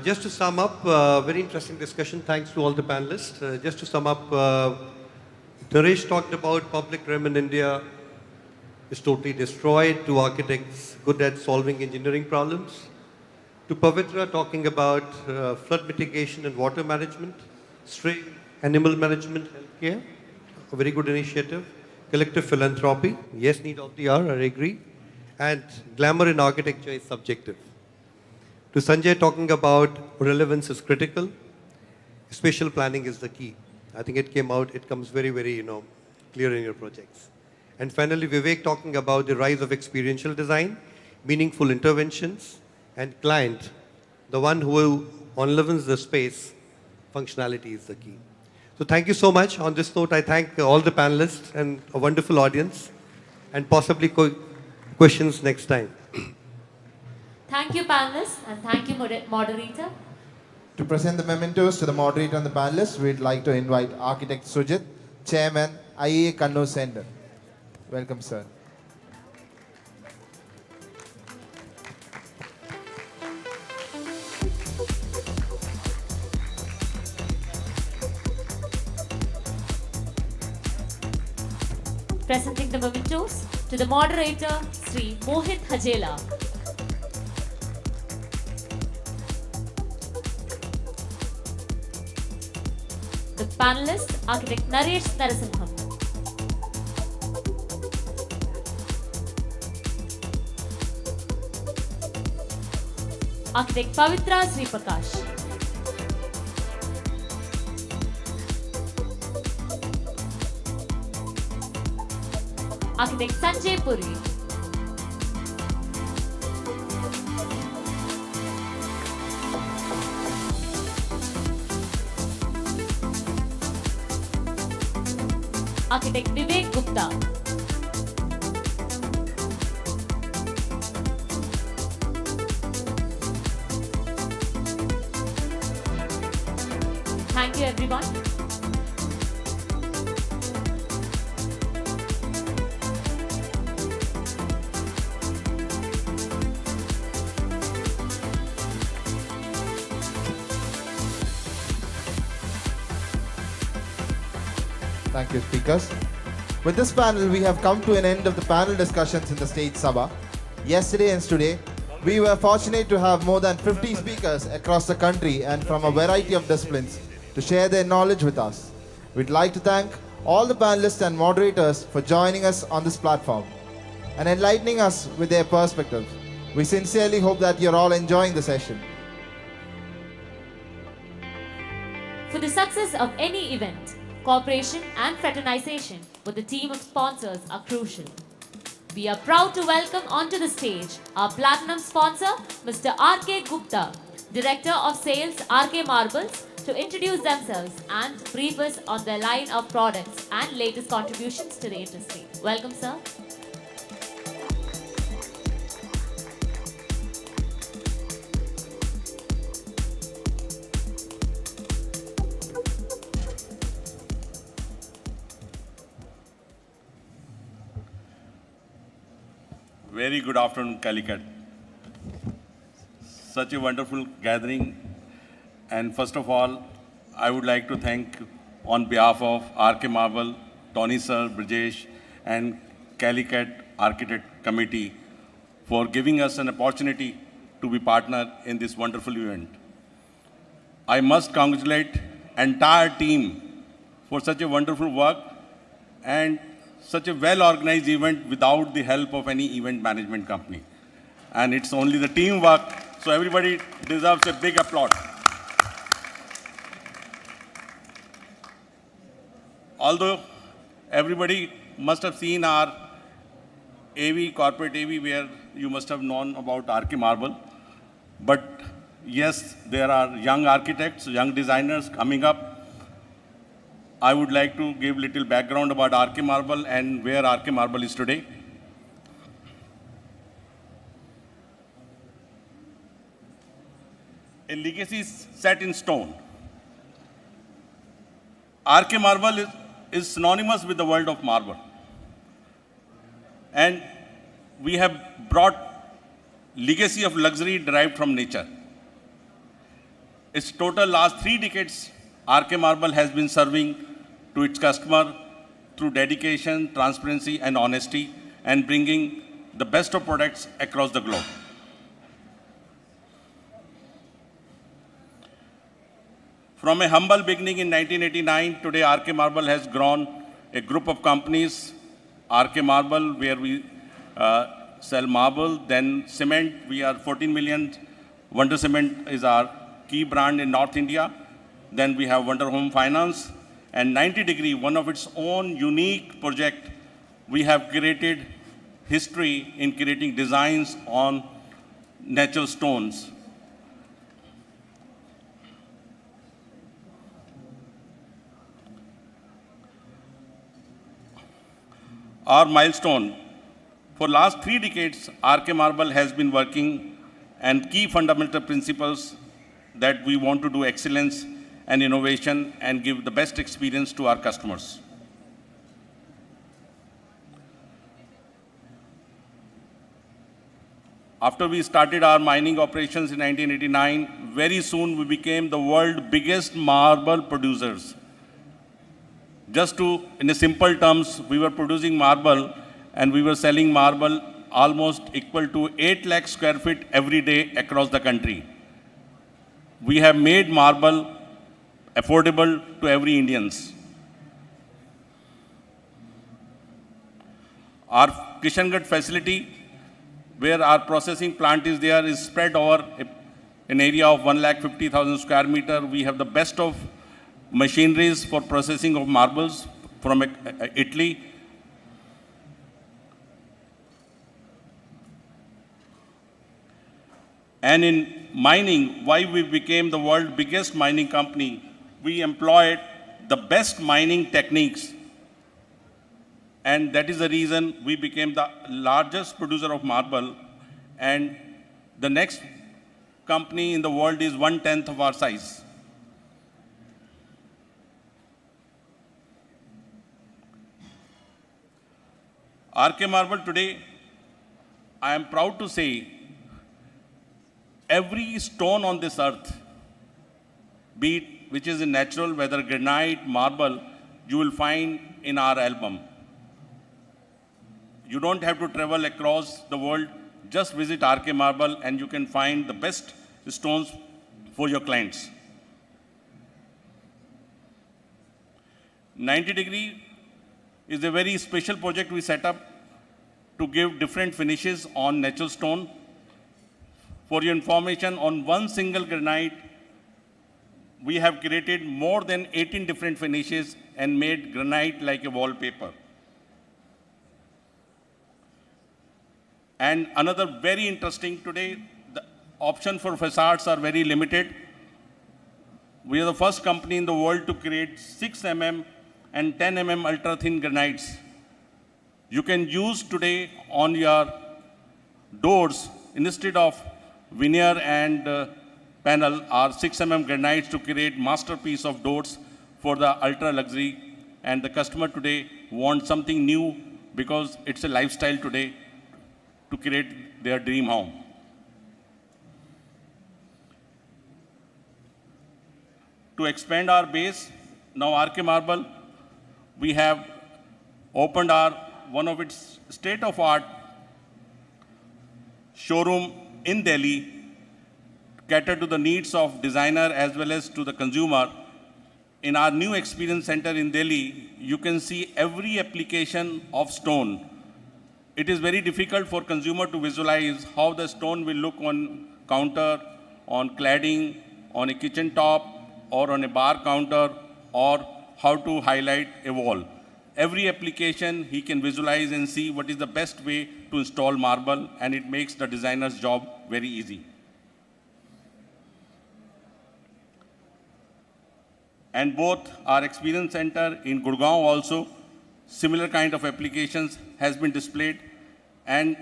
Just to sum up, very interesting discussion. Thanks to all the panelists. Just to sum up, Naresh talked about public realm in India is totally destroyed, to architects good at solving engineering problems, to Pavitra talking about flood mitigation and water management, stray animal management, healthcare, a very good initiative, collective philanthropy, yes, need of the hour, I agree, and glamour in architecture is subjective. To Sanjay talking about relevance is critical, spatial planning is the key. I think it comes very, clear in your projects. And finally, Vivek talking about the rise of experiential design, meaningful interventions, and client, the one who enlivens the space, functionality is the key. So thank you so much. On this note, I thank all the panelists and a wonderful audience, and possibly questions next time. Thank you, panelists, and thank you, moderator. To present the mementos to the moderator and the panelists, we'd like to invite Architect Sujit, Chairman, IAA Kannur Center. Welcome, sir. Presenting the mementos to the moderator, Sri Mohit Hajela. The panelist, Architect Naresh Narasimham. Architect Pavitra Sri Prakash. Architect Sanjay Puri. Architect Vivek Gupta. Thank you, everyone. Thank you, speakers. With this panel, we have come to an end of the panel discussions in the State Sabha. Yesterday and today, we were fortunate to have more than 50 speakers across the country and from a variety of disciplines to share their knowledge with us. We'd like to thank all the panelists and moderators for joining us on this platform and enlightening us with their perspectives. We sincerely hope that you're all enjoying the session. For the success of any event, cooperation and fraternization with the team of sponsors are crucial. We are proud to welcome onto the stage our platinum sponsor, Mr. R.K. Gupta, Director of Sales, R.K. Marbles, to introduce themselves and brief us on their line of products and latest contributions to the industry. Welcome, sir. Very good afternoon, Calicut. Such a wonderful gathering. And first of all, I would like to thank on behalf of RK Marble, Tony Sir, Brijesh, and Calicut Architect Committee for giving us an opportunity to be partner in this wonderful event. I must congratulate entire team for such a wonderful work and such a well-organized event without the help of any event management company. And it's only the teamwork, so everybody deserves a big applause. Although everybody must have seen our AV, corporate AV, where you must have known about RK Marble. But yes, there are young architects, young designers coming up. I would like to give little background about RK Marble and where RK Marble is today. A legacy set in stone. RK Marble is synonymous with the world of marble. And we have brought legacy of luxury derived from nature. Its total last 3 decades, RK Marble has been serving to its customer through dedication, transparency, and honesty, and bringing the best of products across the globe. From a humble beginning in 1989, today RK Marble has grown a group of companies. RK Marble, where we sell marble, then cement. We are 14 million. Wonder Cement is our key brand in North India. Then we have Wonder Home Finance. And 90 Degree, one of its own unique project, we have created history in creating designs on natural stones. Our milestone. For last 3 decades, RK Marble has been working and key fundamental principles that we want to do excellence and innovation and give the best experience to our customers. After we started our mining operations in 1989, very soon we became the world's biggest marble producers. Just to, in a simple terms, we were producing marble and we were selling marble almost equal to 8 lakh square feet every day across the country. We have made marble affordable to every Indians. Our Kishangarh facility, where our processing plant is there, is spread over an area of 150,000 square meter. We have the best of machineries for processing of marbles from Italy. And in mining, why we became the world's biggest mining company, we employed the best mining techniques. And that is the reason we became the largest producer of marble. And the next company in the world is 1/10 of our size. RK Marble today, I am proud to say, every stone on this earth, be it which is in natural, whether granite, marble, you will find in our album. You don't have to travel across the world. Just visit RK Marble and you can find the best stones for your clients. 90 Degree is a very special project we set up to give different finishes on natural stone. For your information, on one single granite, we have created more than 18 different finishes and made granite like a wallpaper. And another very interesting today, the option for facades are very limited. We are the first company in the world to create 6 mm and 10 mm ultra thin granites. You can use today on your doors instead of veneer and panel are 6 mm granites to create masterpiece of doors for the ultra luxury. And the customer today wants something new because it's a lifestyle today to create their dream home. To expand our base, now RK Marble, we have opened one of its state-of-art showroom in Delhi to cater to the needs of designer as well as to the consumer. In our new experience center in Delhi, you can see every application of stone. It is very difficult for consumer to visualize how the stone will look on counter, on cladding, on a kitchen top, or on a bar counter, or how to highlight a wall. Every application he can visualize and see what is the best way to install marble, and it makes the designer's job very easy. And both our experience center in Gurgaon also, similar kind of applications has been displayed. And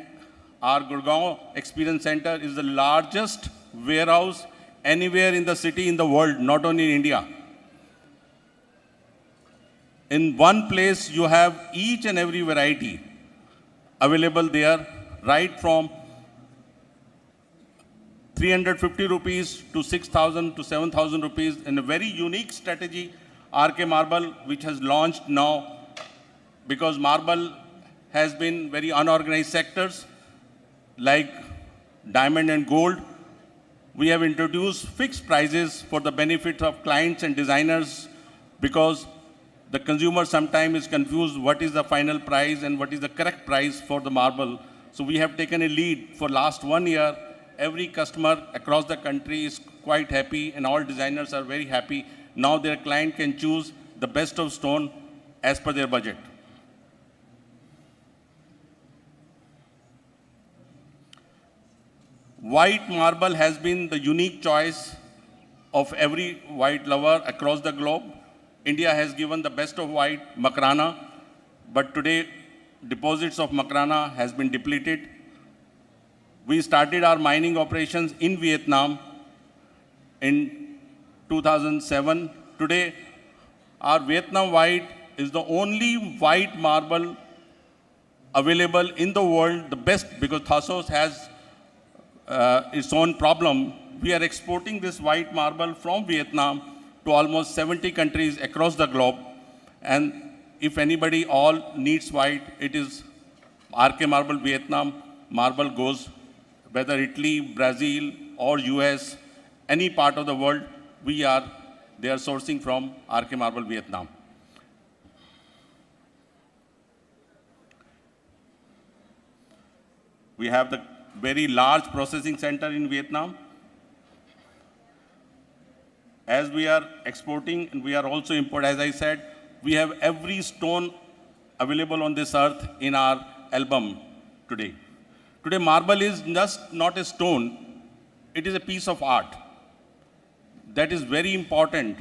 our Gurgaon experience center is the largest warehouse anywhere in the city in the world, not only in India. In one place, you have each and every variety available there, right from 350 rupees to 6,000 to 7,000 rupees, and a very unique strategy, RK Marble, which has launched now, because marble has been very unorganized sectors like diamond and gold. We have introduced fixed prices for the benefit of clients and designers, because the consumer sometimes is confused what is the final price and what is the correct price for the marble. So we have taken a lead for last 1 year. Every customer across the country is quite happy and all designers are very happy. Now their client can choose the best of stone as per their budget. White marble has been the unique choice of every white lover across the globe. India has given the best of white, Makrana, but today deposits of Makrana has been depleted. We started our mining operations in Vietnam in 2007. Today, our Vietnam white is the only white marble available in the world, the best, because Thassos has its own problem. We are exporting this white marble from Vietnam to almost 70 countries across the globe. And if anybody all needs white, it is RK Marble Vietnam. Marble goes, whether Italy, Brazil, or US, any part of the world, they are sourcing from RK Marble Vietnam. We have the very large processing center in Vietnam. As we are exporting and we are also importing, as I said, we have every stone available on this earth in our album today. Today, marble is just not a stone, it is a piece of art. That is very important.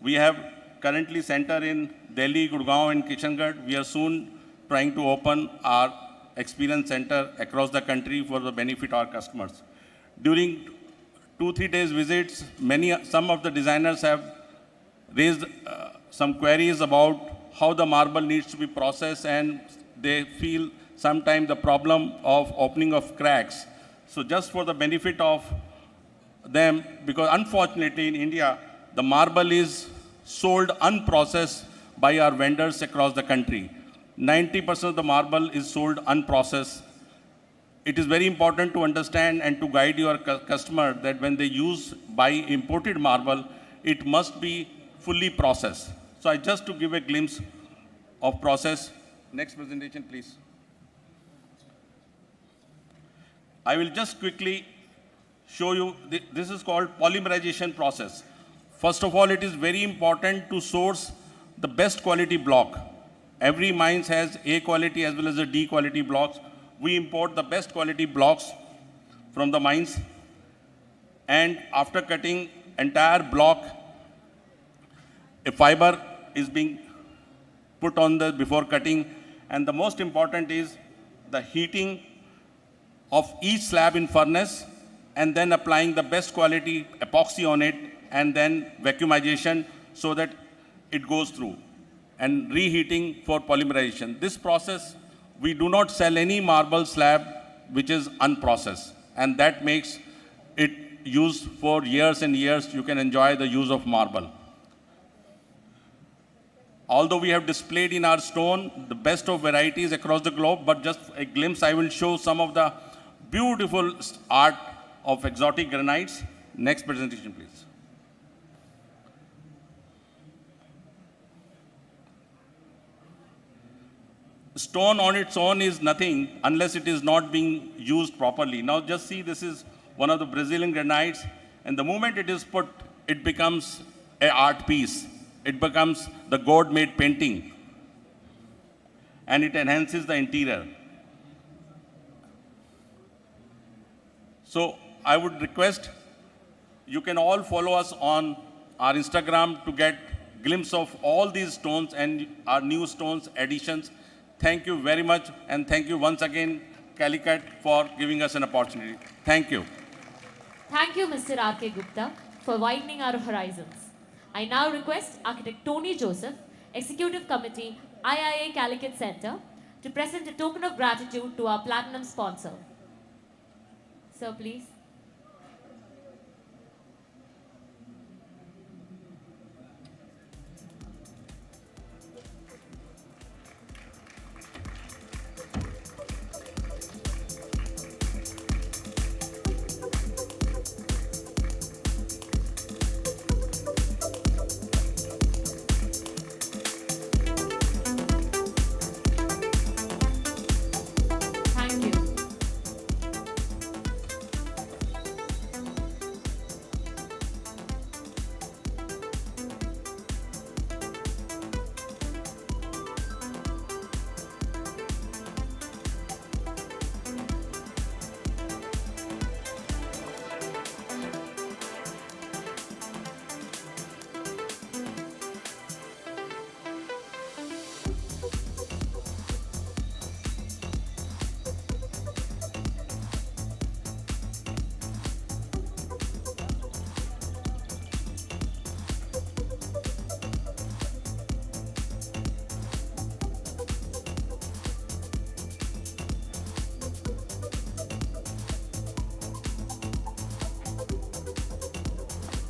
We have currently center in Delhi, Gurgaon, and Kishangarh. We are soon trying to open our experience center across the country for the benefit of our customers. During 2-3 days visits, some of the designers have raised some queries about how the marble needs to be processed, and they feel sometimes the problem of opening of cracks. So just for the benefit of them because unfortunately in India, the marble is sold unprocessed by our vendors across the country. 90% of the marble is sold unprocessed. It is very important to understand and to guide your customer that when they buy imported marble, it must be fully processed. So I just to give a glimpse of process. Next presentation, please. I will just quickly show you, this is called polymerization process. First of all, it is very important to source the best quality block. Every mine has A quality as well as a D quality blocks. We import the best quality blocks from the mines. And after cutting entire block, a fiber is being put on before cutting. And the most important is the heating of each slab in furnace and then applying the best quality epoxy on it and then vacuumization so that it goes through and reheating for polymerization. This process, we do not sell any marble slab which is unprocessed, and that makes it used for years and years. You can enjoy the use of marble. Although we have displayed in our stone the best of varieties across the globe, but just a glimpse, I will show some of the beautiful art of exotic granites. Next presentation, please. Stone on its own is nothing unless it is not being used properly. Now just see, this is one of the Brazilian granites, and the moment it is put, it becomes an art piece. It becomes the God-made painting, and it enhances the interior. So I would request you can all follow us on our Instagram to get glimpse of all these stones and our new stones additions. Thank you very much, and thank you once again, Calicut, for giving us an opportunity. Thank you. Thank you, Mr. R.K. Gupta, for widening our horizons. I now request Architect Tony Joseph, Executive Committee, IIA Calicut Center, to present a token of gratitude to our platinum sponsor. Sir, please. Thank you.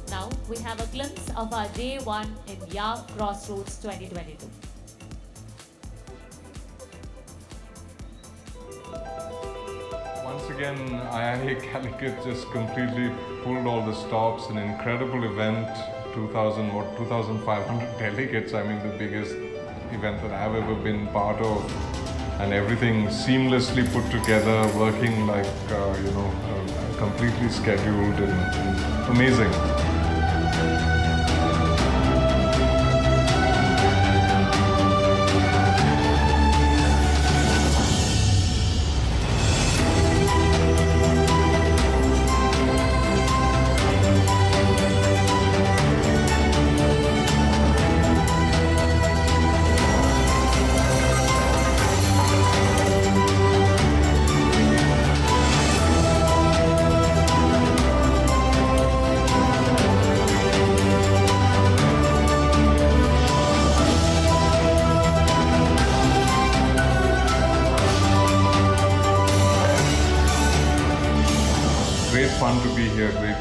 Now we have a glimpse of our day one in Crossroads 2022. Once again, IIA Calicut just completely pulled all the stops. An incredible event, 2,500 delegates. I mean, the biggest event that I've ever been part of. And everything seamlessly put together, working like, completely scheduled and amazing.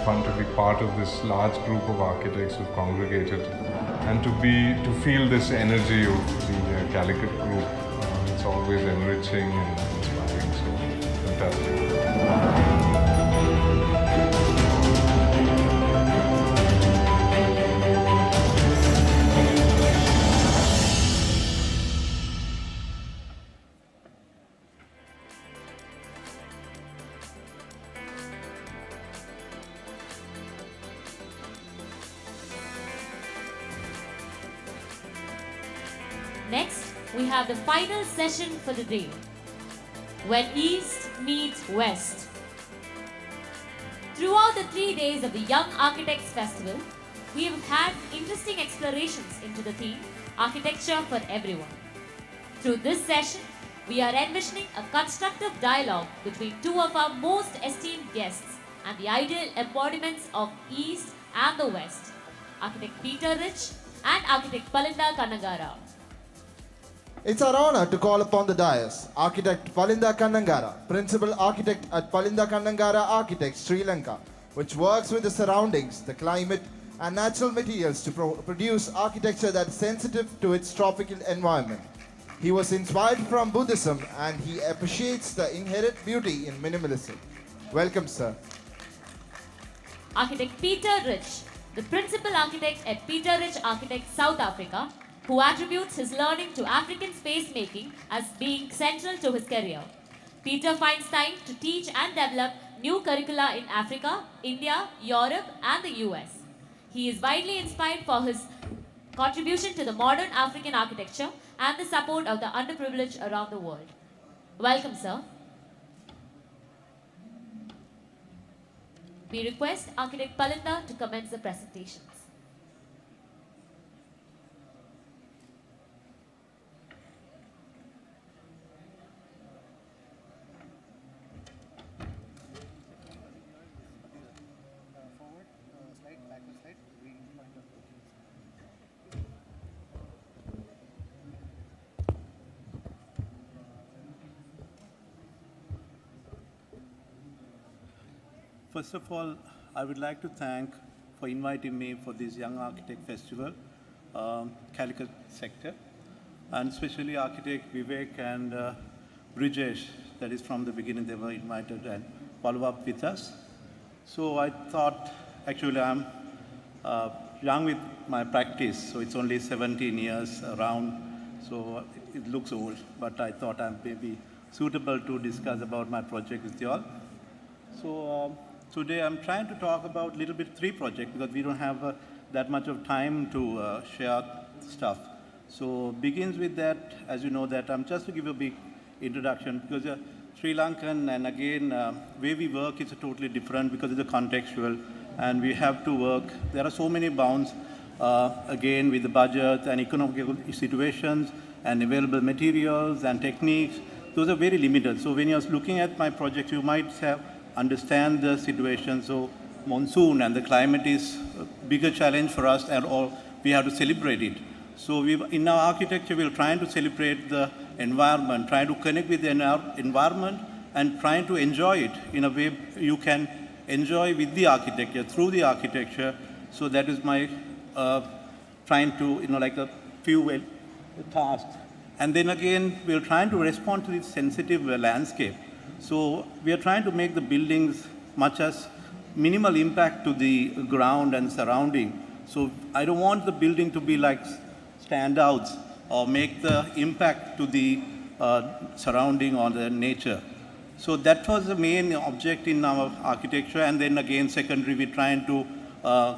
fun to be part of this large group of architects who've congregated and to feel this energy of the Calicut group. It's always enriching and inspiring, so fantastic. Next, we have the final session for the day, when East meets West. Throughout the 3 days of the Young Architects Festival, we have had interesting explorations into the theme, Architecture for Everyone. Through this session, we are envisioning a constructive dialogue between two of our most esteemed guests and the ideal embodiments of East and the West, Architect Peter Rich and Architect Palinda Kannagara. It's our honor to call upon the dais Architect Palinda Kannagara, Principal Architect at Palinda Kannagara Architects, Sri Lanka, which works with the surroundings, the climate and natural materials to produce architecture that is sensitive to its tropical environment. He was inspired from Buddhism and he appreciates the inherent beauty in minimalism. Welcome, sir. Architect Peter Rich, the Principal Architect at Peter Rich Architects, South Africa, who attributes his learning to African space making as being central to his career. Peter finds time to teach and develop new curricula in Africa, India, Europe and the US. He is widely inspired for his contribution to the modern African architecture and the support of the underprivileged around the world. Welcome, sir. We request Architect Palinda to commence the presentations. First of all, I would like to thank for inviting me for this Young Architect Festival, Calicut sector, and especially Architect Vivek and Brijesh, that is from the beginning they were invited and follow up with us. So I thought, actually I'm young with my practice, so it's only 17 years around, so it looks old, but I thought I'm maybe suitable to discuss about my project with you all. So today I'm trying to talk about a little bit 3 projects because we don't have that much of time to share stuff. So begins with that, as you know that I'm just to give a big introduction because Sri Lankan and again way we work is totally different because it's a contextual and we have to work. There are so many bounds again with the budget and economic situations and available materials and techniques. Those are very limited. So when you're looking at my project, you might have understand the situation. So monsoon and the climate is a bigger challenge for us and all we have to celebrate it. So in our architecture, we're trying to celebrate the environment, trying to connect with the environment and trying to enjoy it in a way you can enjoy with the architecture, through the architecture. So that is my trying to, like a few tasks. And then again, we're trying to respond to this sensitive landscape. So we are trying to make the buildings much as minimal impact to the ground and surrounding. So I don't want the building to be like standouts or make the impact to the surrounding or the nature. So that was the main object in our architecture. And then again, secondary, we're trying to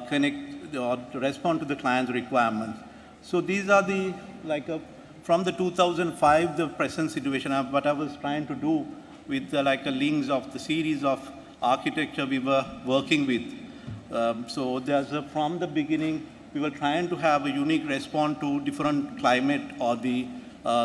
connect or to respond to the client's requirements. So these are the, from the 2005, the present situation, what I was trying to do with like a links of the series of architecture we were working with. So there's from the beginning, we were trying to have a unique response to different climate or the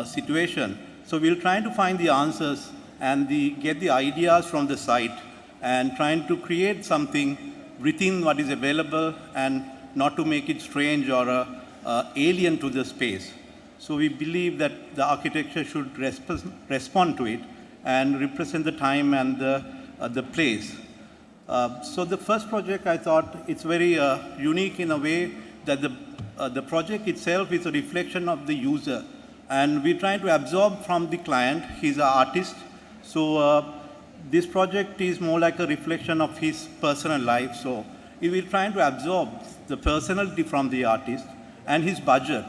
situation. So we were trying to find the answers and get the ideas from the site and trying to create something within what is available and not to make it strange or alien to the space. So we believe that the architecture should respond to it and represent the time and the place. So the first project, I thought it's very unique in a way that the project itself is a reflection of the user. And we're trying to absorb from the client. He's an artist. So this project is more like a reflection of his personal life. So we're trying to absorb the personality from the artist and his budget.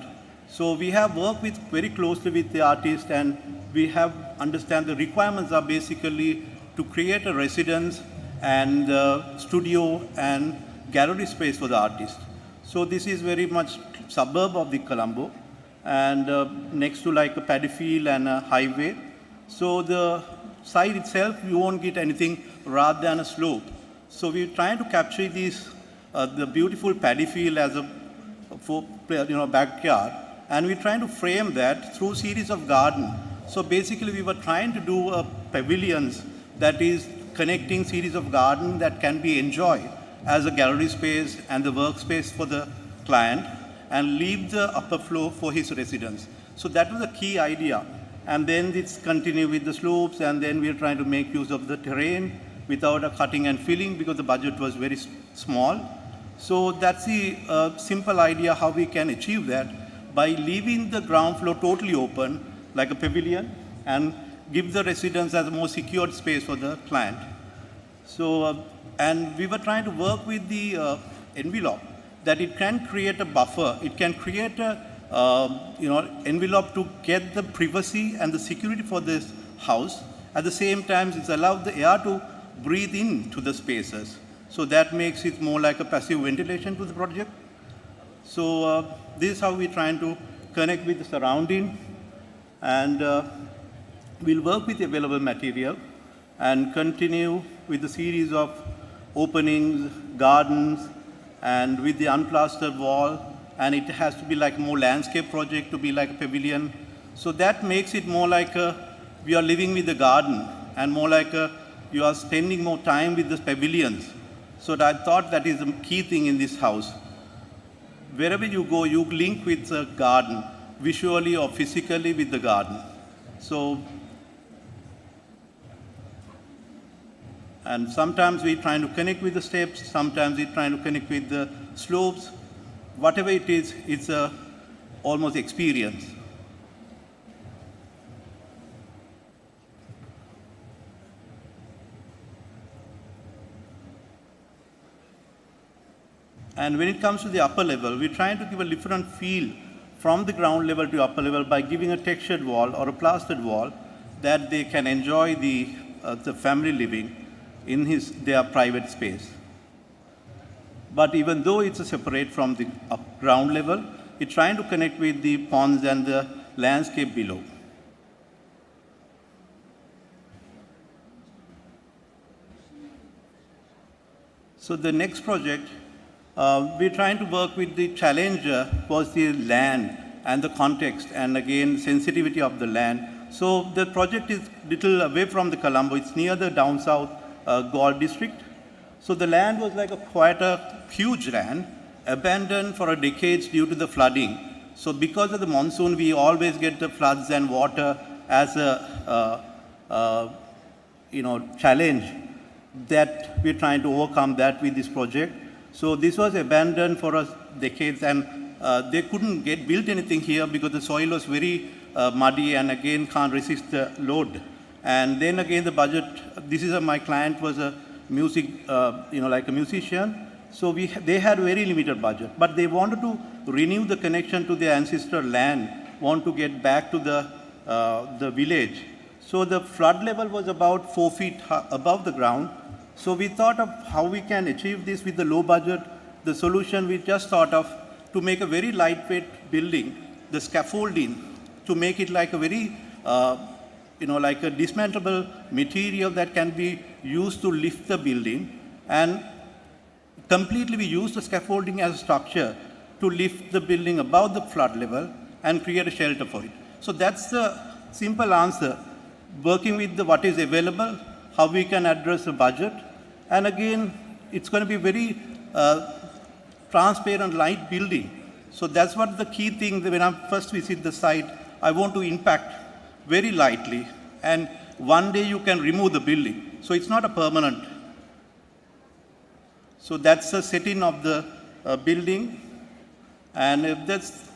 So we have worked very closely with the artist, and we have understand the requirements are basically to create a residence and studio and gallery space for the artist. So this is very much suburb of the Colombo, and next to like a paddy field and a highway. So the site itself, you won't get anything rather than a slope. So we're trying to capture these, the beautiful paddy field as a backyard, and we're trying to frame that through series of garden. So basically we were trying to do a pavilions that is connecting series of garden that can be enjoyed as a gallery space and the workspace for the client, and leave the upper floor for his residence. So that was the key idea. And then it's continue with the slopes, and then we're trying to make use of the terrain without a cutting and filling because the budget was very small. So that's the simple idea how we can achieve that by leaving the ground floor totally open like a pavilion and give the residence as a more secured space for the client. So, and we were trying to work with the envelope that it can create a buffer, it can create a envelope to get the privacy and the security for this house. At the same time, it's allowed the air to breathe into the spaces. So that makes it more like a passive ventilation to the project. So this is how we're trying to connect with the surrounding, and we'll work with the available material and continue with the series of openings, gardens, and with the unplastered wall. And it has to be like more landscape project to be like a pavilion. So that makes it more like we are living with the garden, and more like you are spending more time with the pavilions. So I thought that is the key thing in this house. Wherever you go, you link with the garden, visually or physically with the garden. So, and sometimes we're trying to connect with the steps, sometimes we're trying to connect with the slopes. Whatever it is, it's almost experience. And when it comes to the upper level, we're trying to give a different feel from the ground level to upper level by giving a textured wall or a plastered wall that they can enjoy the family living in their private space. But even though it's separate from the ground level, it's trying to connect with the ponds and the landscape below. So the next project, we're trying to work with the challenge was the land and the context, and again sensitivity of the land. So the project is little away from the Colombo. It's near the down south Galle district. So the land was like quite a huge land, abandoned for decades due to the flooding. So because of the monsoon, we always get the floods and water as a challenge that we're trying to overcome that with this project. So this was abandoned for decades, and they couldn't build anything here because the soil was very muddy and again can't resist the load. And then again the budget, this is my client was a music, like a musician. So they had very limited budget, but they wanted to renew the connection to their ancestral land, want to get back to the village. So the flood level was about 4 feet above the ground. So we thought of how we can achieve this with the low budget. The solution we just thought of to make a very lightweight building, the scaffolding, to make it like a very, like a dismantlable material that can be used to lift the building. And completely we use the scaffolding as a structure to lift the building above the flood level and create a shelter for it. So that's the simple answer. Working with what is available, how we can address the budget. And again, it's going to be very transparent, light building. So that's what the key thing, when I first visit the site, I want to impact very lightly. And one day you can remove the building. So it's not a permanent. So that's the setting of the building. And that's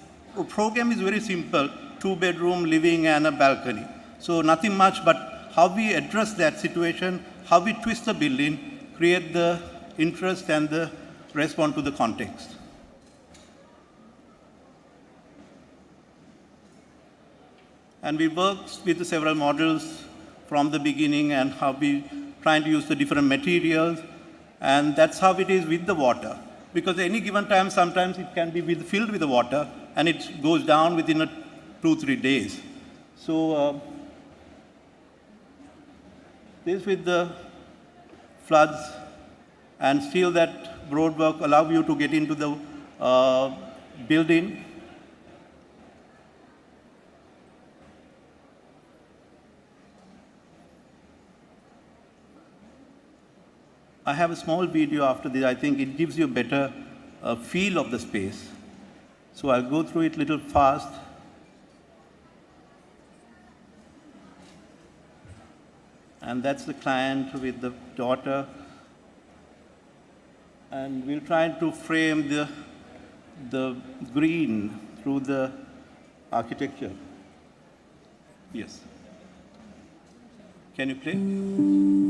program is very simple, 2-bedroom, living and a balcony. So nothing much, but how we address that situation, how we twist the building, create the interest and the respond to the context. And we worked with several models from the beginning and how we trying to use the different materials. And that's how it is with the water. Because at any given time, sometimes it can be filled with the water and it goes down within 2-3 days. So this with the floods and still that road work allow you to get into the building. I have a small video after this. I think it gives you a better feel of the space. So I'll go through it a little fast. And that's the client with the daughter. And we'll try to frame the green through the architecture. Yes. Can you play?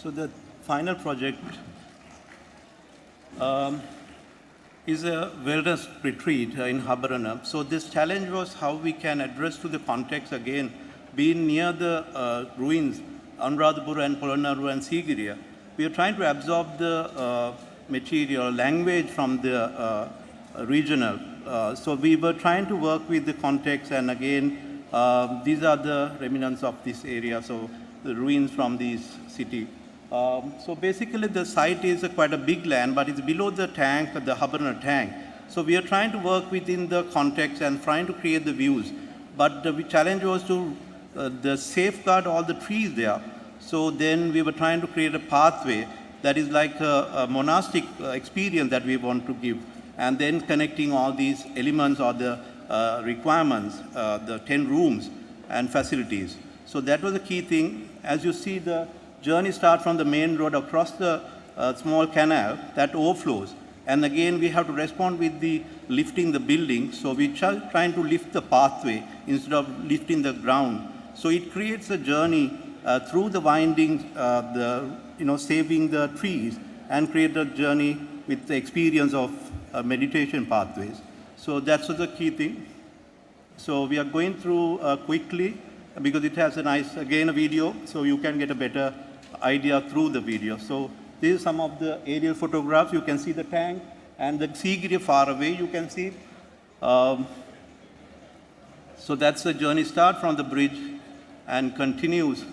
So the final project is a wellness retreat in Habarana. So this challenge was how we can address to the context again, being near the ruins, Anuradhapura and Polonnaru and Sigiriya. We are trying to absorb the material, language from the regional. So we were trying to work with the context, and again, these are the remnants of this area, so the ruins from this city. So basically the site is quite a big land, but it's below the tank, the Habarana tank. So we are trying to work within the context and trying to create the views. But the challenge was to safeguard all the trees there. So then we were trying to create a pathway that is like a monastic experience that we want to give. And then connecting all these elements or the requirements, the 10 rooms and facilities. So that was the key thing. As you see the journey starts from the main road across the small canal that overflows. And again, we have to respond with the lifting the building. So we trying to lift the pathway instead of lifting the ground. So it creates a journey through the windings, saving the trees, and create a journey with the experience of meditation pathways. So that's the key thing. So we are going through quickly because it has a nice, again, a video, so you can get a better idea through the video. So these are some of the aerial photographs. You can see the tank and the Sigiri far away, you can see. So that's the journey start from the bridge and continues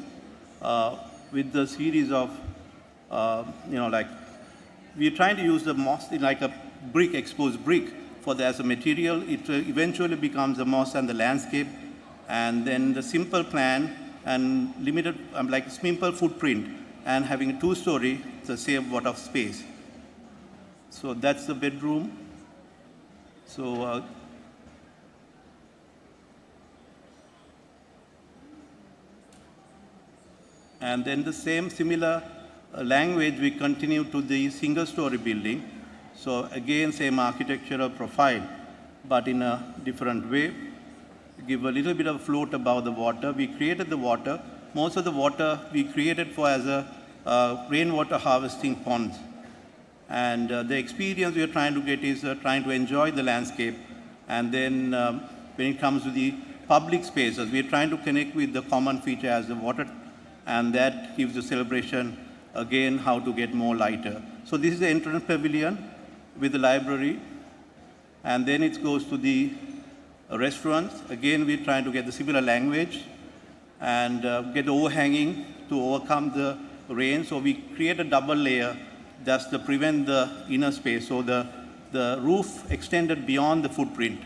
with the series of, we're trying to use the moss like a brick, exposed brick as a material. It eventually becomes the moss and the landscape, and then the simple plan and limited, like a simple footprint, and having a 2-story, the same watt of space. So that's the bedroom. So and then the same similar language we continue to the single-story building. So again, same architectural profile, but in a different way. Give a little bit of float above the water. We created the water. Most of the water we created for as a rainwater harvesting ponds. And the experience we are trying to get is trying to enjoy the landscape. And then when it comes to the public spaces, we are trying to connect with the common feature as the water, and that gives the celebration, again, how to get more lighter. So this is the entrance pavilion with the library, and then it goes to the restaurants. Again, we're trying to get the similar language and get overhanging to overcome the rain. So we create a double layer just to prevent the inner space. So the roof extended beyond the footprint.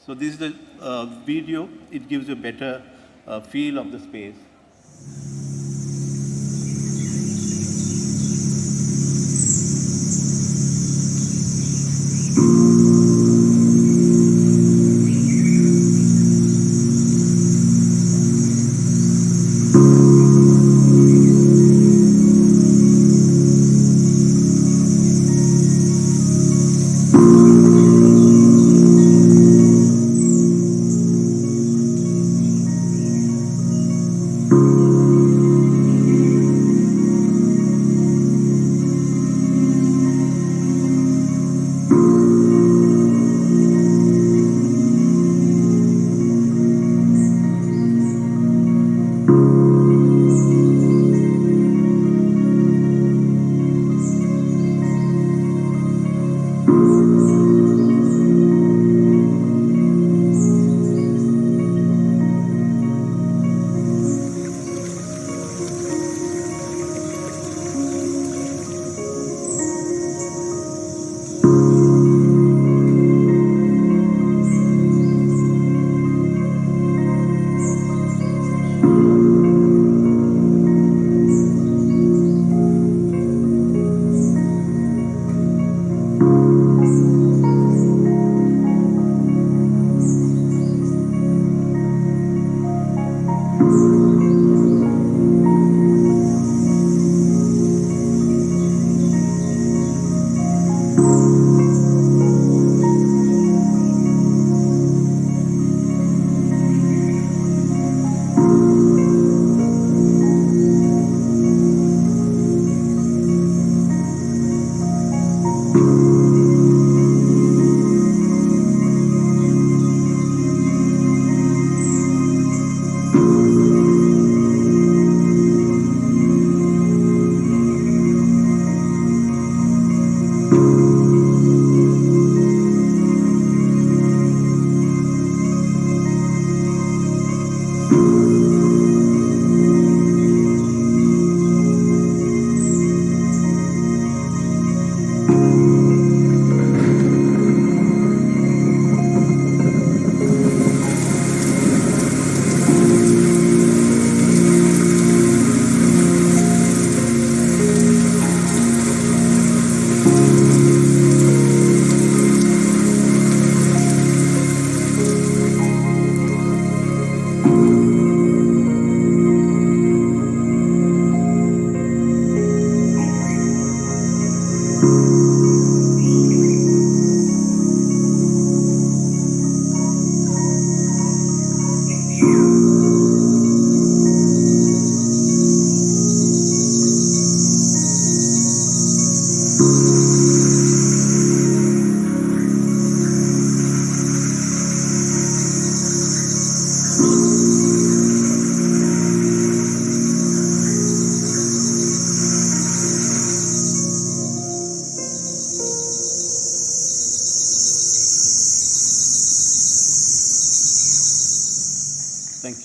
So this is the video. It gives you a better feel of the space.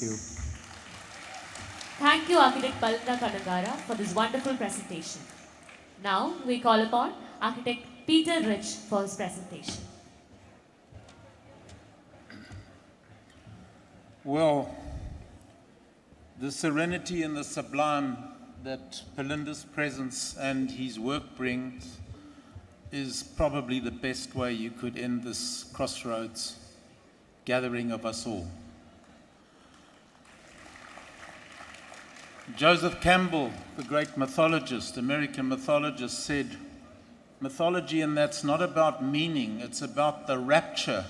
you. Thank you, Architect Palna Kanagara, for this wonderful presentation. Now, we call upon Architect Peter Rich for his presentation. Well, the serenity and the sublime that Palinda's presence and his work brings is probably the best way you could end this Crossroads gathering of us all. Joseph Campbell, the great mythologist, American mythologist, said, mythology, and that's not about meaning, it's about the rapture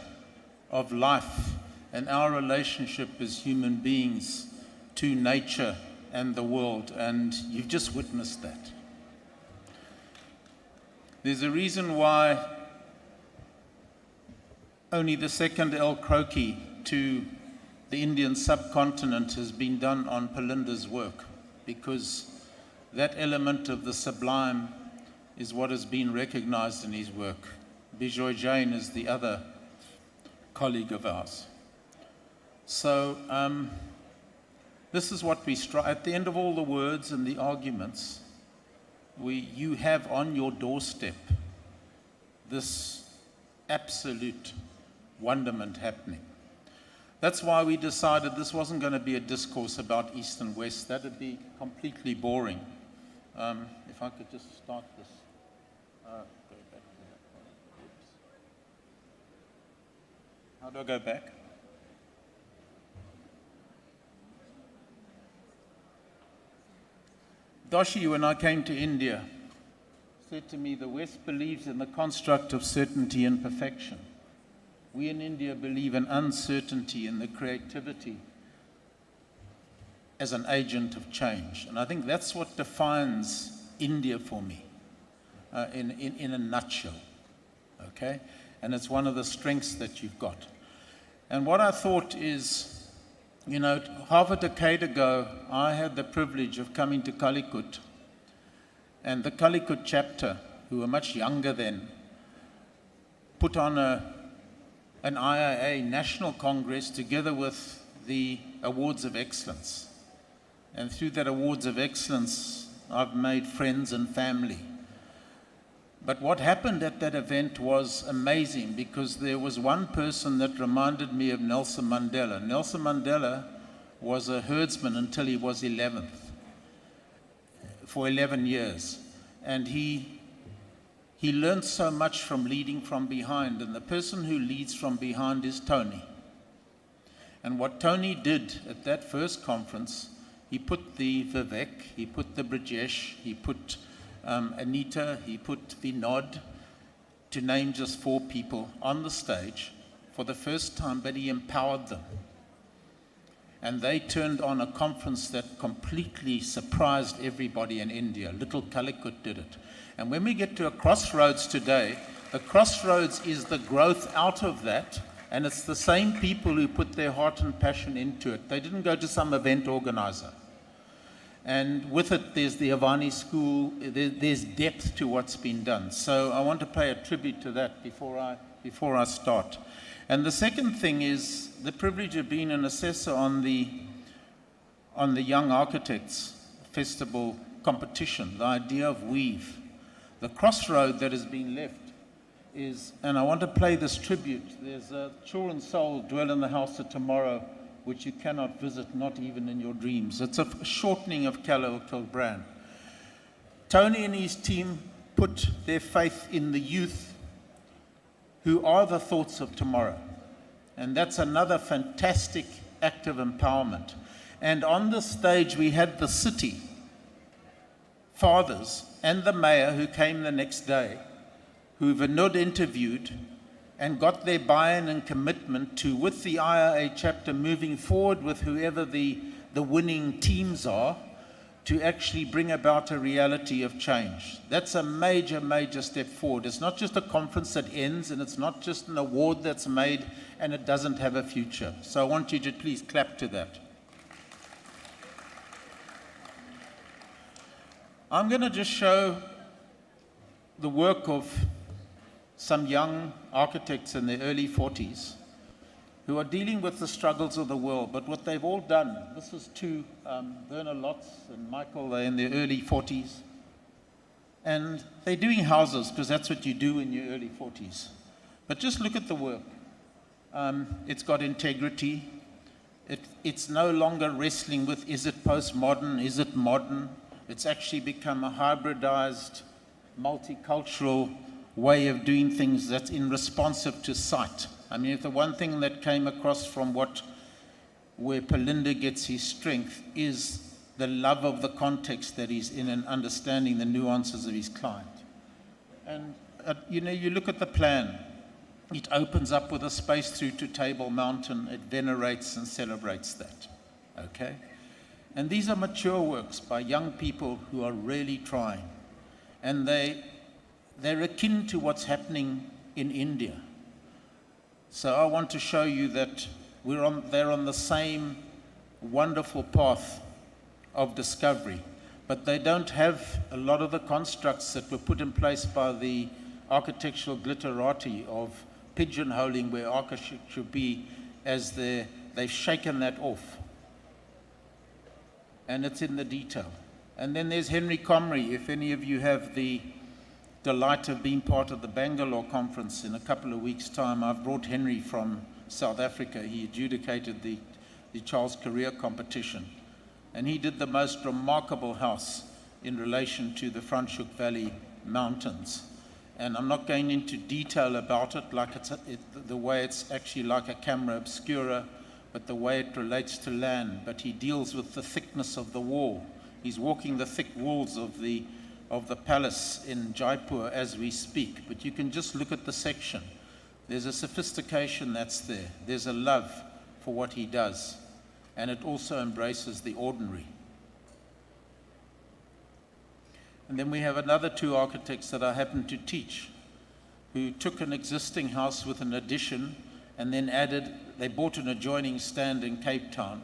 of life and our relationship as human beings to nature and the world, and you've just witnessed that. There's a reason why only the second El Croquis to the Indian subcontinent has been done on Palinda's work, because that element of the sublime is what has been recognized in his work. Bijoy Jain is the other colleague of ours. So this is what we strive. At the end of all the words and the arguments, you have on your doorstep this absolute wonderment happening. That's why we decided this wasn't going to be a discourse about East and West. That would be completely boring. If I could just start this. Go back to that one. Oops. How do I go back? Doshi, when I came to India, said to me, the West believes in the construct of certainty and perfection. We in India believe in uncertainty and the creativity as an agent of change. And I think that's what defines India for me, in a nutshell, okay? And it's one of the strengths that you've got. And what I thought is, you know, half a decade ago, I had the privilege of coming to Calicut, and the Calicut chapter, who were much younger then, put on an IIA National Congress together with the Awards of Excellence. And through that Awards of Excellence, I've made friends and family. But what happened at that event was amazing, because there was one person that reminded me of Nelson Mandela. Nelson Mandela was a herdsman until he was 11th, for 11 years. And he learned so much from leading from behind, and the person who leads from behind is Tony. And what Tony did at that first conference, he put the Vivek, he put the Brijesh, he put Anita, he put Vinod, to name just 4 people, on the stage for the first time, but he empowered them. And they turned on a conference that completely surprised everybody in India. Little Calicut did it. And when we get to a Crossroads today, the Crossroads is the growth out of that, and it's the same people who put their heart and passion into it. They didn't go to some event organizer. And with it, there's the Avani School, there's depth to what's been done. So I want to pay a tribute to that before I start. And the second thing is the privilege of being an assessor on the Young Architects Festival competition, the idea of weave. The crossroad that has been left is, and I want to play this tribute, there's a children's soul dwell in the house of tomorrow, which you cannot visit, not even in your dreams. It's a shortening of Calicut brand. Tony and his team put their faith in the youth who are the thoughts of tomorrow. And that's another fantastic act of empowerment. And on the stage, we had the city fathers and the mayor who came the next day, who Vinod interviewed and got their buy-in and commitment to, with the IIA chapter moving forward with whoever the winning teams are, to actually bring about a reality of change. That's a major, major step forward. It's not just a conference that ends, and it's not just an award that's made and it doesn't have a future. So I want you to please clap to that. I'm going to just show the work of some young architects in their early 40s who are dealing with the struggles of the world. But what they've all done, this is to Werner Lotz and Michael, they're in their early 40s. And they're doing houses, because that's what you do in your early 40s. But just look at the work. It's got integrity. It's no longer wrestling with, is it postmodern, is it modern? It's actually become a hybridized, multicultural way of doing things that's responsive to sight. I mean, if the one thing that came across from where Palinda gets his strength is the love of the context that he's in and understanding the nuances of his client. And, you look at the plan. It opens up with a space through to Table Mountain. It venerates and celebrates that, okay? And these are mature works by young people who are really trying. And they're akin to what's happening in India. So I want to show you that they're on the same wonderful path of discovery, but they don't have a lot of the constructs that were put in place by the architectural glitterati of pigeonholing where architecture should be, as they've shaken that off. And it's in the detail. And then there's Henry Comrie. If any of you have the delight of being part of the Bangalore conference in a couple of weeks' time, I've brought Henry from South Africa. He adjudicated the Charles Career competition. And he did the most remarkable house in relation to the Franschhoek Valley Mountains. And I'm not going into detail about it, like the way it's actually like a camera obscura, but the way it relates to land. But he deals with the thickness of the wall. He's walking the thick walls of the palace in Jaipur as we speak. But you can just look at the section. There's a sophistication that's there. There's a love for what he does. And it also embraces the ordinary. And then we have another two architects that I happen to teach, who took an existing house with an addition and then they bought an adjoining stand in Cape Town,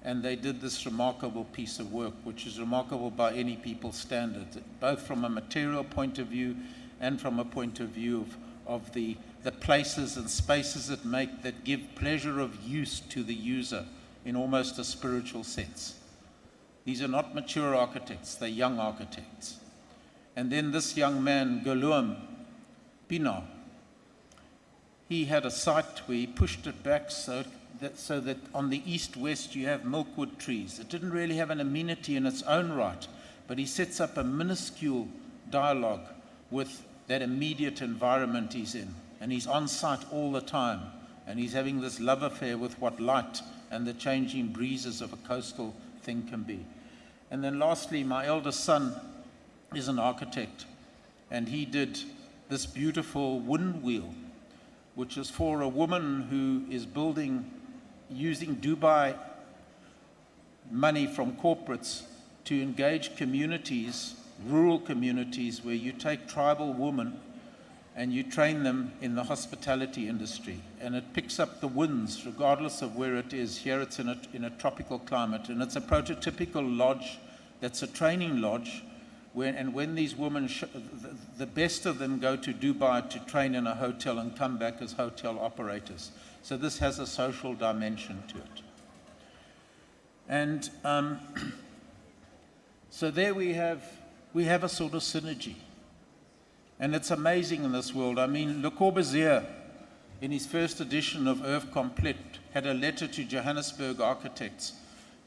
and they did this remarkable piece of work, which is remarkable by any people's standards, both from a material point of view and from a point of view of the places and spaces that give pleasure of use to the user in almost a spiritual sense. These are not mature architects, they're young architects. And then this young man, Guluam Pina, he had a site where he pushed it back so that on the east-west you have milkwood trees. It didn't really have an amenity in its own right, but he sets up a minuscule dialogue with that immediate environment he's in. And he's on site all the time, and he's having this love affair with what light and the changing breezes of a coastal thing can be. And then lastly, my eldest son is an architect, and he did this beautiful wind wheel, which is for a woman who is building using Dubai money from corporates to engage communities, rural communities, where you take tribal women and you train them in the hospitality industry. And it picks up the winds regardless of where it is. Here it's in a tropical climate, and it's a prototypical lodge that's a training lodge. When these women, the best of them go to Dubai to train in a hotel and come back as hotel operators. So this has a social dimension to it. And so there we have a sort of synergy. And it's amazing in this world. I mean, Le Corbusier, in his first edition of Oeuvre Complète, had a letter to Johannesburg architects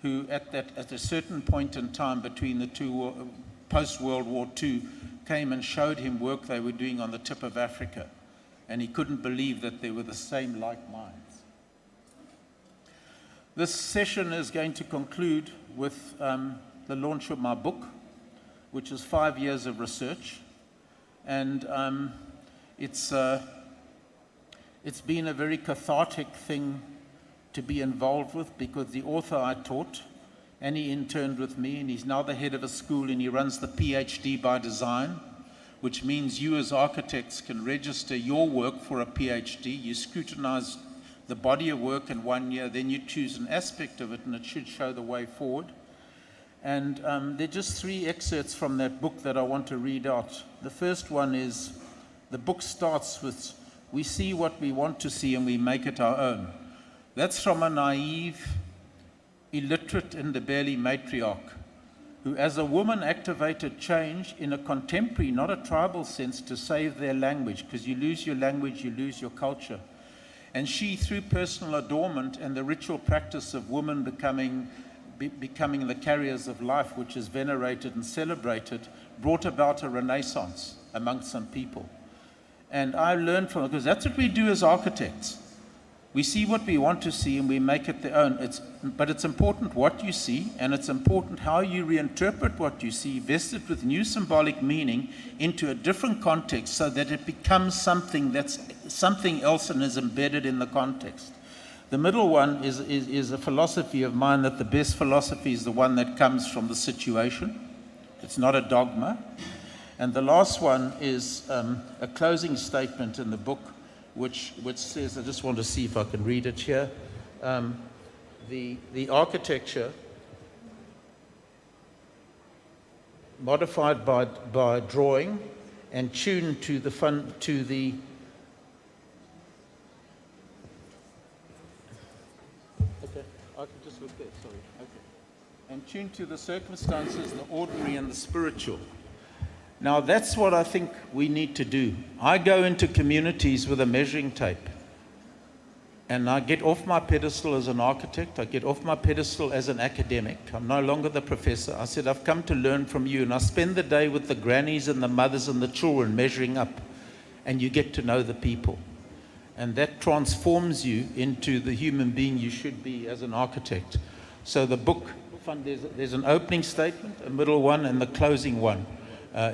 who, at a certain point in time between the two, post-World War II, came and showed him work they were doing on the tip of Africa. And he couldn't believe that they were the same like minds. This session is going to conclude with the launch of my book, which is 5 years of research. And it's been a very cathartic thing to be involved with, because the author I taught, and he interned with me, and he's now the head of a school, and he runs the PhD by design, which means you as architects can register your work for a PhD. You scrutinize the body of work in 1 year, then you choose an aspect of it, and it should show the way forward. And there are just 3 excerpts from that book that I want to read out. The first one is, the book starts with, we see what we want to see and we make it our own. That's from a naive, illiterate Ndebele matriarch who as a woman activated change in a contemporary, not a tribal sense, to save their language, because you lose your language, you lose your culture. And she, through personal adornment and the ritual practice of women becoming the carriers of life, which is venerated and celebrated, brought about a renaissance amongst some people. And I learned from it, because that's what we do as architects. We see what we want to see and we make it their own. But it's important what you see, and it's important how you reinterpret what you see, vest it with new symbolic meaning into a different context so that it becomes something that's something else and is embedded in the context. The middle one is a philosophy of mine, that the best philosophy is the one that comes from the situation. It's not a dogma. And the last one is a closing statement in the book, which says, I just want to see if I can read it here. The architecture modified by drawing and tuned to the okay, I can just look there, sorry. Okay. And tuned to the circumstances, the ordinary and the spiritual. Now that's what I think we need to do. I go into communities with a measuring tape, and I get off my pedestal as an architect, I get off my pedestal as an academic. I'm no longer the professor. I said, I've come to learn from you, and I spend the day with the grannies and the mothers and the children measuring up, and you get to know the people. And that transforms you into the human being you should be as an architect. So the book, there's an opening statement, a middle one, and the closing one.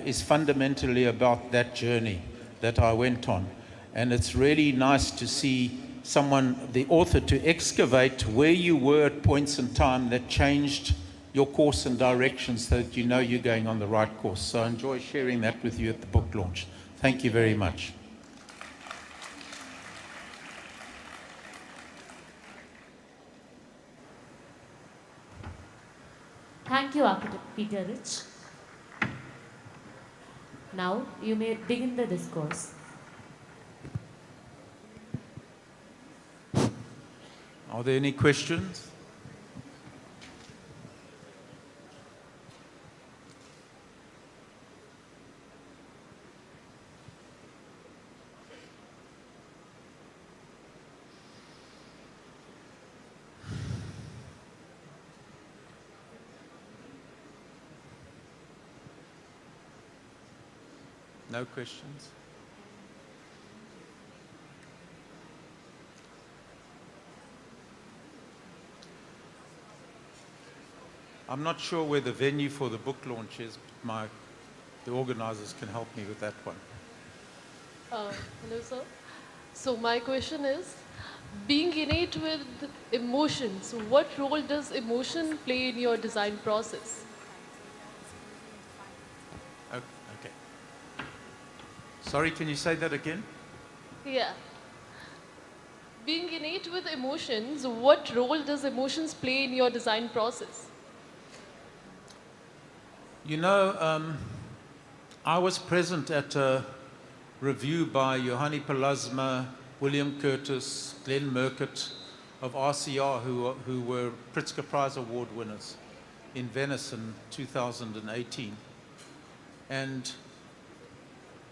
Is fundamentally about that journey that I went on. And it's really nice to see someone, the author, to excavate where you were at points in time that changed your course and direction so that you know you're going on the right course. So I enjoy sharing that with you at the book launch. Thank you very much. Thank you, Architect Peter Rich. Now you may begin the discourse. Are there any questions? No questions? I'm not sure where the venue for the book launch is, but the organizers can help me with that one. Hello, sir. So my question is, being innate with emotions, what role does emotion play in your design process? Okay. Sorry, can you say that again? Yeah. Being innate with emotions, what role does emotions play in your design process? You know, I was present at a review by Johanni Pallasma, William Curtis, Glenn Murcutt of RCR, who were Pritzker Prize Award winners in Venice in 2018. And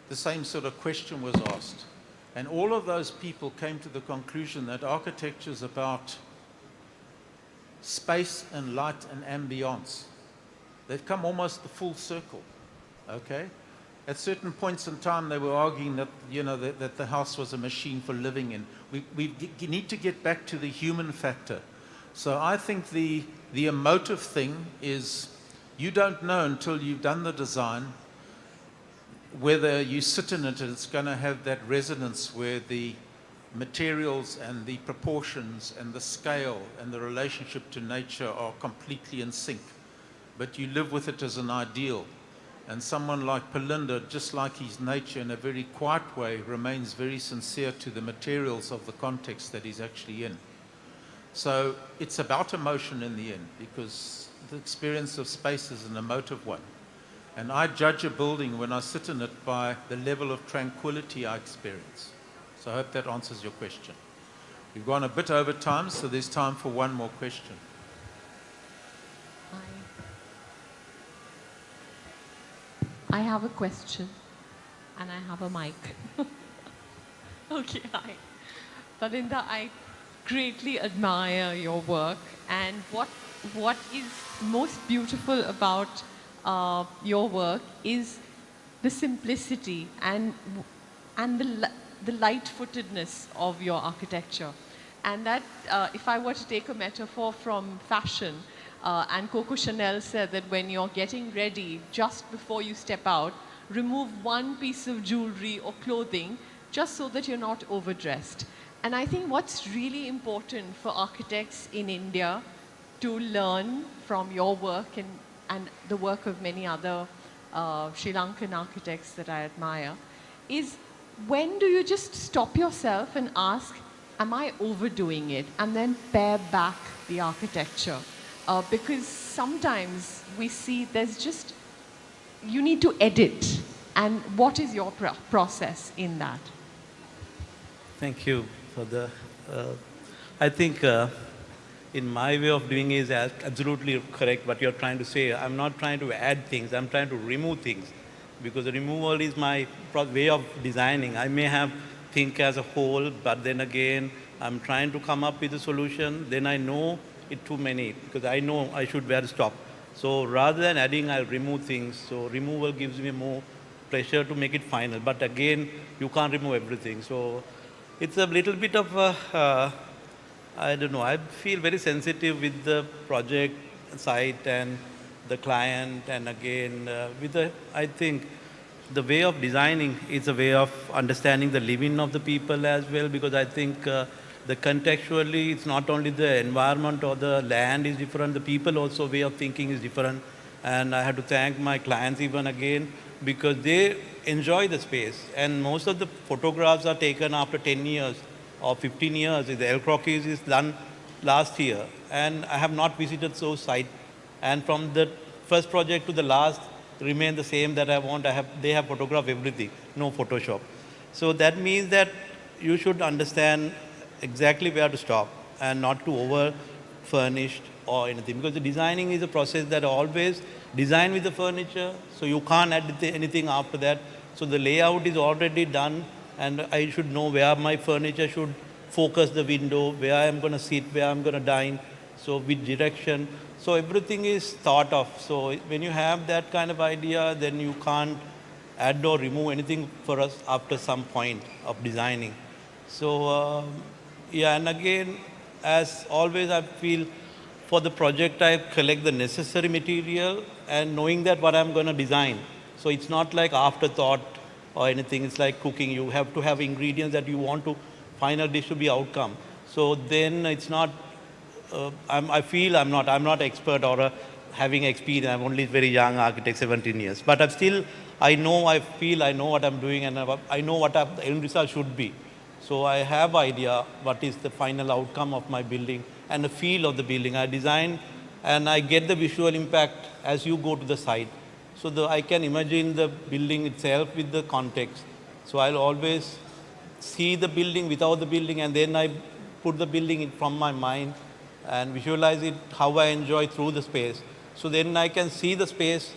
the same sort of question was asked. And all of those people came to the conclusion that architecture is about space and light and ambience. They've come almost the full circle, okay? At certain points in time, they were arguing that, you know, that the house was a machine for living in. We need to get back to the human factor. So I think the emotive thing is you don't know until you've done the design whether you sit in it and it's going to have that resonance where the materials and the proportions and the scale and the relationship to nature are completely in sync. But you live with it as an ideal. And someone like Palinda, just like his nature in a very quiet way, remains very sincere to the materials of the context that he's actually in. So it's about emotion in the end, because the experience of space is an emotive one. And I judge a building when I sit in it by the level of tranquility I experience. So I hope that answers your question. We've gone a bit over time, so there's time for one more question. I have a question, and I have a mic. Okay, hi. Balinda, I greatly admire your work, and what is most beautiful about your work is the simplicity and the light-footedness of your architecture. And that, if I were to take a metaphor from fashion, and Coco Chanel said that when you're getting ready, just before you step out, remove one piece of jewelry or clothing just so that you're not overdressed. And I think what's really important for architects in India to learn from your work and the work of many other Sri Lankan architects that I admire is, when do you just stop yourself and ask, am I overdoing it? And then pare back the architecture. Because sometimes we see you need to edit. And what is your process in that? Thank you for the, I think in my way of doing is absolutely correct what you're trying to say. I'm not trying to add things, I'm trying to remove things. Because the removal is my way of designing. I may have think as a whole, but then again, I'm trying to come up with a solution, then I know it too many, because I know I should where to stop. So rather than adding, I'll remove things. So removal gives me more pressure to make it final. But again, you can't remove everything. So it's a little bit of a, I don't know, I feel very sensitive with the project site and the client, and again, I think the way of designing is a way of understanding the living of the people as well, because I think the contextually, it's not only the environment or the land is different, the people also way of thinking is different. And I have to thank my clients even again, because they enjoy the space. And most of the photographs are taken after 10 years or 15 years. The El Croquis is done last year. And I have not visited those sites. And from the first project to the last, remain the same that I want. They have photographed everything, no Photoshop. So that means that you should understand exactly where to stop and not to over furnished or anything, because the designing is a process that always design with the furniture, so you can't add anything after that. So the layout is already done, and I should know where my furniture should focus the window, where I'm going to sit, where I'm going to dine, so with direction. So everything is thought of. So when you have that kind of idea, then you can't add or remove anything for us after some point of designing. So yeah, and again, as always, I feel for the project, I collect the necessary material and knowing that what I'm going to design. So it's not like afterthought or anything. It's like cooking. You have to have ingredients that you want to, final dish to be outcome. So then it's not, I feel I'm not expert or having experience. I'm only very young architect, 17 years. But I'm still, I feel I know what I'm doing, and I know what the end result should be. So I have idea what is the final outcome of my building and the feel of the building. I design and I get the visual impact as you go to the site. So I can imagine the building itself with the context. So I'll always see the building without the building, and then I put the building from my mind and visualize it how I enjoy through the space. So then I can see the space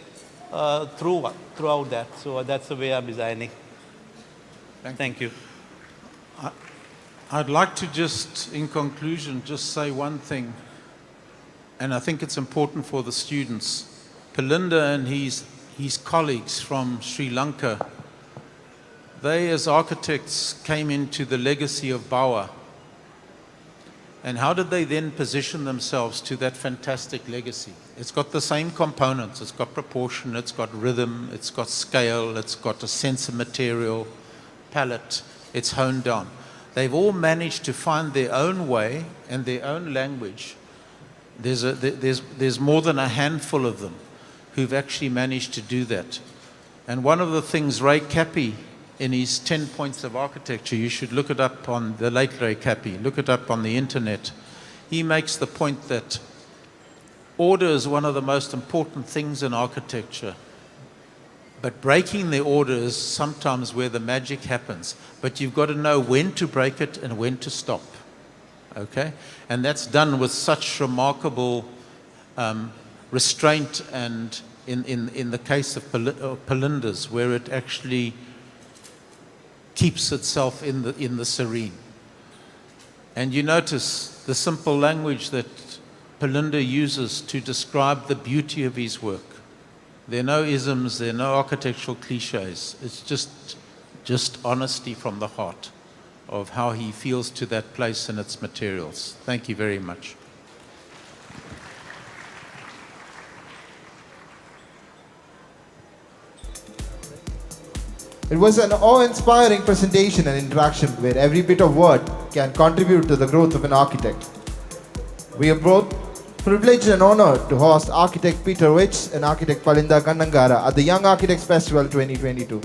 throughout that. So that's the way I'm designing. Thank you. I'd like to just, in conclusion, just say one thing, and I think it's important for the students. Palinda and his colleagues from Sri Lanka, they as architects came into the legacy of Bauer. And how did they then position themselves to that fantastic legacy? It's got the same components. It's got proportion, it's got rhythm, it's got scale, it's got a sense of material, palette, it's honed down. They've all managed to find their own way and their own language. There's more than a handful of them who've actually managed to do that. And one of the things Ray Cappy, in his 10 points of architecture, you should look it up on the late Ray Cappy, look it up on the internet. He makes the point that order is one of the most important things in architecture. But breaking the order is sometimes where the magic happens. But you've got to know when to break it and when to stop. okay? And that's done with such remarkable restraint, and in the case of Palinda's, where it actually keeps itself in the serene. And you notice the simple language that Palinda uses to describe the beauty of his work. There are no isms, there are no architectural cliches. It's just honesty from the heart of how he feels to that place and its materials. Thank you very much. It was an awe-inspiring presentation and interaction where every bit of word can contribute to the growth of an architect. We are both privileged and honored to host architect Peter Rich and architect Palinda Kannangara at the Young Architects Festival 2022.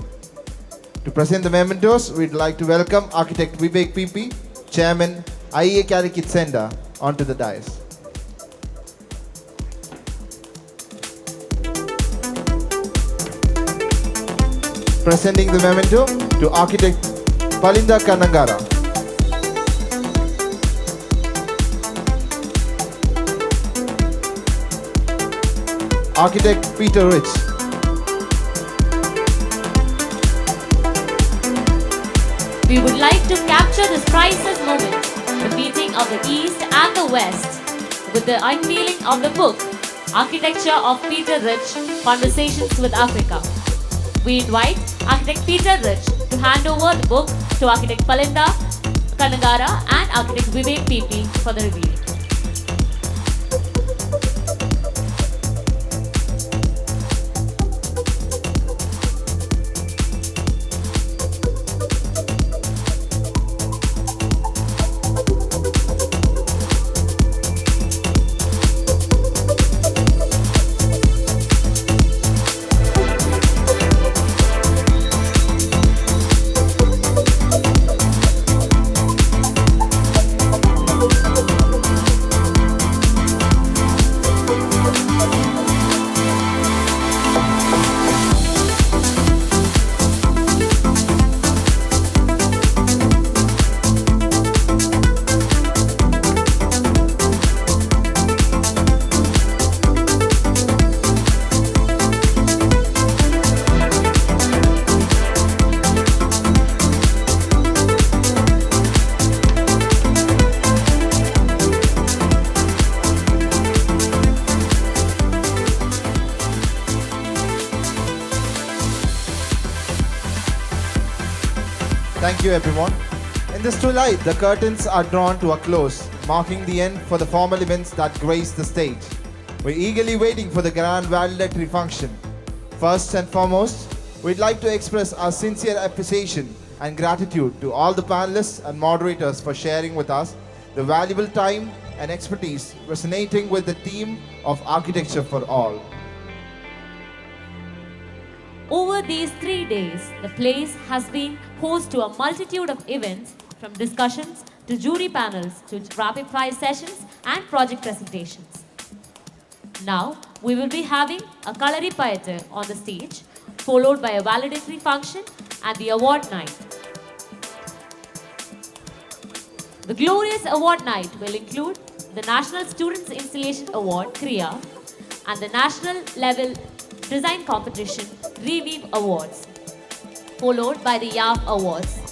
To present the mementos, we'd like to welcome architect Vivek PP, chairman, IEA Calicut Center, onto the dais. Presenting the memento to architect Palinda Kannangara. Architect Peter Rich. We would like to capture this priceless moment, the meeting of the East and the West, with the unveiling of the book, Architecture of Peter Rich, Conversations with Africa. We invite Architect Peter Rich to hand over the book to Architect Palinda Kannangara and Architect Vivek PP for the reveal. Thank you, everyone. In this twilight, the curtains are drawn to a close, marking the end for the formal events that grace the stage. We're eagerly waiting for the grand valedictory function. First and foremost, we'd like to express our sincere appreciation and gratitude to all the panelists and moderators for sharing with us the valuable time and expertise resonating with the theme of Architecture for All. Over these 3 days, the place has been host to a multitude of events, from discussions to jury panels to rapid-fire sessions and project presentations. Now, we will be having a Kalari Payate on the stage, followed by a valedictory function and the award night. The glorious award night will include the National Students Installation Award, KRIA, and the National Level Design Competition, Reweave Awards, followed by the YAF Awards.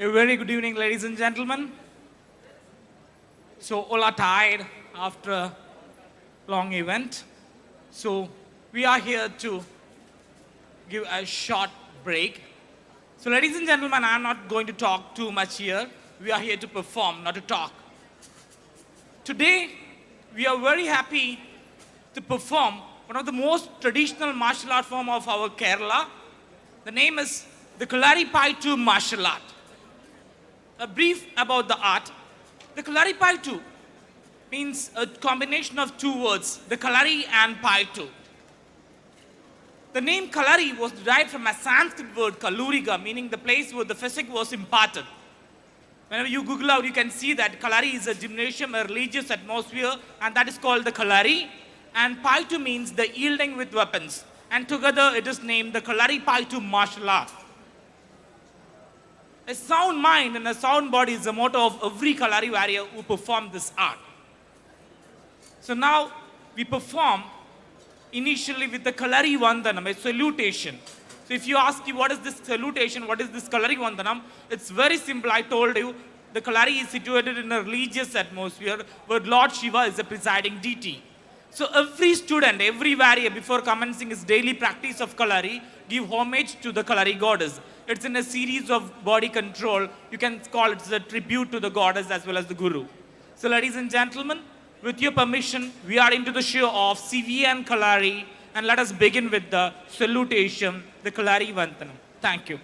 A very good evening, ladies and gentlemen. So all are tired after long event. So we are here to give a short break. So ladies and gentlemen, I'm not going to talk too much here. We are here to perform, not to talk. Today, we are very happy to perform one of the most traditional martial art form of our Kerala. The name is the Kalaripayattu martial art. A brief about the art. The Kalaripayattu means a combination of two words, the Kalari and Payattu. The name Kalari was derived from a Sanskrit word Kaluriga, meaning the place where the physics was imparted. Whenever you Google out, you can see that Kalari is a gymnasium, a religious atmosphere, and that is called the Kalari. And Payattu means the yielding with weapons. And together it is named the Kalaripayattu martial art. A sound mind and a sound body is the motto of every Kalari warrior who perform this art. So now we perform initially with the Kalari Vandanam, a salutation. So if you ask you what is this salutation, what is this Kalari Vandanam, it's very simple. I told you, the Kalari is situated in a religious atmosphere where Lord Shiva is the presiding deity. So every student, every warrior, before commencing his daily practice of Kalari, give homage to the Kalari goddess. It's in a series of body control. You can call it a tribute to the goddess as well as the guru. So ladies and gentlemen, with your permission, we are into the show of CV and Kalari, and let us begin with the salutation, the Kalari Vandanam. Thank you.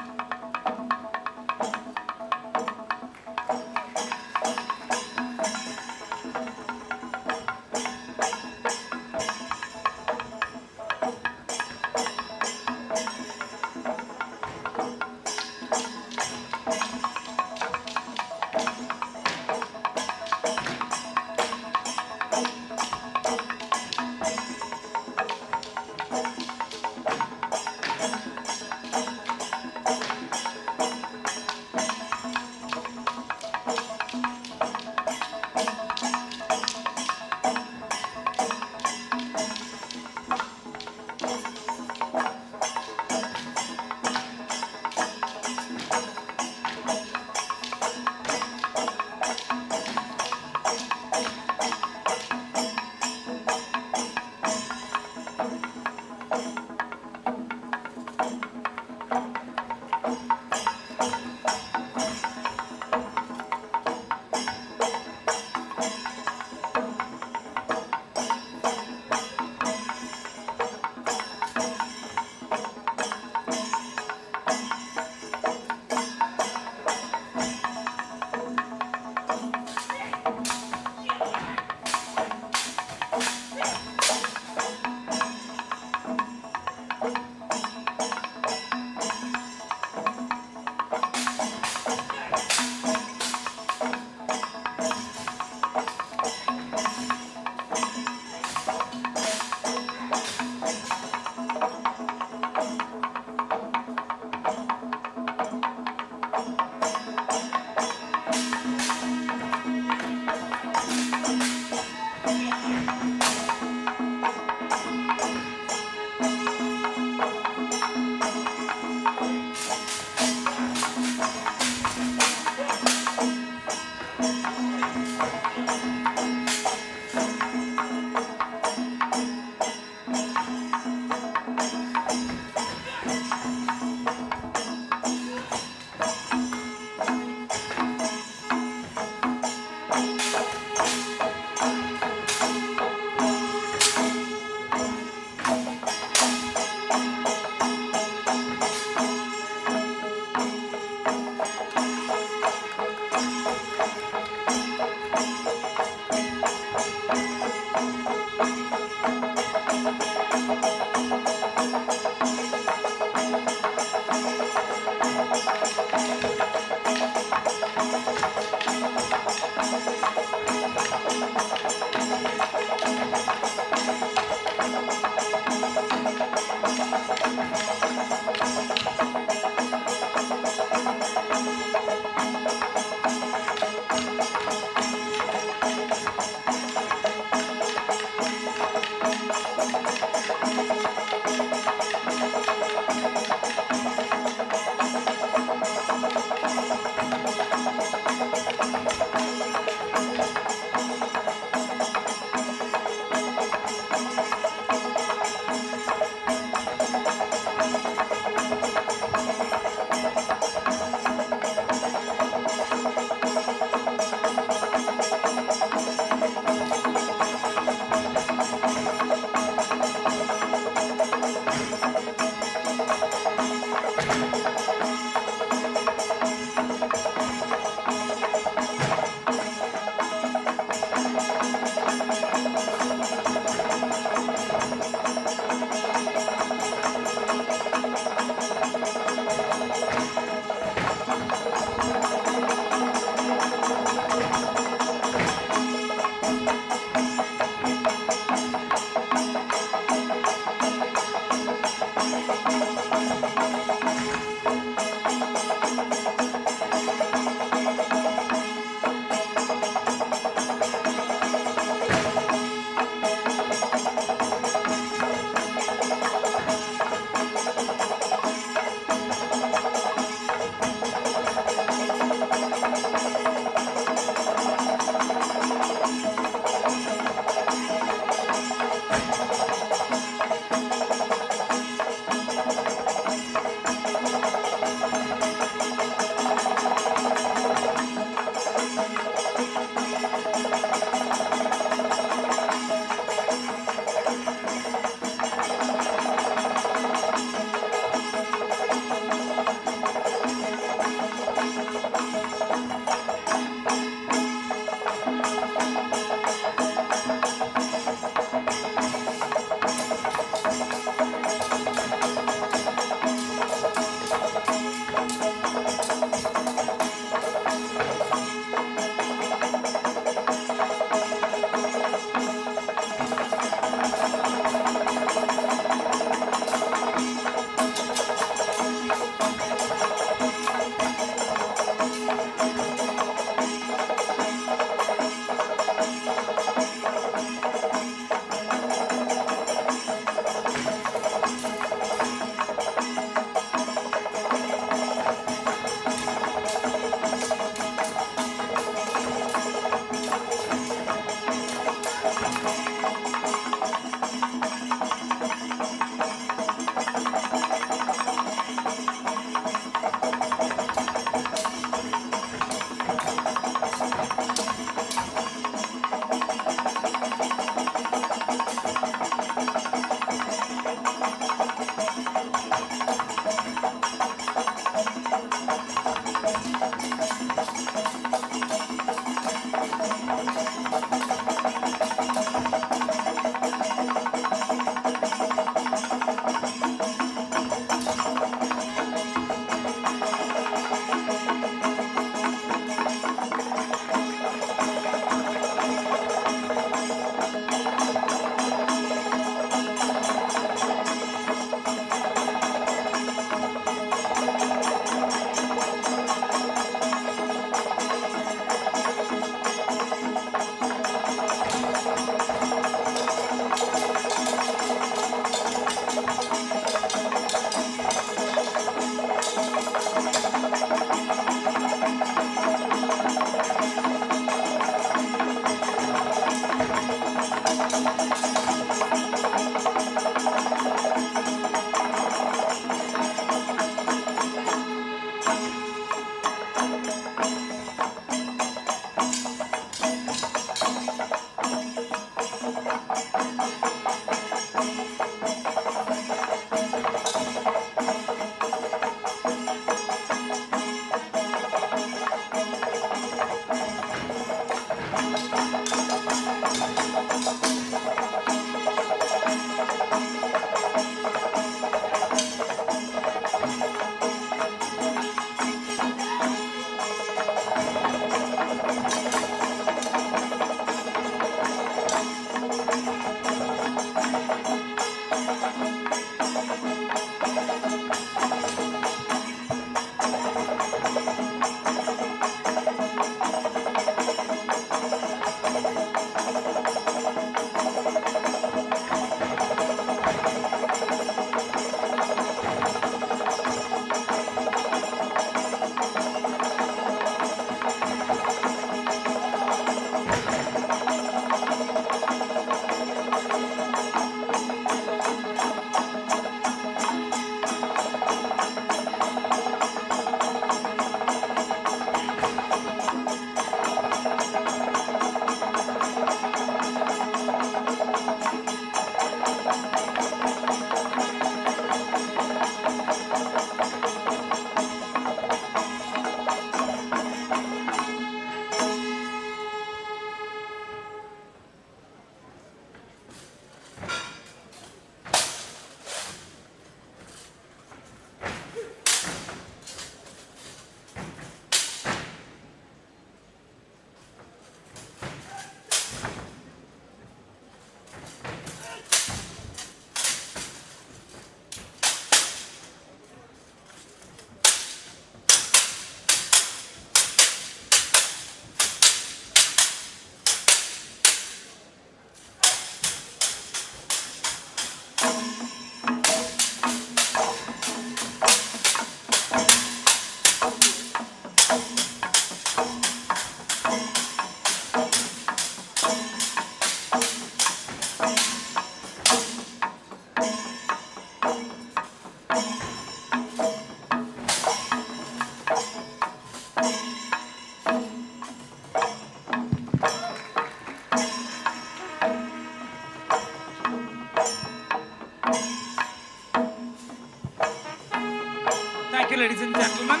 Thank you, ladies and gentlemen.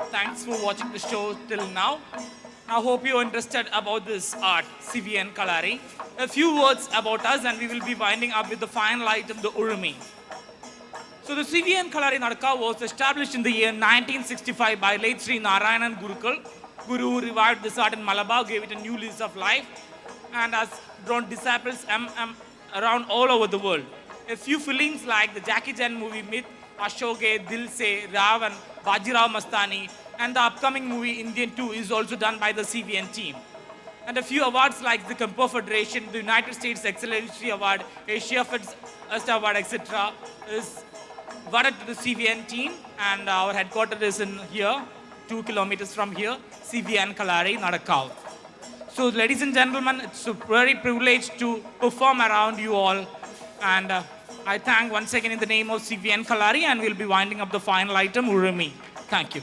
Thanks for watching the show till now. I hope you're interested about this art, CVN Kalari. A few words about us and we will be winding up with the final item, the Urumi. So the CVN Kalari Nadaka was established in the year 1965 by late Sri Narayanan Gurukul. Guru who revived this art in Malabar, gave it a new lease of life and has drawn disciples around all over the world. A few films like the Jackie Chan movie Myth, Ashoke, Dil Se, Ravan, Bajirao Mastani, and the upcoming movie Indian 2 is also done by the CVN team. And a few awards like the Compo Federation, the United States Excellency Award, Asia First Award, etc. is awarded to the CVN team, and our headquarters is in here, 2 kilometers from here, CVN Kalari, Nadakal. So ladies and gentlemen, it's a very privilege to perform around you all, and I thank once again in the name of CVN Kalari, and we'll be winding up the final item, Urumi. Thank you.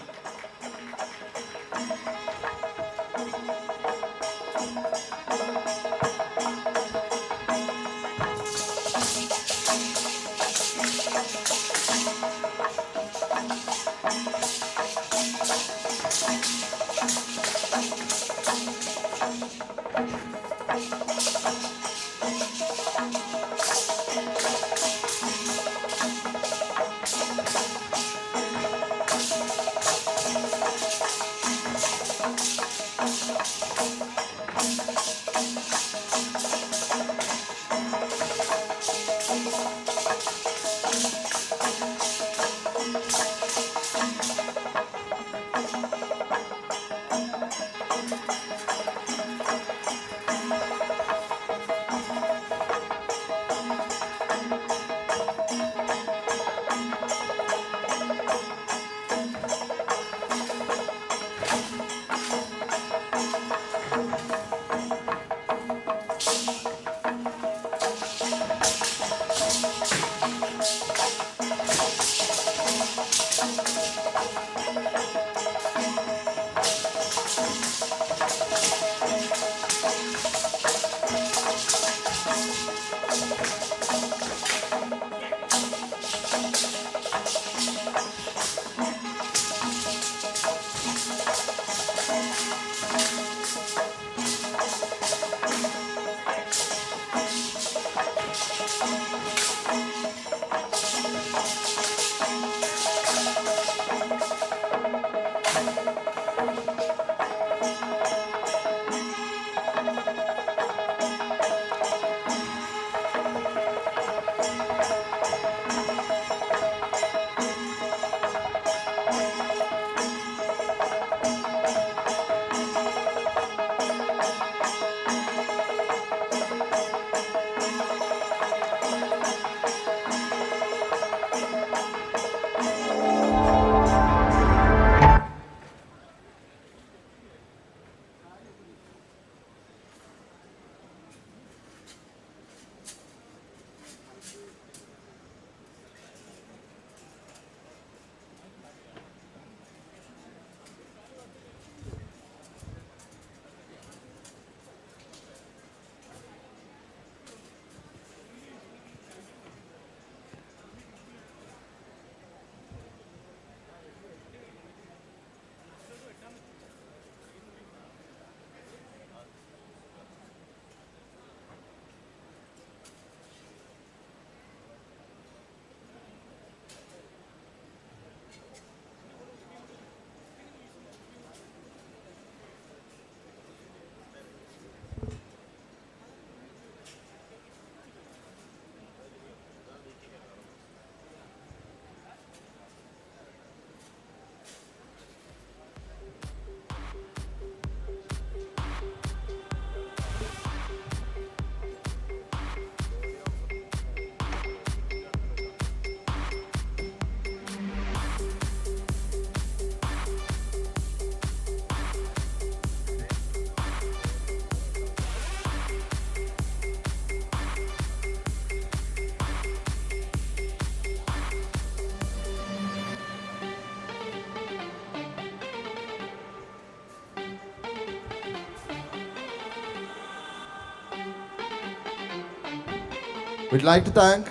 We'd like to thank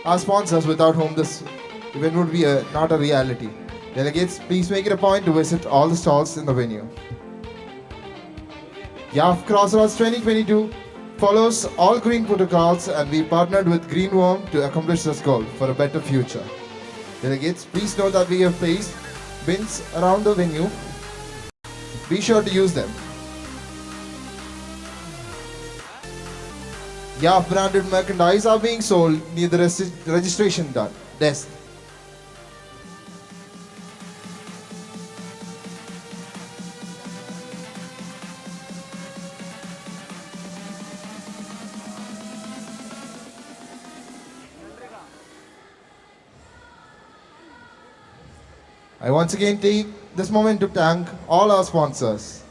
our sponsors without whom this event would be not a reality. Delegates, please make it a point to visit all the stalls in the venue. YAF Crossroads 2022 follows all green protocols, and we partnered with Greenworm to accomplish this goal for a better future. Delegates, please note that we have placed bins around the venue. Be sure to use them. YAF branded merchandise are being sold near the registration desk. I once again take this moment to thank all our sponsors.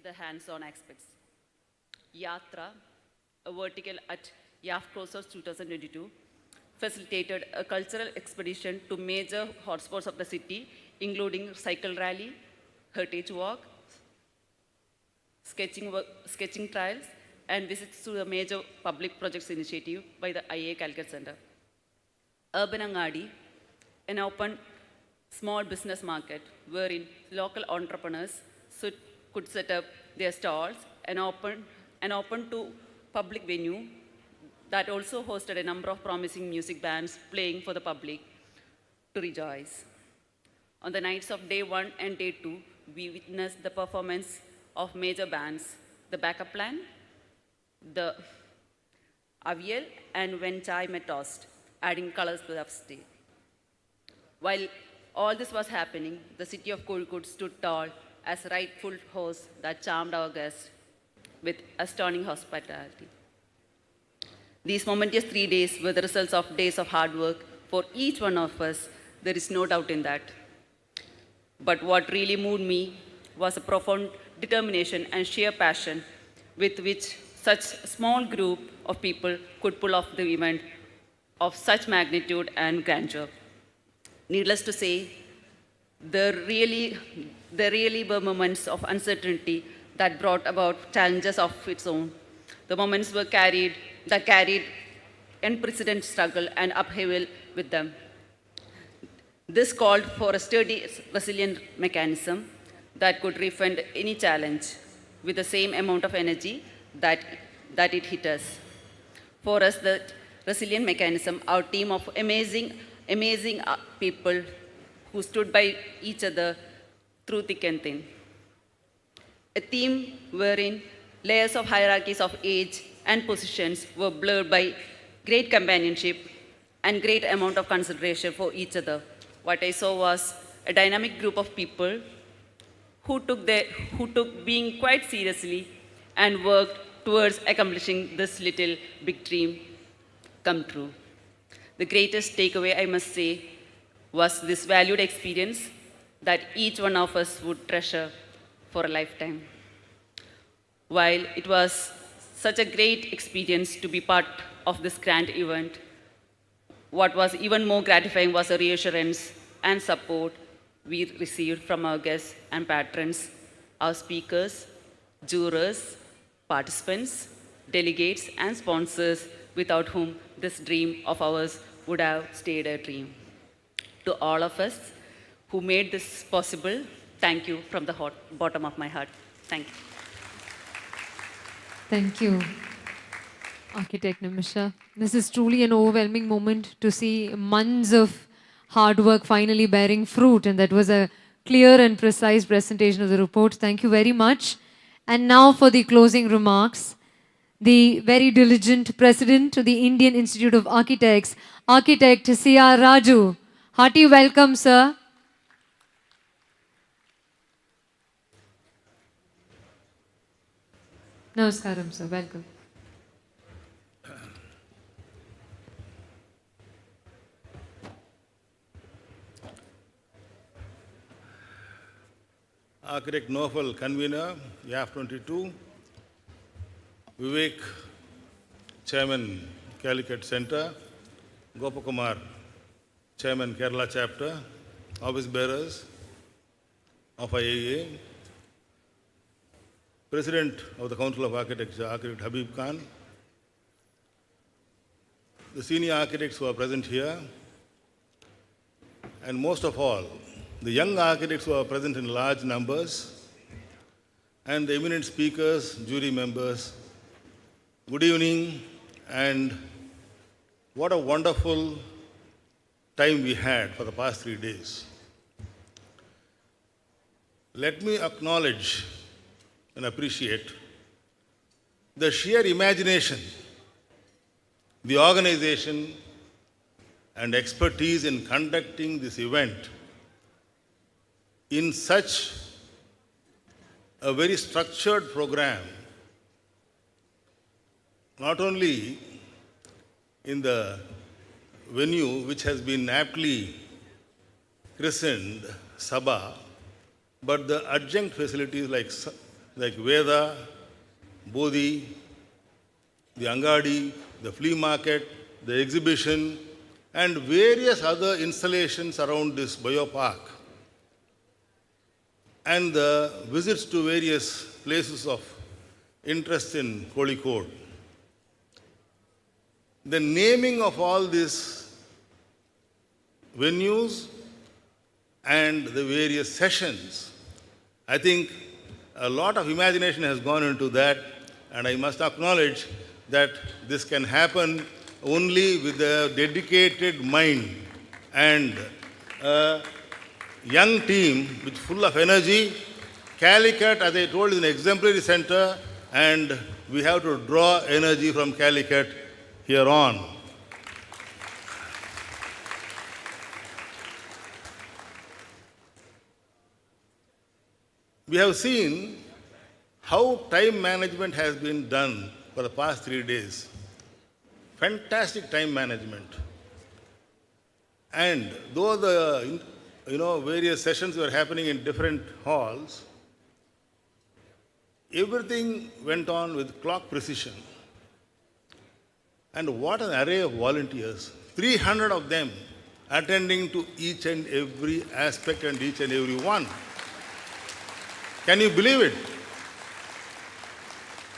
the hands-on aspects. Yatra, a vertical at Crossroads 2022, facilitated a cultural expedition to major hotspots of the city, including cycle rally, heritage walk, sketching trials, and visits to the major public projects initiative by the IA Calicut Center. Urban Angadi, an open small business market wherein local entrepreneurs could set up their stalls and open to public venue that also hosted a number of promising music bands playing for the public to rejoice. On the nights of day 1 and day 2, we witnessed the performance of major bands, the Backup Plan, the Aviel, and When Chai Met Toast, adding colors to the stage. While all this was happening, the city of Calicut stood tall as rightful host that charmed our guests with astonishing hospitality. These momentous 3 days were the results of days of hard work for each one of us. There is no doubt in that. But what really moved me was a profound determination and sheer passion with which such a small group of people could pull off the event of such magnitude and grandeur. Needless to say, there really were moments of uncertainty that brought about challenges of its own. The moments carried unprecedented struggle and upheaval with them. This called for a sturdy, resilient mechanism that could refund any challenge with the same amount of energy that it hit us. For us, the resilient mechanism, our team of amazing people who stood by each other through thick and thin. A theme wherein layers of hierarchies of age and positions were blurred by great companionship and great amount of consideration for each other. What I saw was a dynamic group of people who took being quite seriously and worked towards accomplishing this little big dream come true. The greatest takeaway, I must say, was this valued experience that each one of us would treasure for a lifetime. While it was such a great experience to be part of this grand event, what was even more gratifying was the reassurance and support we received from our guests and patrons, our speakers, jurors, participants, delegates, and sponsors, without whom this dream of ours would have stayed a dream. To all of us who made this possible, thank you from the bottom of my heart. Thank you. Thank you, Architect Nimisha. This is truly an overwhelming moment to see months of hard work finally bearing fruit, and that was a clear and precise presentation of the report. Thank you very much. And now for the closing remarks, the very diligent President of the Indian Institute of Architects, Architect C.R. Raju. Hearty welcome, sir. Namaskaram, sir. Welcome. Architect Novel, Convener, YAF 22, Vivek, Chairman, Calicut Center, Gopakumar, Chairman, Kerala Chapter, Office Bearers of IAA, President of the Council of Architecture, Architect Habib Khan, the senior architects who are present here, and most of all, the young architects who are present in large numbers, and the eminent speakers, jury members. Good evening, and what a wonderful time we had for the past 3 days. Let me acknowledge and appreciate the sheer imagination, the organization, and expertise in conducting this event in such a very structured program, not only in the venue which has been aptly christened Sabha, but the adjunct facilities like like Veda, Bodhi, the Angadi, the flea market, the exhibition, and various other installations around this biopark, and the visits to various places of interest in Kozhikode. The naming of all these venues and the various sessions, I think a lot of imagination has gone into that, and I must acknowledge that this can happen only with a dedicated mind and a young team which is full of energy. Calicut, as I told, is an exemplary center, and we have to draw energy from Calicut here on. We have seen how time management has been done for the past 3 days. Fantastic time management. And though the various sessions were happening in different halls, everything went on with clock precision. And what an array of volunteers, 300 of them attending to each and every aspect and each and every one. Can you believe it?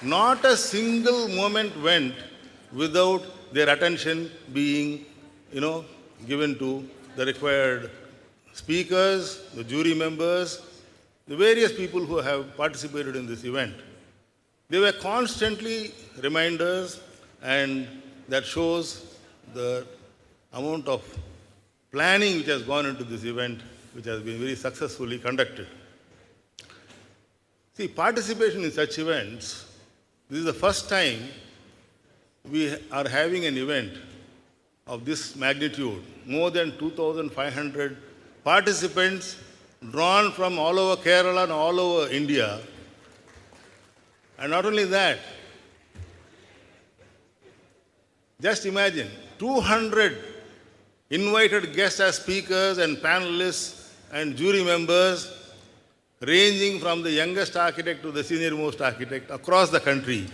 Not a single moment went without their attention being, given to the required speakers, the jury members, the various people who have participated in this event. They were constantly reminders, and that shows the amount of planning which has gone into this event, which has been very successfully conducted. See, participation in such events, this is the first time we are having an event of this magnitude. More than 2,500 participants drawn from all over Kerala and all over India. And not only that, just imagine 200 invited guests as speakers and panelists and jury members, ranging from the youngest architect to the senior most architect across the country.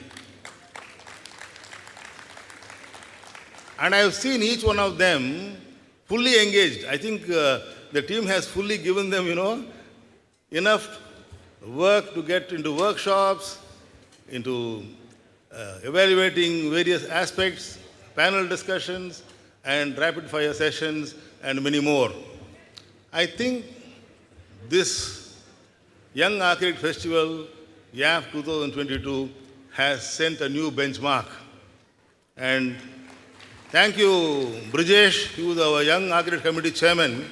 And I have seen each one of them fully engaged. I think the team has fully given them, enough work to get into workshops, into evaluating various aspects, panel discussions, and rapid fire sessions, and many more. I think this Young Architect Festival, YAF 2022, has set a new benchmark. And thank you, Brijesh, he was our Young Architect Committee Chairman.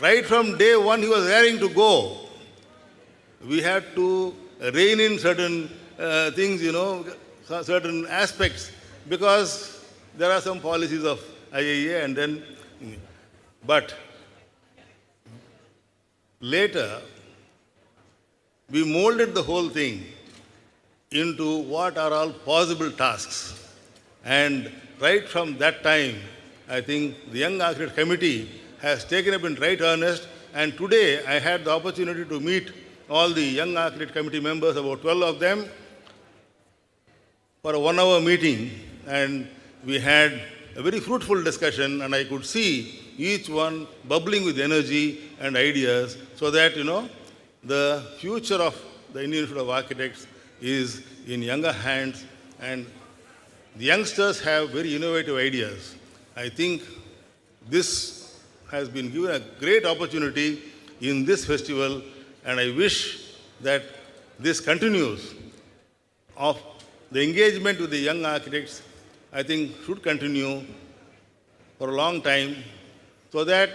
Right from day one, he was raring to go. We had to rein in certain things, certain aspects, because there are some policies of IAEA, and then, but later, we molded the whole thing into what are all possible tasks. And right from that time, I think the Young Architect Committee has taken up in right earnest. And today, I had the opportunity to meet all the Young Architect Committee members, about 12 of them, for a 1-hour meeting. And we had a very fruitful discussion, and I could see each one bubbling with energy and ideas, so that, the future of the Indian Institute of Architects is in younger hands, and the youngsters have very innovative ideas. I think this has been given a great opportunity in this festival, and I wish that this continues. Of the engagement with the young architects, I think should continue for a long time, so that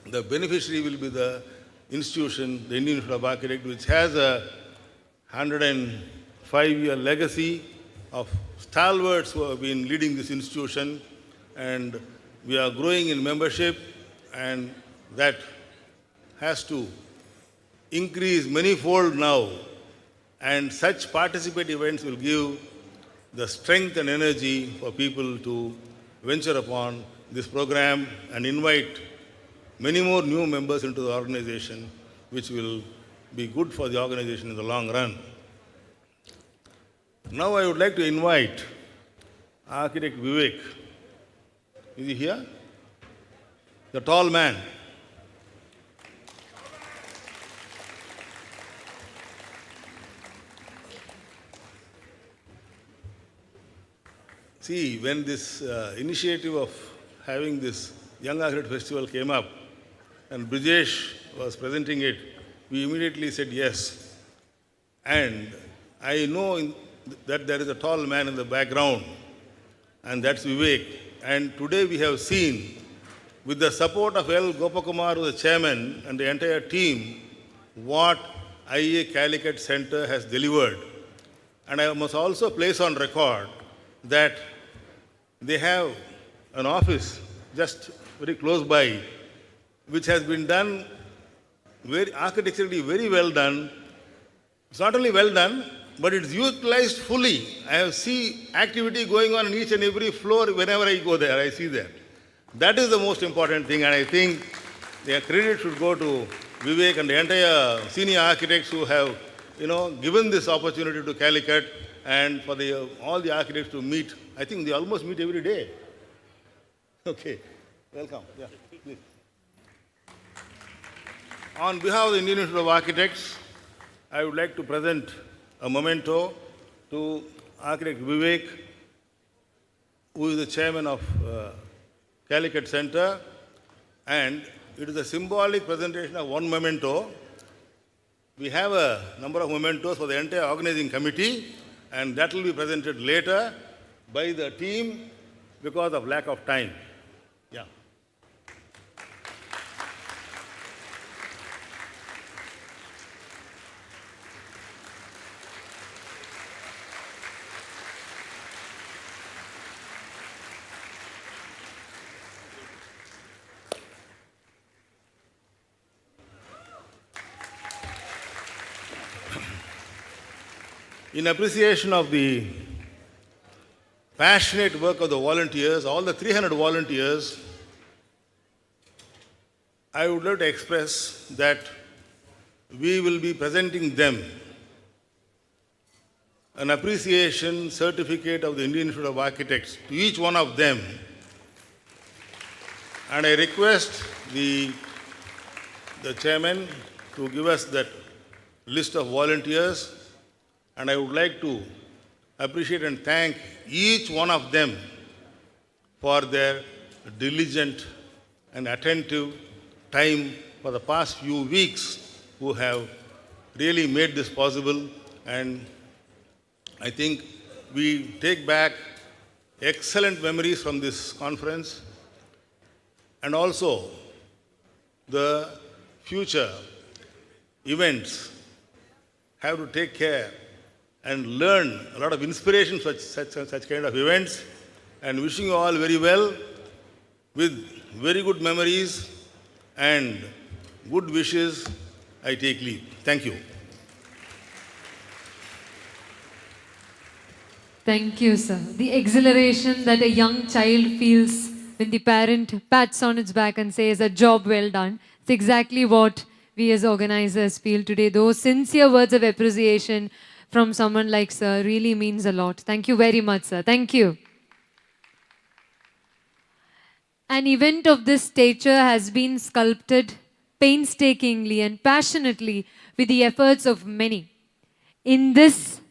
the beneficiary will be the institution, the Indian Institute of Architects, which has a 105-year legacy of stalwarts who have been leading this institution, and we are growing in membership, and that has to increase manifold now, and such participate events will give the strength and energy for people to venture upon this program and invite many more new members into the organization, which will be good for the organization in the long run. Now I would like to invite Architect Vivek. Is he here? The tall man. See, when this initiative of having this Young Architect Festival came up and Brijesh was presenting it, we immediately said yes. And I know that there is a tall man in the background, and that's Vivek. And today we have seen, with the support of L. Gopakumar, the chairman, and the entire team, what IIA Calicut Center has delivered. And I must also place on record that they have an office just very close by, which has been done very architecturally very well done. It's not only well done, but it's utilized fully. I have seen activity going on in each and every floor whenever I go there. I see that. That is the most important thing, and I think the credit should go to Vivek and the entire senior architects who have, given this opportunity to Calicut, and for all the architects to meet. I think they almost meet every day. Okay, welcome. Yeah, please. On behalf of the Indian Institute of Architects, I would like to present a memento to Architect Vivek, who is the chairman of Calicut Center, and it is a symbolic presentation of one memento. We have a number of mementos for the entire organizing committee, and that will be presented later by the team because of lack of time. Yeah. In appreciation of the passionate work of the volunteers, all the 300 volunteers, I would like to express that we will be presenting them an appreciation certificate of the Indian Institute of Architects to each one of them. And I request the chairman to give us that list of volunteers. And I would like to appreciate and thank each one of them for their diligent and attentive time for the past few weeks, who have really made this possible. And I think we take back excellent memories from this conference, and also the future events have to take care and learn a lot of inspiration from such kind of events. And wishing you all very well with very good memories and good wishes. I take leave. Thank you. Thank you, sir. The exhilaration that a young child feels when the parent pats on its back and says, "A job well done." It's exactly what we as organizers feel today. Those sincere words of appreciation from someone like sir really means a lot. Thank you very much, sir. Thank you. An event of this stature has been sculpted painstakingly and passionately with the efforts of many. In this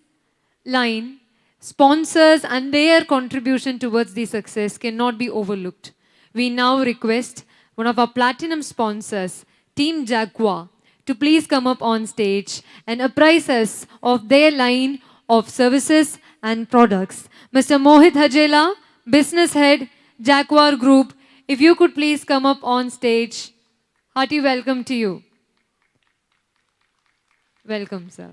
line, sponsors and their contribution towards the success cannot be overlooked. We now request one of our platinum sponsors, Team Jaguar, to please come up on stage and apprise us of their line of services and products. Mr. Mohit Hajela, Business Head, Jaguar Group, if you could please come up on stage. Hearty welcome to you. Welcome, sir.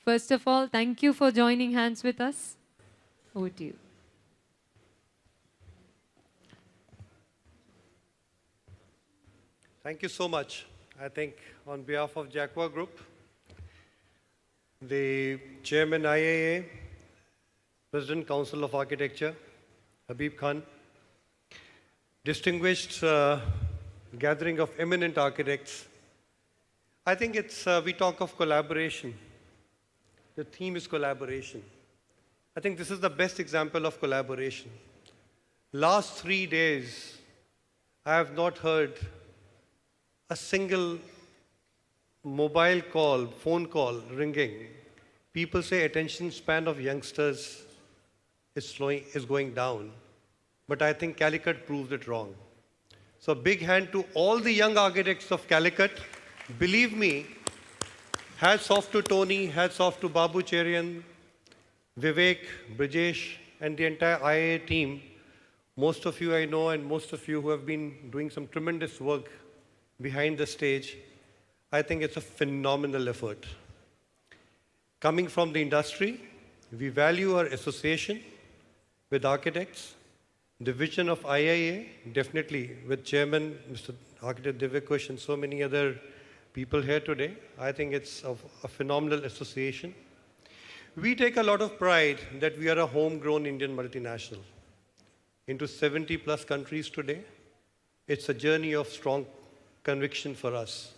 First of all, thank you for joining hands with us. Over to you. Thank you so much. I think on behalf of Jaguar Group, the Chairman IAA, President Council of Architecture, Habib Khan, distinguished gathering of eminent architects, I think we talk of collaboration. The theme is collaboration. I think this is the best example of collaboration. Last 3 days, I have not heard a single mobile call, phone call ringing. People say attention span of youngsters is going down. But I think Calicut proves it wrong. So big hand to all the young architects of Calicut. Believe me, hats off to Tony, hats off to Babu Cherian, Vivek, Brijesh, and the entire IIA team. Most of you I know, and most of you who have been doing some tremendous work behind the stage. I think it's a phenomenal effort. Coming from the industry, we value our association with architects. The vision of IIA, definitely with Chairman Mr. Architect Divyakush and so many other people here today, I think it's a phenomenal association. We take a lot of pride that we are a homegrown Indian multinational. Into 70 plus countries today, it's a journey of strong conviction for us.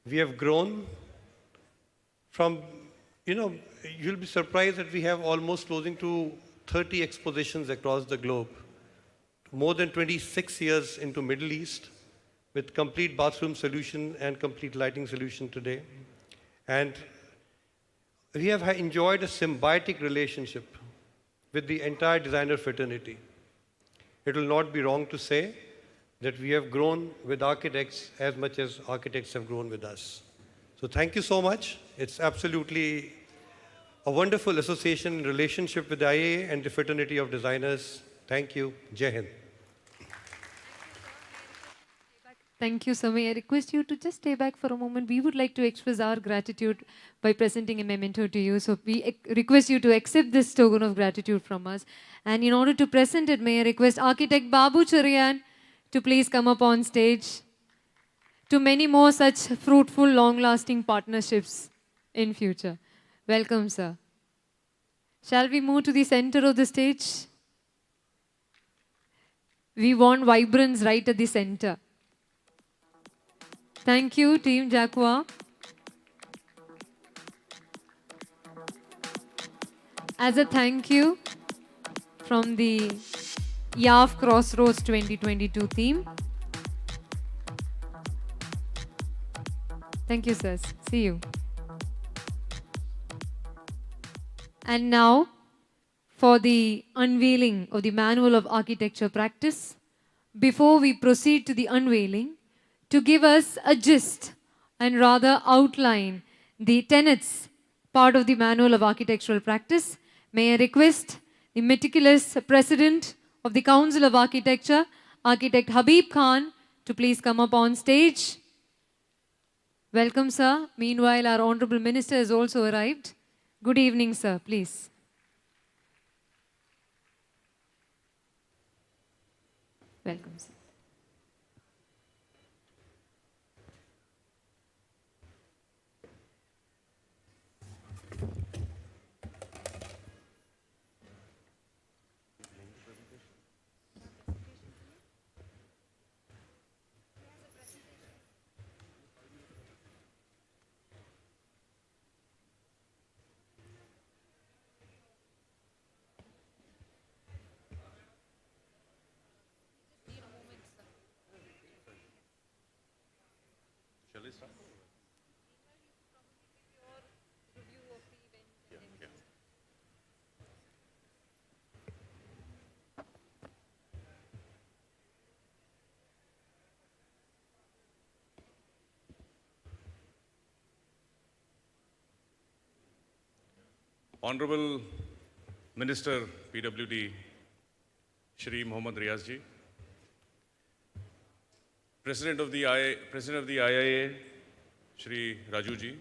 We have grown from, you'll be surprised that we have almost closing to 30 expositions across the globe. More than 26 years into Middle East with complete bathroom solution and complete lighting solution today. And we have enjoyed a symbiotic relationship with the entire designer fraternity. It will not be wrong to say that we have grown with architects as much as architects have grown with us. So thank you so much. It's absolutely a wonderful association and relationship with the IAA and the fraternity of designers. Thank you. Jai Hind. Thank you, sir. May I request you to just stay back for a moment? We would like to express our gratitude by presenting a memento to you. So we request you to accept this token of gratitude from us. And in order to present it, may I request Architect Babu Cherian to please come up on stage to many more such fruitful, long-lasting partnerships in future. Welcome, sir. Shall we move to the center of the stage? We want vibrance right at the center. Thank you, Team Jacqua. As a thank you from the YAF Crossroads 2022 team. Thank you, sirs. See you. And now, for the unveiling of the Manual of Architecture Practice, before we proceed to the unveiling, to give us a gist and rather outline the tenets part of the Manual of Architectural Practice, may I request the meticulous President of the Council of Architecture, Architect Habib Khan, to please come up on stage. Welcome, sir. Meanwhile, our Honorable Minister has also arrived. Good evening, sir. Please. Welcome, sir. Shall I start? Honorable Minister PWD Shri Mohammad Riaz ji, President of the IIA Shri Raju ji,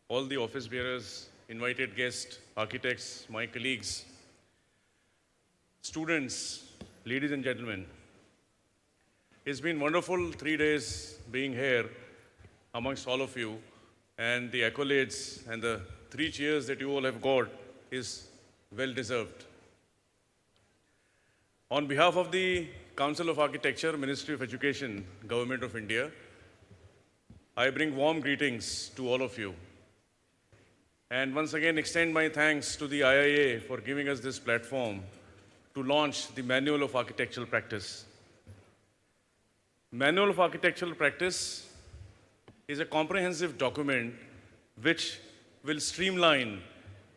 all the office bearers, invited guests, architects, my colleagues, students, ladies and gentlemen. It's been wonderful 3 days being here amongst all of you, and the accolades and the 3 cheers that you all have got is well deserved. On behalf of the Council of Architecture, Ministry of Education, Government of India, I bring warm greetings to all of you. And once again, extend my thanks to the IIA for giving us this platform to launch the Manual of Architectural Practice. Manual of Architectural Practice is a comprehensive document which will streamline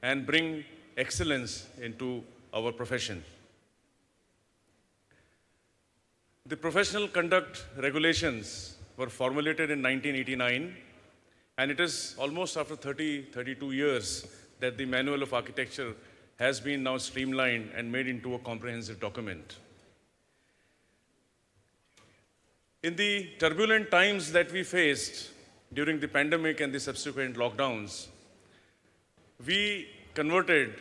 and bring excellence into our profession. The Professional Conduct Regulations were formulated in 1989, and it is almost after 32 years that the Manual of Architecture has been now streamlined and made into a comprehensive document. In the turbulent times that we faced during the pandemic and the subsequent lockdowns, we converted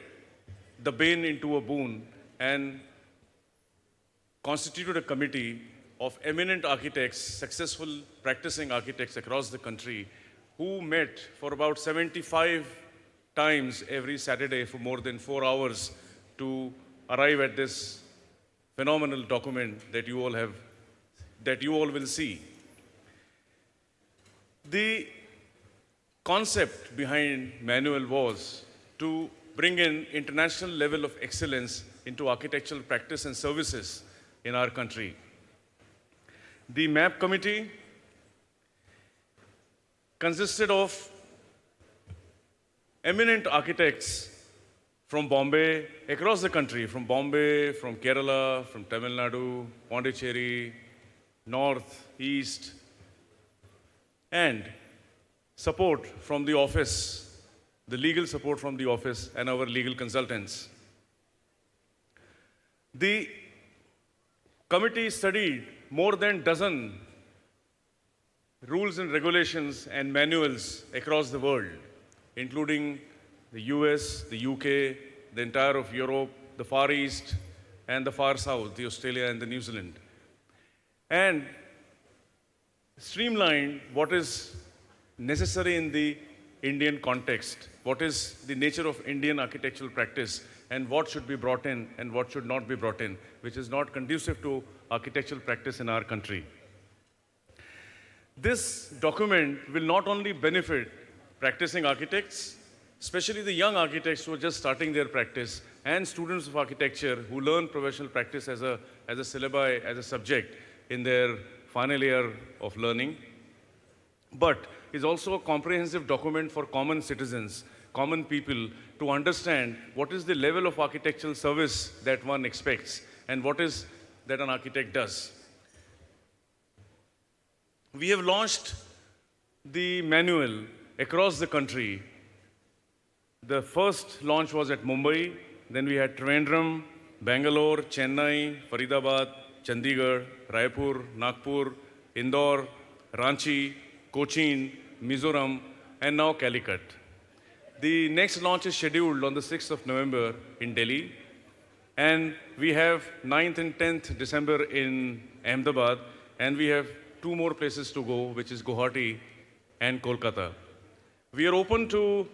the bane into a boon and constituted a committee of eminent architects, successful practicing architects across the country, who met for about 75 times every Saturday for more than 4 hours to arrive at this phenomenal document that you all will see. The concept behind manual was to bring in international level of excellence into architectural practice and services in our country. The MAP committee consisted of eminent architects from Bombay, across the country, from Bombay, from Kerala, from Tamil Nadu, Pondicherry, North, East, and support from the office, the legal support from the office and our legal consultants. The committee studied more than a dozen rules and regulations and manuals across the world, including the US, the UK, the entire of Europe, the Far East, and the Far South, the Australia and the New Zealand. And streamlined what is necessary in the Indian context, what is the nature of Indian architectural practice, and what should be brought in and what should not be brought in, which is not conducive to architectural practice in our country. This document will not only benefit practicing architects, especially the young architects who are just starting their practice, and students of architecture who learn professional practice as a syllabi, as a subject in their final year of learning, but is also a comprehensive document for common citizens, common people, to understand what is the level of architectural service that one expects and what is that an architect does. We have launched the manual across the country. The first launch was at Mumbai, then we had Trivandrum, Bangalore, Chennai, Faridabad, Chandigarh, Raipur, Nagpur, Indore, Ranchi, Cochin, Mizoram, and now Calicut. The next launch is scheduled on the 6th of November in Delhi, and we have 9th and 10th December in Ahmedabad, and we have 2 more places to go, which is Guwahati and Kolkata. We are open to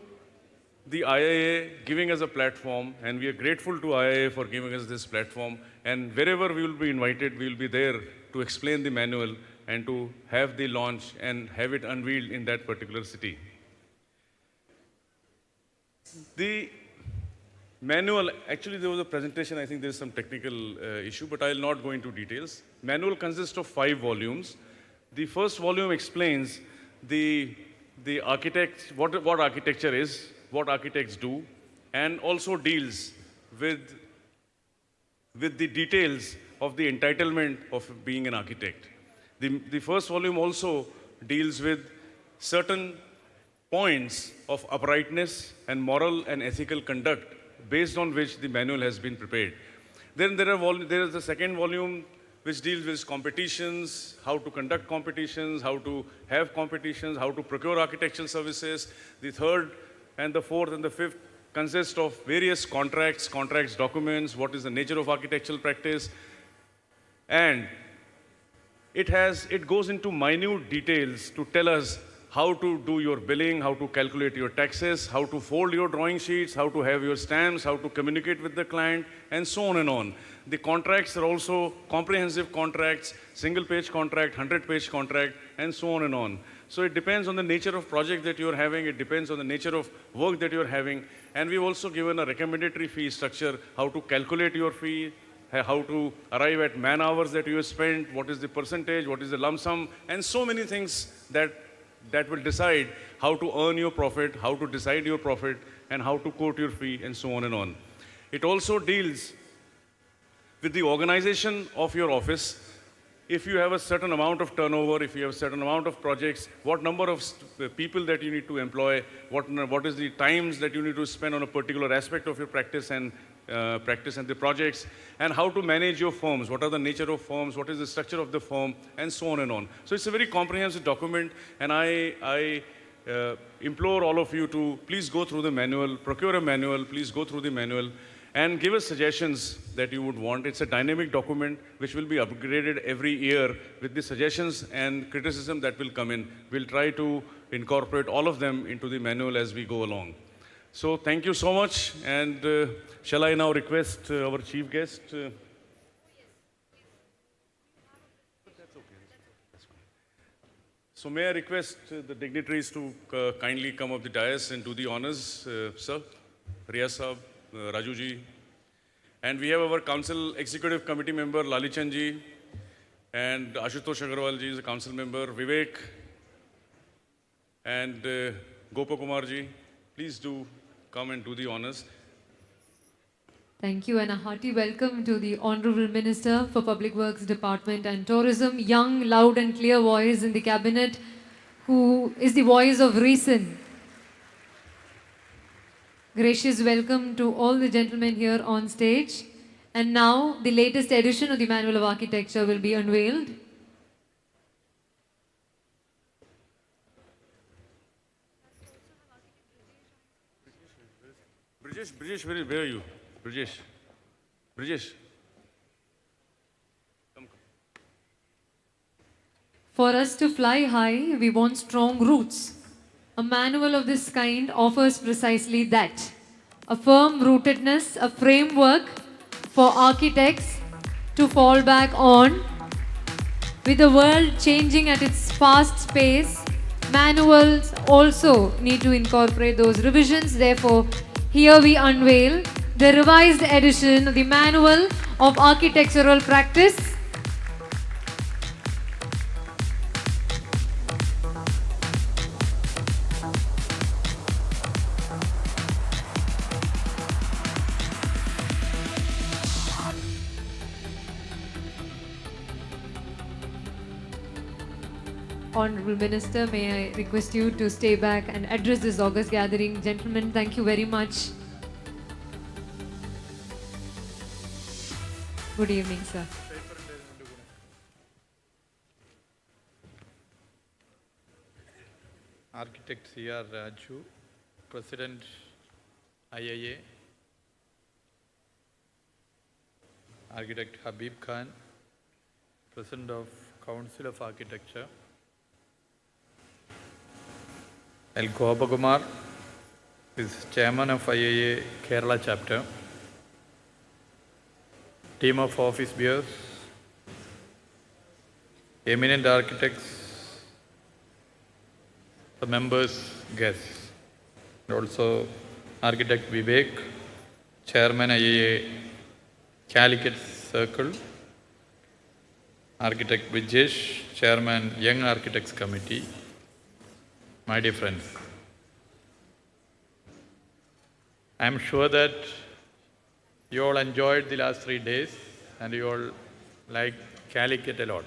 the IIA giving us a platform, and we are grateful to IIA for giving us this platform, and wherever we will be invited, we will be there to explain the manual and to have the launch and have it unveiled in that particular city. The manual, actually there was a presentation, I think there's some technical issue, but I'll not go into details. Manual consists of 5 volumes. The first volume explains the architect, what architecture is, what architects do, and also deals with the details of the entitlement of being an architect. The first volume also deals with certain points of uprightness and moral and ethical conduct based on which the manual has been prepared. Then there is the second volume which deals with competitions, how to conduct competitions, how to have competitions, how to procure architectural services. The third and the fourth and the fifth consist of various contracts documents, what is the nature of architectural practice, and it goes into minute details to tell us how to do your billing, how to calculate your taxes, how to fold your drawing sheets, how to have your stamps, how to communicate with the client, and so on and on. The contracts are also comprehensive contracts, single-page contract, 100-page contract, and so on and on. So it depends on the nature of project that you're having, it depends on the nature of work that you're having. And we've also given a recommendatory fee structure, how to calculate your fee, how to arrive at man hours that you have spent, what is the percentage, what is the lump sum, and so many things that will decide how to earn your profit, how to decide your profit, and how to quote your fee, and so on and on. It also deals with the organization of your office. If you have a certain amount of turnover, if you have a certain amount of projects, what number of people that you need to employ, what is the times that you need to spend on a particular aspect of your practice and the projects, and how to manage your firms, what are the nature of firms, what is the structure of the firm, and so on and on. So it's a very comprehensive document, and I implore all of you to please go through the manual, procure a manual, please go through the manual, and give us suggestions that you would want. It's a dynamic document which will be upgraded every year with the suggestions and criticism that will come in. We'll try to incorporate all of them into the manual as we go along. So thank you so much, and shall I now request our chief guest? So may I request the dignitaries to kindly come up the dais and do the honors, sir, Riyaz Saab, Raju ji. And we have our council executive committee member Lalichan ji, and Ashutosh Agarwal ji is a council member, Vivek, and Gopakumar ji. Please do come and do the honors. Thank you, and a hearty welcome to the Honorable Minister for Public Works Department and Tourism, young, loud and clear voice in the cabinet, who is the voice of reason. Gracious welcome to all the gentlemen here on stage. And now the latest edition of the Manual of Architecture will be unveiled. Brijesh, where are you? Brijesh. Come. For us to fly high, we want strong roots. A manual of this kind offers precisely that. A firm rootedness, a framework for architects to fall back on. With the world changing at its fast pace, manuals also need to incorporate those revisions. Therefore, here we unveil the revised edition of the Manual of Architectural Practice. Honorable Minister, may I request you to stay back and address this august gathering. Gentlemen, thank you very much. Good evening, sir. Architect C.R. Raju, President IIA, Architect Habib Khan, President of Council of Architecture, L. Gopakumar is Chairman of IIA Kerala Chapter, team of office bearers, eminent architects, the members, guests, and also Architect Vivek, Chairman IIA Calicut Circle, Architect Brijesh, Chairman Young Architects Committee, my dear friends. I am sure that you all enjoyed the last 3 days and you all like Calicut a lot.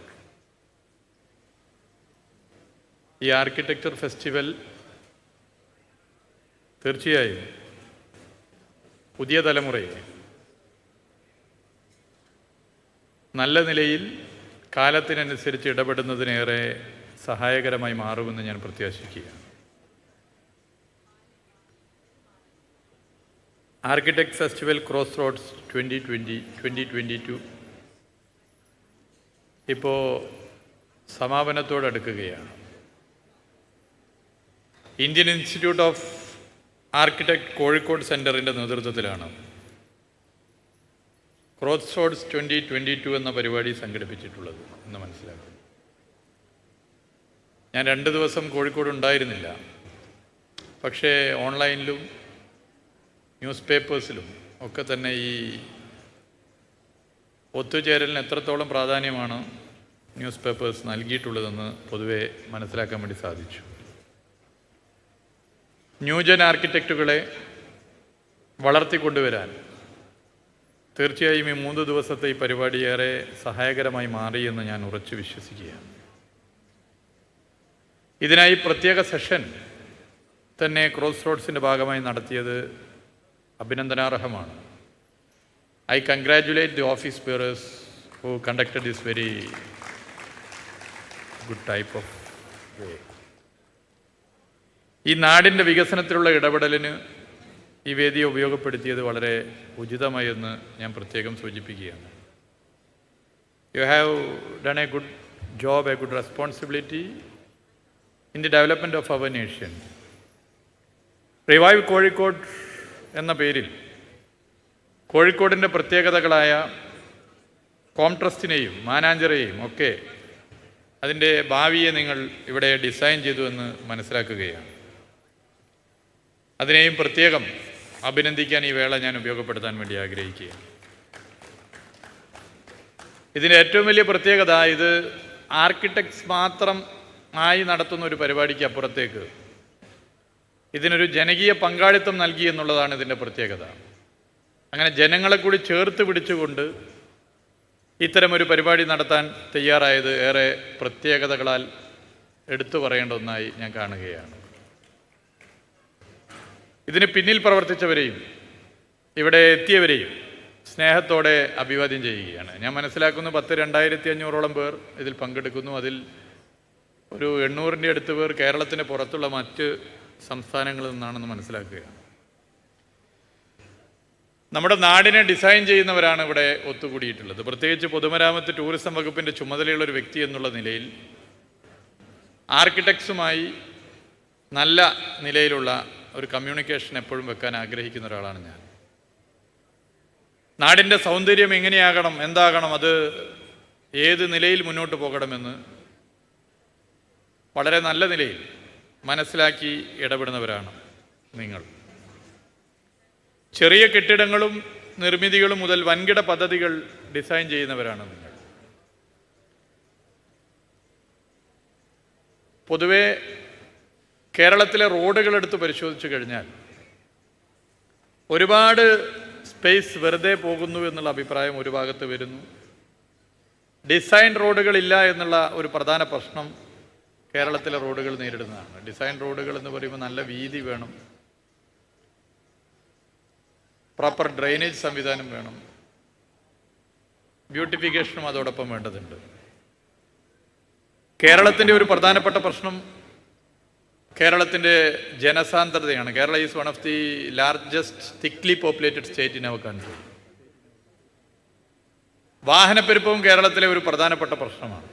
ഈ architecture festival തീർച്ചയായും പുതിയ തലമുറയെ നല്ല നിലയിൽ കാലത്തിനനുസരിച്ച് ഇടപെടുന്നതിനേറെ സഹായകരമായി മാറുമെന്ന് ഞാൻ പ്രത്യാശിക്കുകയാണ്. Architect festival crossroads 2022 ഇപ്പോൾ സമാപനത്തോടടുക്കുകയാണ്. Indian institute of architect Kozhikode സെൻറ്ററിൻ്റെ നേതൃത്വത്തിലാണ് ക്രോസ്റോഡ്സ് 2022 എന്ന പരിപാടി സംഘടിപ്പിച്ചിട്ടുള്ളത് എന്ന് മനസ്സിലാക്കുന്നു. ഞാൻ 2 ദിവസം കോഴിക്കോട് ഉണ്ടായിരുന്നില്ല. പക്ഷേ ഓൺലൈനിലും ന്യൂസ് പേപ്പേഴ്സിലും ഒക്കെ തന്നെ ഈ ഒത്തുചേരലിന് എത്രത്തോളം പ്രാധാന്യമാണ് ന്യൂസ് പേപ്പേഴ്സ് നൽകിയിട്ടുള്ളതെന്ന് പൊതുവെ മനസ്സിലാക്കാൻ വേണ്ടി സാധിച്ചു. ന്യൂജൻ ആർക്കിടെക്റ്റുകളെ വളർത്തിക്കൊണ്ടുവരാൻ തീർച്ചയായും ഈ 3 ദിവസത്തെ ഈ പരിപാടി ഏറെ സഹായകരമായി മാറിയെന്ന് ഞാൻ ഉറച്ചു വിശ്വസിക്കുകയാണ്. ഇതിനായി പ്രത്യേക സെഷൻ തന്നെ ക്രോസ് റോഡ്സിൻ്റെ ഭാഗമായി നടത്തിയത് അഭിനന്ദനാർഹമാണ്. I congratulate the office bearers who conducted this very good type of way. ഈ നാടിൻ്റെ വികസനത്തിലുള്ള ഇടപെടലിന് ഈ വേദിയെ ഉപയോഗപ്പെടുത്തിയത് വളരെ ഉചിതമായെന്ന് ഞാൻ പ്രത്യേകം സൂചിപ്പിക്കുകയാണ്. You have done a good job, a good responsibility in the development of our nation. Revive Kozhikode എന്ന പേരിൽ കോഴിക്കോടിൻ്റെ പ്രത്യേകതകളായ കോംട്രസ്റ്റിനെയും മാനാഞ്ചിറയെയും ഒക്കെ അതിൻ്റെ ഭാവിയെ നിങ്ങൾ ഇവിടെ ഡിസൈൻ ചെയ്തു എന്ന് മനസ്സിലാക്കുകയാണ്. അതിനെയും പ്രത്യേകം അഭിനന്ദിക്കാൻ ഈ വേള ഞാൻ ഉപയോഗപ്പെടുത്താൻ വേണ്ടി ആഗ്രഹിക്കുകയാണ്. ഇതിൻ്റെ ഏറ്റവും വലിയ പ്രത്യേകത ഇത് ആർക്കിടെക്ട്സ് മാത്രം ആയി നടത്തുന്ന ഒരു പരിപാടിക്ക് അപ്പുറത്തേക്ക് ഇതിനൊരു ജനകീയ പങ്കാളിത്തം നൽകി എന്നുള്ളതാണ് ഇതിൻ്റെ പ്രത്യേകത. അങ്ങനെ ജനങ്ങളെ കൂടി ചേർത്ത് പിടിച്ചുകൊണ്ട് ഇത്തരമൊരു പരിപാടി നടത്താൻ തയ്യാറായത് ഏറെ പ്രത്യേകതകളാൽ എടുത്തു പറയേണ്ട ഒന്നായി ഞാൻ കാണുകയാണ്. ഇതിന് പിന്നിൽ പ്രവർത്തിച്ചവരെയും ഇവിടെ എത്തിയവരെയും സ്നേഹത്തോടെ അഭിവാദ്യം ചെയ്യുകയാണ്. ഞാൻ മനസ്സിലാക്കുന്നു 2,500 പേർ ഇതിൽ പങ്കെടുക്കുന്നു. അതിൽ ഒരു 800-ൻ്റെ അടുത്ത് പേർ കേരളത്തിന് പുറത്തുള്ള മറ്റ് സംസ്ഥാനങ്ങളിൽ നിന്നാണെന്ന് മനസ്സിലാക്കുകയാണ്. നമ്മുടെ നാടിനെ ഡിസൈൻ ചെയ്യുന്നവരാണ് ഇവിടെ ഒത്തുകൂടിയിട്ടുള്ളത്. പ്രത്യേകിച്ച് പൊതുമരാമത്ത് ടൂറിസം വകുപ്പിൻ്റെ ചുമതലയുള്ള ഒരു വ്യക്തി എന്നുള്ള നിലയിൽ ആർക്കിടെക്ട്സുമായി നല്ല നിലയിലുള്ള ഒരു കമ്മ്യൂണിക്കേഷൻ എപ്പോഴും വെക്കാൻ ആഗ്രഹിക്കുന്ന ഒരാളാണ് ഞാൻ. നാടിൻ്റെ സൗന്ദര്യം എങ്ങനെയാകണം, എന്താകണം, അത് ഏത് നിലയിൽ മുന്നോട്ട് പോകണമെന്ന് വളരെ നല്ല നിലയിൽ മനസ്സിലാക്കി ഇടപെടുന്നവരാണ് നിങ്ങൾ. ചെറിയ കെട്ടിടങ്ങളും നിർമ്മിതികളും മുതൽ വൻകിട പദ്ധതികൾ ഡിസൈൻ ചെയ്യുന്നവരാണ് നിങ്ങൾ. പൊതുവെ കേരളത്തിലെ റോഡുകൾ എടുത്ത് പരിശോധിച്ചു കഴിഞ്ഞാൽ ഒരുപാട് സ്പേസ് വെറുതെ പോകുന്നു എന്നുള്ള അഭിപ്രായം ഒരു ഭാഗത്ത് വരുന്നു. ഡിസൈൻ റോഡുകളില്ല എന്നുള്ള ഒരു പ്രധാന പ്രശ്നം കേരളത്തിലെ റോഡുകൾ നേരിടുന്നതാണ്. ഡിസൈൻ റോഡുകൾ എന്ന് പറയുമ്പോൾ നല്ല വീതി വേണം, പ്രോപ്പർ ഡ്രെയിനേജ് സംവിധാനം വേണം, ബ്യൂട്ടിഫിക്കേഷനും അതോടൊപ്പം വേണ്ടതുണ്ട്. കേരളത്തിൻ്റെ ഒരു പ്രധാനപ്പെട്ട പ്രശ്നം കേരളത്തിൻ്റെ ജനസാന്ദ്രതയാണ്. Kerala is one of the largest thickly populated state in our country. വാഹനപ്പെരുപ്പവും കേരളത്തിലെ ഒരു പ്രധാനപ്പെട്ട പ്രശ്നമാണ്.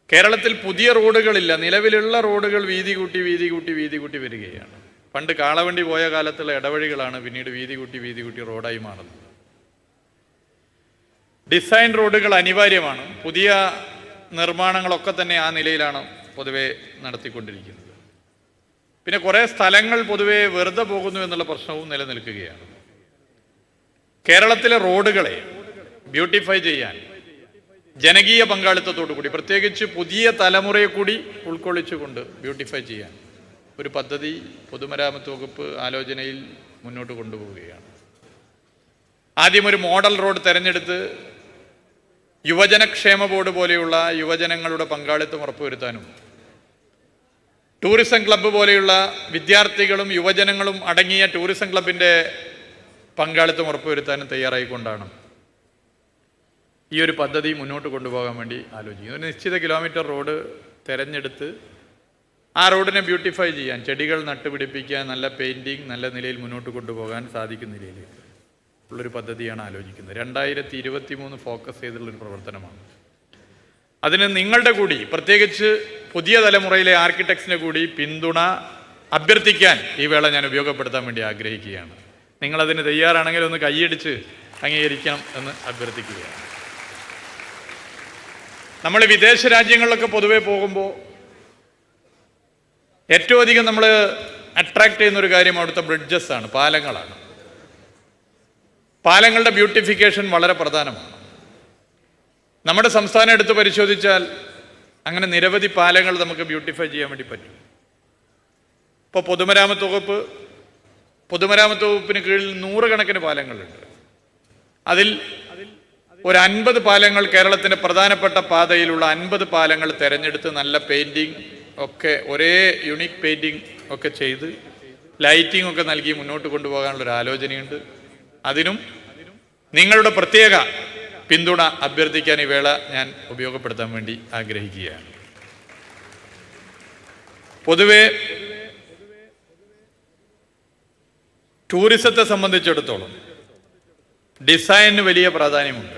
കേരളത്തിൽ പുതിയ റോഡുകളില്ല. നിലവിലുള്ള റോഡുകൾ വീതി കൂട്ടി വരികയാണ്. പണ്ട് കാളവണ്ടി പോയ കാലത്തുള്ള ഇടവഴികളാണ് പിന്നീട് വീതി കൂട്ടി റോഡായി മാറുന്നത്. ഡിസൈൻ റോഡുകൾ അനിവാര്യമാണ്. പുതിയ നിർമ്മാണങ്ങളൊക്കെ തന്നെ ആ നിലയിലാണ് പൊതുവെ നടത്തിക്കൊണ്ടിരിക്കുന്നത്. പിന്നെ കുറേ സ്ഥലങ്ങൾ പൊതുവെ വെറുതെ പോകുന്നു എന്നുള്ള പ്രശ്നവും നിലനിൽക്കുകയാണ്. കേരളത്തിലെ റോഡുകളെ ബ്യൂട്ടിഫൈ ചെയ്യാൻ ജനകീയ പങ്കാളിത്തത്തോടു കൂടി, പ്രത്യേകിച്ച് പുതിയ തലമുറയെ കൂടി ഉൾക്കൊള്ളിച്ചുകൊണ്ട് ബ്യൂട്ടിഫൈ ചെയ്യാൻ ഒരു പദ്ധതി പൊതുമരാമത്ത് വകുപ്പ് ആലോചനയിൽ മുന്നോട്ട് കൊണ്ടുപോവുകയാണ്. ആദ്യം ഒരു മോഡൽ റോഡ് തിരഞ്ഞെടുത്ത് യുവജനക്ഷേമ ബോർഡ് പോലെയുള്ള യുവജനങ്ങളുടെ പങ്കാളിത്തം ഉറപ്പുവരുത്താനും ടൂറിസം ക്ലബ്ബ് പോലെയുള്ള വിദ്യാർത്ഥികളും യുവജനങ്ങളും അടങ്ങിയ ടൂറിസം ക്ലബിൻ്റെ പങ്കാളിത്തം ഉറപ്പുവരുത്താനും തയ്യാറായിക്കൊണ്ടാണ് ഈ ഒരു പദ്ധതി മുന്നോട്ട് കൊണ്ടുപോകാൻ വേണ്ടി ആലോചിക്കുന്നത്. ഒരു നിശ്ചിത കിലോമീറ്റർ റോഡ് തിരഞ്ഞെടുത്ത് ആ റോഡിനെ ബ്യൂട്ടിഫൈ ചെയ്യാൻ, ചെടികൾ നട്ടുപിടിപ്പിക്കാൻ, നല്ല പെയിൻറ്റിങ് നല്ല നിലയിൽ മുന്നോട്ട് കൊണ്ടുപോകാൻ സാധിക്കുന്ന നിലയിൽ ഉള്ളൊരു പദ്ധതിയാണ് ആലോചിക്കുന്നത്. 2023 ഫോക്കസ് ചെയ്തുള്ളൊരു പ്രവർത്തനമാണ്. അതിന് നിങ്ങളുടെ കൂടി, പ്രത്യേകിച്ച് പുതിയ തലമുറയിലെ ആർക്കിടെക്ട്സിനെ കൂടി പിന്തുണ അഭ്യർത്ഥിക്കാൻ ഈ വേള ഞാൻ ഉപയോഗപ്പെടുത്താൻ വേണ്ടി ആഗ്രഹിക്കുകയാണ്. നിങ്ങളതിന് തയ്യാറാണെങ്കിൽ ഒന്ന് കൈയടിച്ച് അംഗീകരിക്കണം എന്ന് അഭ്യർത്ഥിക്കുകയാണ്. നമ്മൾ വിദേശ രാജ്യങ്ങളിലൊക്കെ പൊതുവെ പോകുമ്പോൾ ഏറ്റവും അധികം നമ്മൾ അട്രാക്ട് ചെയ്യുന്നൊരു കാര്യം അവിടുത്തെ ബ്രിഡ്ജസ് ആണ്, പാലങ്ങളാണ്. പാലങ്ങളുടെ ബ്യൂട്ടിഫിക്കേഷൻ വളരെ പ്രധാനമാണ്. നമ്മുടെ സംസ്ഥാനം എടുത്ത് പരിശോധിച്ചാൽ അങ്ങനെ നിരവധി പാലങ്ങൾ നമുക്ക് ബ്യൂട്ടിഫൈ ചെയ്യാൻ വേണ്ടി പറ്റും. ഇപ്പോൾ പൊതുമരാമത്ത് വകുപ്പിന് കീഴിൽ 100 കണക്കിന് പാലങ്ങളുണ്ട്. അതിൽ ഒരു 50 പാലങ്ങൾ കേരളത്തിൻ്റെ പ്രധാനപ്പെട്ട പാതയിലുള്ള 50 പാലങ്ങൾ തിരഞ്ഞെടുത്ത് നല്ല പെയിൻറ്റിങ് ഒക്കെ, ഒരേ യുണീക്ക് പെയിൻറ്റിങ് ഒക്കെ ചെയ്ത് ലൈറ്റിംഗ് ഒക്കെ നൽകി മുന്നോട്ട് കൊണ്ടുപോകാനുള്ളൊരു ആലോചനയുണ്ട്. അതിനും നിങ്ങളുടെ പ്രത്യേക പിന്തുണ അഭ്യർത്ഥിക്കാൻ ഈ വേള ഞാൻ ഉപയോഗപ്പെടുത്താൻ വേണ്ടി ആഗ്രഹിക്കുകയാണ്. പൊതുവെ ടൂറിസത്തെ സംബന്ധിച്ചിടത്തോളം ഡിസൈനിന് വലിയ പ്രാധാന്യമുണ്ട്.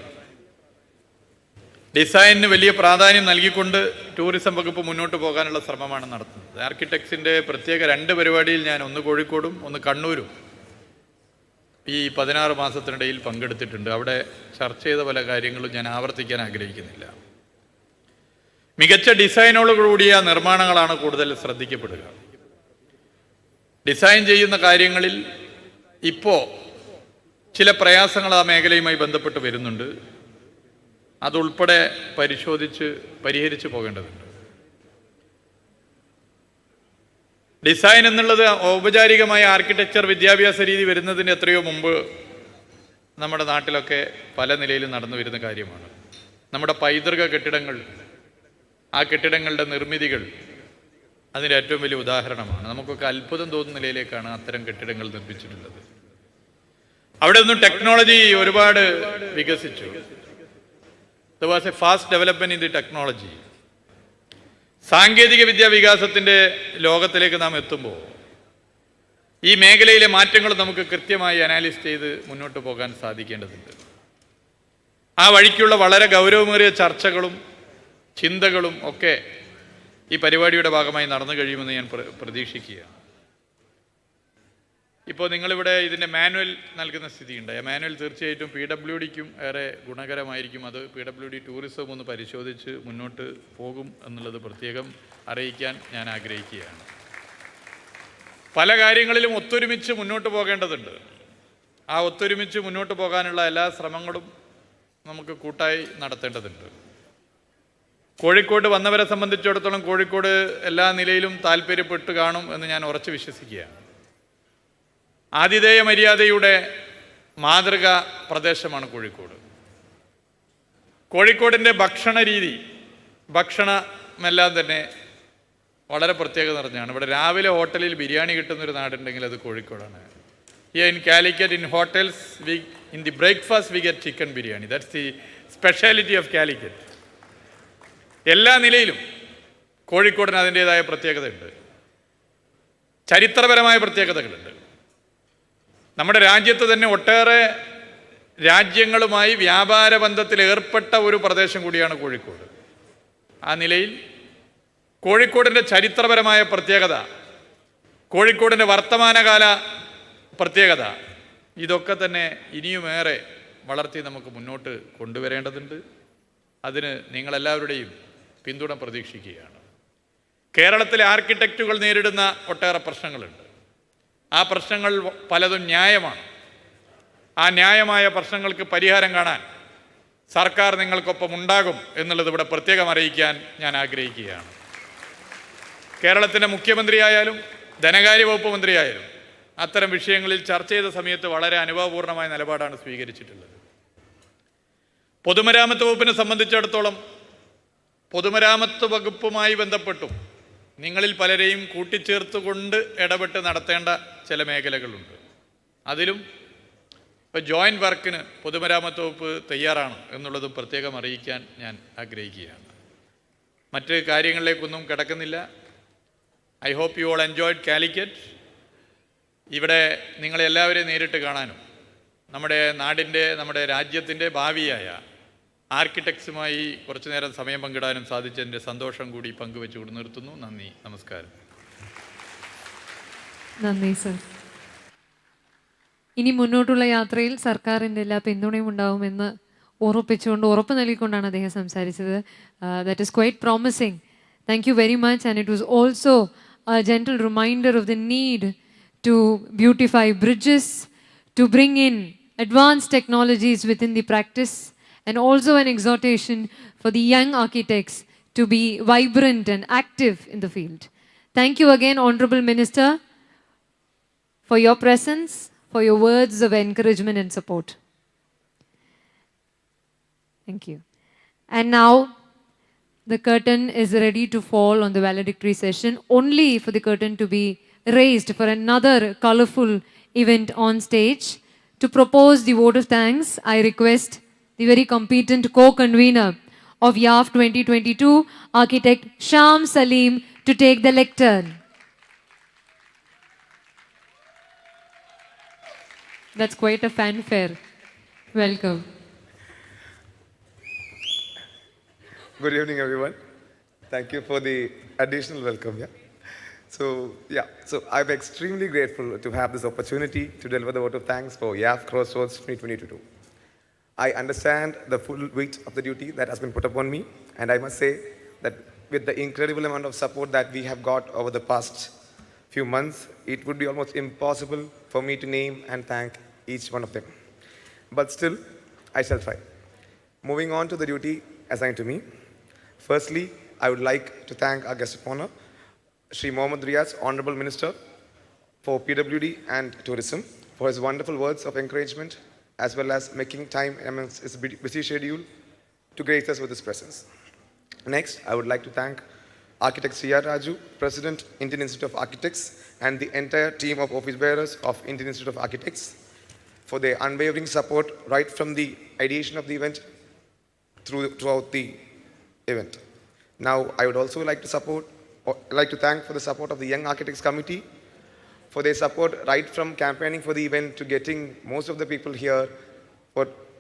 ഡിസൈനിന് വലിയ പ്രാധാന്യം നൽകിക്കൊണ്ട് ടൂറിസം വകുപ്പ് മുന്നോട്ട് പോകാനുള്ള ശ്രമമാണ് നടത്തുന്നത്. ആർക്കിടെക്ട്സിൻ്റെ പ്രത്യേക 2 പരിപാടിയിൽ ഞാൻ ഒന്ന് കോഴിക്കോടും ഒന്ന് കണ്ണൂരും ഈ 16 മാസത്തിനിടയിൽ പങ്കെടുത്തിട്ടുണ്ട്. അവിടെ ചർച്ച ചെയ്ത പല കാര്യങ്ങളും ഞാൻ ആവർത്തിക്കാൻ ആഗ്രഹിക്കുന്നില്ല. മികച്ച ഡിസൈനോടുകൂടിയ നിർമ്മാണങ്ങളാണ് കൂടുതൽ ശ്രദ്ധിക്കപ്പെടുക. ഡിസൈൻ ചെയ്യുന്ന കാര്യങ്ങളിൽ ഇപ്പോൾ ചില പ്രയാസങ്ങൾ ആ മേഖലയുമായി ബന്ധപ്പെട്ട് വരുന്നുണ്ട്. അതുൾപ്പെടെ പരിഹരിച്ച് പോകേണ്ടതുണ്ട്. ഡിസൈൻ എന്നുള്ളത് ഔപചാരികമായ ആർക്കിടെക്ചർ വിദ്യാഭ്യാസ രീതി വരുന്നതിന് എത്രയോ മുമ്പ് നമ്മുടെ നാട്ടിലൊക്കെ പല നിലയിലും നടന്നു വരുന്ന കാര്യമാണ്. നമ്മുടെ പൈതൃക കെട്ടിടങ്ങൾ, ആ കെട്ടിടങ്ങളുടെ നിർമ്മിതികൾ അതിൻ്റെ ഏറ്റവും വലിയ ഉദാഹരണമാണ്. നമുക്കൊക്കെ അത്ഭുതം തോന്നുന്ന നിലയിലേക്കാണ് അത്തരം കെട്ടിടങ്ങൾ നിർമ്മിച്ചിട്ടുള്ളത്. അവിടെ നിന്നും ടെക്നോളജി ഒരുപാട് വികസിച്ചു. There was a fast development in the technology. സാങ്കേതിക വിദ്യാ വികാസത്തിൻ്റെ ലോകത്തിലേക്ക് നാം എത്തുമ്പോൾ ഈ മേഖലയിലെ മാറ്റങ്ങൾ നമുക്ക് കൃത്യമായി അനാലിസ് ചെയ്ത് മുന്നോട്ട് പോകാൻ സാധിക്കേണ്ടതുണ്ട്. ആ വഴിക്കുള്ള വളരെ ഗൗരവമേറിയ ചർച്ചകളും ചിന്തകളും ഒക്കെ ഈ പരിപാടിയുടെ ഭാഗമായി നടന്നു കഴിയുമെന്ന് ഞാൻ പ്രതീക്ഷിക്കുകയാണ്. ഇപ്പോൾ നിങ്ങളിവിടെ ഇതിൻ്റെ മാനുവൽ നൽകുന്ന സ്ഥിതിയുണ്ട്. ആ മാനുവൽ തീർച്ചയായിട്ടും PWDക്കും ഏറെ ഗുണകരമായിരിക്കും. അത് PWD ടൂറിസം ഒന്ന് പരിശോധിച്ച് മുന്നോട്ട് പോകും എന്നുള്ളത് പ്രത്യേകം അറിയിക്കാൻ ഞാൻ ആഗ്രഹിക്കുകയാണ്. പല കാര്യങ്ങളിലും ഒത്തൊരുമിച്ച് മുന്നോട്ട് പോകേണ്ടതുണ്ട്. ആ ഒത്തൊരുമിച്ച് മുന്നോട്ട് പോകാനുള്ള എല്ലാ ശ്രമങ്ങളും നമുക്ക് കൂട്ടായി നടത്തേണ്ടതുണ്ട്. കോഴിക്കോട് വന്നവരെ സംബന്ധിച്ചിടത്തോളം കോഴിക്കോട് എല്ലാ നിലയിലും താല്പര്യപ്പെട്ട് കാണും എന്ന് ഞാൻ ഉറച്ചു വിശ്വസിക്കുകയാണ്. ആതിഥേയ മര്യാദയുടെ മാതൃക പ്രദേശമാണ് കോഴിക്കോട്. കോഴിക്കോടിൻ്റെ ഭക്ഷണ രീതി, ഭക്ഷണമെല്ലാം തന്നെ വളരെ പ്രത്യേകത നിറഞ്ഞാണ്. ഇവിടെ രാവിലെ ഹോട്ടലിൽ ബിരിയാണി കിട്ടുന്നൊരു നാടുണ്ടെങ്കിൽ അത് കോഴിക്കോടാണ്. In Calicut, in hotels, in the breakfast we get chicken biryani. That's the speciality of Calicut. എല്ലാ നിലയിലും കോഴിക്കോടിന് അതിൻ്റേതായ പ്രത്യേകതയുണ്ട്, ചരിത്രപരമായ പ്രത്യേകതകളുണ്ട്. നമ്മുടെ രാജ്യത്ത് തന്നെ ഒട്ടേറെ രാജ്യങ്ങളുമായി വ്യാപാര ബന്ധത്തിൽ ഏർപ്പെട്ട ഒരു പ്രദേശം കൂടിയാണ് കോഴിക്കോട്. ആ നിലയിൽ കോഴിക്കോടിൻ്റെ ചരിത്രപരമായ പ്രത്യേകത, കോഴിക്കോടിൻ്റെ വർത്തമാനകാല പ്രത്യേകത, ഇതൊക്കെ തന്നെ ഇനിയുമേറെ വളർത്തി നമുക്ക് മുന്നോട്ട് കൊണ്ടുവരേണ്ടതുണ്ട്. അതിന് നിങ്ങളെല്ലാവരുടെയും പിന്തുണ പ്രതീക്ഷിക്കുകയാണ്. കേരളത്തിലെ ആർക്കിടെക്റ്റുകൾ നേരിടുന്ന ഒട്ടേറെ പ്രശ്നങ്ങളുണ്ട്. ആ പ്രശ്നങ്ങൾ പലതും ന്യായമാണ്. ആ ന്യായമായ പ്രശ്നങ്ങൾക്ക് പരിഹാരം കാണാൻ സർക്കാർ നിങ്ങൾക്കൊപ്പം ഉണ്ടാകും എന്നുള്ളത് ഇവിടെ പ്രത്യേകം അറിയിക്കാൻ ഞാൻ ആഗ്രഹിക്കുകയാണ്. കേരളത്തിൻ്റെ മുഖ്യമന്ത്രിയായാലും ധനകാര്യ വകുപ്പ് മന്ത്രിയായാലും അത്തരം വിഷയങ്ങളിൽ ചർച്ച ചെയ്ത സമയത്ത് വളരെ അനുഭവപൂർണ്ണമായ നിലപാടാണ് സ്വീകരിച്ചിട്ടുള്ളത്. പൊതുമരാമത്ത് വകുപ്പിനെ സംബന്ധിച്ചിടത്തോളം പൊതുമരാമത്ത് വകുപ്പുമായി ബന്ധപ്പെട്ടും നിങ്ങളിൽ പലരെയും കൂട്ടിച്ചേർത്തുകൊണ്ട് ഇടപെട്ട് നടത്തേണ്ട ചില മേഖലകളുണ്ട്. അതിലും ഇപ്പോൾ ജോയിൻറ്റ് വർക്കിന് പൊതുമരാമത്ത് വകുപ്പ് തയ്യാറാണ് എന്നുള്ളതും പ്രത്യേകം അറിയിക്കാൻ ഞാൻ ആഗ്രഹിക്കുകയാണ്. മറ്റ് കാര്യങ്ങളിലേക്കൊന്നും കിടക്കുന്നില്ല. I hope you all enjoyed Calicut. ഇവിടെ നിങ്ങളെല്ലാവരെയും നേരിട്ട് കാണാനും നമ്മുടെ നാടിൻ്റെ, നമ്മുടെ രാജ്യത്തിൻ്റെ ഭാവിയായ ആർക്കിടെക്ട്സുമായി കുറച്ചു നേരം സമയം പങ്കിടാനും സാധിച്ചതിൻ്റെ സന്തോഷം കൂടി പങ്കുവെച്ചുകൊണ്ട് നിർത്തുന്നു. നന്ദി, നമസ്കാരം. നന്ദി സർ. ഇനി മുന്നോട്ടുള്ള യാത്രയിൽ സർക്കാരിൻ്റെ എല്ലാ പിന്തുണയും ഉണ്ടാവുമെന്ന് ഓർപ്പിച്ചുകൊണ്ട് ഉറപ്പ് നൽകിക്കൊണ്ടാണ് അദ്ദേഹം സംസാരിച്ചത്. That is quite promising. Thank you very much, and it was also a gentle reminder of the need to beautify bridges, to bring in advanced technologies within the practice, and also an exhortation for the young architects to be vibrant and active in the field. Thank you again, Honorable Minister, for your presence, for your words of encouragement and support. Thank you. And now, the curtain is ready to fall on the valedictory session, only for the curtain to be raised for another colorful event on stage. To propose the vote of thanks, I request the very competent co-convener of YAF 2022, Architect Sham Salim, to take the lectern. That's quite a fanfare. Welcome. Good evening, everyone. Thank you for the additional welcome. So I'm extremely grateful to have this opportunity to deliver the vote of thanks for YAF Crossroads 2022. I understand the full weight of the duty that has been put upon me, and I must say that with the incredible amount of support that we have got over the past few months, it would be almost impossible for me to name and thank each one of them. But still, I shall try. Moving on to the duty assigned to me. Firstly, I would like to thank our guest of honor, Shri Mohammad Riaz, Honorable Minister for PWD and Tourism, for his wonderful words of encouragement, as well as making time amongst his busy schedule to grace us with his presence. Next, I would like to thank Architect C.R. Raju, President, Indian Institute of Architects, and the entire team of office bearers of Indian Institute of Architects for their unwavering support right from the ideation of the event throughout the event. Now, I would also like to thank for the support of the Young Architects Committee for their support right from campaigning for the event to getting most of the people here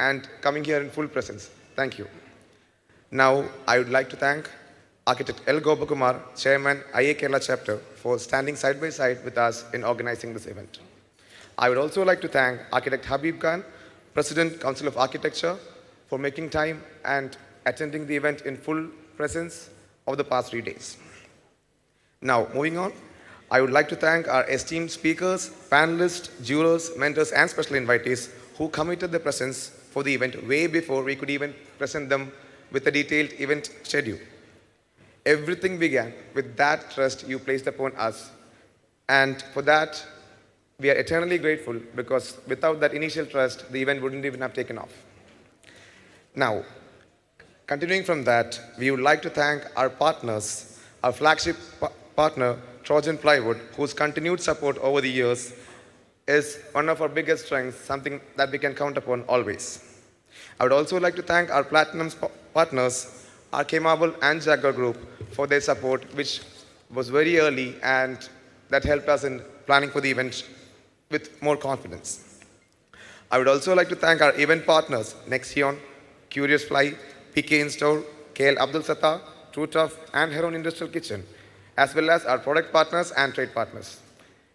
and coming here in full presence. Thank you. Now, I would like to thank Architect L. Gopakumar, Chairman, IA Kerala Chapter, for standing side by side with us in organizing this event. I would also like to thank Architect Habib Khan, President, Council of Architecture, for making time and attending the event in full presence of the past 3 days. Now, moving on, I would like to thank our esteemed speakers, panelists, jurors, mentors, and special invitees who committed their presence for the event way before we could even present them with a detailed event schedule. Everything began with that trust you placed upon us, and for that, we are eternally grateful, because without that initial trust, the event wouldn't even have taken off. Now, continuing from that, we would like to thank our partners, our flagship partner, Trojan Plywood, whose continued support over the years is one of our biggest strengths, something that we can count upon always. I would also like to thank our platinum partners, RK Marble and Jaguar Group, for their support, which was very early and that helped us in planning for the event with more confidence. I would also like to thank our event partners, Nexion, Curious Fly, PK In-Store, KL Abdul Sattar, True Tough, and Heron Industrial Kitchen, as well as our product partners and trade partners.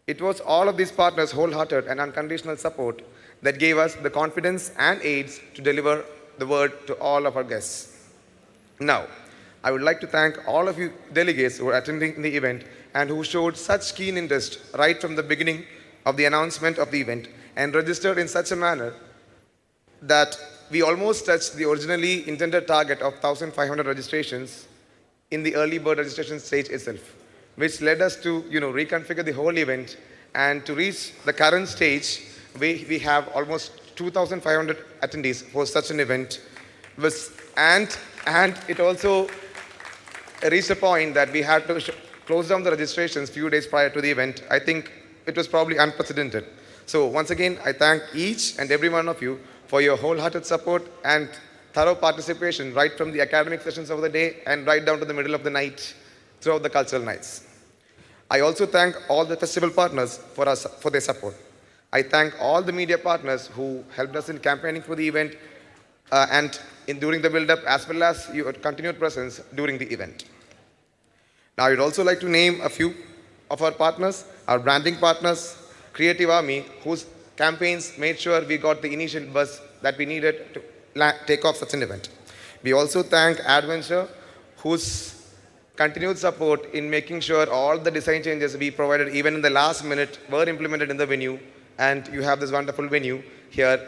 It was all of these partners' wholehearted and unconditional support that gave us the confidence and aids to deliver the word to all of our guests. Now, I would like to thank all of you delegates who are attending the event and who showed such keen interest right from the beginning of the announcement of the event and registered in such a manner that we almost touched the originally intended target of 1,500 registrations in the early bird registration stage itself, which led us to reconfigure the whole event, and to reach the current stage we have almost 2,500 attendees for such an event. And it also reached a point that we had to close down the registrations few days prior to the event. I think it was probably unprecedented. So once again, I thank each and every one of you for your wholehearted support and thorough participation right from the academic sessions of the day and right down to the middle of the night throughout the cultural nights. I also thank all the festival partners for their support. I thank all the media partners who helped us in campaigning for the event and during the build-up, as well as your continued presence during the event. Now, I would also like to name a few of our partners, our branding partners, Creative Army, whose campaigns made sure we got the initial buzz that we needed take off such an event. We also thank Adventure, whose continued support in making sure all the design changes we provided even in the last minute were implemented in the venue, and you have this wonderful venue here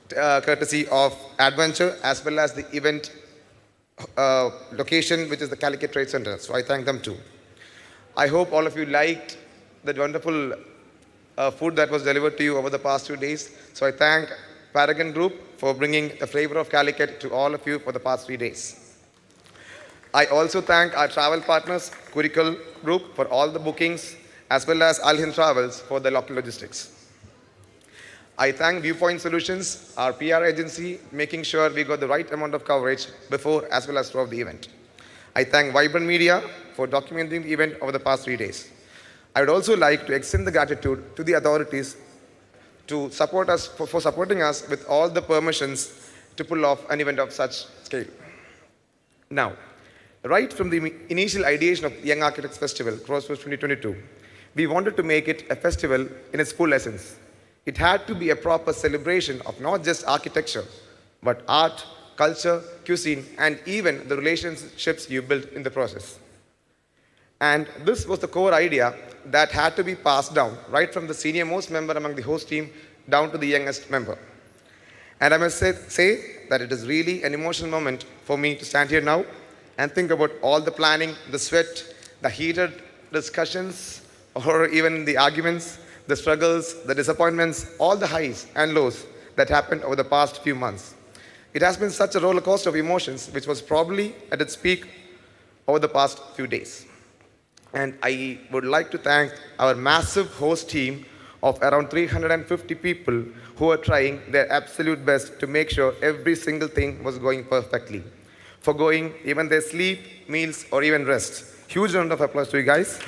courtesy of Adventure as well as the event location, which is the Calicut Trade Center. So I thank them too. I hope all of you liked the wonderful food that was delivered to you over the past 2 days. So I thank Paragon Group for bringing the flavor of Calicut to all of you for the past 3 days. I also thank our travel partners, Curricle Group, for all the bookings, as well as Al Hind Travels for the local logistics. I thank Viewpoint Solutions, our PR agency, making sure we got the right amount of coverage before as well as throughout the event. I thank Vibrant Media for documenting the event over the past 3 days. I would also like to extend the gratitude to the authorities to support us for supporting us with all the permissions to pull off an event of such scale. Now, right from the initial ideation of Young Architects Festival, Crossroads 2022, we wanted to make it a festival in its full essence. It had to be a proper celebration of not just architecture, but art, culture, cuisine, and even the relationships you built in the process. And this was the core idea that had to be passed down right from the senior most member among the host team down to the youngest member. And I must say that it is really an emotional moment for me to stand here now and think about all the planning, the sweat, the heated discussions, or even the arguments, the struggles, the disappointments, all the highs and lows that happened over the past few months. It has been such a roller coaster of emotions, which was probably at its peak over the past few days. And I would like to thank our massive host team of around 350 people who are trying their absolute best to make sure every single thing was going perfectly, forgoing even their sleep, meals, or even rest. Huge round of applause to you guys.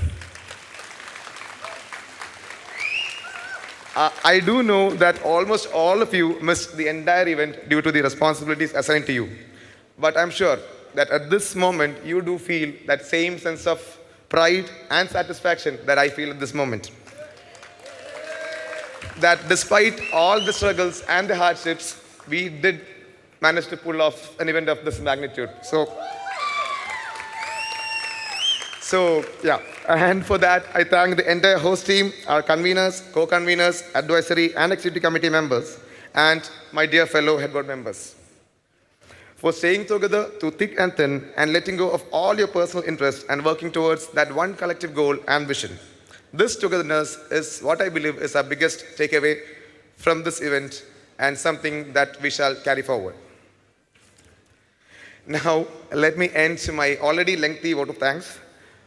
I do know that almost all of you missed the entire event due to the responsibilities assigned to you. But I'm sure that at this moment, you do feel that same sense of pride and satisfaction that I feel at this moment. That despite all the struggles and the hardships, we did manage to pull off an event of this magnitude. So yeah, and for that, I thank the entire host team, our conveners, co-conveners, advisory and executive committee members, and my dear fellow head board members for staying together through thick and thin and letting go of all your personal interests and working towards that one collective goal and vision. This togetherness is what I believe is our biggest takeaway from this event and something that we shall carry forward. Now, let me end my already lengthy vote of thanks,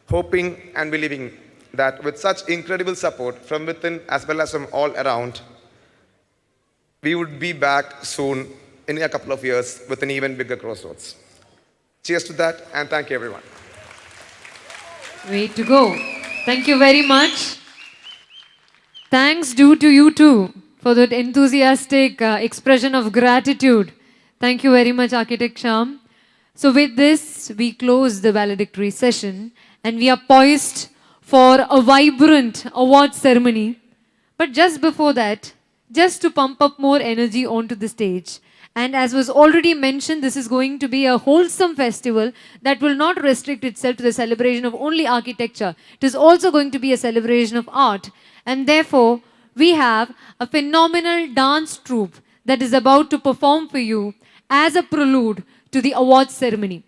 hoping and believing that with such incredible support from within as well as from all around, we would be back soon in a couple of years with an even bigger Crossroads. Cheers to that, and thank you, everyone. Way to go. Thank you very much. Thanks due to you too for that enthusiastic expression of gratitude. Thank you very much, Architect Shyam. So with this, we close the valedictory session and we are poised for a vibrant award ceremony. But just before that, just to pump up more energy onto the stage, and as was already mentioned, this is going to be a wholesome festival that will not restrict itself to the celebration of only architecture. It is also going to be a celebration of art. And therefore, we have a phenomenal dance troupe that is about to perform for you as a prelude to the awards ceremony.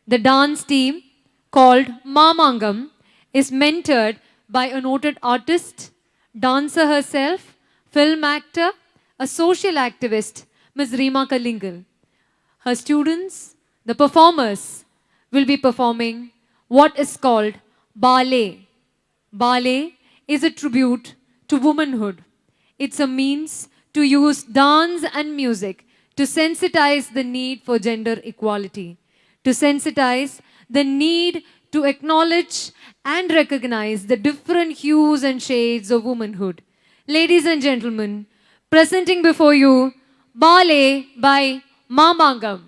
The dance team, called Mamangam, is mentored by a noted artist, dancer herself, film actor, a social activist, Ms. Reema Kalingal. Her students, the performers, will be performing what is called ballet. Ballet is a tribute to womanhood. It's a means to use dance and music to sensitize the need for gender equality, to sensitize the need to acknowledge and recognize the different hues and shades of womanhood. Ladies and gentlemen, presenting before you Ballet by Mamangam.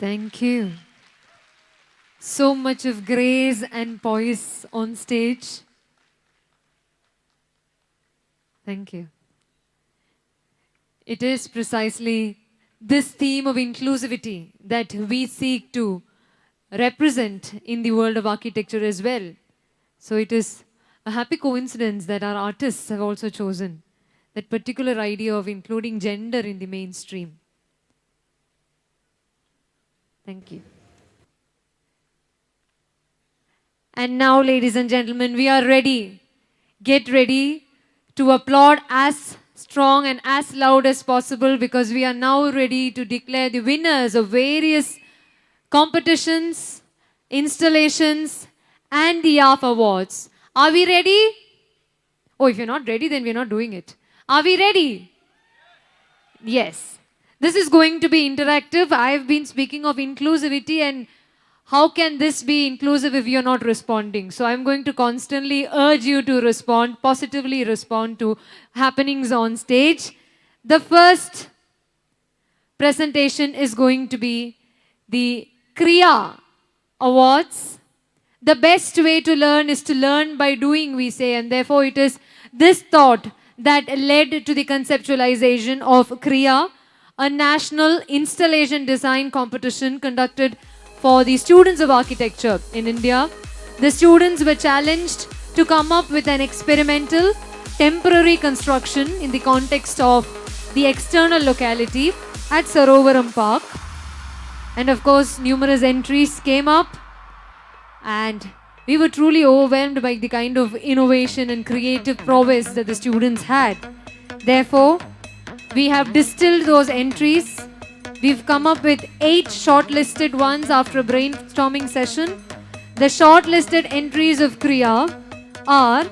Thank you. So much of grace and poise on stage. Thank you. It is precisely this theme of inclusivity that we seek to represent in the world of architecture as well. So it is a happy coincidence that our artists have also chosen that particular idea of including gender in the mainstream. Thank you. And now, ladies and gentlemen, we are ready. Get ready to applaud as strong and as loud as possible, because we are now ready to declare the winners of various competitions installations, and the YAF Awards. Are we ready? Oh, if you're not ready, then we're not doing it. Are we ready? Yes. This is going to be interactive. I've been speaking of inclusivity, and how can this be inclusive if you're not responding? So I'm going to constantly urge you to respond, positively respond to happenings on stage. The first presentation is going to be the Kriya Awards. The best way to learn is to learn by doing, we say, and therefore it is this thought that led to the conceptualization of Kriya, a national installation design competition conducted for the students of architecture in India. The students were challenged to come up with an experimental, temporary construction in the context of the external locality at Sarovaram Park. And of course, numerous entries came up, and we were truly overwhelmed by the kind of innovation and creative prowess that the students had. Therefore, we have distilled those entries. We've come up with 8 shortlisted ones after a brainstorming session. The shortlisted entries of Kriya are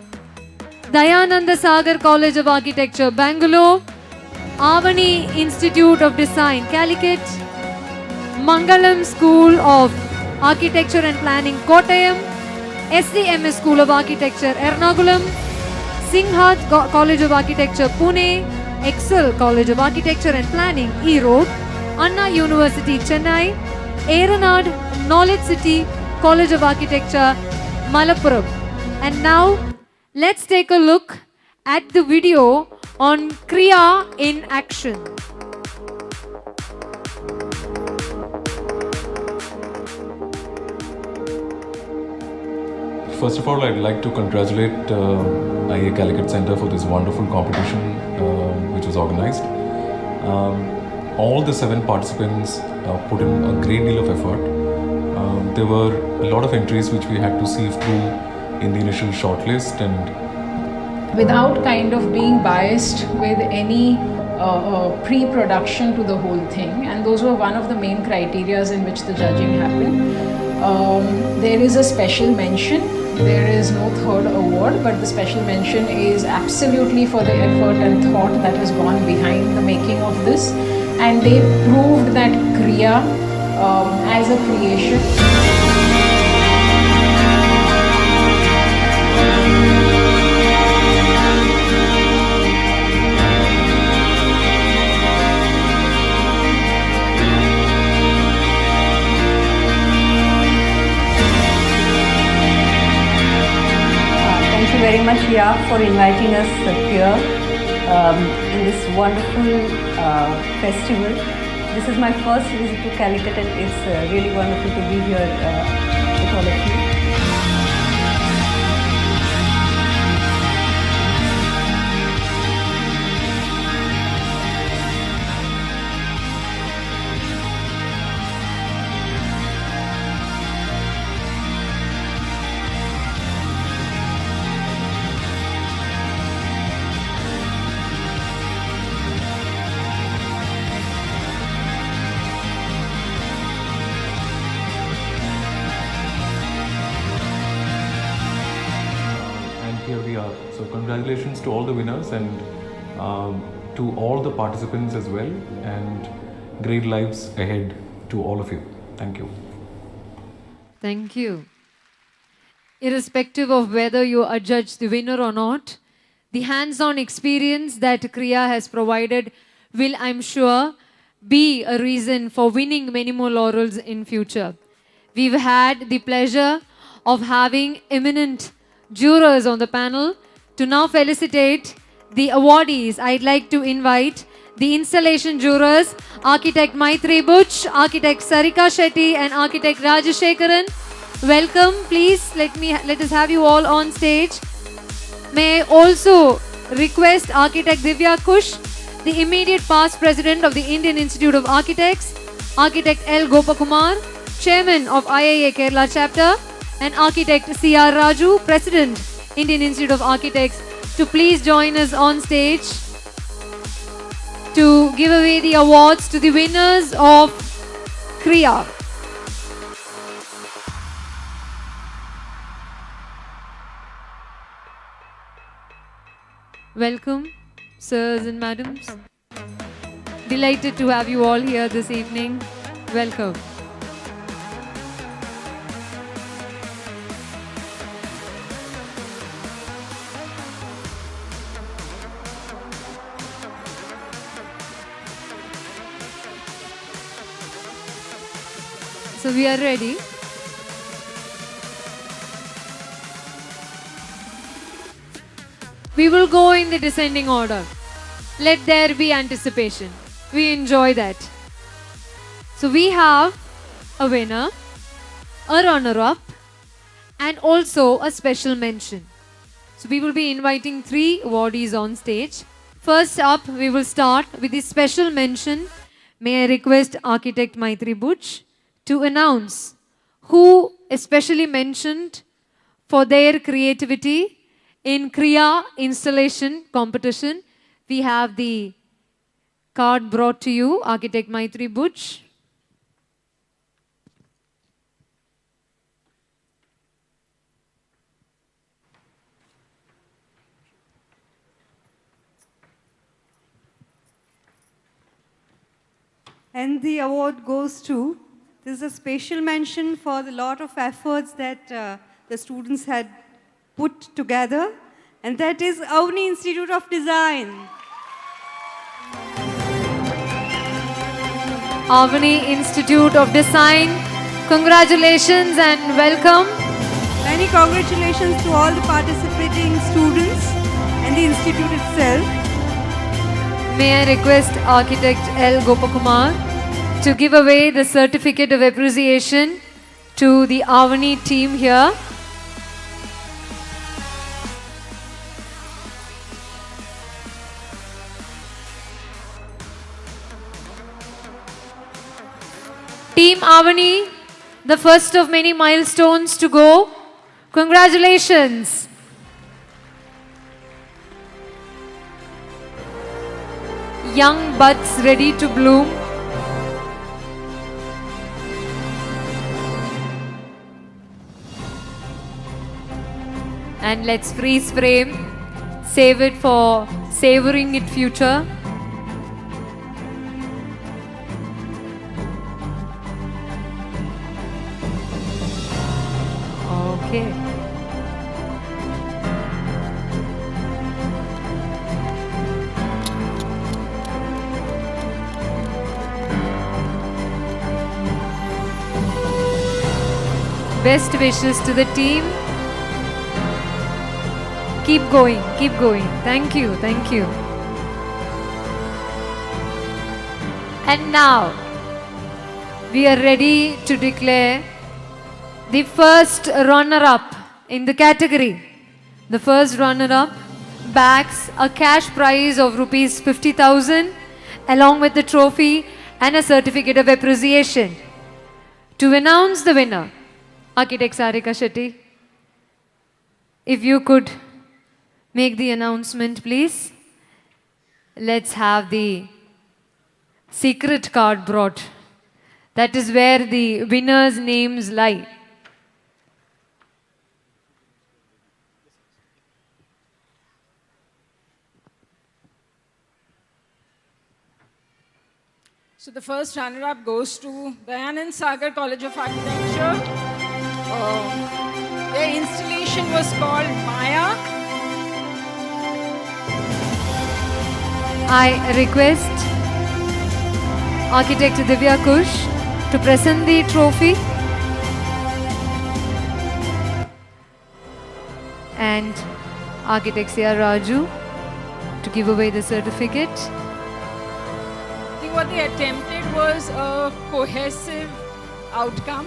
Dayananda Sagar College of Architecture, Bangalore; Avani Institute of Design, Calicut; Mangalam School of Architecture and Planning, Kottayam; SCMS School of Architecture, Ernakulam; Singhat College of Architecture, Pune; Excel College of Architecture and Planning, Erode; Anna University, Chennai; Aeronad Knowledge City College of Architecture, Malappuram. And now, let's take a look at the video on Kriya in action. First of all, I'd like to congratulate IA Calicut Center for this wonderful competition which was organized. All the 7 participants put in a great deal of effort. There were a lot of entries which we had to sieve through in the initial shortlist, and without kind of being biased with any pre-production to the whole thing, and those were one of the main criterias in which the judging happened. There is a special mention. There is no third award, but the special mention is absolutely for the effort and thought that has gone behind the making of this, and they proved that Kriya as a creation. Thank you very much, Ria, for inviting us here in this wonderful festival. This is my first visit to Calicut, and it's really wonderful to be here with all of you. here we are. So congratulations to all the winners and to all the participants as well, and great lives ahead to all of you. Thank you. Thank you. Irrespective of whether you are judged the winner or not, the hands-on experience that Kriya has provided will, I'm sure, be a reason for winning many more laurels in future. We've had the pleasure of having eminent jurors on the panel. To now felicitate the awardees, I'd like to invite the installation jurors, Architect Maitri Butch, Architect Sarika Shetty, and Architect Rajashekaran. Welcome, please let us have you all on stage. May I also request Architect Divya Kush, the immediate past president of the Indian Institute of Architects, Architect L. Gopakumar, chairman of IIA Kerala chapter, and Architect C.R. Raju, president, Indian Institute of Architects, to please join us on stage to give away the awards to the winners of Kriya. Welcome, sirs and madams. Delighted to have you all here this evening. Welcome. So we are ready. We will go in the descending order. Let there be anticipation. We enjoy that. So we have a winner, a runner-up, and also a special mention. So we will be inviting 3 awardees on stage. First up, we will start with the special mention. May I request Architect Maitri Butch to announce who especially mentioned for their creativity in Kriya installation competition. We have the card brought to you, Architect Maitri Butch. And the award goes to, this is a special mention for the lot of efforts that the students had put together, and that is Avni Institute of Design. Avni Institute of Design, congratulations and welcome. Many congratulations to all the participating students and the institute itself. May I request Architect L. Gopakumar to give away the certificate of appreciation to the Avani team here. Team Avani, the first of many milestones to go. Congratulations. Young buds ready to bloom. And let's freeze frame, save it for savoring it future. Okay. Best wishes to the team. Keep going, keep going. Thank you, thank you. And now, we are ready to declare the first runner-up in the category. The first runner-up bags a cash prize of rupees 50,000 along with the trophy and a certificate of appreciation. To announce the winner, Architect Sarika Shetty, if you could make the announcement, please. Let's have the secret card brought. That is where the winners' names lie. So the first runner-up goes to Dayanand Sagar College of Architecture. Their installation was called Maya. I request Architect Divya Kush to present the trophy and Architect Sia Raju to give away the certificate. I think what they attempted was a cohesive outcome,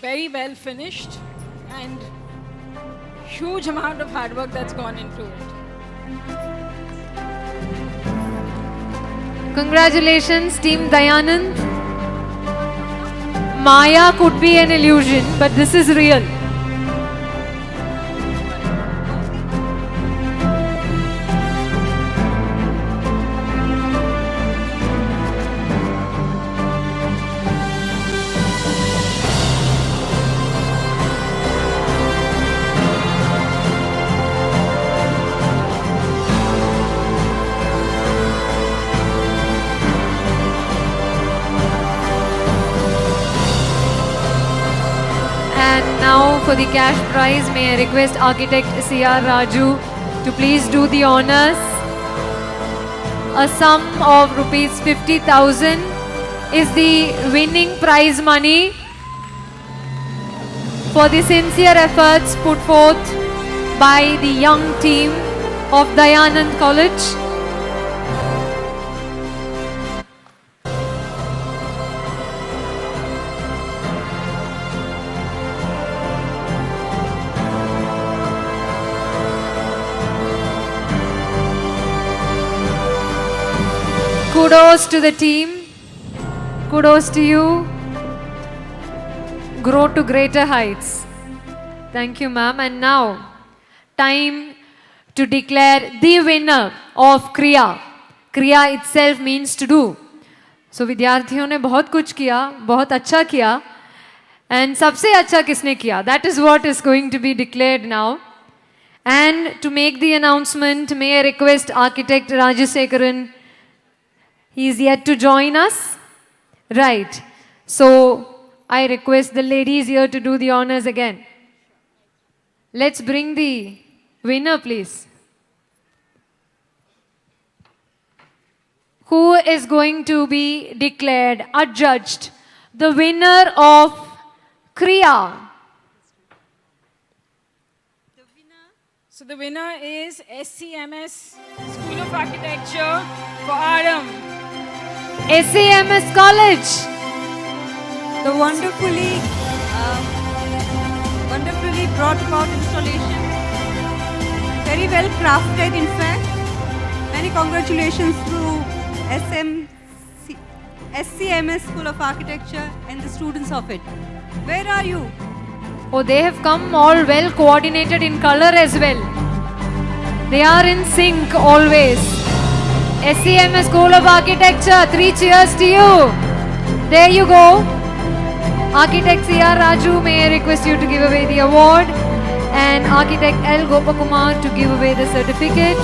very well finished, and huge amount of hard work that's gone into it. Congratulations, Team Dayanand. Maya could be an illusion, but this is real. And now for the cash prize, may I request architect C.R. Raju to please do the honors. A sum of rupees 50,000 is the winning prize money for the sincere efforts put forth by the young team of Dayanand College. Kudos to the team. Kudos to you. Grow to greater heights. Thank you, ma'am. And now, time to declare the winner of Kriya. Kriya itself means to do. So विद्यार्थियों ने बहुत कुछ किया, बहुत अच्छा किया. And सबसे अच्छा किसने किया? That is what is going to be declared now. And to make the announcement, may I request architect Rajasekaran. He is yet to join us. Right. So I request the ladies here to do the honors again. Let's bring the winner, please. Who is going to be declared, adjudged, the winner of Kriya? So the winner is SCMS School of Architecture for Adam. SCMS College. The wonderfully brought about installation. Very well crafted, in fact. Many congratulations to SCMS School of Architecture and the students of it. Where are you? Oh, they have come all well coordinated in color as well. They are in sync always. SCMS School of Architecture, 3 cheers to you. There you go. Architect C.R. Raju, may I request you to give away the award, and Architect L. Gopakumar to give away the certificate.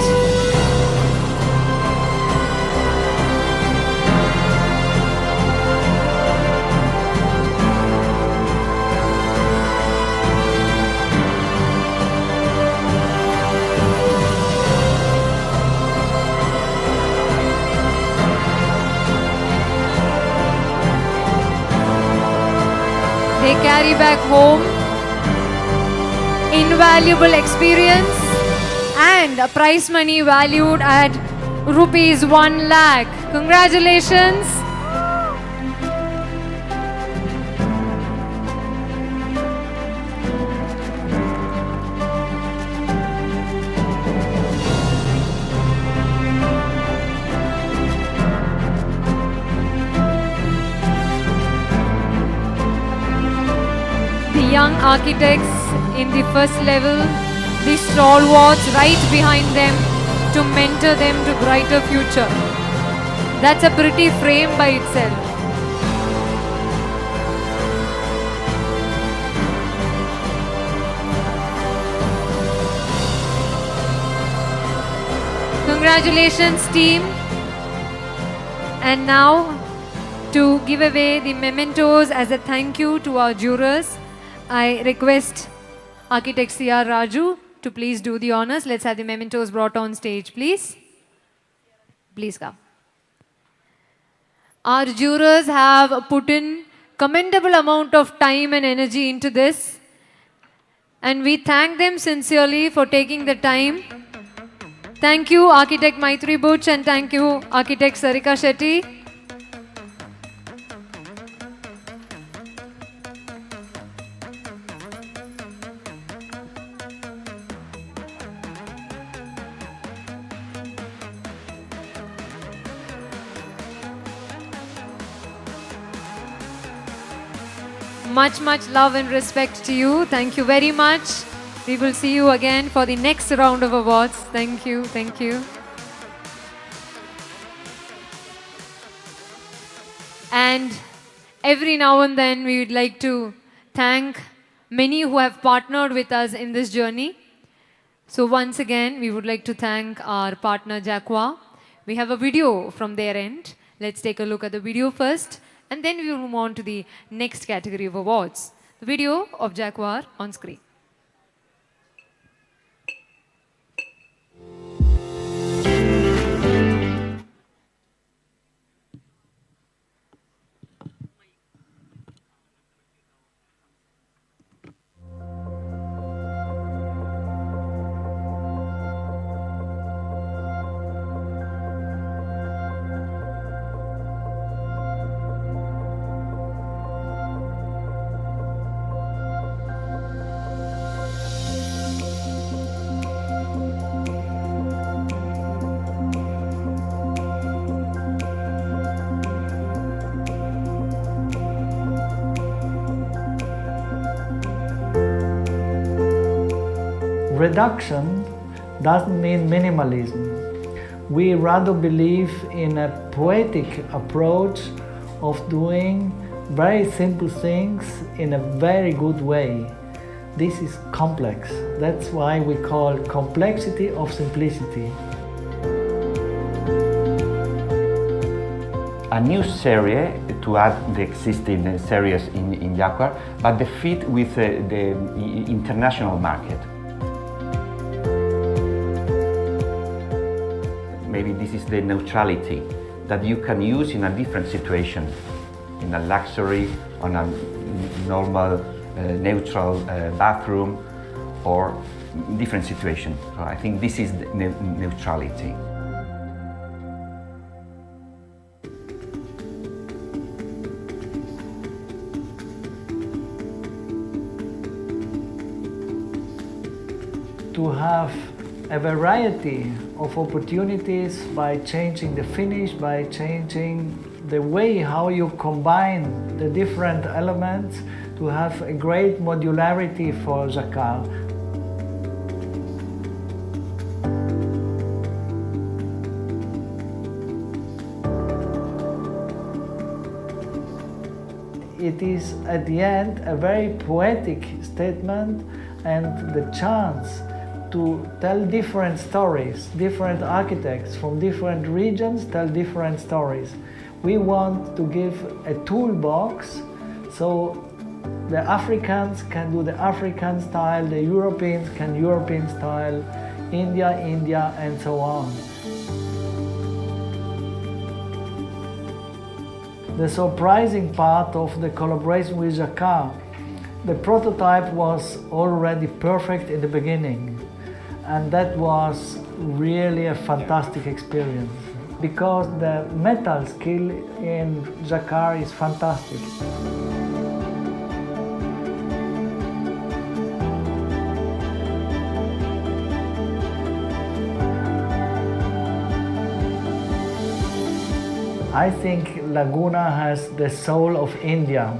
They carry back home invaluable experience and a prize money valued at rupees 1 lakh. Congratulations. Young architects in the first level, the stalwarts right behind them to mentor them to brighter future. That's a pretty frame by itself. Congratulations, team. And now, to give away the mementos as a thank you to our jurors, I request Architect C.R. Raju to please do the honors. Let's have the mementos brought on stage, please. Please come. Our jurors have put in commendable amount of time and energy into this, and we thank them sincerely for taking the time. Thank you, Architect Maitri Butch, and thank you, Architect Sarika Shetty. Much love and respect to you. Thank you very much. We will see you again for the next round of awards. Thank you. Thank you. And every now and then we would like to thank many who have partnered with us in this journey. So once again, we would like to thank our partner Jaqua. We have a video from their end. Let's take a look at the video first, and then we will move on to the next category of awards. video of Jaguar on screen. Reduction doesn't mean minimalism. We rather believe in a poetic approach of doing very simple things in a very good way. This is complex. That's why we call complexity of simplicity. A new series to add the existing series in Jaguar, but the fit with the international market. Maybe this is the neutrality that you can use in a different situation, in a luxury, on a normal, neutral bathroom, or different situation. So I think this is the neutrality. To have a variety of opportunities by changing the finish, by changing the way how you combine the different elements, to have a great modularity for jacquard. It is at the end a very poetic statement and the chance to tell different stories. Different architects from different regions tell different stories. We want to give a toolbox so the Africans can do the African style, the Europeans can European style, India, and so on. The surprising part of the collaboration with jacquard, the prototype was already perfect in the beginning. And that was really a fantastic experience because the metal skill in jacquard is fantastic. I think Laguna has the soul of India.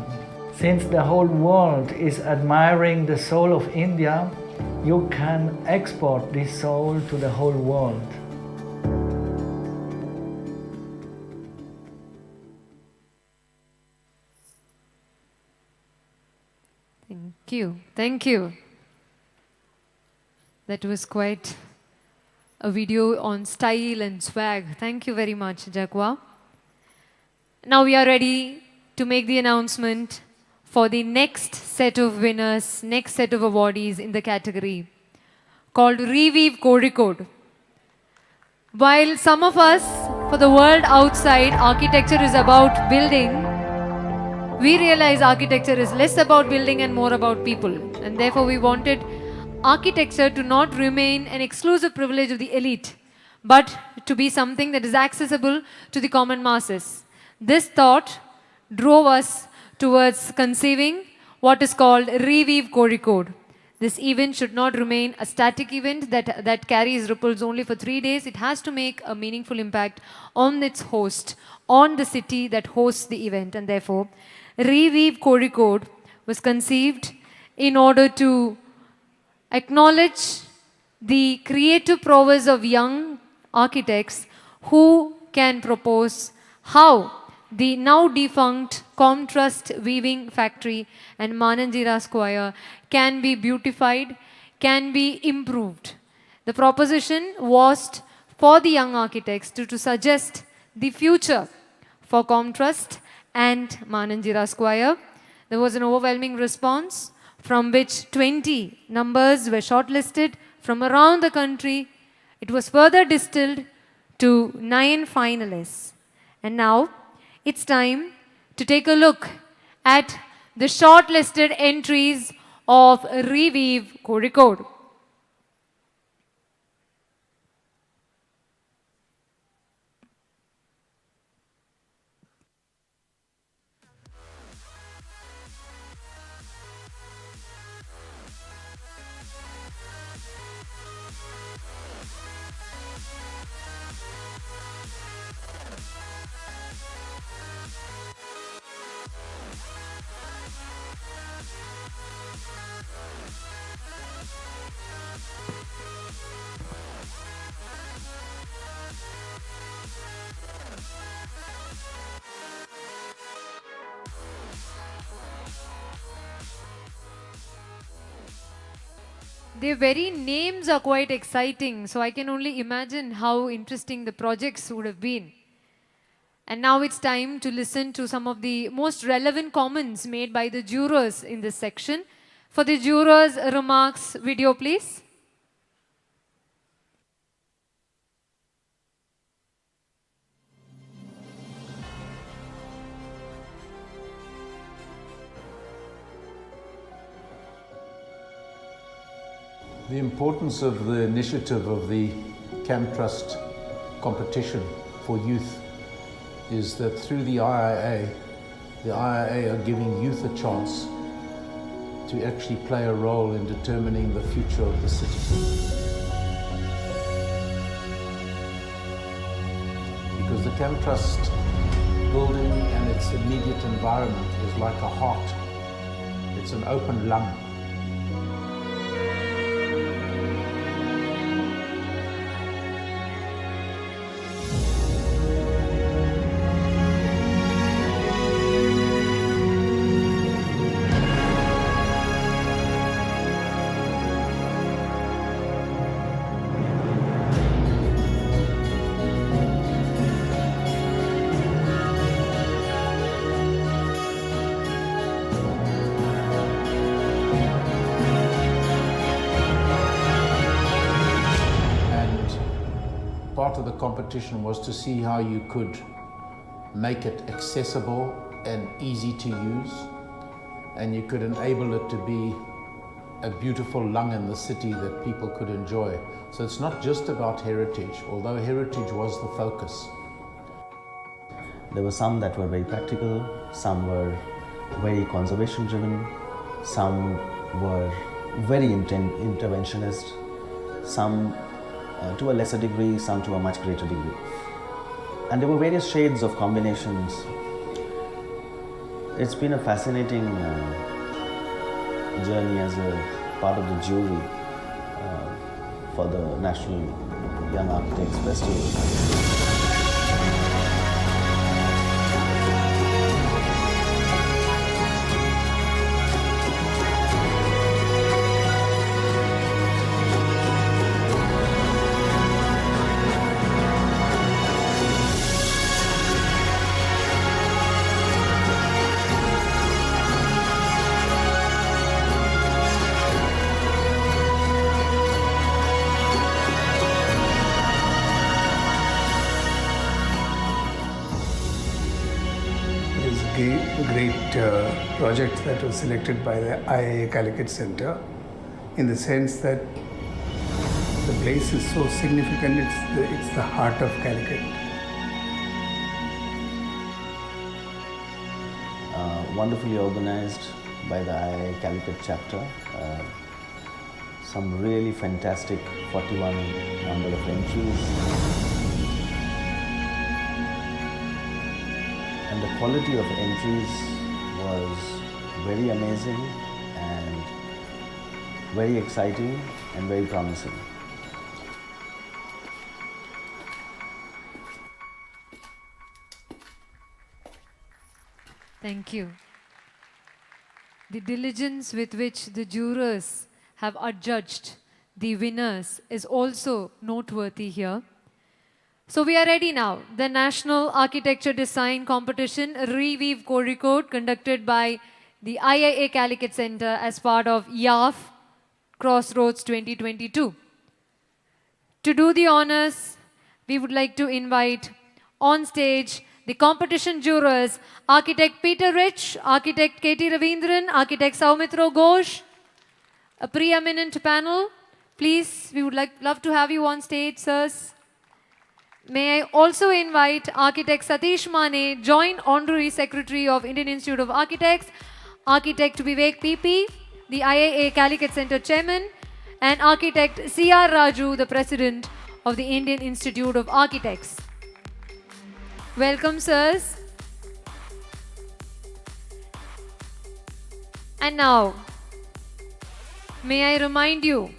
Since the whole world is admiring the soul of India, you can export this soul to the whole world. Thank you. Thank you. That was quite a video on style and swag. Thank you very much, Jaguar. Now we are ready to make the announcement for the next set of winners, next set of awardees in the category called Reweave Kozhikode. While some of us, for the world outside, architecture is about building, we realize architecture is less about building and more about people. And therefore we wanted architecture to not remain an exclusive privilege of the elite, but to be something that is accessible to the common masses. This thought drove us towards conceiving what is called Reweave Kozhikode. This event should not remain a static event that carries ripples only for 3 days. It has to make a meaningful impact on its host, on the city that hosts the event. And therefore, Reweave Kozhikode was conceived in order to acknowledge the creative prowess of young architects who can propose how the now defunct Comtrust Weaving Factory and Mananjira Square can be beautified, can be improved. The proposition was for the young architects to suggest the future for Comtrust and Mananjira Square. There was an overwhelming response from which 20 numbers were shortlisted from around the country. It was further distilled to 9 finalists. And now it's time to take a look at the shortlisted entries of Reweave kozhikode. Their very names are quite exciting, so I can only imagine how interesting the projects would have been. And now it's time to listen to some of the most relevant comments made by the jurors in this section. For the jurors' remarks, video please. The importance of the initiative of the Camp Trust competition for youth is that through the IIA are giving youth a chance to actually play a role in determining the future of the city. Because the Camp Trust building and its immediate environment is like a heart. It's an open lung. Part of the competition was to see how you could make it accessible and easy to use, and you could enable it to be a beautiful lung in the city that people could enjoy. So it's not just about heritage, although heritage was the focus. There were some that were very practical, some were very conservation driven, some were very interventionist, some to a lesser degree, some to a much greater degree. And there were various shades of combinations. It's been a fascinating journey as a part of the jury for the National Young Architects Festival. Great project that was selected by the IIA Calicut Center, in the sense that the place is so significant. It's the heart of Calicut. Wonderfully organized by the IIA Calicut chapter. Some really fantastic 41 number of entries. And the quality of entries was very amazing and very exciting and very promising. Thank you. The diligence with which the jurors have adjudged the winners is also noteworthy here. So we are ready now. The National Architecture Design Competition, Reweave kozhikode, conducted by the IIA Calicut Center as part of YAF Crossroads 2022. To do the honors, we would like to invite on stage the competition jurors, Architect Peter Rich, Architect K.T. Ravindran, Architect Saumitra Ghosh, a preeminent panel. Please, we would love to have you on stage, sirs. May I also invite Architect Satish Mane, Joint Honorary Secretary of Indian Institute of Architects, Architect Vivek PP, the IIA Calicut Center Chairman, and Architect C.R. Raju, the President of the Indian Institute of Architects. Welcome, sirs. And now, may I remind you,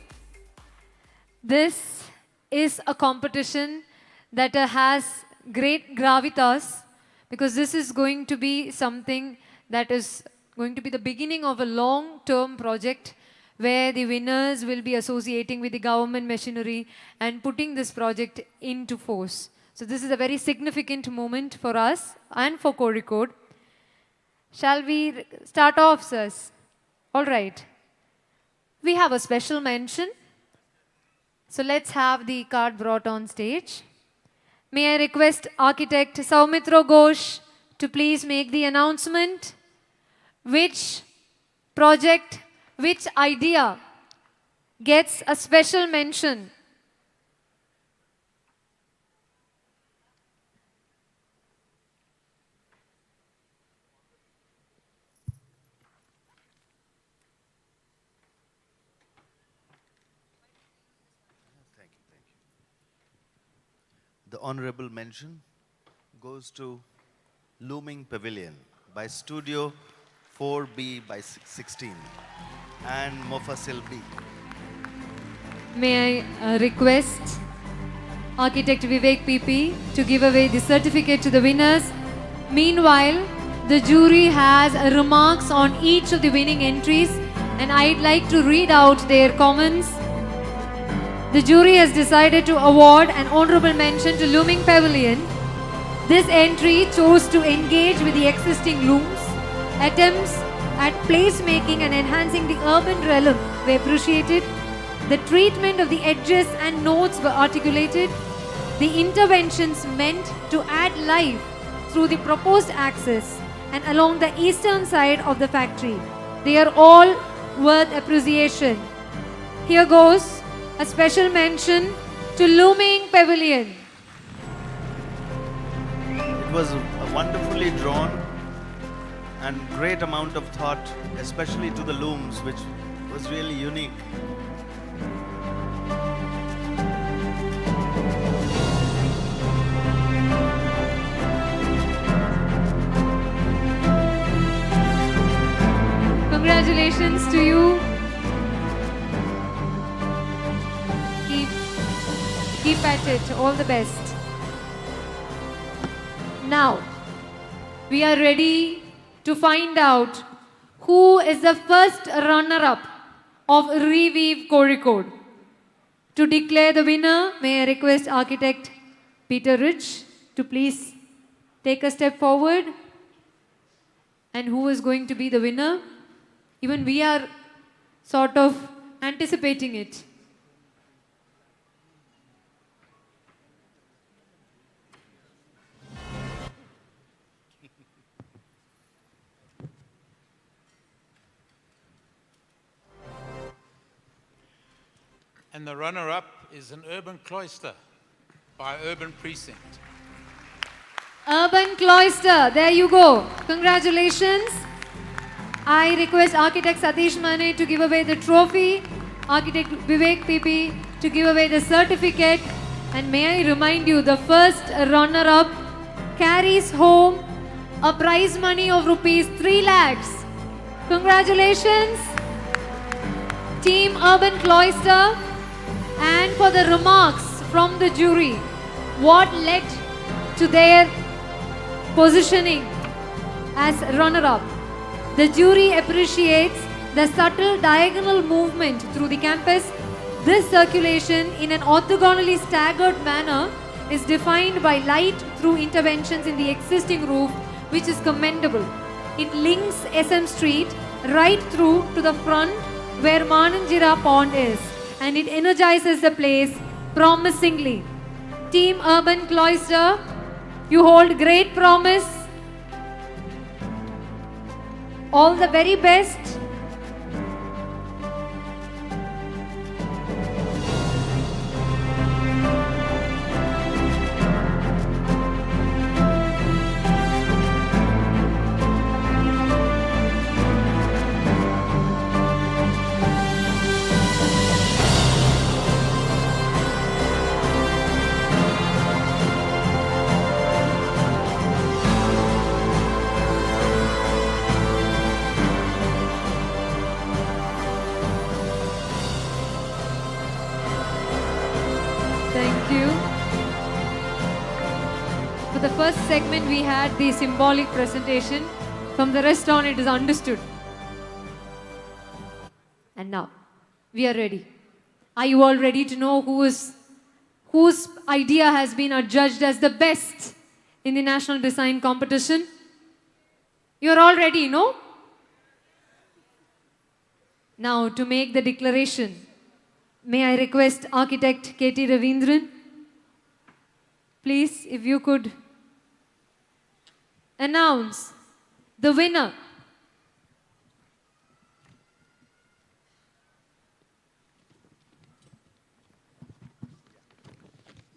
this is a competition that has great gravitas, because this is going to be something that is going to be the beginning of a long-term project where the winners will be associating with the government machinery and putting this project into force. So this is a very significant moment for us and for Kozhikode. Shall we start off, sirs? All right. We have a special mention. So let's have the card brought on stage. May I request Architect Saumitra Ghosh to please make the announcement. Which project, which idea gets a special mention? The honorable mention goes to Looming Pavilion by Studio 4B by 16 and Mofasil B. May I request Architect Vivek PP to give away the certificate to the winners. Meanwhile, the jury has remarks on each of the winning entries, and I'd like to read out their comments. The jury has decided to award an honorable mention to Looming Pavilion. This entry chose to engage with the existing looms. Attempts at placemaking and enhancing the urban realm were appreciated. The treatment of the edges and notes were articulated. The interventions meant to add life through the proposed axis and along the eastern side of the factory. They are all worth appreciation. Here goes a special mention to Looming Pavilion. It was wonderfully drawn and great amount of thought, especially to the looms, which was really unique. Congratulations to you. Keep at it. All the best. Now, we are ready to find out who is the first runner-up of Reweave Kozhikode. To declare the winner, may I request Architect Peter Rich to please take a step forward. And who is going to be the winner? Even we are sort of anticipating it. And the runner-up is an urban cloister by Urban Precinct. Urban Cloister, there you go. Congratulations. I request Architect Satish Mane to give away the trophy, Architect Vivek PP to give away the certificate, and may I remind you, the first runner-up carries home a prize money of rupees 3 lakhs. Congratulations, Team Urban Cloister. And for the remarks from the jury, what led to their positioning as runner-up? The jury appreciates the subtle diagonal movement through the campus. This circulation in an orthogonally staggered manner is defined by light through interventions in the existing roof, which is commendable. It links SM Street right through to the front where Mananjira Pond is, and it energizes the place promisingly. Team Urban Cloister, you hold great promise. All the very best. Thank you. For the first segment, we had the symbolic presentation. From the rest on, it is understood. And now, we are ready. Are you all ready to know whose idea has been adjudged as the best in the National Design Competition? You're all ready, no? Now, to make the declaration, may I request Architect K.T. Ravindran, please, if you could announce the winner.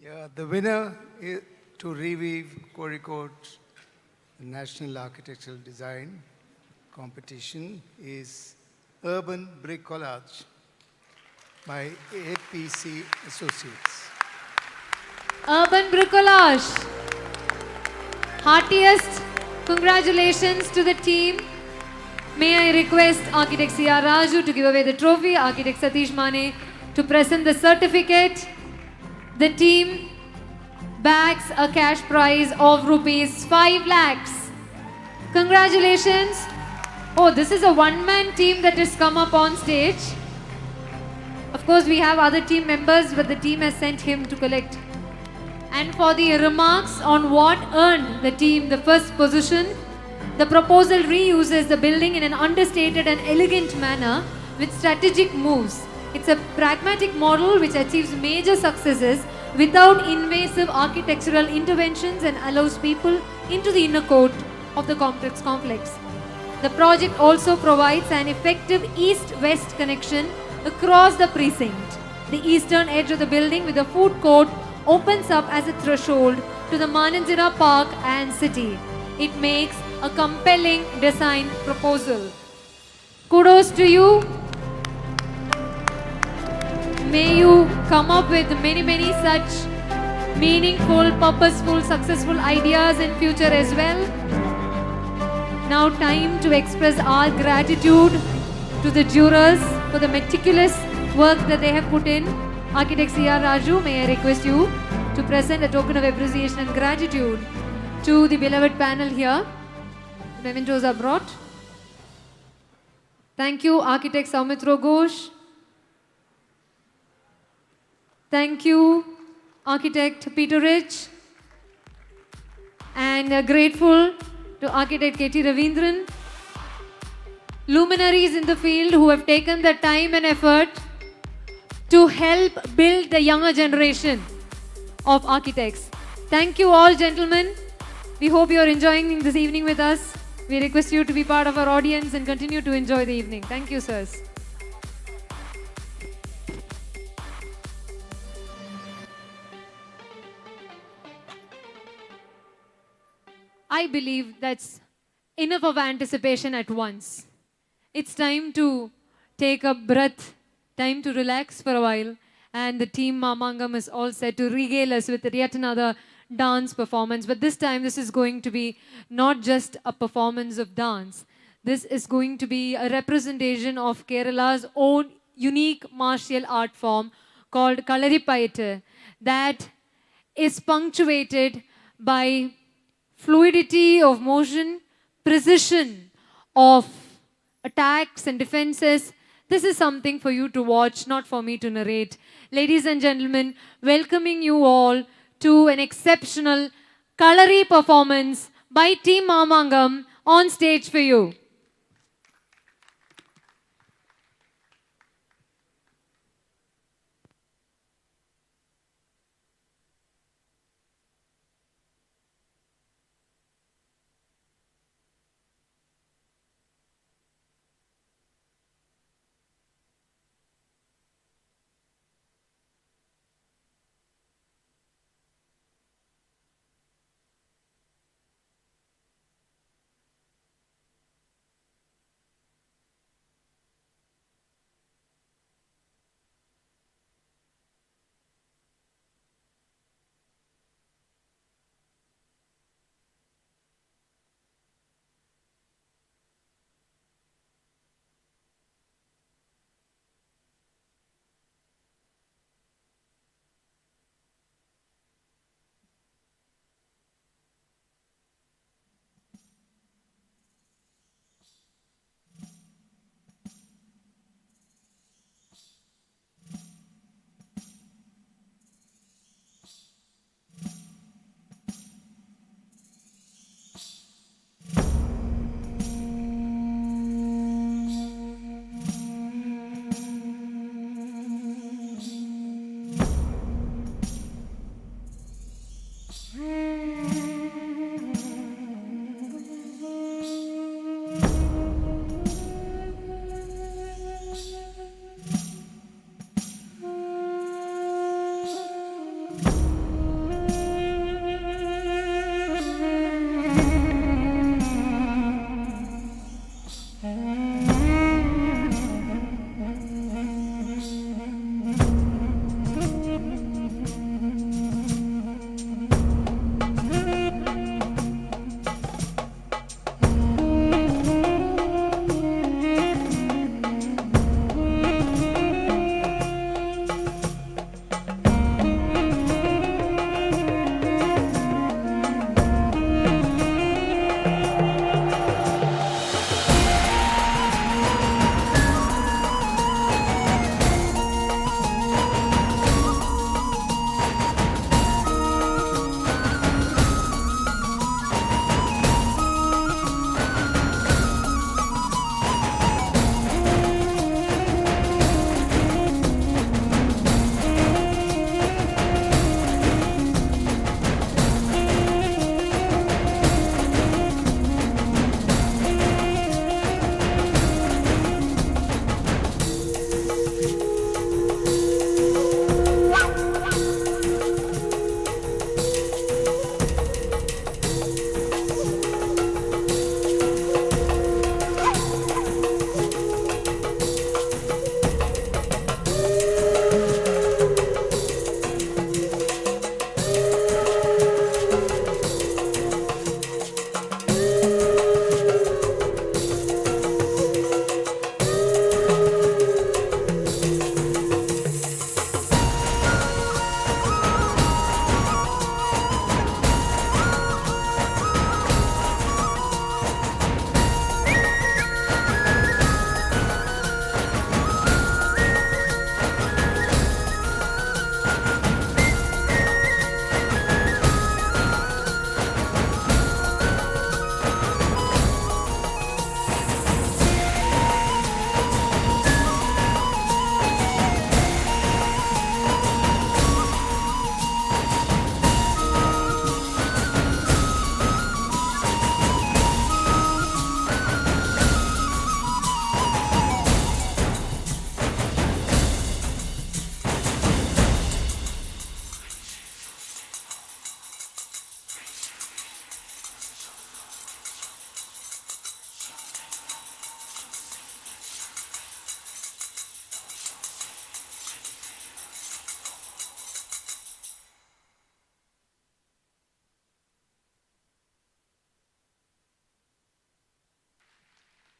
Yeah, the winner is to reweave Kozhikode's National Architectural Design competition is Urban Bricolage by APC Associates. Urban Bricolage. Heartiest congratulations to the team. May I request Architect C.R. Raju to give away the trophy, Architect Satish Mane to present the certificate. The team bags a cash prize of rupees 5 lakhs. Congratulations. Oh, this is a one-man team that has come up on stage. Of course, we have other team members, but the team has sent him to collect. And for the remarks on what earned the team the first position, the proposal reuses the building in an understated and elegant manner with strategic moves. It's a pragmatic model which achieves major successes without invasive architectural interventions and allows people into the inner court of the complex. The project also provides an effective east-west connection across the precinct. The eastern edge of the building with a food court opens up as a threshold to the Mananjira Park and city. It makes a compelling design proposal. Kudos to you. May you come up with many such meaningful, purposeful, successful ideas in future as well. Now time to express our gratitude to the jurors for the meticulous work that they have put in. Architect C.R. Raju, may I request you to present a token of appreciation and gratitude to the beloved panel here. Mementos are brought. Thank you, Architect Saumitro Ghosh. Thank you, Architect Peter Rich. And grateful to Architect K.T. Ravindran. Luminaries in the field who have taken the time and effort to help build the younger generation of architects. Thank you all, gentlemen. We hope you are enjoying this evening with us. We request you to be part of our audience and continue to enjoy the evening. Thank you, sirs. I believe that's enough of anticipation at once. It's time to take a breath, time to relax for a while, and the team Mamangam is all set to regale us with yet another dance performance. But this time, this is going to be not just a performance of dance. This is going to be a representation of Kerala's own unique martial art form called Kalaripayattu that is punctuated by fluidity of motion, precision of attacks and defenses. This is something for you to watch, not for me to narrate. Ladies and gentlemen, welcoming you all to an exceptional Kalari performance by Team Mamangam on stage for you.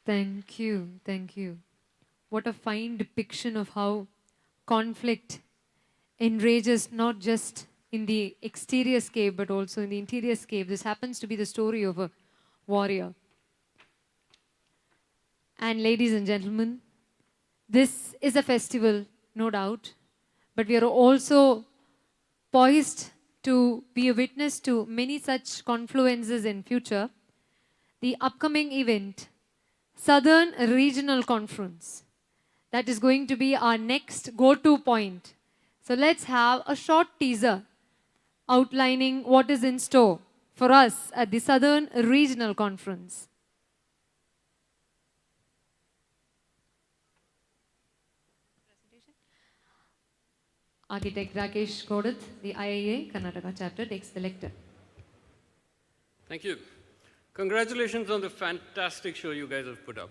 Thank you. Thank you. What a fine depiction of how conflict enrages not just in the exterior scape but also in the interior scape. This happens to be the story of a warrior. And ladies and gentlemen, this is a festival, no doubt, but we are also poised to be a witness to many such confluences in future. the upcoming event, Southern Regional Conference. That is going to be our next go-to point. So let's have a short teaser outlining what is in store for us at the Southern Regional Conference. Architect Rakesh Kodath, the IIA Karnataka chapter, takes the lecture. Thank you. Congratulations on the fantastic show you guys have put up.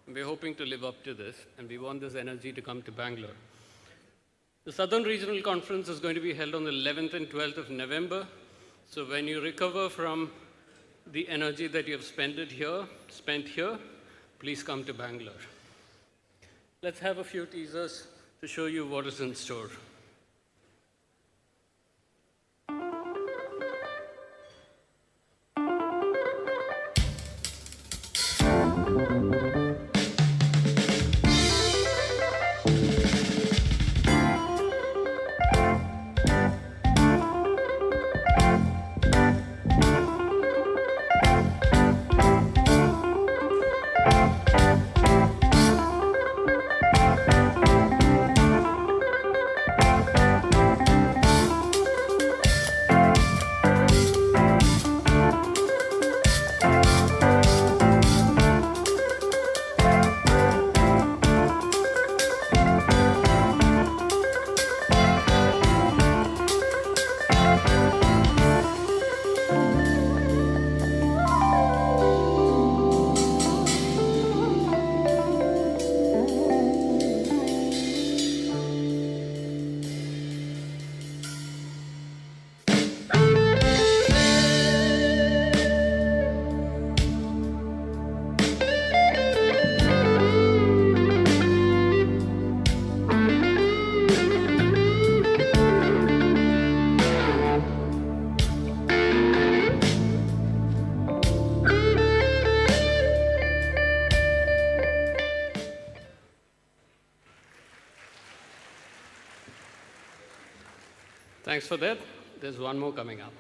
We're hoping to live up to this, and we want this energy to come to Bangalore. The Southern Regional Conference is going to be held on the 11th and 12th of November. So when you recover from the energy that you have spent here, please come to Bangalore. Let's have a few teasers to show you what is in store. Thanks for that. There's one more coming up.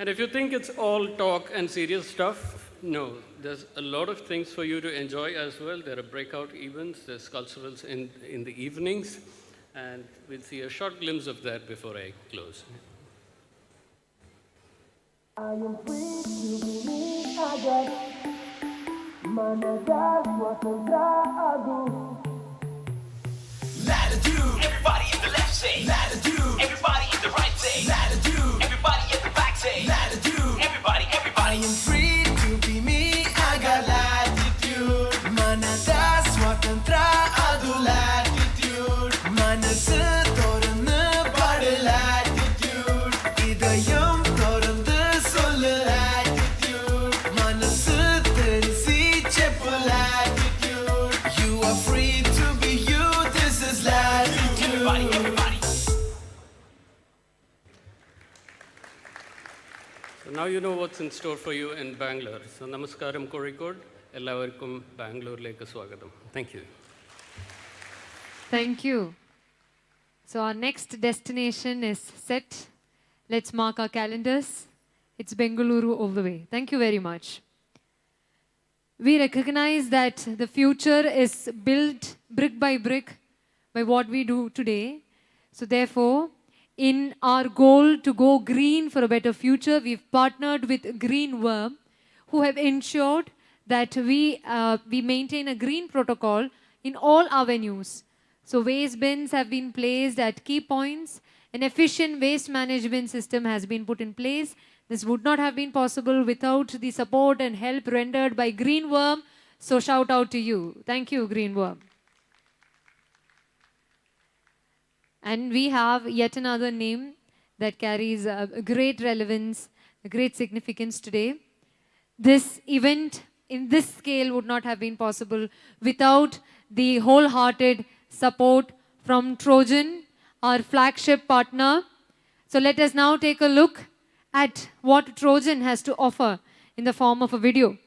And if you think it's all talk and serious stuff, no, there's a lot of things for you to enjoy as well. There are breakout events, there's culturals in the evenings, and we'll see a short glimpse of that before I close. I am free to be me, I get Manadas Wasandra Latitude, everybody in the left say latitude, everybody in the right say latitude, everybody at the back say latitude, everybody. I am free to be me, I got latitude. Manada swatantra adu latitude. Manasu thorannu padu latitude. Idayam thorandu sollu latitude. Manasu therisi cheppu latitude. You are free to be you, this is latitude. Everybody. So now you know what's in store for you in Bangalore. So namaskaram Kozhikode, ellavarkum Bangalore-lekku swagatham. Thank you. Thank you. So our next destination is set. Let's mark our calendars. It's Bengaluru all the way. Thank you very much. We recognize that the future is built brick by what we do today. So therefore, in our goal to go green for a better future, we've partnered with Green Worm, who have ensured that we maintain a green protocol in all our venues. So waste bins have been placed at key points. An efficient waste management system has been put in place. This would not have been possible without the support and help rendered by Green Worm. So shout out to you. Thank you, Green Worm. And we have yet another name that carries a great relevance, a great significance today. This event in this scale would not have been possible without the wholehearted support from Trojan, our flagship partner. So let us now take a look at what Trojan has to offer in the form of a video.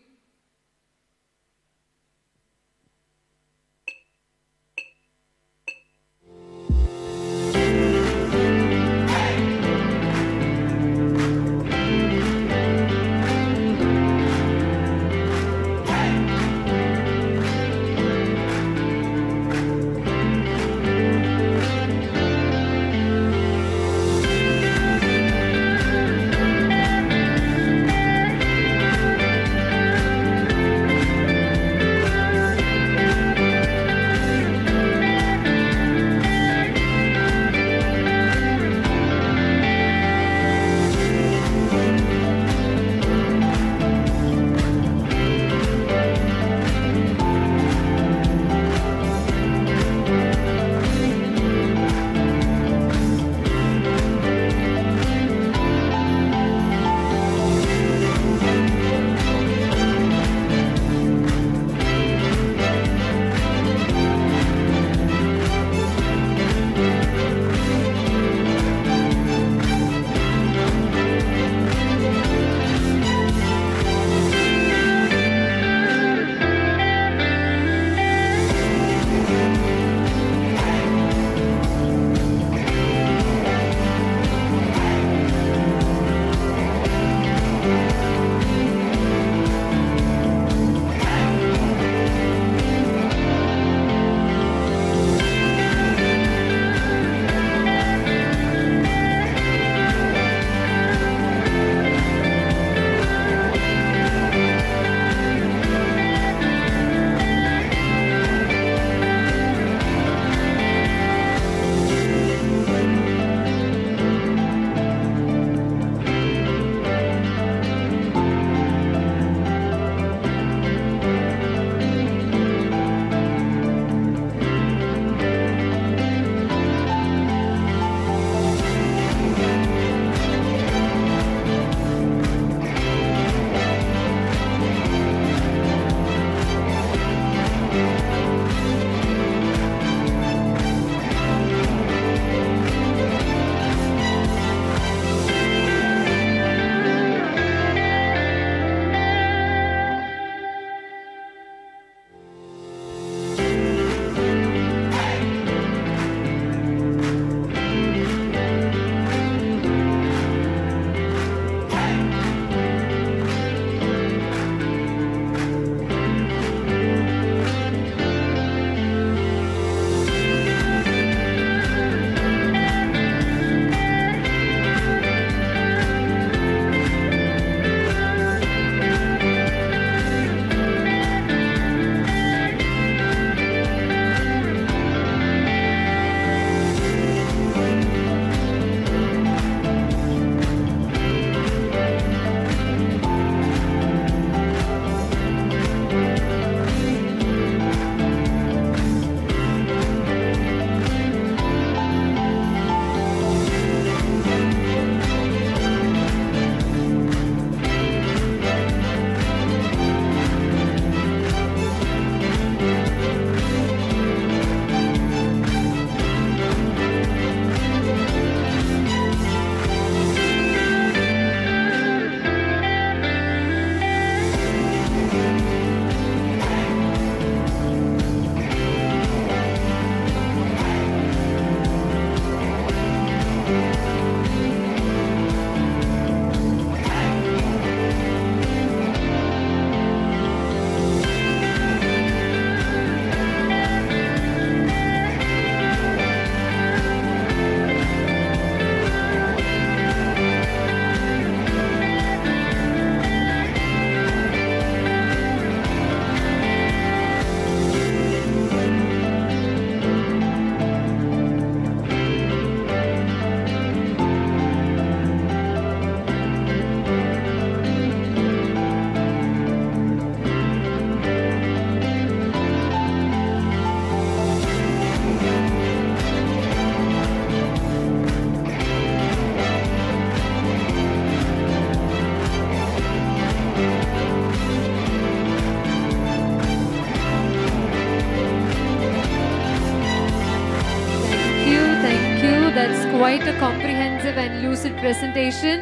quite a comprehensive and lucid presentation.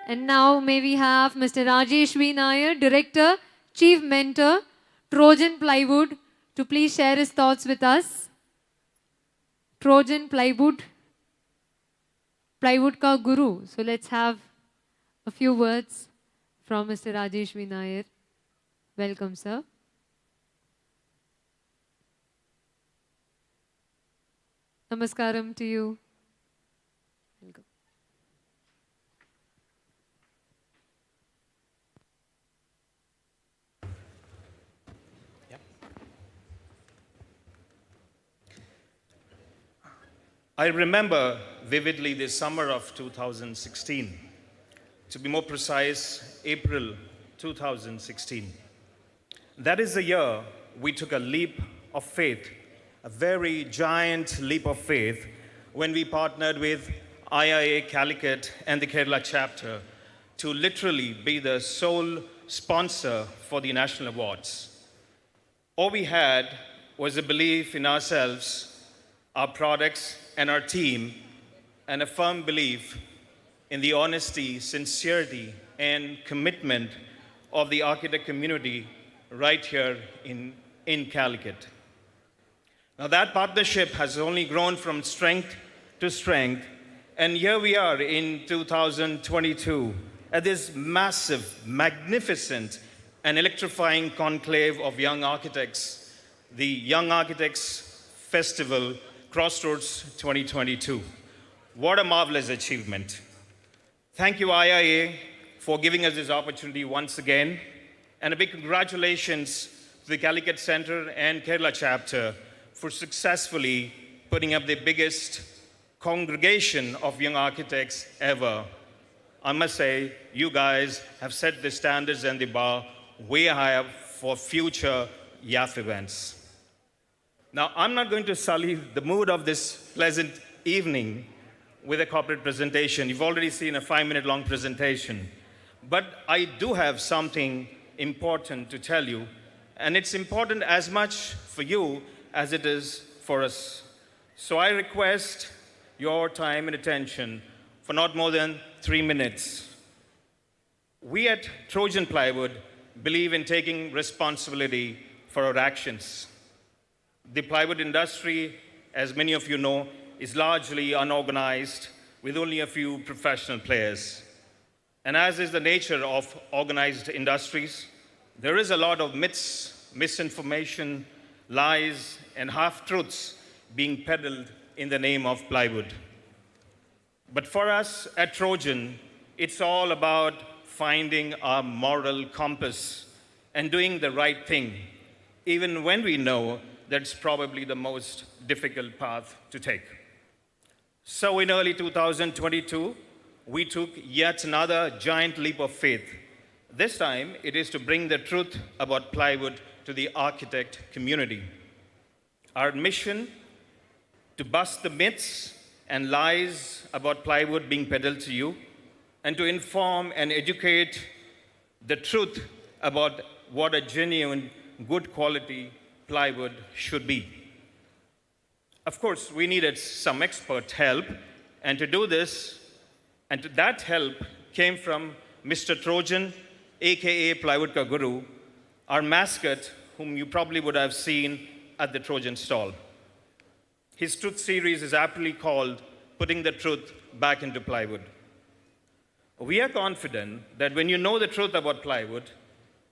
And now may we have Mr. Rajesh V. Nair, Director, Chief Mentor, Trojan Plywood, to please share his thoughts with us. Trojan Plywood, Plywood ka Guru. So let's have a few words from Mr. Rajesh V. Nair. Welcome, sir. Namaskaram to you. Welcome. I remember vividly the summer of 2016. To be more precise, April 2016. That is the year we took a leap of faith, a very giant leap of faith, when we partnered with IIA Calicut and the Kerala chapter to literally be the sole sponsor for the national awards. All we had was a belief in ourselves, our products, and our team, and a firm belief in the honesty, sincerity, and commitment of the architect community right here in Calicut. Now that partnership has only grown from strength to strength, and here we are in 2022 at this massive, magnificent, and electrifying conclave of young architects, the Young Architects Festival, Crossroads 2022. What a marvelous achievement. Thank you, IIA, for giving us this opportunity once again, and a big congratulations to the Calicut Center and Kerala chapter for successfully putting up the biggest congregation of young architects ever. I must say, you guys have set the standards and the bar way higher for future YAF events. Now, I'm not going to sully the mood of this pleasant evening with a corporate presentation. You've already seen a 5-minute long presentation. But I do have something important to tell you, and it's important as much for you as it is for us. So I request your time and attention for not more than 3 minutes. We at Trojan Plywood believe in taking responsibility for our actions. The plywood industry, as many of you know, is largely unorganized with only a few professional players. And as is the nature of organized industries, there is a lot of myths, misinformation, lies, and half-truths being peddled in the name of plywood. But for us at Trojan, it's all about finding our moral compass and doing the right thing, even when we know that's probably the most difficult path to take. So in early 2022, we took yet another giant leap of faith. This time, it is to bring the truth about plywood to the architect community. Our mission, to bust the myths and lies about plywood being peddled to you, and to inform and educate the truth about what a genuine, good quality plywood should be. Of course, we needed some expert help, and to do this, and that help came from Mr. Trojan, aka Plywood Ka Guru, our mascot, whom you probably would have seen at the Trojan stall. His truth series is aptly called Putting the Truth Back into Plywood. We are confident that when you know the truth about plywood,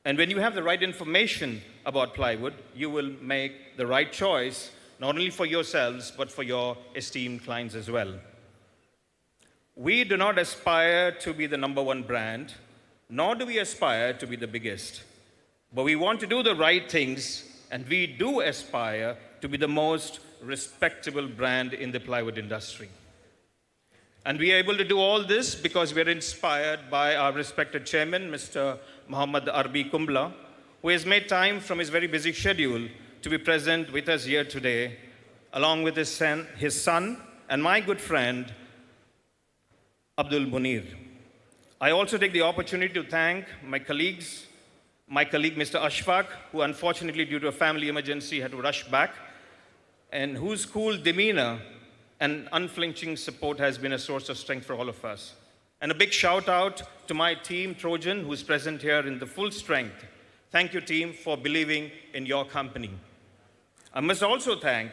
and when you have the right information about plywood, you will make the right choice, not only for yourselves, but for your esteemed clients as well. We do not aspire to be the #1 brand, nor do we aspire to be the biggest. But we want to do the right things, and we do aspire to be the most respectable brand in the plywood industry. And we are able to do all this because we are inspired by our respected chairman, Mr. Muhammad Arbi Kumbla, who has made time from his very busy schedule to be present with us here today, along with his son and my good friend, Abdul Munir. I also take the opportunity to thank my colleague, Mr. Ashfaq, who unfortunately, due to a family emergency, had to rush back, and whose cool demeanor and unflinching support has been a source of strength for all of us. And a big shout out to my team, Trojan, who's present here in the full strength. Thank you, team, for believing in your company. I must also thank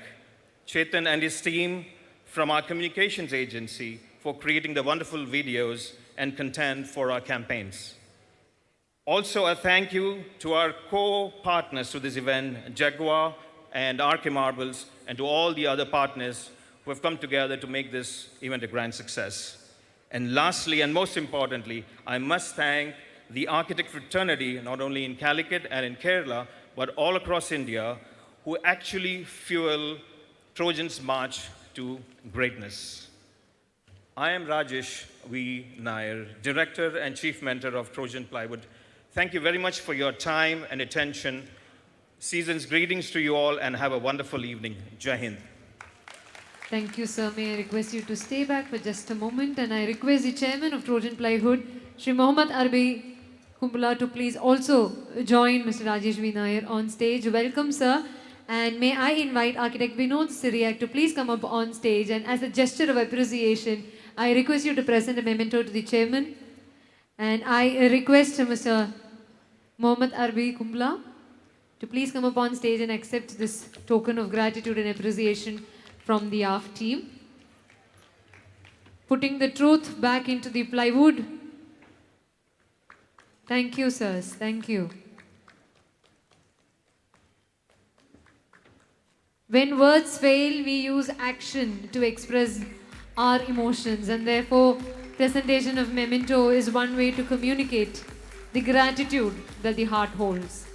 Chetan and his team from our communications agency for creating the wonderful videos and content for our campaigns. Also, a thank you to our co-partners to this event, Jaguar and RK Marbles, and to all the other partners who have come together to make this event a grand success. And lastly, and most importantly, I must thank the architect fraternity, not only in Calicut and in Kerala, but all across India, who actually fuel Trojan's march to greatness. I am Rajesh V. Nair, Director and Chief Mentor of Trojan Plywood. Thank you very much for your time and attention. Season's greetings to you all and have a wonderful evening. Jai Hind. Thank you, sir. May I request you to stay back for just a moment, and I request the chairman of Trojan Plywood, Shri Mohammad Arbi Kumbula, to please also join Mr. Rajesh V. Nair on stage. Welcome, sir. And may I invite architect Vinod Siriak to please come up on stage, and as a gesture of appreciation, I request you to present a memento to the chairman. And I request Mr. Mohammad Arbi Kumbula to please come up on stage and accept this token of gratitude and appreciation from the AF team. Putting the truth back into the plywood. Thank you, sirs. Thank you. When words fail, we use action to express our emotions, and therefore presentation of memento is one way to communicate the gratitude that the heart holds.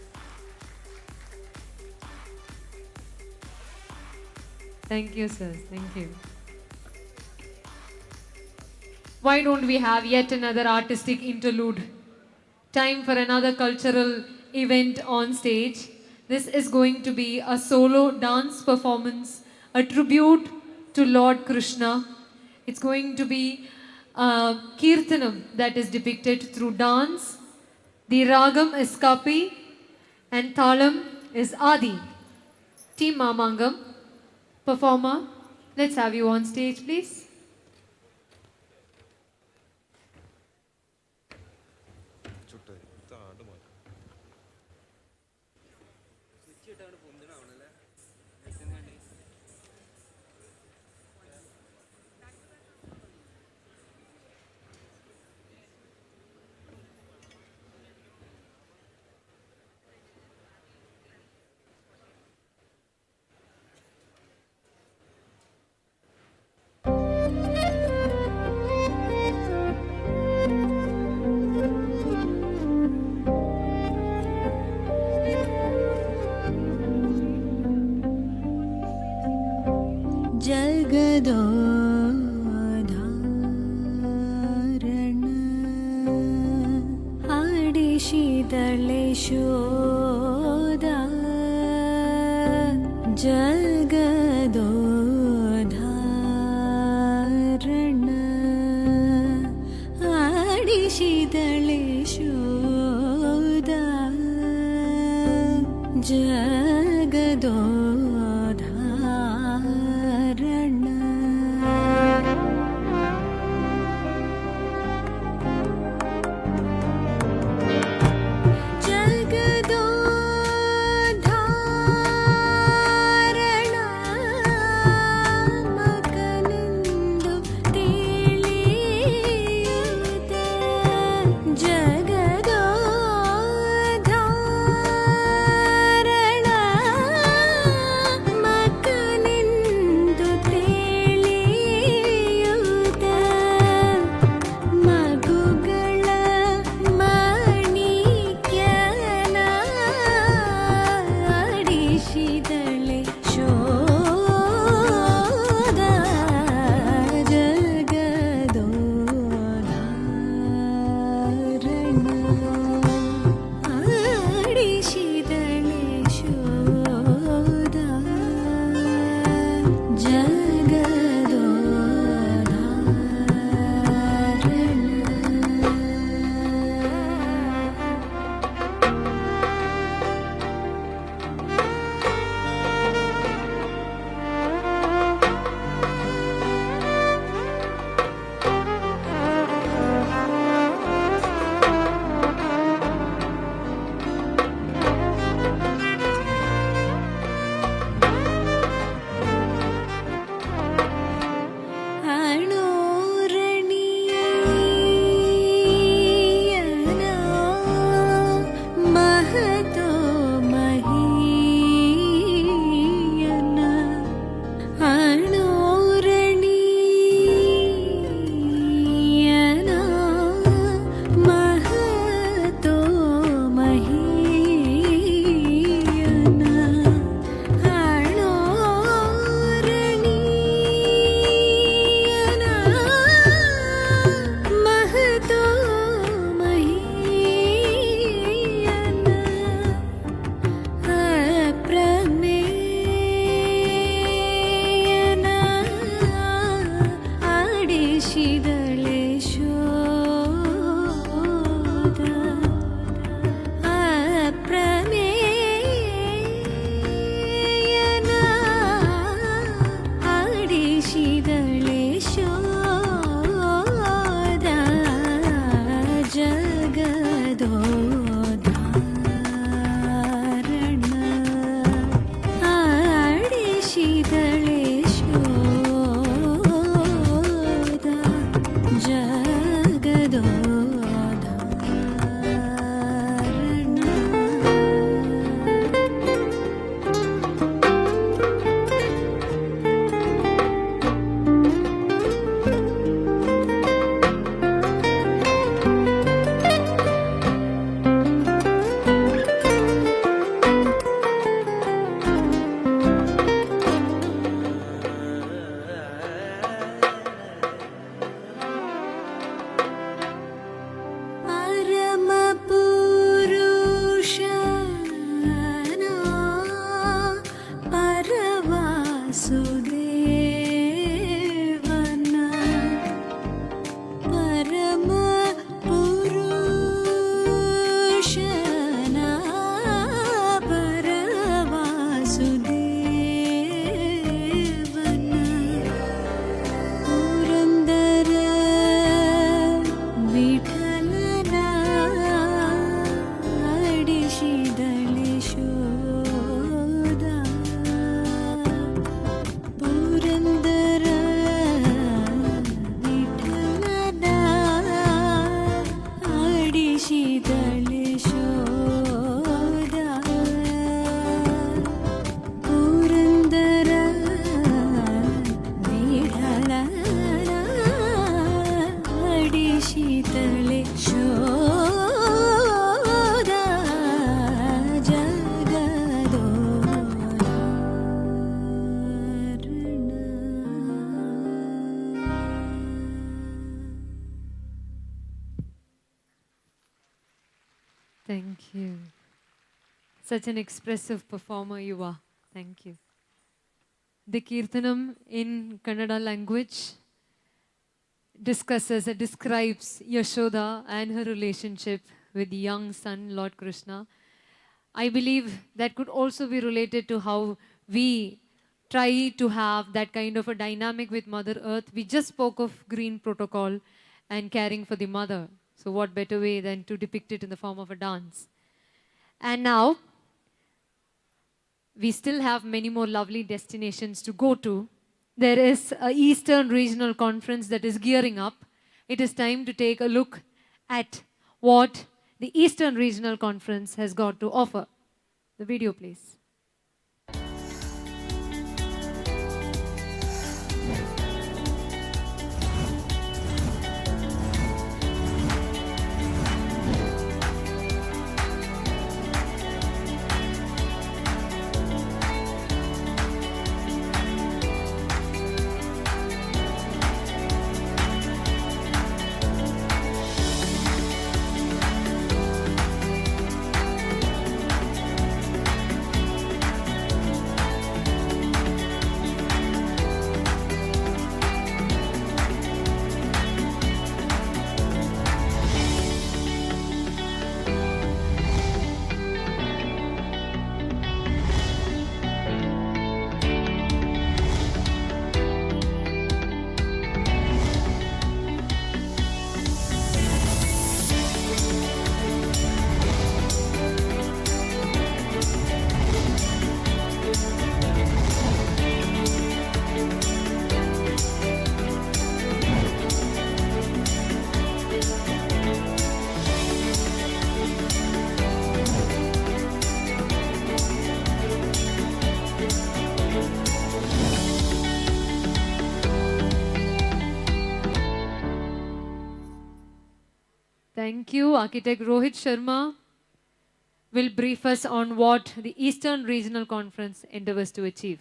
Thank you, sir. Thank you. Why don't we have yet another artistic interlude? Time for another cultural event on stage. This is going to be a solo dance performance, a tribute to Lord Krishna. It's going to be a kirtanam that is depicted through dance. The ragam is Kapi and Thalam is Adi. Team Mamangam, performer, let's have you on stage, please. Jagadodaran Thank you. Such an expressive performer you are. Thank you. The Kirtanam in Kannada language describes Yashoda and her relationship with the young son, Lord Krishna. I believe that could also be related to how we try to have that kind of a dynamic with Mother Earth. We just spoke of green protocol and caring for the mother. So what better way than to depict it in the form of a dance? And now, we still have many more lovely destinations to go to. There is an Eastern Regional Conference that is gearing up. It is time to take a look at what the Eastern Regional Conference has got to offer. The video, please. Thank you. Architect Rohit Sharma will brief us on what the Eastern Regional Conference endeavors to achieve.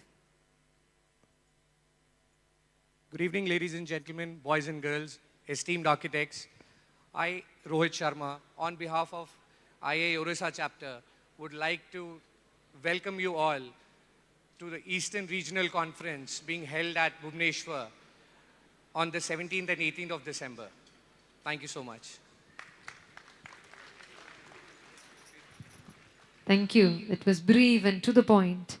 Good evening, ladies and gentlemen, boys and girls, esteemed architects. I, Rohit Sharma, on behalf of IA Orissa chapter, would like to welcome you all to the Eastern Regional Conference being held at Bhubaneswar on the 17th and 18th of December. Thank you so much. Thank you. It was brief and to the point.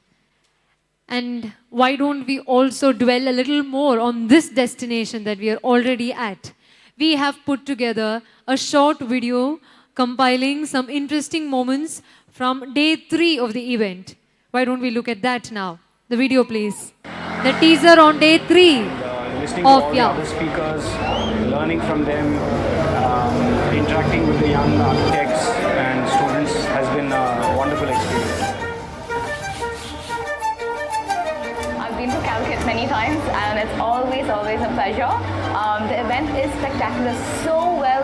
And why don't we also dwell a little more on this destination that we are already at? We have put together a short video compiling some interesting moments from day 3 of the event. Why don't we look at that now? The video, please. The teaser on day 3 listening to all the other speakers, learning from them, interacting with the young architects and students has been a wonderful experience. I've been to Calicut many times and it's always a pleasure. The event is spectacular, so well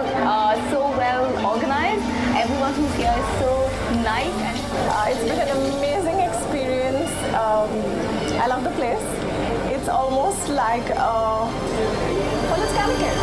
organized. Everyone who's here is so nice and it's been an amazing experience. I love the place. It's almost like it's Calicut.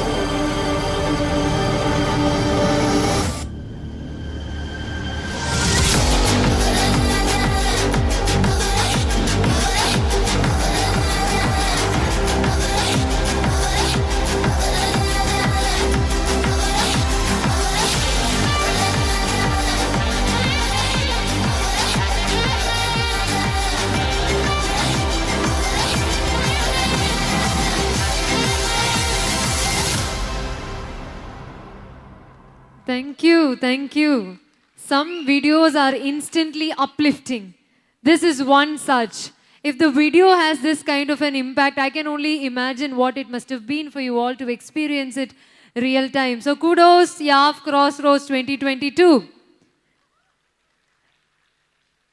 Thank you, thank you. Some videos are instantly uplifting. This is one such. If the video has this kind of an impact, I can only imagine what it must have been for you all to experience it real time. So kudos, YAF Crossroads 2022.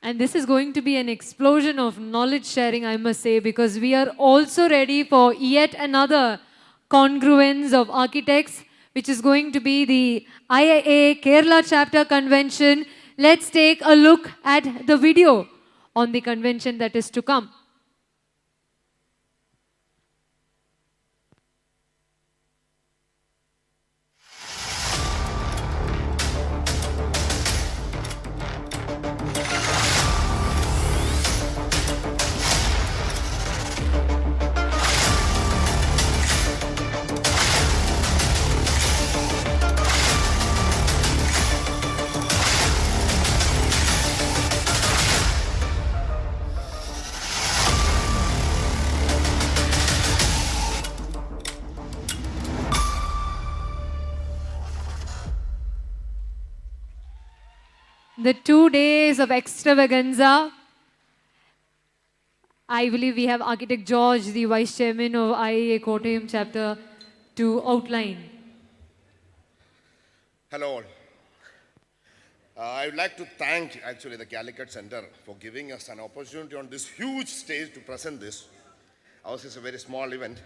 And this is going to be an explosion of knowledge sharing, I must say, because we are also ready for yet another congruence of architects, which is going to be the IIA Kerala Chapter Convention. Let's take a look at the video on the convention that is to come. The 2 days of extravaganza. I believe we have Architect George, the Vice Chairman of IIA Kottayam Chapter, to outline. Hello all. I would like to thank actually the Calicut Center for giving us an opportunity on this huge stage to present this. Ours is a very small event.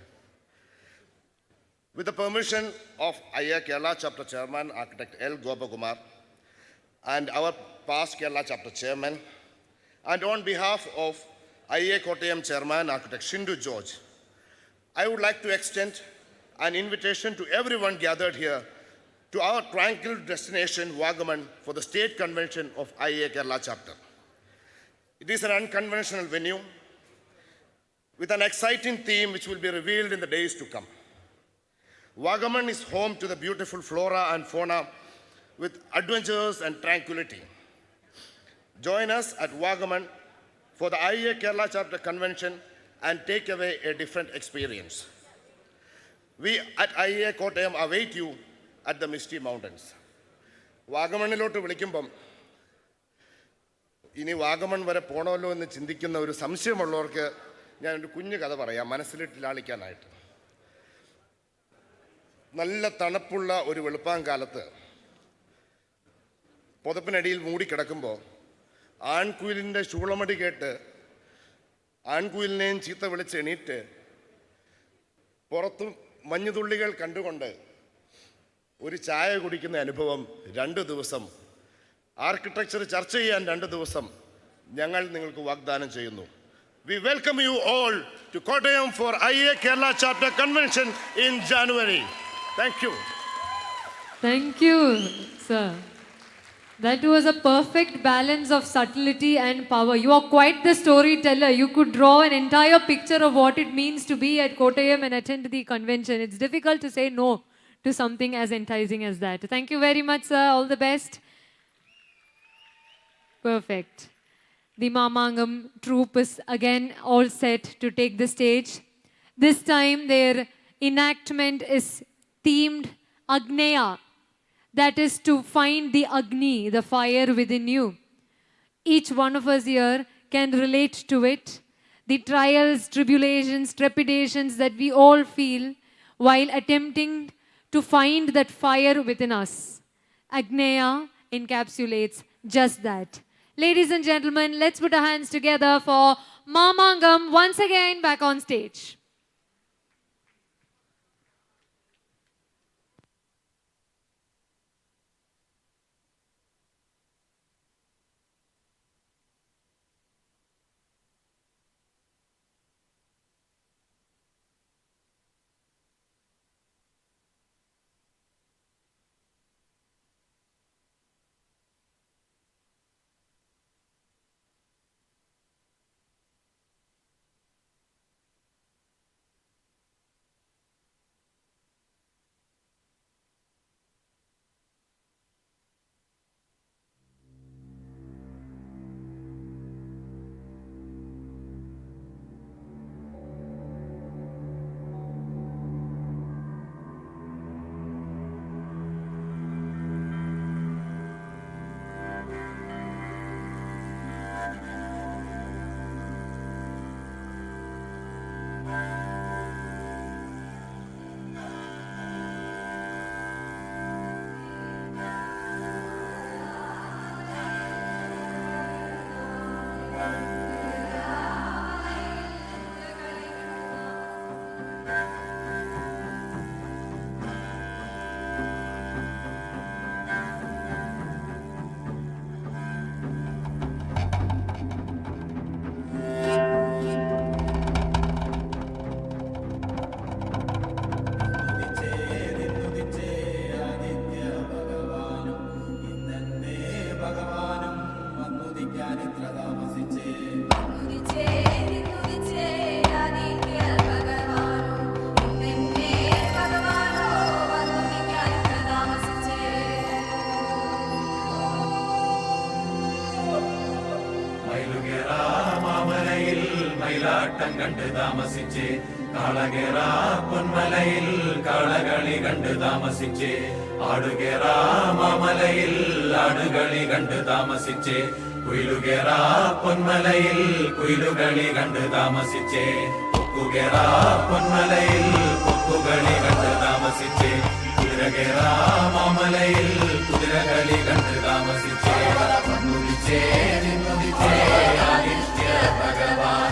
With the permission of IIA Kerala Chapter Chairman, Architect L. Gopakumar, and our past Kerala Chapter Chairman, and on behalf of IIA Kottayam Chairman, Architect Shindu George, I would like to extend an invitation to everyone gathered here to our tranquil destination, Wagaman, for the State Convention of IIA Kerala Chapter. It is an unconventional venue with an exciting theme which will be revealed in the days to come. Wagaman is home to the beautiful flora and fauna with adventures and tranquility. Join us at Wagaman for the IIA Kerala Chapter Convention and take away a different experience. We at IIA Kottayam await you at the Misty Mountains. വാഗമണ്ണിലോട്ട് വിളിക്കുമ്പം ഇനി വാഗമൺ വരെ പോകണമല്ലോ എന്ന് ചിന്തിക്കുന്ന ഒരു സംശയമുള്ളവർക്ക് ഞാനൊരു കുഞ്ഞു കഥ പറയാം മനസ്സിലിട്ട് ലാളിക്കാനായിട്ട്. നല്ല തണുപ്പുള്ള ഒരു വെളുപ്പാങ്കാലത്ത് പുതപ്പിനടിയിൽ മൂടിക്കിടക്കുമ്പോൾ ആൺകുയിലിൻ്റെ ശൂളമടി കേട്ട് ആൺകുയിലിനെയും ചീത്ത വിളിച്ച് എണീറ്റ് പുറത്തും മഞ്ഞുതുള്ളികൾ കണ്ടുകൊണ്ട് ഒരു ചായ കുടിക്കുന്ന അനുഭവം 2 ദിവസം ആർക്കിടെക്ചർ ചർച്ച ചെയ്യാൻ 2 ദിവസം ഞങ്ങൾ നിങ്ങൾക്ക് വാഗ്ദാനം ചെയ്യുന്നു. We welcome you all to Kottayam for IIA Kerala Chapter Convention in January. Thank you. Thank you, sir. That was a perfect balance of subtlety and power. You are quite the storyteller. You could draw an entire picture of what it means to be at Kottayam and attend the convention. It's difficult to say no to something as enticing as that. Thank you very much, sir. All the best. Perfect. The Mamangam troupe is again all set to take the stage. This time their enactment is themed Agneya. That is to find the Agni, the fire within you. Each one of us here can relate to it. The trials, tribulations, trepidations that we all feel while attempting to find that fire within us. Agneya encapsulates just that. Ladies and gentlemen, let's put our hands together for Mamangam once again back on stage. മയിലാട്ടം കണ്ട് താമസിച്ച് കാളകേറ പൊന്മലയിൽ കാളകളി കണ്ട് താമസിച്ച് ആടുകേറ മാമലയിൽ ആടുകളി കണ്ട് താമസിച്ച് കുയിലുകേറ പൊന്മലയിൽ കുയിലുകളി കണ്ട് താമസിച്ച് കൊക്കുകേറ പൊന്മലയിൽ കൊക്കുകളി കണ്ട് താമസിച്ച് കുതിരകേറ മാമലയിൽ കുതിരകളി കണ്ട് താമസിച്ച് വന്നുദിച്ചേ നിന്നുദിച്ചേ ആദിത്യ ഭഗവാൻ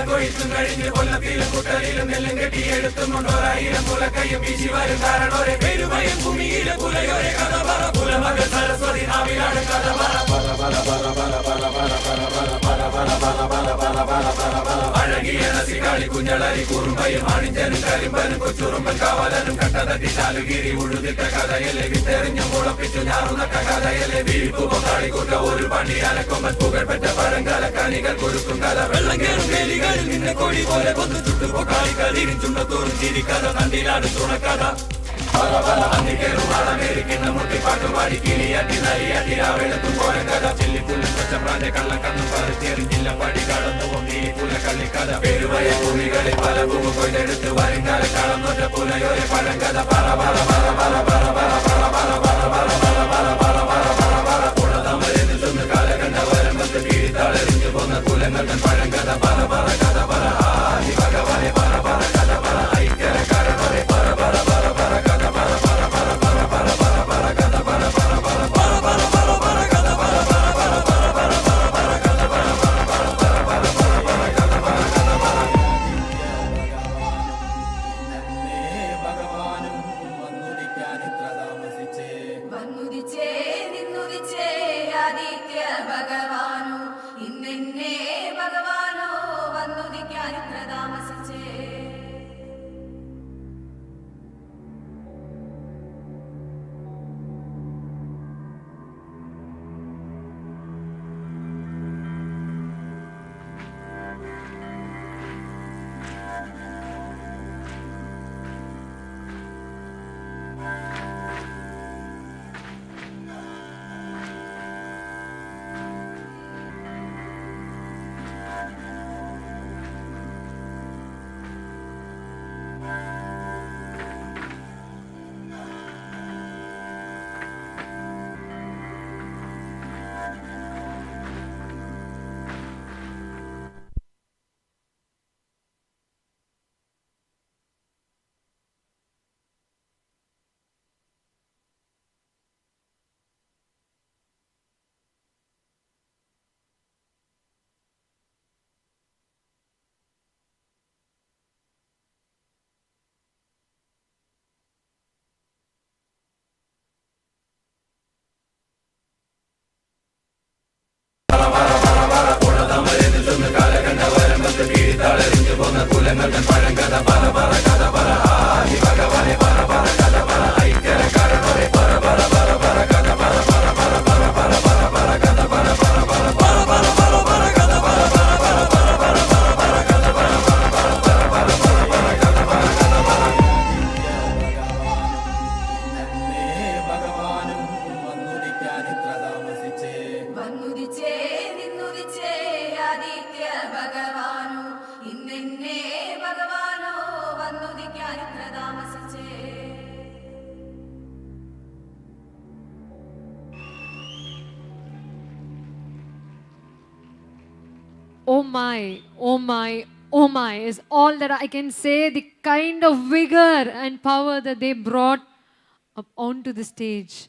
കൊയ്ത്തും കഴിഞ്ഞ് കൊല്ലത്തിലും കുട്ടലിലും നെല്ലും കെട്ടിയെടുത്തും കൊണ്ടോരായിരം കുലക്കയും വീശി വരും കാരണോരെ പെരുമയും ഭൂമിയിലെ പുലയോരെ കഥ പറ പുലമകൾ സരസ്വതി നാവിലാണ് കഥ അഴകിയ നസികാളി കുഞ്ഞളരി കുറുമ്പയും ആണിഞ്ചനും കരിമ്പനും കൊച്ചുറുമ്പൻ കാവലനും കട്ടതട്ടി ചാലുകീരി ഉഴുതിട്ട കഥയല്ലേ വിത്തെറിഞ്ഞും മുളപ്പിച്ചു ഞാറുനട്ട കഥയല്ലേ വീഴ്പു പൊക്കാളിക്കൂട്ട ഒരു പണിയാലക്കൊമ്പൻ പുകഴ്പെറ്റ പഴങ്കാല കനികൾ കൊടുക്കും കഥ വെള്ളം കേറും വേലികളിൽ നിന്നെ കൊടി പോലെ കൊന്നു ചുട്ടു പൊക്കാളി കതിരും ചുണ്ടത്തോറും ചിരിക്കഥ തണ്ടിലാണ് തുണക്കഥ അന്നിക്കേറും ആളമേരിക്കുന്ന മുട്ടിപ്പാട്ടുപാടി കിളിയാട്ടി നരിയാട്ടി രാവെളുത്തും പോരം കഥ ചെല്ലിപ്പുല്ലും കൊച്ചമ്പ്രാന്റെ കള്ളക്കണ്ണും പറിച്ചെറിഞ്ഞില്ല പടി കടന്നു പുല കള്ളിക്കഥ പെരുവയ ഭൂമികളിൽ പല ഭൂമി കൊയ്തെടുത്ത് വരുംകാല കളം നോറ്റ പുലയോരെ പഴങ്കഥ പറ പറ പറ പറ പറ പറ പറ പറ പറ പറ പറ പറ പറ പറ പറ പുണതമരെ നിൽക്കുന്ന കാലകണ്ഠ വരമ്പത്ത് കീഴിത്താളെറിഞ്ഞു പോന്ന കുലങ്ങൾ തൻ പഴങ്കഥ പറ പറ കഥ പറ ആദി ഭഗവാനെ പറ പറ കഥ പറ ഐക്യരക്കാരനോരെ പറ പറ പറ പറ കഥ പറ പറ പറ പറ പറ പറ പറ കഥ പറ പറ പറ പറ പറ പറ പറ കഥ പറ പറ പറ പറ പറ പറ കഥ പറ പറ പറ പറ പറ കഥ പറ കഥ പറ ഭഗവാനും വന്നുദിക്കാൻ ഇത്ര താമസിച്ചേ വന്നുദിച്ചേ നിന്നുദിച്ചേ ആദിത്യ ഭഗവാനോ ഇന്നെന്നെ ഭഗവാനോ വന്നുദിക്കാൻ ഇത്ര താമസിച്ചേ. കീഴിത്താളെറിഞ്ഞു പോന്ന കുലങ്ങൾ തൻ പഴങ്കഥ പറ പറ കഥ പറ ആദി ഭഗവാനെ പറ പറ കഥ പറ ഐക്യരക്കാരനോരെ പറ പറ പറ പറ കഥ പറ പറ പറ പറ പറ പറ പറ കഥ പറ പറ പറ പറ പറ പറ പറ കഥ പറ പറ പറ പറ പറ പറ കഥ പറ പറ പറ പറ പറ കഥ പറ കഥ പറ ഭഗവാനും വന്നുദിക്കാൻ ഇത്ര താമസിച്ചേ വന്നുദിച്ചേ നിന്നുദിച്ചേ ആദിത്യ ഭഗവാനോ ഇന്നെന്നെ ഭഗവാനോ വന്നുദിക്കാൻ ഇത്ര താമസിച്ചേ. Oh my, oh my, oh my is all that I can say. The kind of vigor and power that they brought up onto the stage,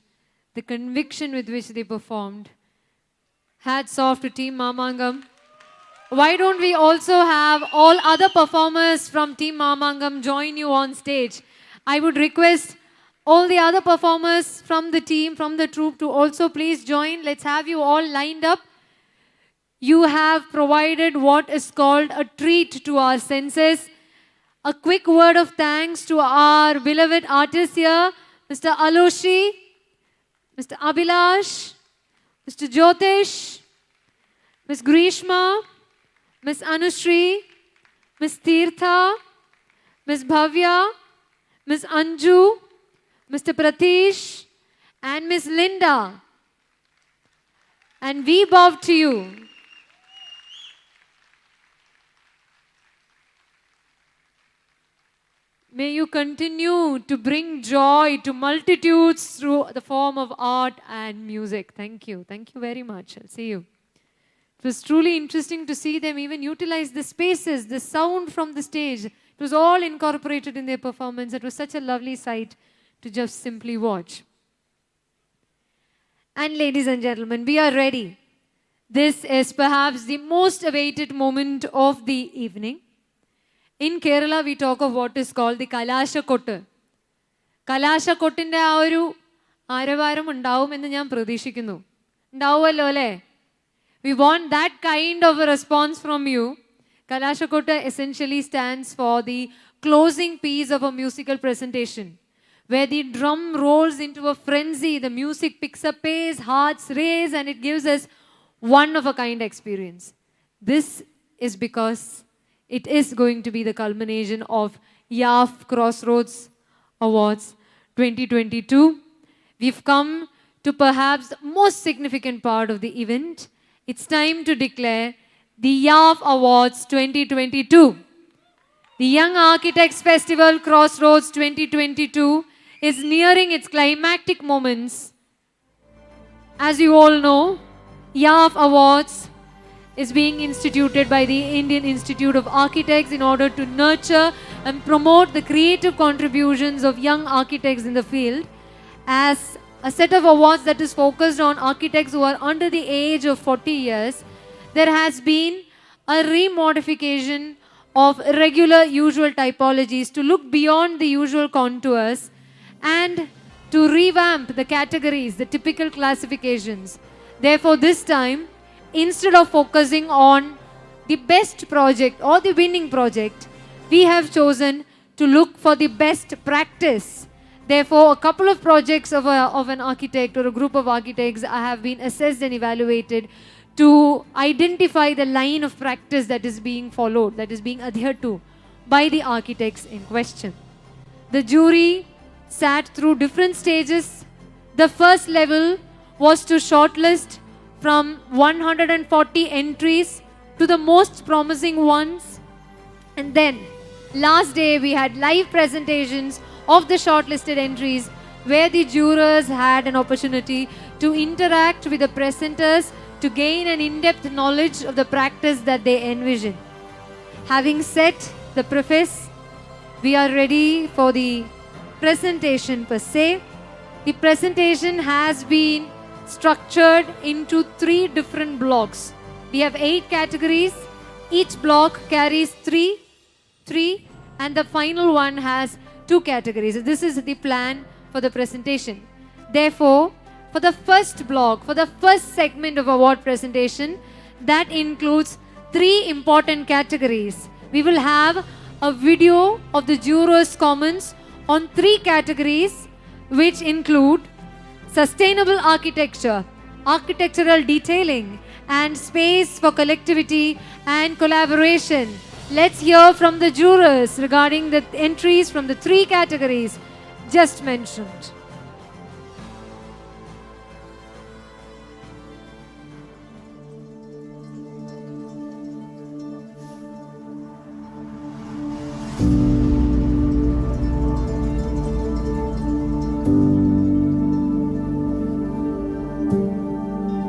the conviction with which they performed. Hats off to Team Mamangam. Why don't we also have all other performers from Team Mamangam join you on stage? I would request all the other performers from the team, from the troupe to also please join. Let's have you all lined up. You have provided what is called a treat to our senses. A quick word of thanks to our beloved artists here, Mr. Aloshi, Mr. Abhilash, Mr. Jyotish, Ms. Grishma, Ms. Anushree, Ms. Tirtha, Ms. Bhavya, Ms. Anju, Mr. Pratish, and Ms. Linda. And we bow to you. May you continue to bring joy to multitudes through the form of art and music. Thank you. Thank you very much. I'll see you. It was truly interesting to see them even utilize the spaces, the sound from the stage. It was all incorporated in their performance. It was such a lovely sight to just simply watch. And ladies and gentlemen, we are ready. This is perhaps the most awaited moment of the evening. In Kerala, we talk of what is called the Kalashakottu. Kalashakottiൻ്റെ ആ ഒരു ആരവാരം ഉണ്ടാവുമെന്ന് ഞാൻ പ്രതീക്ഷിക്കുന്നു. ഉണ്ടാവുമല്ലോ അല്ലേ? We want that kind of a response from you. Kalashakottu essentially stands for the closing piece of a musical presentation, where the drum rolls into a frenzy, the music picks up pace, hearts race, and it gives us one of a kind experience. This is because it is going to be the culmination of YAF Crossroads Awards 2022. We've come to perhaps the most significant part of the event. It's time to declare the YAF Awards 2022. The Young Architects Festival Crossroads 2022 is nearing its climactic moments. As you all know, YAF Awards is being instituted by the Indian Institute of Architects in order to nurture and promote the creative contributions of young architects in the field, as a set of awards that is focused on architects who are under the age of 40 years. There has been a remodification of regular usual typologies to look beyond the usual contours and to revamp the categories, the typical classifications. Therefore, this time, instead of focusing on the best project or the winning project, we have chosen to look for the best practice. Therefore, a couple of projects of an architect or a group of architects have been assessed and evaluated to identify the line of practice that is being followed, that is being adhered to by the architects in question. The jury sat through different stages. The first level was to shortlist from 140 entries to the most promising ones. And then, last day we had live presentations of the shortlisted entries where the jurors had an opportunity to interact with the presenters to gain an in-depth knowledge of the practice that they envision. Having said the preface, we are ready for the presentation per se. The presentation has been structured into 3 different blocks. We have 8 categories. Each block carries 3, and the final one has 2 categories. This is the plan for the presentation. Therefore, for the first block, for the first segment of award presentation, that includes 3 important categories. We will have a video of the jurors' comments on 3 categories, which include sustainable architecture, architectural detailing, and space for collectivity and collaboration. Let's hear from the jurors regarding the entries from the 3 categories just mentioned.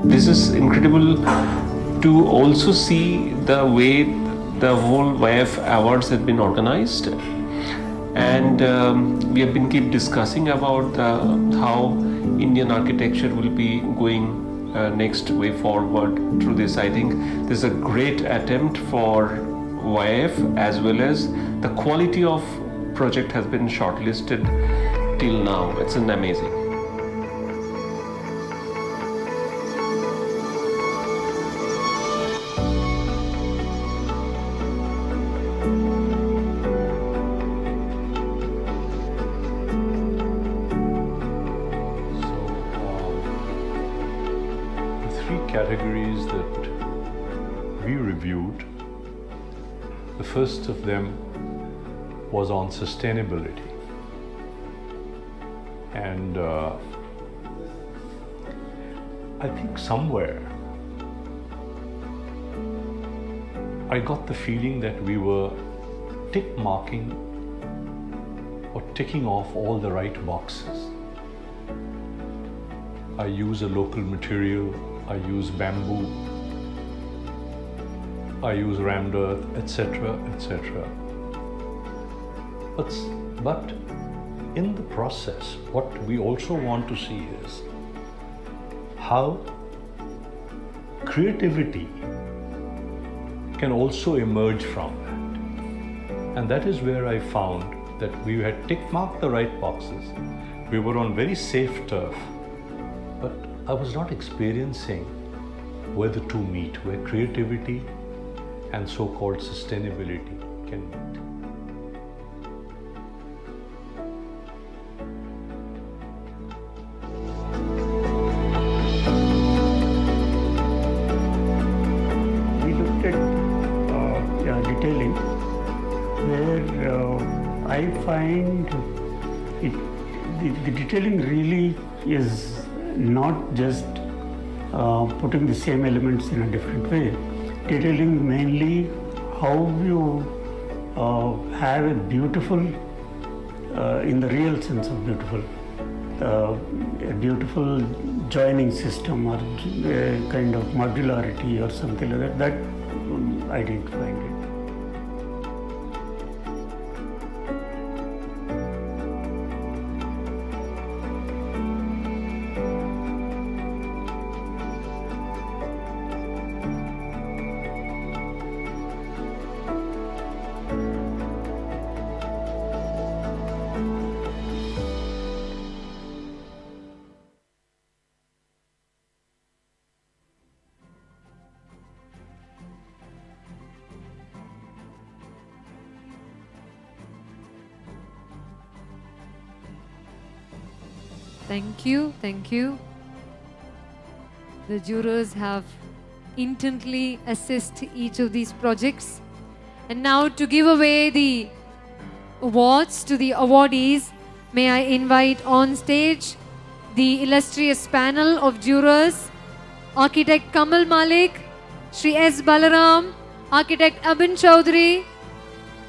This is incredible to also see the way the whole YF Awards have been organized, and we have been keep discussing about how Indian architecture will be going next way forward through this. I think this is a great attempt for YF, as well as the quality of project has been shortlisted till now. It's an amazing. three categories that we reviewed. The first of them was on sustainability. And I think somewhere I got the feeling that we were tick marking or ticking off all the right boxes. I use a local material, I use bamboo, I use rammed earth, etc., etc. But in the process, what we also want to see is how creativity can also emerge from that. And that is where I found that we had tick-marked the right boxes. We were on very safe turf, but I was not experiencing where the two meet, where creativity and so-called sustainability can meet. We looked at detailing, where I find the detailing really is not just putting the same elements in a different way. Detailing mainly how you have a beautiful, in the real sense of beautiful, a beautiful joining system or a kind of modularity or something like that. That I didn't find it. Thank you, thank you. The jurors have intently assessed each of these projects. And now to give away the awards to the awardees, may I invite on stage the illustrious panel of jurors, Architect Kamal Malik, Shri S. Balaram, Architect Abin Chaudhary.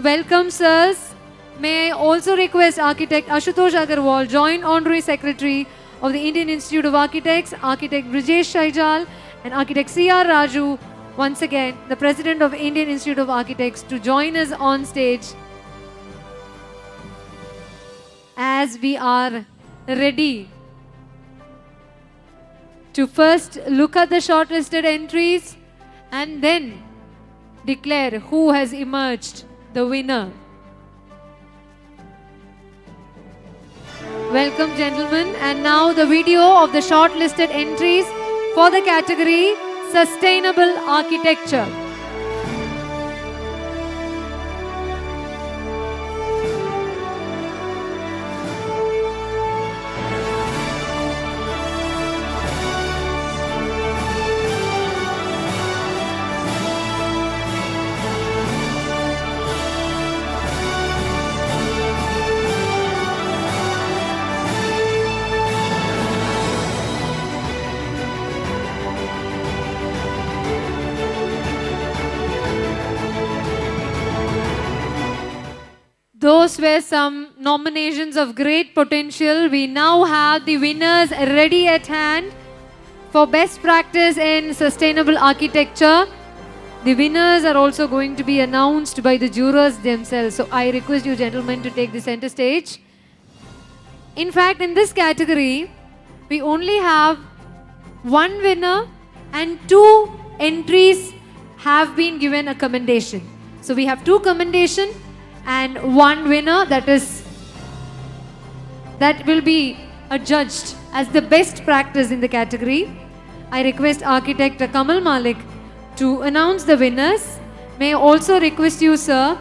Welcome, sirs. May I also request Architect Ashutosh Agarwal, Joint Honorary Secretary of the Indian Institute of Architects, Architect Brijesh Shaijal, and Architect C.R. Raju, once again, the President of Indian Institute of Architects, to join us on stage as we are ready to first look at the shortlisted entries and then declare who has emerged the winner. Welcome, gentlemen. And now the video of the shortlisted entries for the category Sustainable Architecture. Those were some nominations of great potential. We now have the winners ready at hand for best practice in sustainable architecture. The winners are also going to be announced by the jurors themselves. So I request you gentlemen to take the center stage. In fact, in this category, we only have one winner and two entries have been given a commendation. So we have two commendation and one winner that will be adjudged as the best practice in the category. I request Architect Kamal Malik to announce the winners. May I also request you, sir,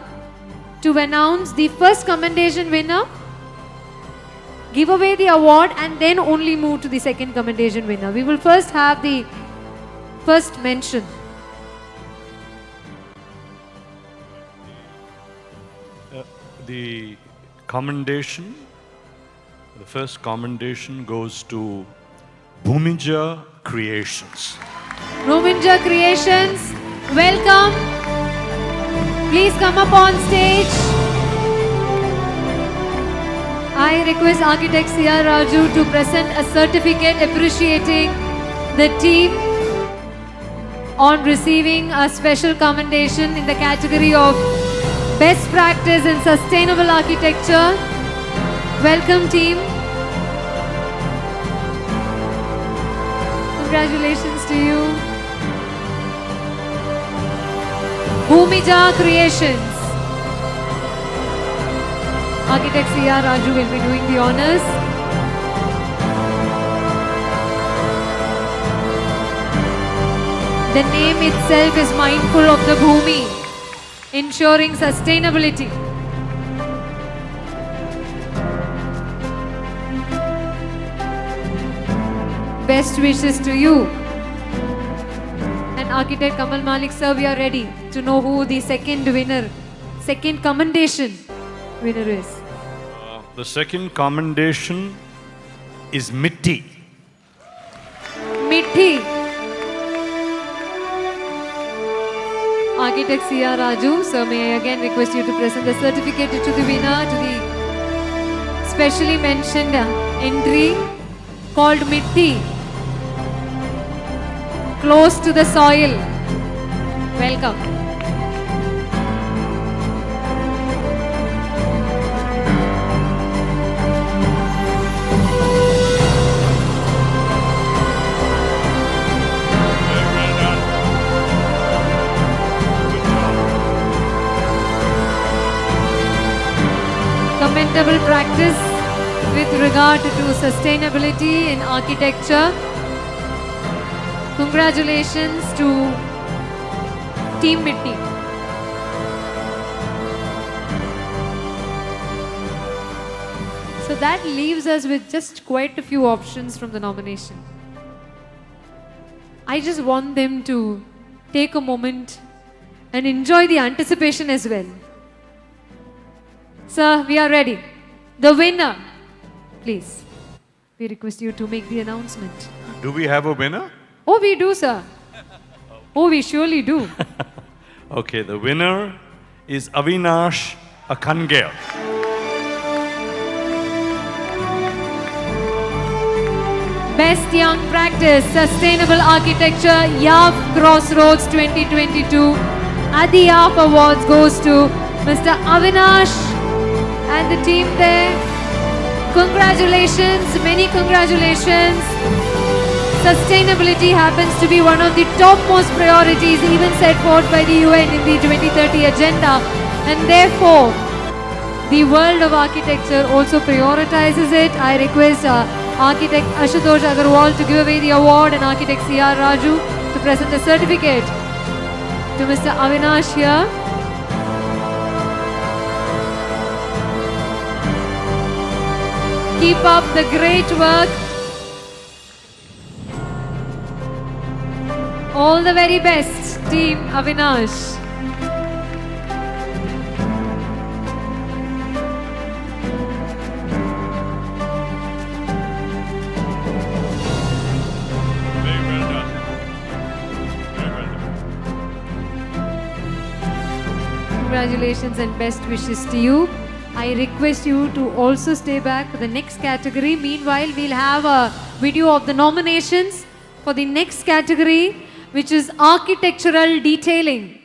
to announce the first commendation winner, give away the award, and then only move to the second commendation winner. We will first have the first mention? The commendation, the first commendation goes to Bhumija Creations. Bhumija Creations, welcome. Please come up on stage. I request Architect C.R. Raju to present a certificate appreciating the team on receiving a special commendation in the category of Best Practice in Sustainable Architecture. Welcome, team. Congratulations to you. Bhumija Creations. Architect C.R. Raju will be doing the honors. The name itself is mindful of the Bhumi, ensuring sustainability. Best wishes to you. And Architect Kamal Malik sir, we are ready to know who the second winner, second commendation winner is. The second commendation is Mitti. Mitti. Architect C.R. Raju, sir, may I again request you to present the certificate to the winner, to the specially mentioned entry called Mitti. Close to the soil. Welcome. Commendable practice with regard to sustainability in architecture. Congratulations to Team Mitti. So that leaves us with just quite a few options from the nomination. I just want them to take a moment and enjoy the anticipation as well. Sir, we are ready. The winner, please. We request you to make the announcement. Do we have a winner? Oh, we do, sir. Oh, we surely do. Okay, the winner is Avinash Akangel. Best Young Practice, Sustainable Architecture, YAF Crossroads 2022. At the YAF Awards goes to Mr. Avinash and the team there. Congratulations, many congratulations. Sustainability happens to be one of the topmost priorities even set forth by the UN in the 2030 agenda, and therefore the world of architecture also prioritizes it. I request Architect Ashutosh Agarwal to give away the award and Architect C.R. Raju to present the certificate to Mr. Avinash here. Keep up the great work. All the very best, Team Avinash. Very well done. Very well done. Congratulations and best wishes to you. I request you to also stay back for the next category. Meanwhile, we'll have a video of the nominations for the next category, which is architectural detailing.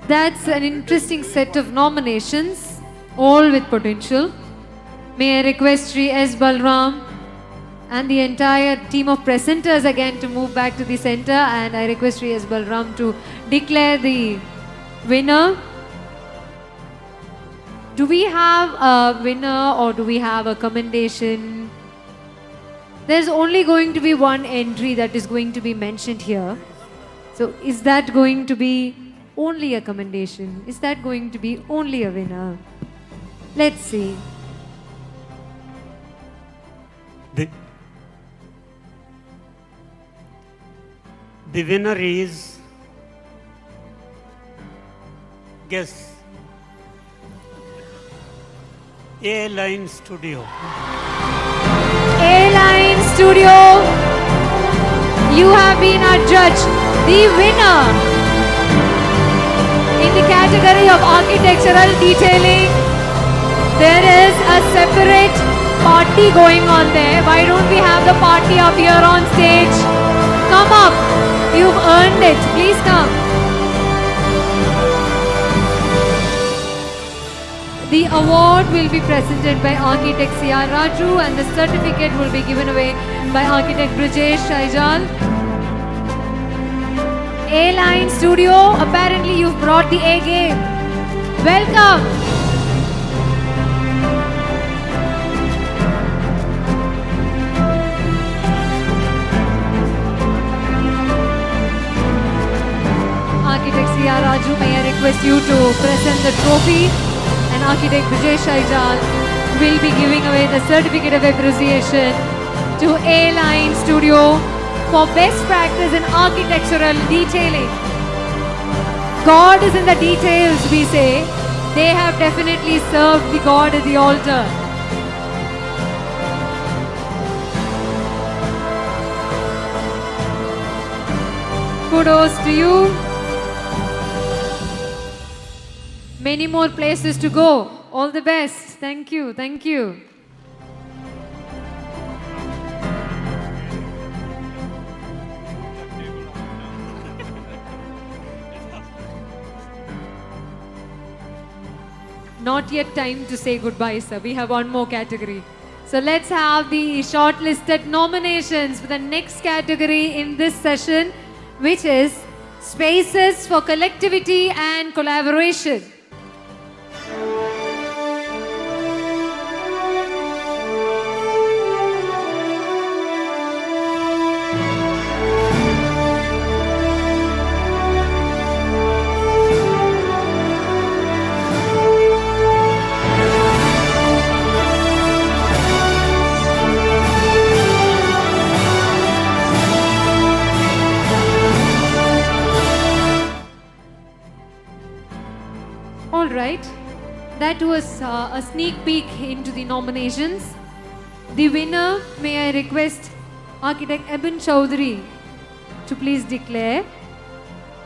That's an interesting set of nominations, all with potential. May I request Sri S. Balram and the entire team of presenters again to move back to the center, and I request Sri S. Balram to declare the winner. Do we have a winner or do we have a commendation? There's only going to be one entry that is going to be mentioned here. So is that going to be only a commendation? Is that going to be only a winner? Let's see. The winner is, guess, A-Line Studio. A-Line Studio, you have been our judge. The winner in the category of architectural detailing. There is a separate party going on there. Why don't we have the party up here on stage? Come up. You've earned it. Please come. The award will be presented by architect C.R. Raju and the certificate will be given away by architect Brajesh Shaijal. A-Line Studio, apparently you've brought the A game. Welcome. Architect C.R. Raju, may I request you to present the trophy, and architect Brajesh Shaijal will be giving away the certificate of appreciation to A-Line Studio for best practice in architectural detailing. God is in the details, we say. They have definitely served the God at the altar. Kudos to you. Many more places to go. All the best. Thank you. Thank you. Not yet time to say goodbye, sir. We have one more category. So let's have the shortlisted nominations for the next category in this session, which is Spaces for Collectivity and Collaboration. All right, that was a sneak peek into the nominations. The winner, may I request architect Eben Chowdhury to please declare.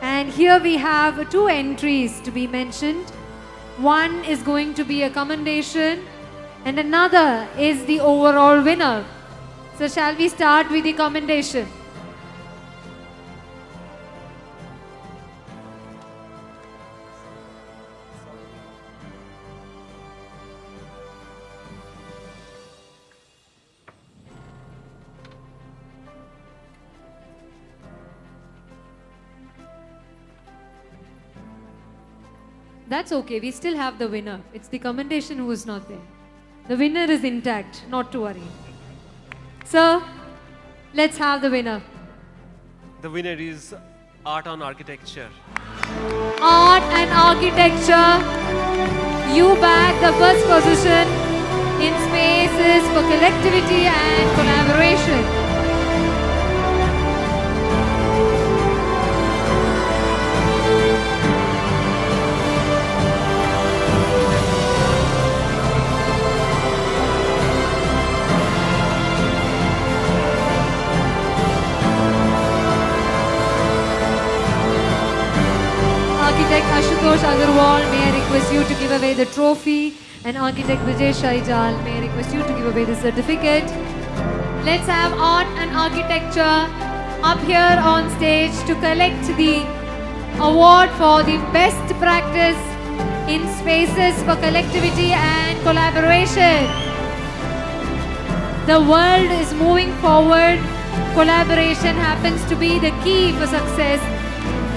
And here we have two entries to be mentioned. One is going to be a commendation and another is the overall winner. So shall we start with the commendation? That's okay, we still have the winner. It's the commendation who is not there. The winner is intact, not to worry. Sir, let's have the winner. The winner is Art on Architecture. Art and Architecture, you bag the first position in Spaces for Collectivity and Collaboration. Architect Ashutosh Agarwal, may I request you to give away the trophy, and Architect Brajesh Shaijal, may I request you to give away the certificate. Let's have Art and Architecture up here on stage to collect the award for the best practice in Spaces for Collectivity and Collaboration. The world is moving forward. Collaboration happens to be the key for success.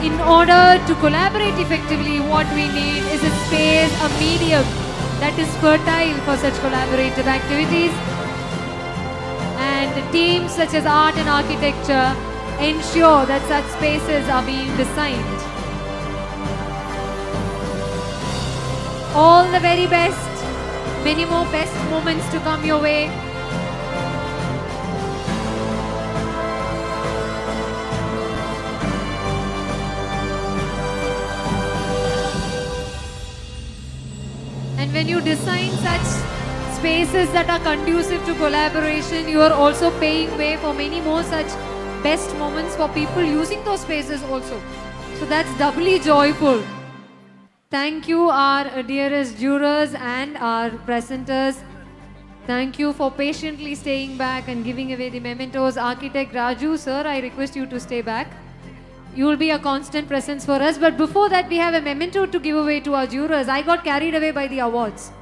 In order to collaborate effectively, what we need is a space, a medium that is fertile for such collaborative activities. And teams such as art and architecture ensure that such spaces are being designed. All the very best. Many more best moments to come your way. And when you design such spaces that are conducive to collaboration, you are also paving way for many more such best moments for people using those spaces also. So that's doubly joyful. Thank you, our dearest jurors and our presenters. Thank you for patiently staying back and giving away the mementos. Architect Raju, sir, I request you to stay back. You will be a constant presence for us. But before that, we have a memento to give away to our jurors. I got carried away by the awards.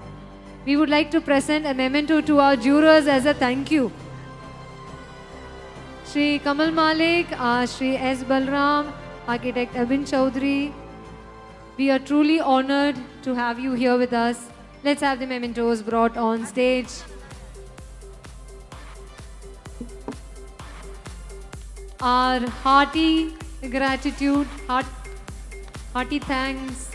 We would like to present a memento to our jurors as a thank you. Shri Kamal Malik, Shri S. Balram, Architect Abhin Chaudhary. We are truly honored to have you here with us. Let's have the mementos brought on stage. Our hearty gratitude, hearty thanks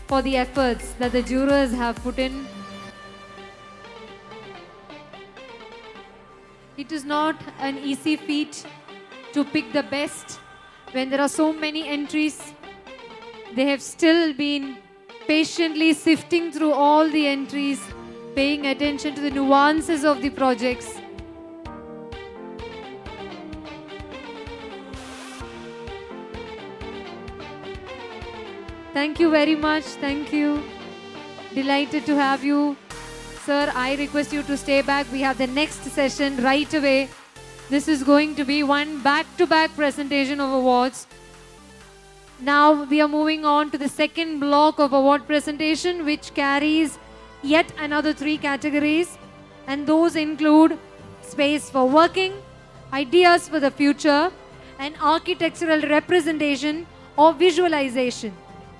for the efforts that the jurors have put in. It is not an easy feat to pick the best when there are so many entries. They have still been patiently sifting through all the entries, paying attention to the nuances of the projects. Thank you very much. Thank you. Delighted to have you. Sir, I request you to stay back. We have the next session right away. This is going to be one back-to-back presentation of awards. Now we are moving on to the second block of award presentation, which carries yet another 3 categories. And those include space for working, ideas for the future, and architectural representation or visualization.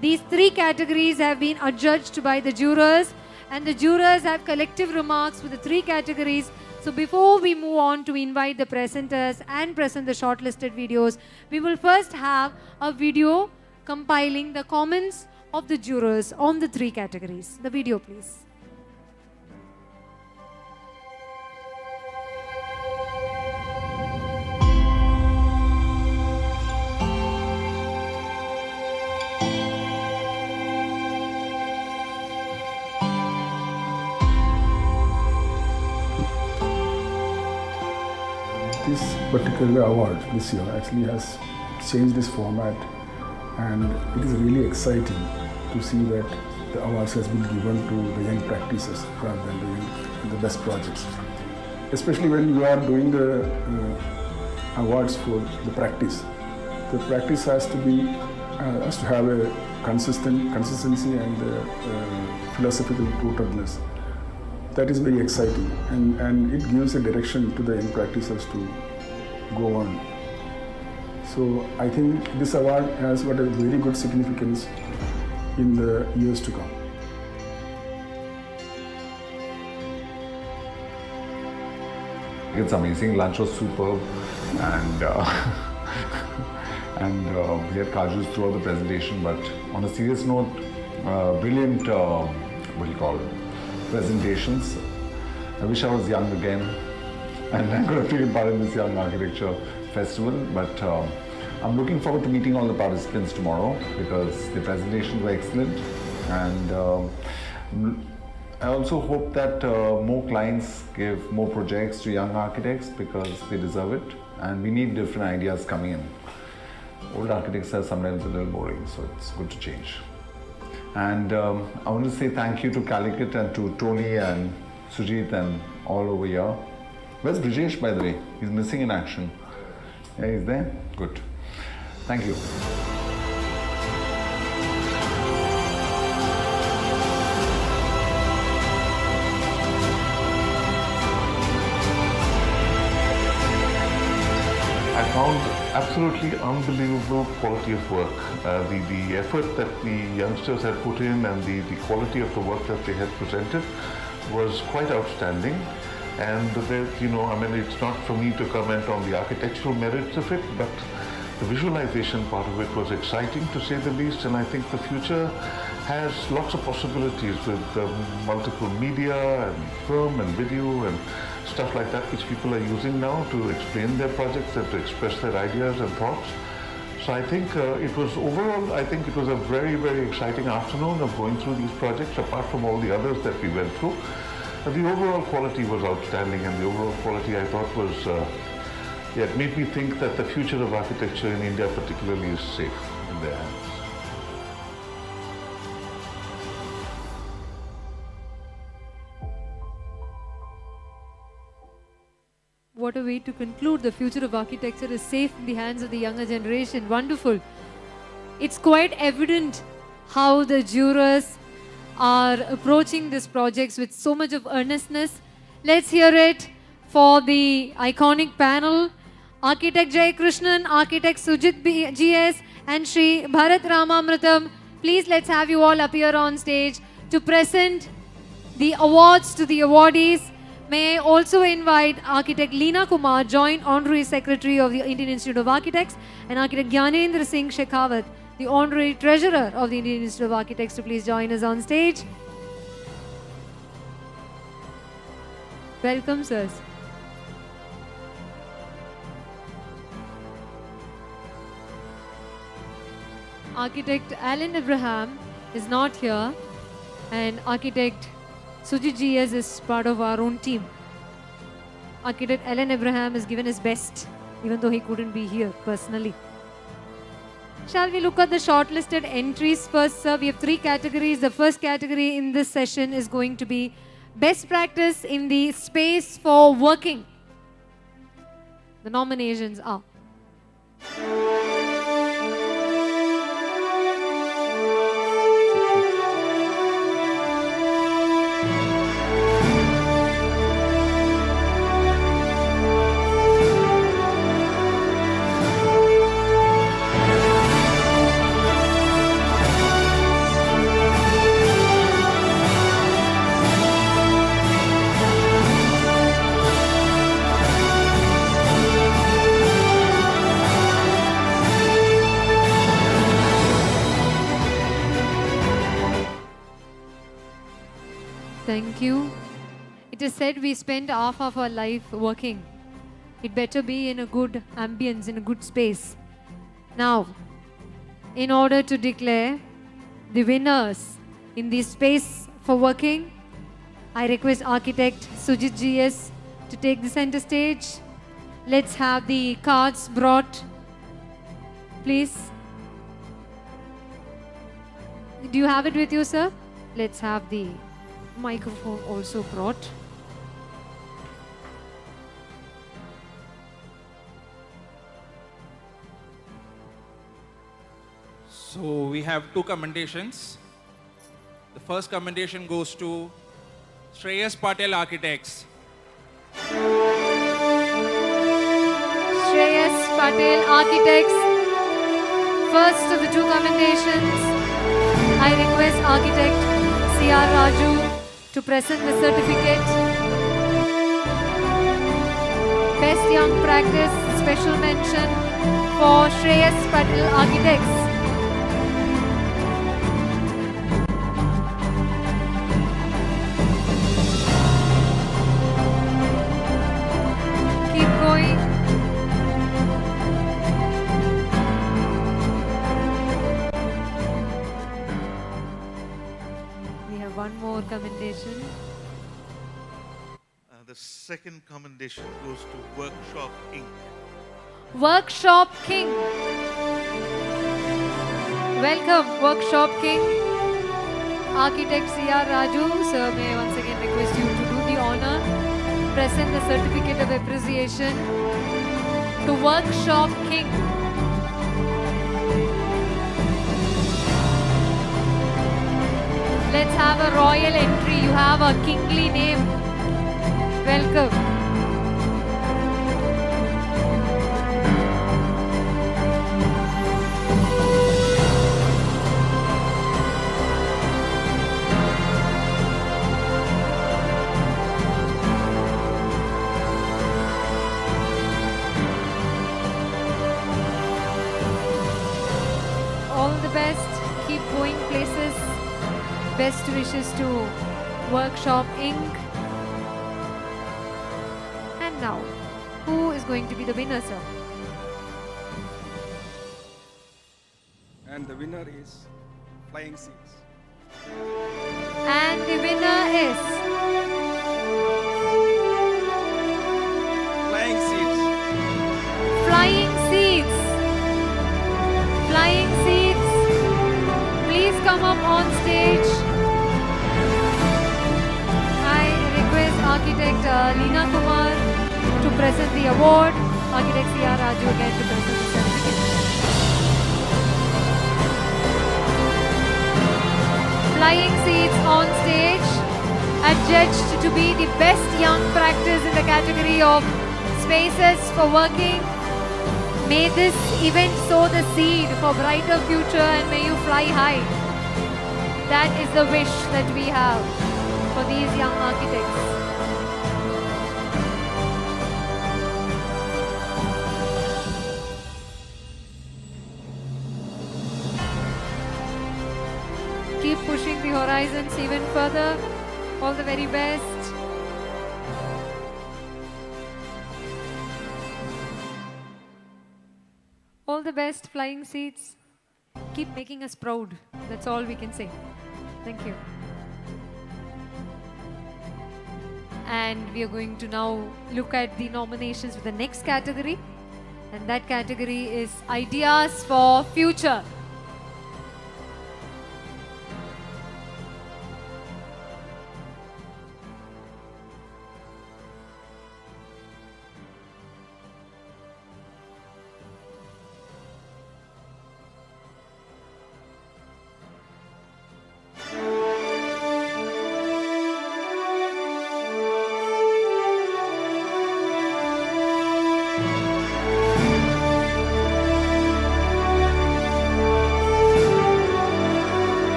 These 3 categories have been adjudged by the jurors, and the jurors have collective remarks for the 3 categories. So before we move on to invite the presenters and present the shortlisted videos, we will first have a video compiling the comments of the jurors on the 3 categories. The video, please. This particular award this year actually has changed this format, and it is really exciting to see that the awards has been given to the young practitioners rather than the best projects. Especially when you are doing the awards for the practice. The practice has to have a consistency and philosophical rootedness. That is very exciting, and it gives a direction to the young practitioners to go on. So I think this award has got a very good significance in the years to come. It's amazing. Lunch was superb, and we had kajus throughout the presentation. But on a serious note, brilliant. What do you call it? Presentations. I wish I was young again and I could have taken part in this Young Architecture Festival, but I'm looking forward to meeting all the participants tomorrow because the presentations were excellent, and I also hope that more clients give more projects to young architects because they deserve it, and we need different ideas coming in. Old architects are sometimes a little boring, so it's good to change. And I want to say thank you to Calicut and to Tony and Sujit and all over here. Where's Brijesh, by the way? He's missing in action. Yeah, he's there? Good. Thank you. found absolutely unbelievable quality of work. The effort that the youngsters had put in and the quality of the work that they had presented was quite outstanding. And it's not for me to comment on the architectural merits of it, but the visualization part of it was exciting to say the least, and I think the future has lots of possibilities with multiple media and film and video and stuff like that, which people are using now to explain their projects and to express their ideas and thoughts. So I think it was a very, very exciting afternoon of going through these projects, apart from all the others that we went through. The overall quality was outstanding, and the overall quality I thought was, it made me think that the future of architecture in India particularly is safe in their hands. What a way to conclude. The future of architecture is safe in the hands of the younger generation. Wonderful. It's quite evident how the jurors are approaching these projects with so much of earnestness. Let's hear it for the iconic panel. Architect Jay Krishnan, Architect Sujit GS, and Shri Bharat Ramamritam. Please, let's have you all appear on stage to present the awards to the awardees. May I also invite Architect Leena Kumar, Joint Honorary Secretary of the Indian Institute of Architects, and Architect Gyanendra Singh Shekhawat, the Honorary Treasurer of the Indian Institute of Architects, to please join us on stage. Welcome, sirs. Architect Alan Abraham is not here, and Architect Sujit GS is part of our own team. Architect Alan Abraham has given his best, even though he couldn't be here personally. Shall we look at the shortlisted entries first, sir? We have 3 categories. The first category in this session is going to be Best Practice in the Space for Working. The nominations are Thank you. It is said we spend half of our life working. It better be in a good ambience, in a good space. Now, in order to declare the winners in the space for working, I request Architect Sujit GS to take the center stage. Let's have the cards brought, please. Do you have it with you, sir? Let's have the microphone also brought. So we have 2 commendations. The first commendation goes to Shreyas Patel Architects. Shreyas Patel Architects. First of the 2 commendations, I request Architect C.R. Raju to present the certificate. Best Young Practice, special mention for Shreyas Patel Architects. Keep going. We have one more commendation. The second commendation goes to Workshop Inc. Workshop King. Welcome, Workshop King. Architect C.R. Raju, sir, may I once again request you to do the honor, present the certificate of appreciation to Workshop King. Let's have a royal entry. You have a kingly name. Welcome. best wishes to Workshop Inc. And now, who is going to be the winner, sir? And the winner is Flying Seeds. And the winner is Flying Seeds. Flying Seeds. Flying Seeds. Please come up on stage. I request Architect Leena Kumar to present the award. Architect C.R. Raju again to present the certificate. Flying Seeds on stage, adjudged to be the best young practice in the category of spaces for working. May this event sow the seed for brighter future and may you fly high. That is the wish that we have for these young architects. Keep pushing the horizons even further. All the very best. All the best, Flying Seeds. Keep making us proud. That's all we can say. Thank you. And we are going to now look at the nominations for the next category. And that category is Ideas for Future.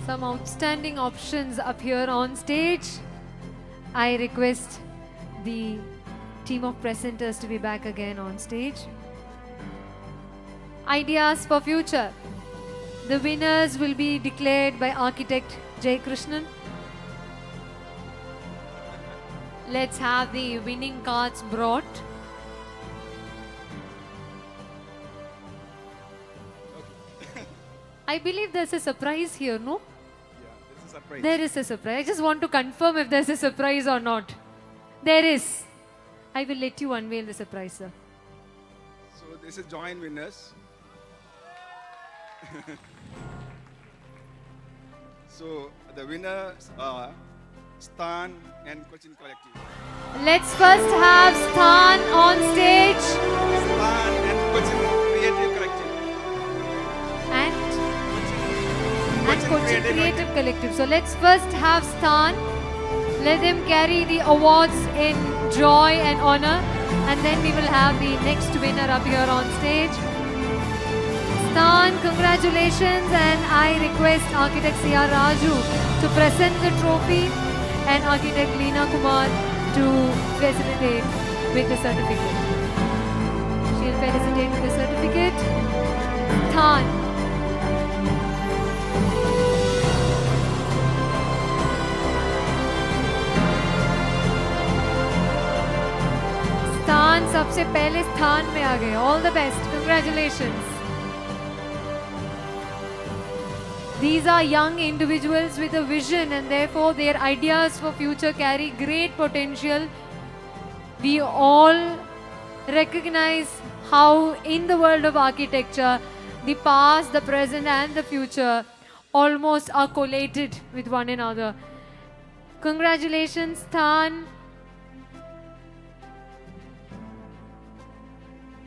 Some outstanding options appear on stage. I request the team of presenters to be back again on stage. Ideas for Future. The winners will be declared by Architect Jay Krishnan. Let's have the winning cards brought. I believe there's a surprise here, no? Surprise. There is a surprise. I just want to confirm if there's a surprise or not. There is. I will let you unveil the surprise, sir. So this is joint winners. So the winners are Stan and Cochin Collective. Let's first have Stan on stage. Stan and Cochin Creative Collective. And Cochin Creative Collective. So let's first have Stan. Let them carry the awards in joy and honor. And then we will have the next winner up here on stage. Stan, congratulations. And I request Architect C.R. Raju to present the trophy and Architect Leena Kumar to facilitate with the certificate. She'll felicitate with the certificate. Stan. स्थान सबसे पहले स्थान में आ गए. All the best. Congratulations. These are young individuals with a vision and therefore their ideas for future carry great potential. We all recognize how in the world of architecture, the past, the present and the future almost are collated with one another. Congratulations, Sthan.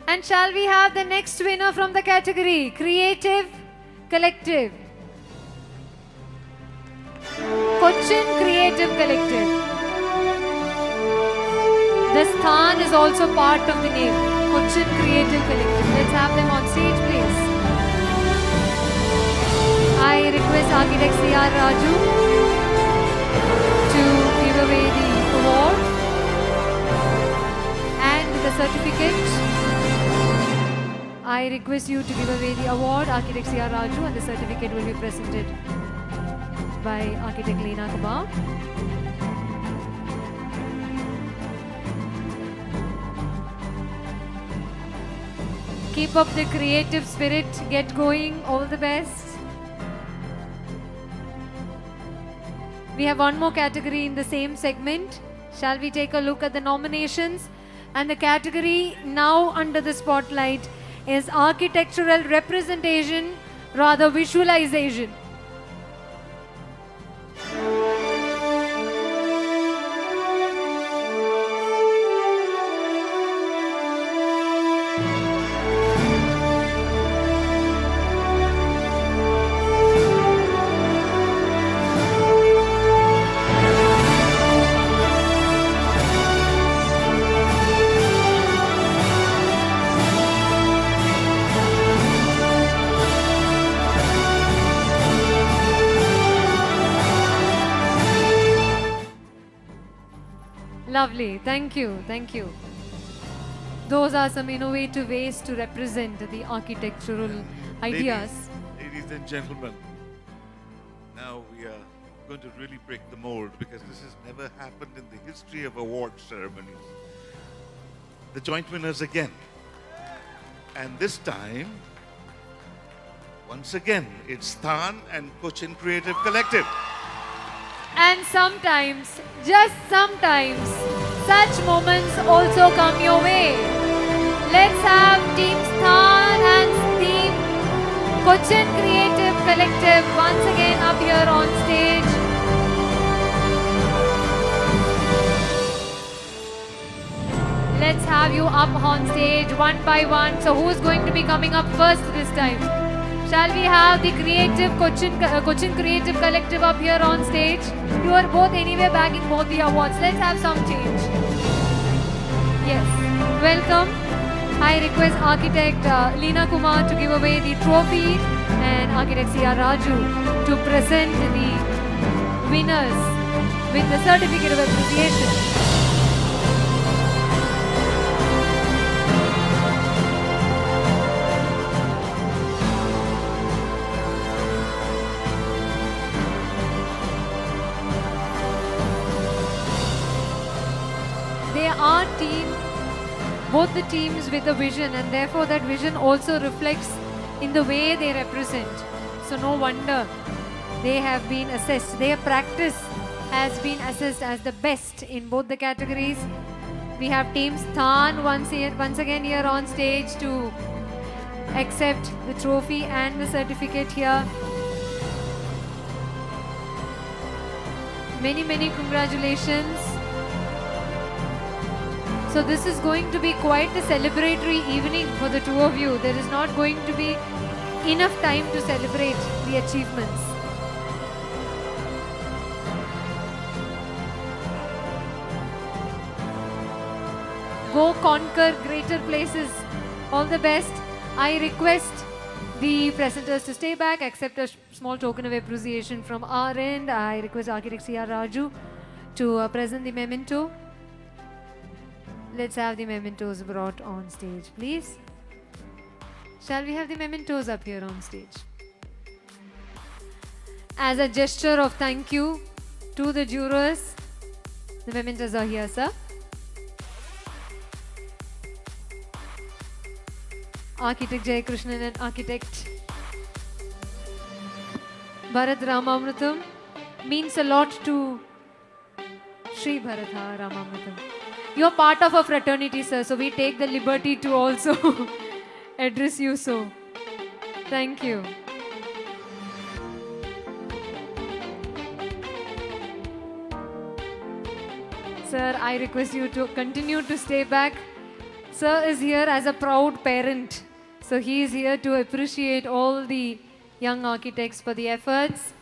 And shall we have the next winner from the category, Creative Collective. Cochin Creative Collective. The Sthan is also part of the name, Cochin Creative Collective. Let's have them on stage, please. I request Architect C.R. Raju to give away the award and the certificate. I request you to give away the award, Architect C.R. Raju, and the certificate will be presented by Architect Leena Kumar. Keep up the creative spirit, get going, all the best. We have one more category in the same segment. Shall we take a look at the nominations? And the category now under the spotlight is architectural representation, rather visualization. Lovely, thank you, thank you. Those are some innovative ways to represent the architectural ideas. Ladies and gentlemen, now we are going to really break the mold because this has never happened in the history of award ceremonies. The joint winners again. And this time, once again, it's Than and Cochin Creative Collective. And sometimes, just sometimes, such moments also come your way. Let's have Team Than and Team Cochin Creative Collective once again up here on stage. Let's have you up on stage one by one. So who's going to be coming up first this time? Shall we have the Cochin Creative Collective up here on stage? You are both anyway bagging both the awards. Let's have some change. Yes. Welcome. I request Architect Leena Kumar to give away the trophy and Architect C.R. Raju to present the winners with the certificate of appreciation. They are both the teams with a vision, and therefore that vision also reflects in the way they represent. So no wonder they have been assessed. Their practice has been assessed as the best in both the categories. We have Team Than once again here on stage to accept the trophy and the certificate here. Many, many congratulations. So this is going to be quite a celebratory evening for the two of you. There is not going to be enough time to celebrate the achievements. Go conquer greater places. All the best. I request the presenters to stay back, accept a small token of appreciation from our end. I request Architect C.R. Raju to present the memento. Let's have the mementos brought on stage, please. Shall we have the mementos up here on stage? As a gesture of thank you to the jurors, the mementos are here, sir. Architect Jayakrishnan and Architect Bharat Ramamrutam means a lot to Sri Bharatha Ramamrutam. You're part of a fraternity, sir, so we take the liberty to also address you so. Thank you. Sir, I request you to continue to stay back. Sir is here as a proud parent. So he is here to appreciate all the young architects for the efforts.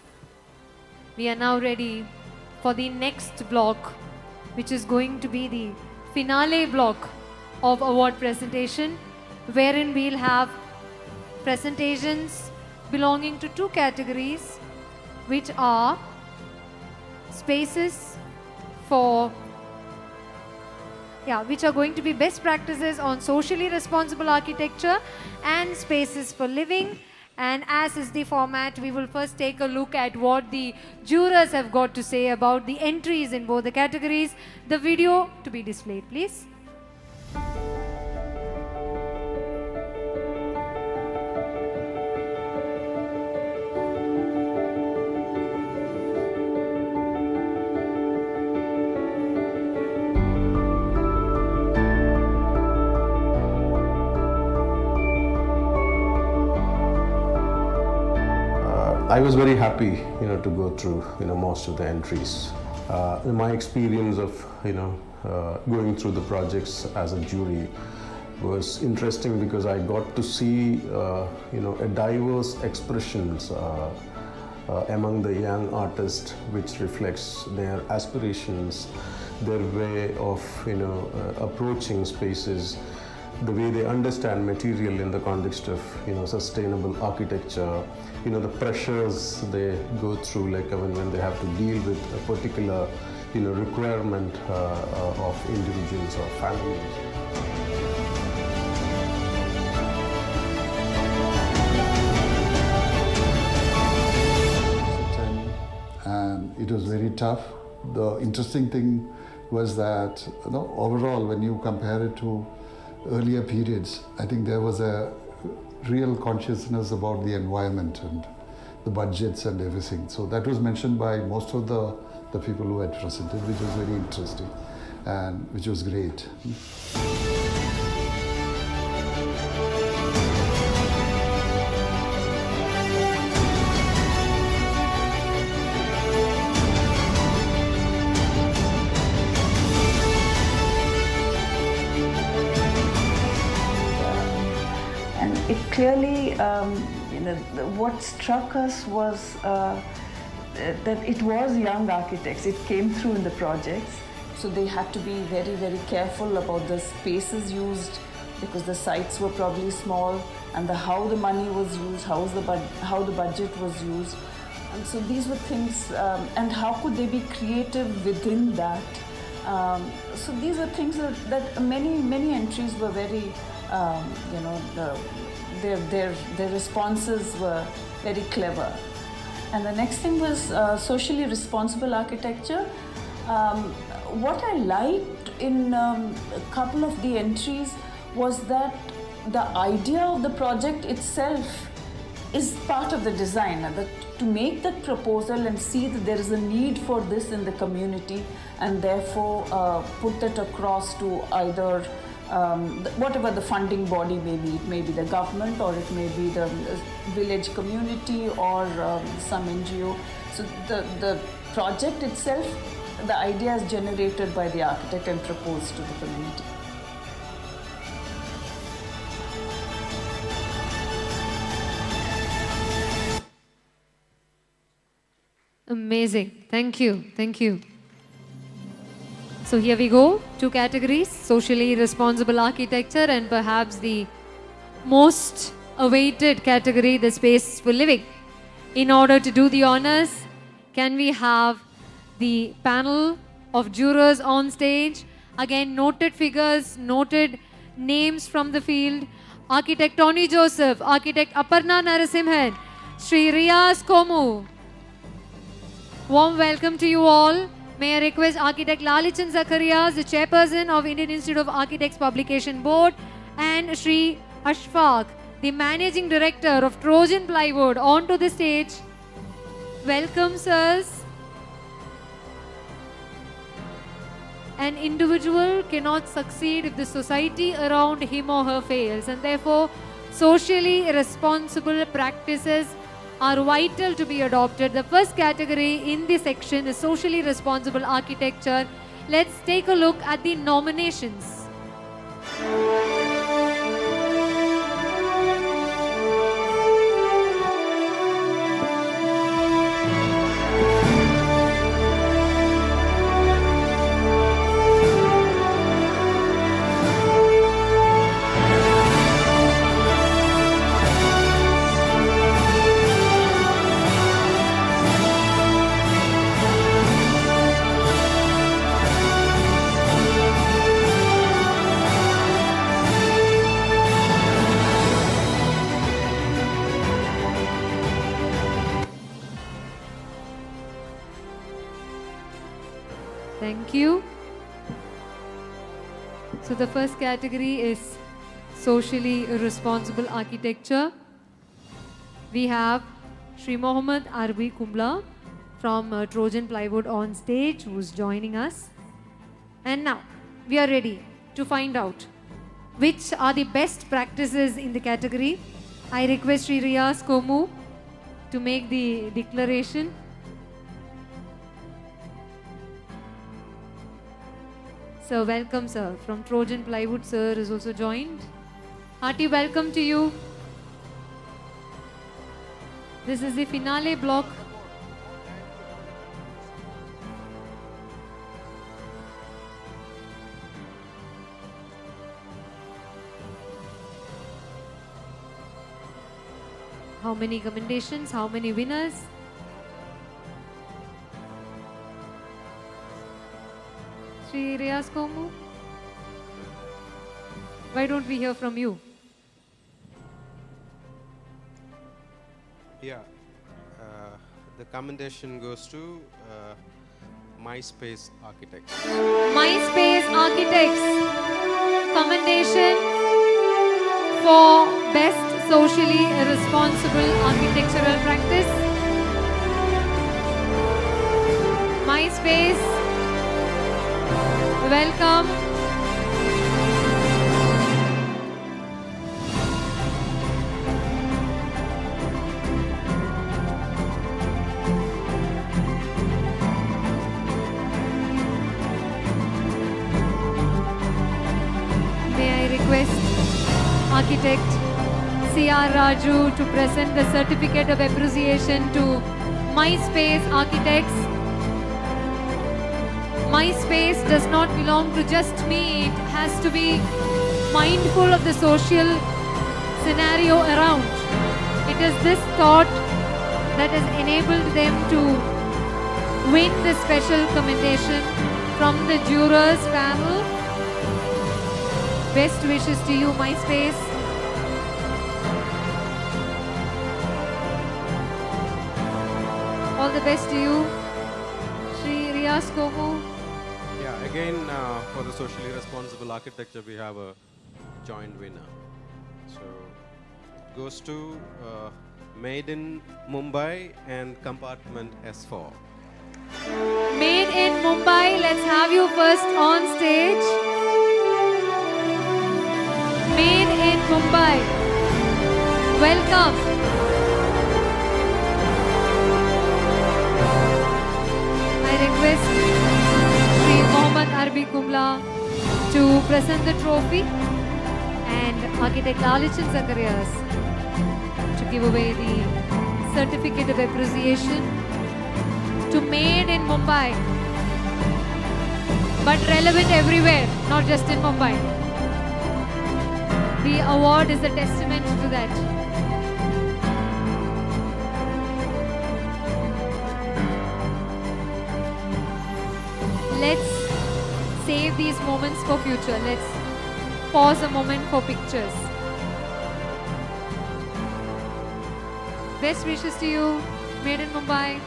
We are now ready for the next block, which is going to be the finale block of award presentation, wherein we'll have presentations belonging to two categories, which are spaces for which are going to be best practices on socially responsible architecture and spaces for living. And as is the format, we will first take a look at what the jurors have got to say about the entries in both the categories. The video to be displayed, please. I was very happy, to go through, most of the entries. In my experience of, going through the projects as a jury was interesting because I got to see, a diverse expressions among the young artists, which reflects their aspirations, their way of, approaching spaces, the way they understand material in the context of sustainable architecture, the pressures they go through, like when they have to deal with a particular requirement of individuals or families. And it was very tough. The interesting thing was that overall, when you compare it to earlier periods, I think there was a real consciousness about the environment and the budgets and everything. So that was mentioned by most of the people who had presented, which was very interesting and which was great. It clearly, what struck us was that it was young architects. It came through in the projects. So they had to be very, very careful about the spaces used because the sites were probably small, and how the money was used, how the budget was used. And so these were things, and how could they be creative within that? So these are things that many entries were very, their responses were very clever. And the next thing was socially responsible architecture. What I liked in a couple of the entries was that the idea of the project itself is part of the design. That to make that proposal and see that there is a need for this in the community, and therefore put that across to either whatever the funding body may be. It may be the government, or it may be the village community, or some NGO. So the project itself, the idea is generated by the architect and proposed to the community. Amazing. Thank you. Thank you. So here we go. Two categories: socially responsible architecture, and perhaps the most awaited category, the space for living. In order to do the honors, can we have the panel of jurors on stage? Again, noted figures, noted names from the field. Architect Tony Joseph, Architect Aparna Narasimhan, Sri Riaz Komu. Warm welcome to you all. May I request Architect Lalichan Zakarias, the Chairperson of Indian Institute of Architects Publication Board, and Sri Ashfaq, the Managing Director of Trojan Plywood, onto the stage. Welcome, sirs. An individual cannot succeed if the society around him or her fails, and therefore socially responsible practices are vital to be adopted. The first category in this section is socially responsible architecture. Let's take a look at the nominations. Thank you. So the first category is socially responsible architecture. We have Sri Mohammad Arbi Kumla from Trojan Plywood on stage, who's joining us. And now we are ready to find out which are the best practices in the category. I request Sri Riyaz Komu to make the declaration. Sir, welcome, sir. From Trojan Plywood, sir is also joined. Hearty welcome to you. This is the finale block. How many commendations? How many winners? Sri Riyaz Komu, why don't we hear from you? Yeah, the commendation goes to MySpace Architects. MySpace Architects, commendation for best socially responsible architectural practice. MySpace, welcome. May I request Architect C.R. Raju to present the certificate of appreciation to MySpace Architects. MySpace does not belong to just me. It has to be mindful of the social scenario around. It is this thought that has enabled them to win this special commendation from the jurors panel. Best wishes to you, MySpace. All the best to you. Sri Riyaz Komu. Yeah, again, for the socially responsible architecture, we have a joint winner. So, it goes to Made in Mumbai and Compartment S4. Made in Mumbai, let's have you first on stage. Made in Mumbai. Welcome. I request Sri Mohammad Arbi Kumla to present the trophy and Architect Lalichan Zacharias to give away the certificate of appreciation to Made in Mumbai, but relevant everywhere, not just in Mumbai. The award is a testament to that. Let's save these moments for future. Let's pause a moment for pictures. Best wishes to you, Made in Mumbai.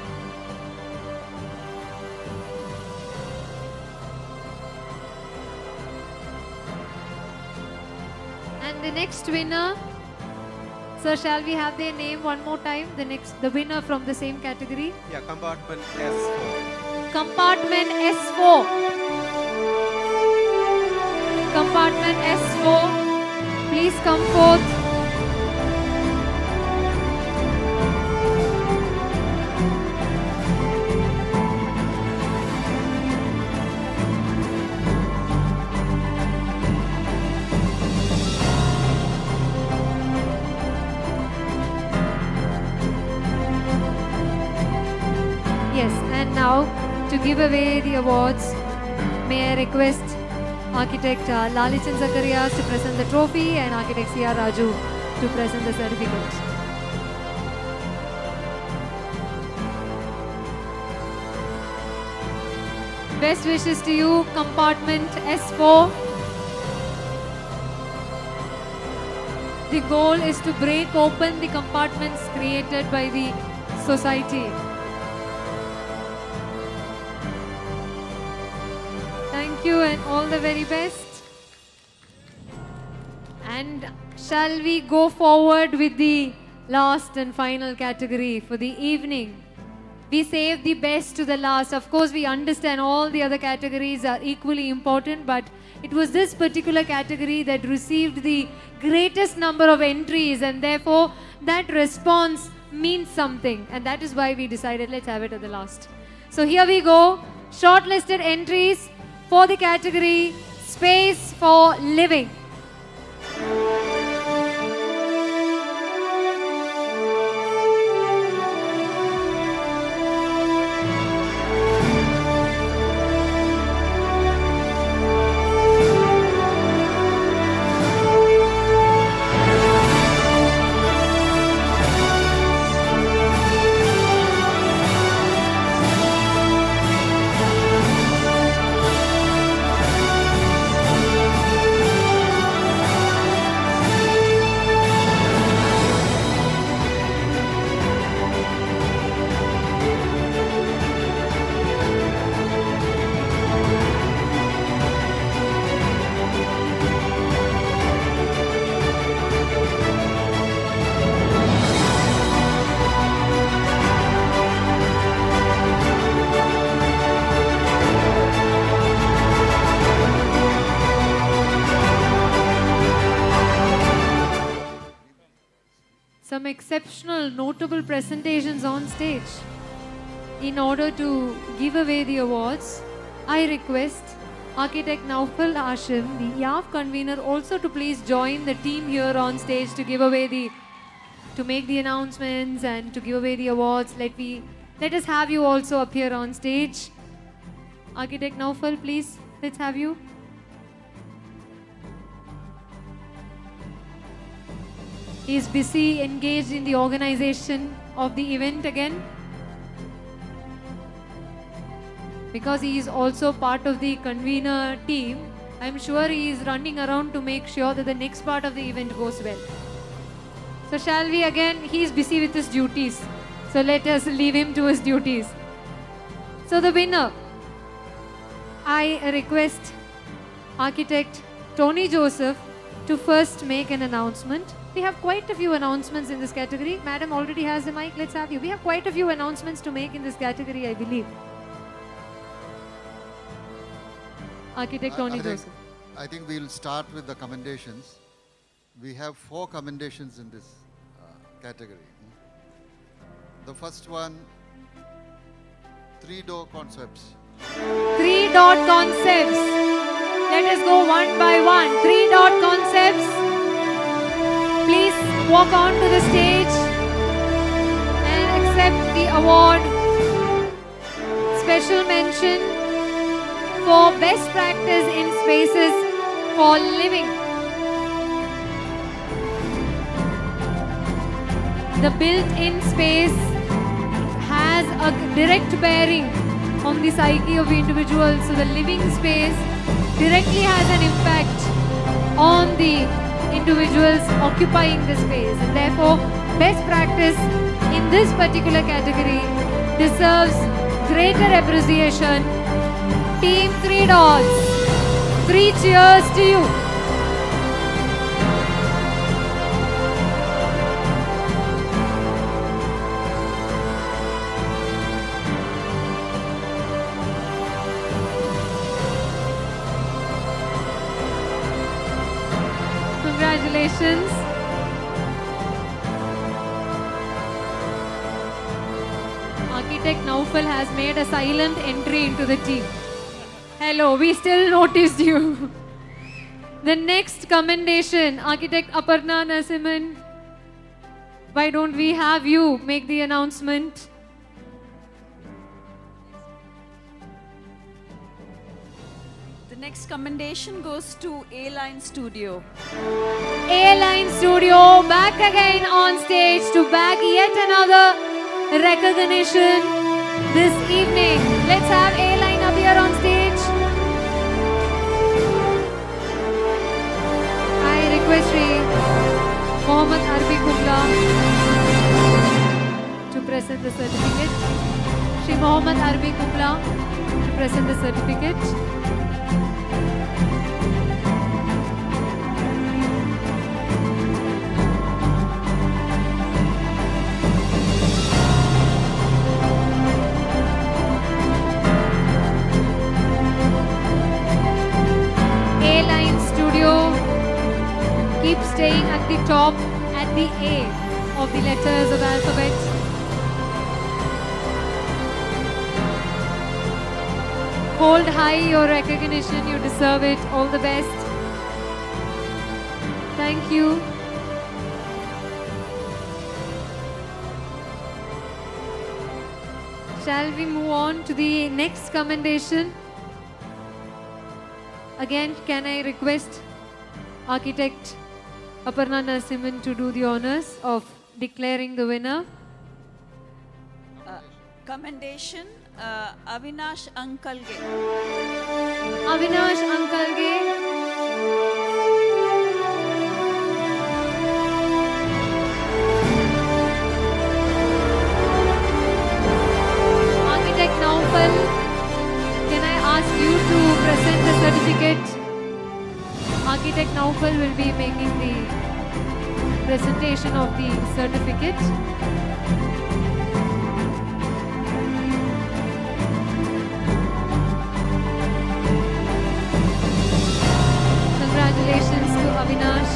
And the next winner, sir, shall we have their name one more time? The winner from the same category. Yeah, Compartment S4. Compartment S4. Compartment S4. Please come forth. Yes, and now to give away the awards, may I request Architect Lalichan Zacharias to present the trophy and Architect C.R. Raju to present the certificate. Best wishes to you, Compartment S4. The goal is to break open the compartments created by the society. you and all the very best. And shall we go forward with the last and final category for the evening? We save the best to the last. Of course, we understand all the other categories are equally important, but it was this particular category that received the greatest number of entries, and therefore that response means something, and that is why we decided let's have it at the last. So here we go, shortlisted entries for the category Space for Living. Some exceptional, notable presentations on stage. In order to give away the awards, I request Architect Naufal Hashim, the YAF convener, also to please join the team here on stage to give away to make the announcements and to give away the awards. Let us have you also appear on stage. Architect Naufal, please, let's have you. He is busy, engaged in the organization of the event again. Because he is also part of the convener team, I'm sure he is running around to make sure that the next part of the event goes well. So shall we again, he is busy with his duties. So let us leave him to his duties. So the winner, I request Architect Tony Joseph to first make an announcement. We have quite a few announcements in this category. Madam already has the mic. Let's have you. We have quite a few announcements to make in this category, I believe. Architect Tony Joseph. I think we'll start with the commendations. We have 4 commendations in this category. The first one, 3-door concepts. 3-dot concepts. Let us go one by one. 3-dot concepts. Please walk on to the stage and accept the award. Special mention for best practice in spaces for living. The built-in space has a direct bearing on the psyche of the individual. So the living space directly has an impact on the individuals occupying the space, and therefore best practice in this particular category deserves greater appreciation. Team 3 Doors, 3 cheers to you. Congratulations. Architect Naufal has made a silent entry into the team. Hello, we still noticed you. The next commendation, Architect Aparna Narasimhan. Why don't we have you make the announcement? The next commendation goes to A-Line Studio. A-Line Studio back again on stage to back yet another recognition this evening. Let's have A-Line appear on stage. I request Shri Mohammad Arbi Kumla to present the certificate. Shri Mohammad Arbi Kumla to present the certificate. keep staying at the top, at the A of the letters of alphabet. Hold high your recognition, you deserve it. All the best. Thank you. Shall we move on to the next commendation? Again, can I request Architect Aparna Narasimhan to do the honors of declaring the winner? Commendation, Avinash Ankalge. Avinash Ankalge. Architect Naufal, can I ask you to present the certificate? Architect Naufal will be making the presentation of the certificate. Congratulations to Avinash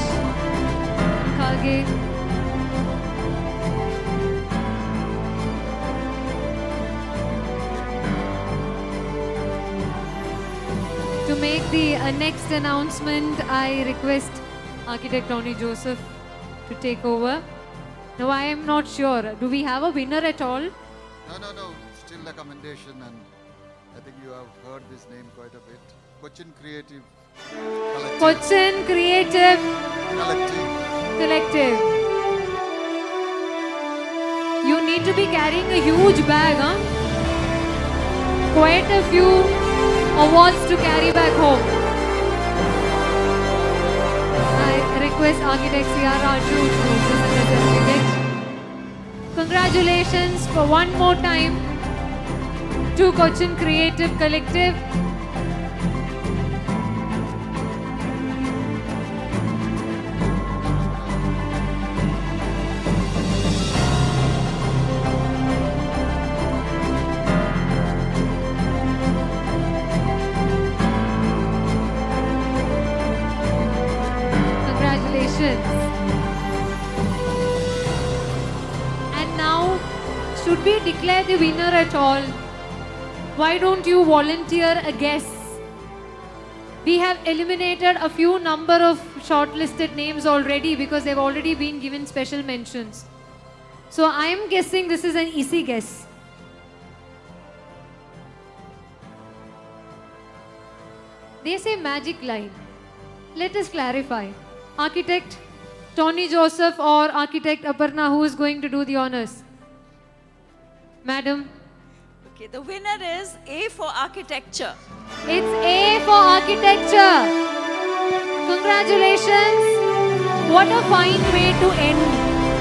Khalge. To make the next announcement, I request Architect Tony Joseph to take over. Now, I am not sure. Do we have a winner at all? No. Still a commendation, and I think you have heard this name quite a bit. Cochin Creative Collective. Cochin Creative Collective. You need to be carrying a huge bag, huh? Quite a few awards to carry back home. I request Architect C.R. Raju to present the certificate. Congratulations for one more time to Cochin Creative Collective. And now, should we declare the winner at all? Why don't you volunteer a guess? We have eliminated a few number of shortlisted names already because they've already been given special mentions. So I am guessing this is an easy guess. They say magic line. Let us clarify. Architect Tony Joseph or Architect Aparna, who is going to do the honors? Madam. Okay, the winner is A for Architecture. It's A for Architecture. Congratulations. What a fine way to end.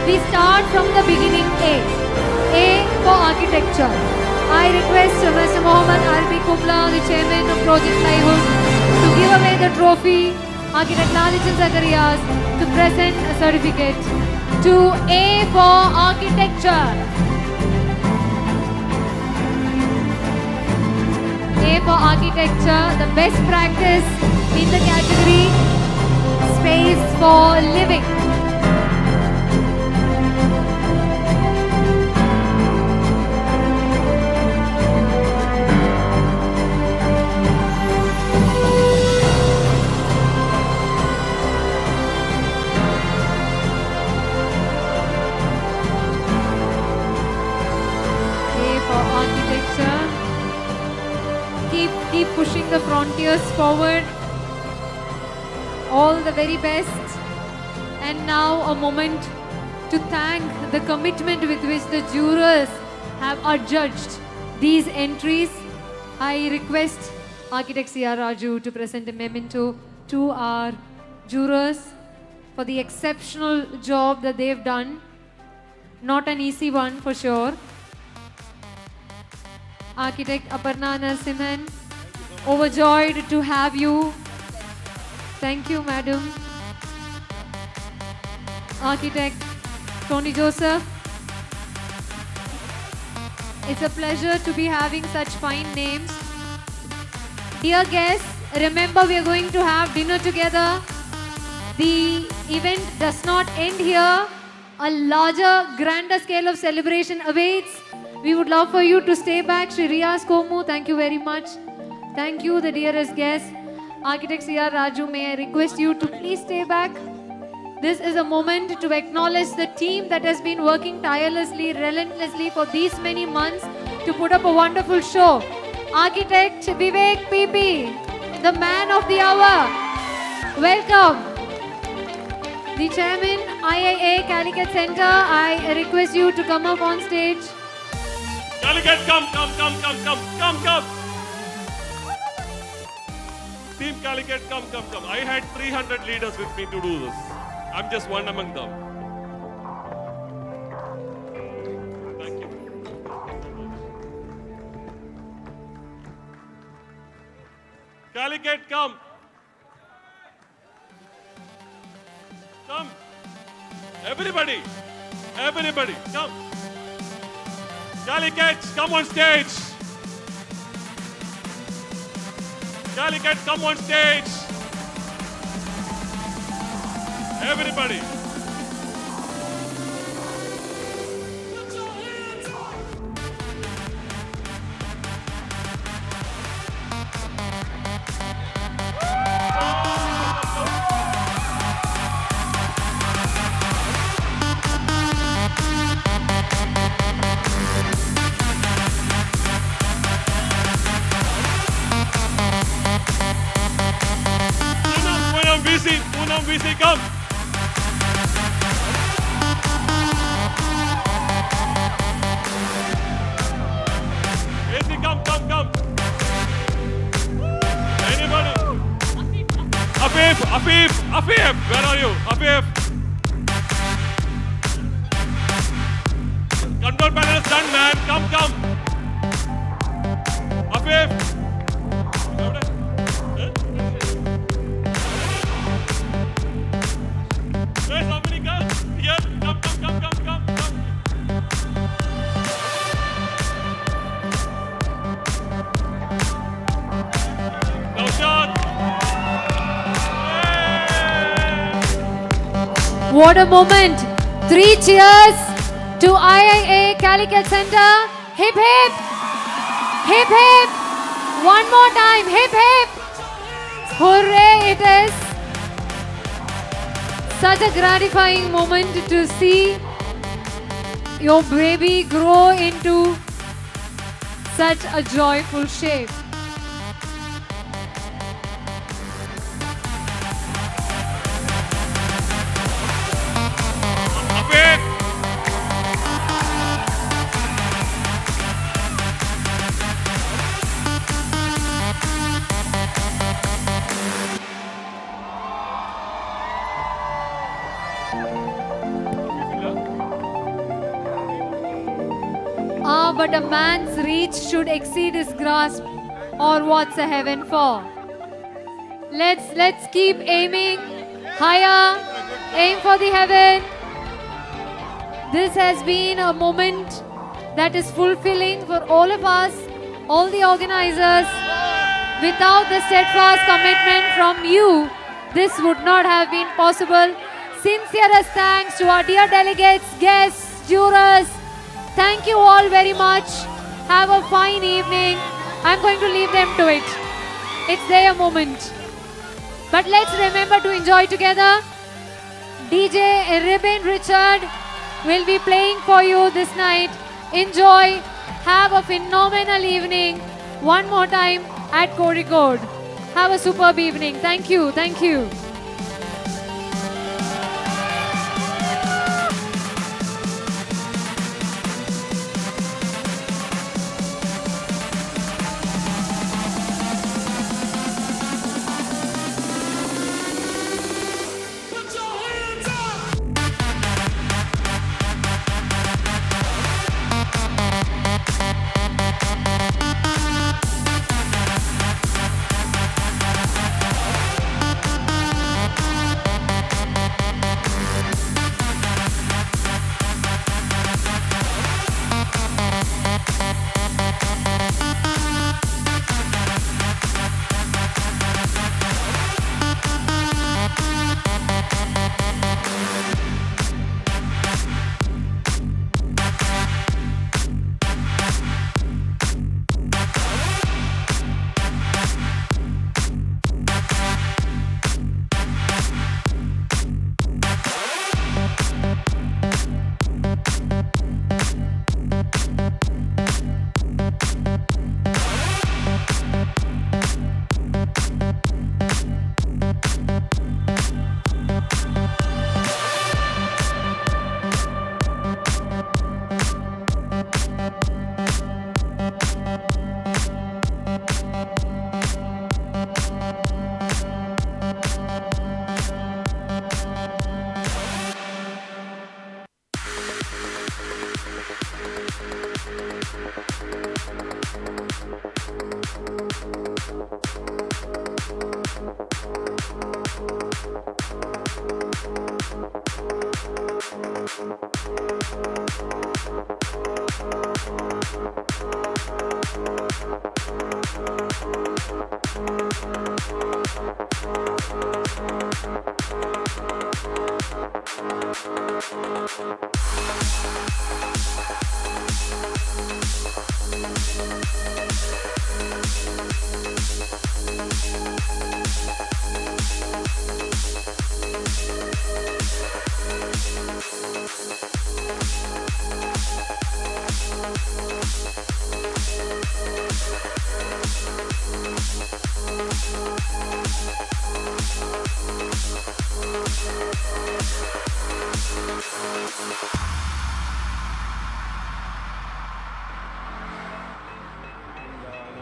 We start from the beginning A. A for Architecture. I request Mr. Mohammed Arbi Kumla, the chairman of Project Livelihood, to give away the trophy. Architect Lalachan Zacharias to present a certificate to A for Architecture. A for Architecture, the best practice in the category Space for Living. Keep pushing the frontiers forward. All the very best. And now a moment to thank the commitment with which the jurors have adjudged these entries. I request Architect C.R. Raju to present a memento to our jurors for the exceptional job that they've done. Not an easy one for sure. Architect Aparna Narasimhan, overjoyed to have you. Thank you, madam. Architect Tony Joseph, it's a pleasure to be having such fine names. Dear guests, remember we are going to have dinner together. the event does not end here. A larger, grander scale of celebration awaits. We would love for you to stay back. Shri Riyaz Komu, thank you very much. Thank you, the dearest guests. Architect C.R. Raju, may I request you to please stay back. This is a moment to acknowledge the team that has been working tirelessly, relentlessly for these many months to put up a wonderful show. Architect Vivek PP, the man of the hour. Welcome. The chairman, IIA Calicut Center, I request you to come up on stage. Calicut, come. Team Calicut, come. I had 300 leaders with me to do this. I'm just one among them. Thank you. Calicut, come. Come. Everybody, come. Calicut, come on stage. Calicut, come on stage. Everybody. Poonam VC, come. AC, come. Anybody? Afif, where are you? Afif. Control panel is done, man. Come. Afif. There's so many girls here. Come. No shot. What a moment. 3 cheers to IIA Calicut Center. Hip hip. Hip hip. One more time. Hip hip. Hooray it is. Such a gratifying moment to see your baby grow into such a joyful shape. But a man's reach should exceed his grasp, or what's a heaven for? Let's keep aiming higher, aim for the heaven. This has been a moment that is fulfilling for all of us, all the organizers. Without the steadfast commitment from you, this would not have been possible. Sincerest thanks to our dear delegates, guests, jurors. Thank you all very much. Have a fine evening. I'm going to leave them to it. It's their moment. But let's remember to enjoy together. DJ Ribbon Richard will be playing for you this night. Enjoy. Have a phenomenal evening. One more time at Kozhikode. Have a superb evening. Thank you.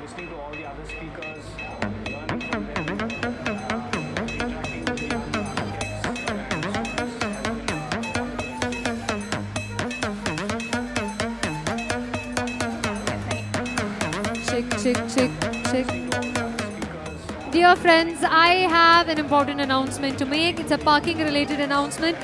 Listening to all the other speakers, learning from them, interacting with the young Check. Dear friends, I have an important announcement to make. It's a parking related announcement.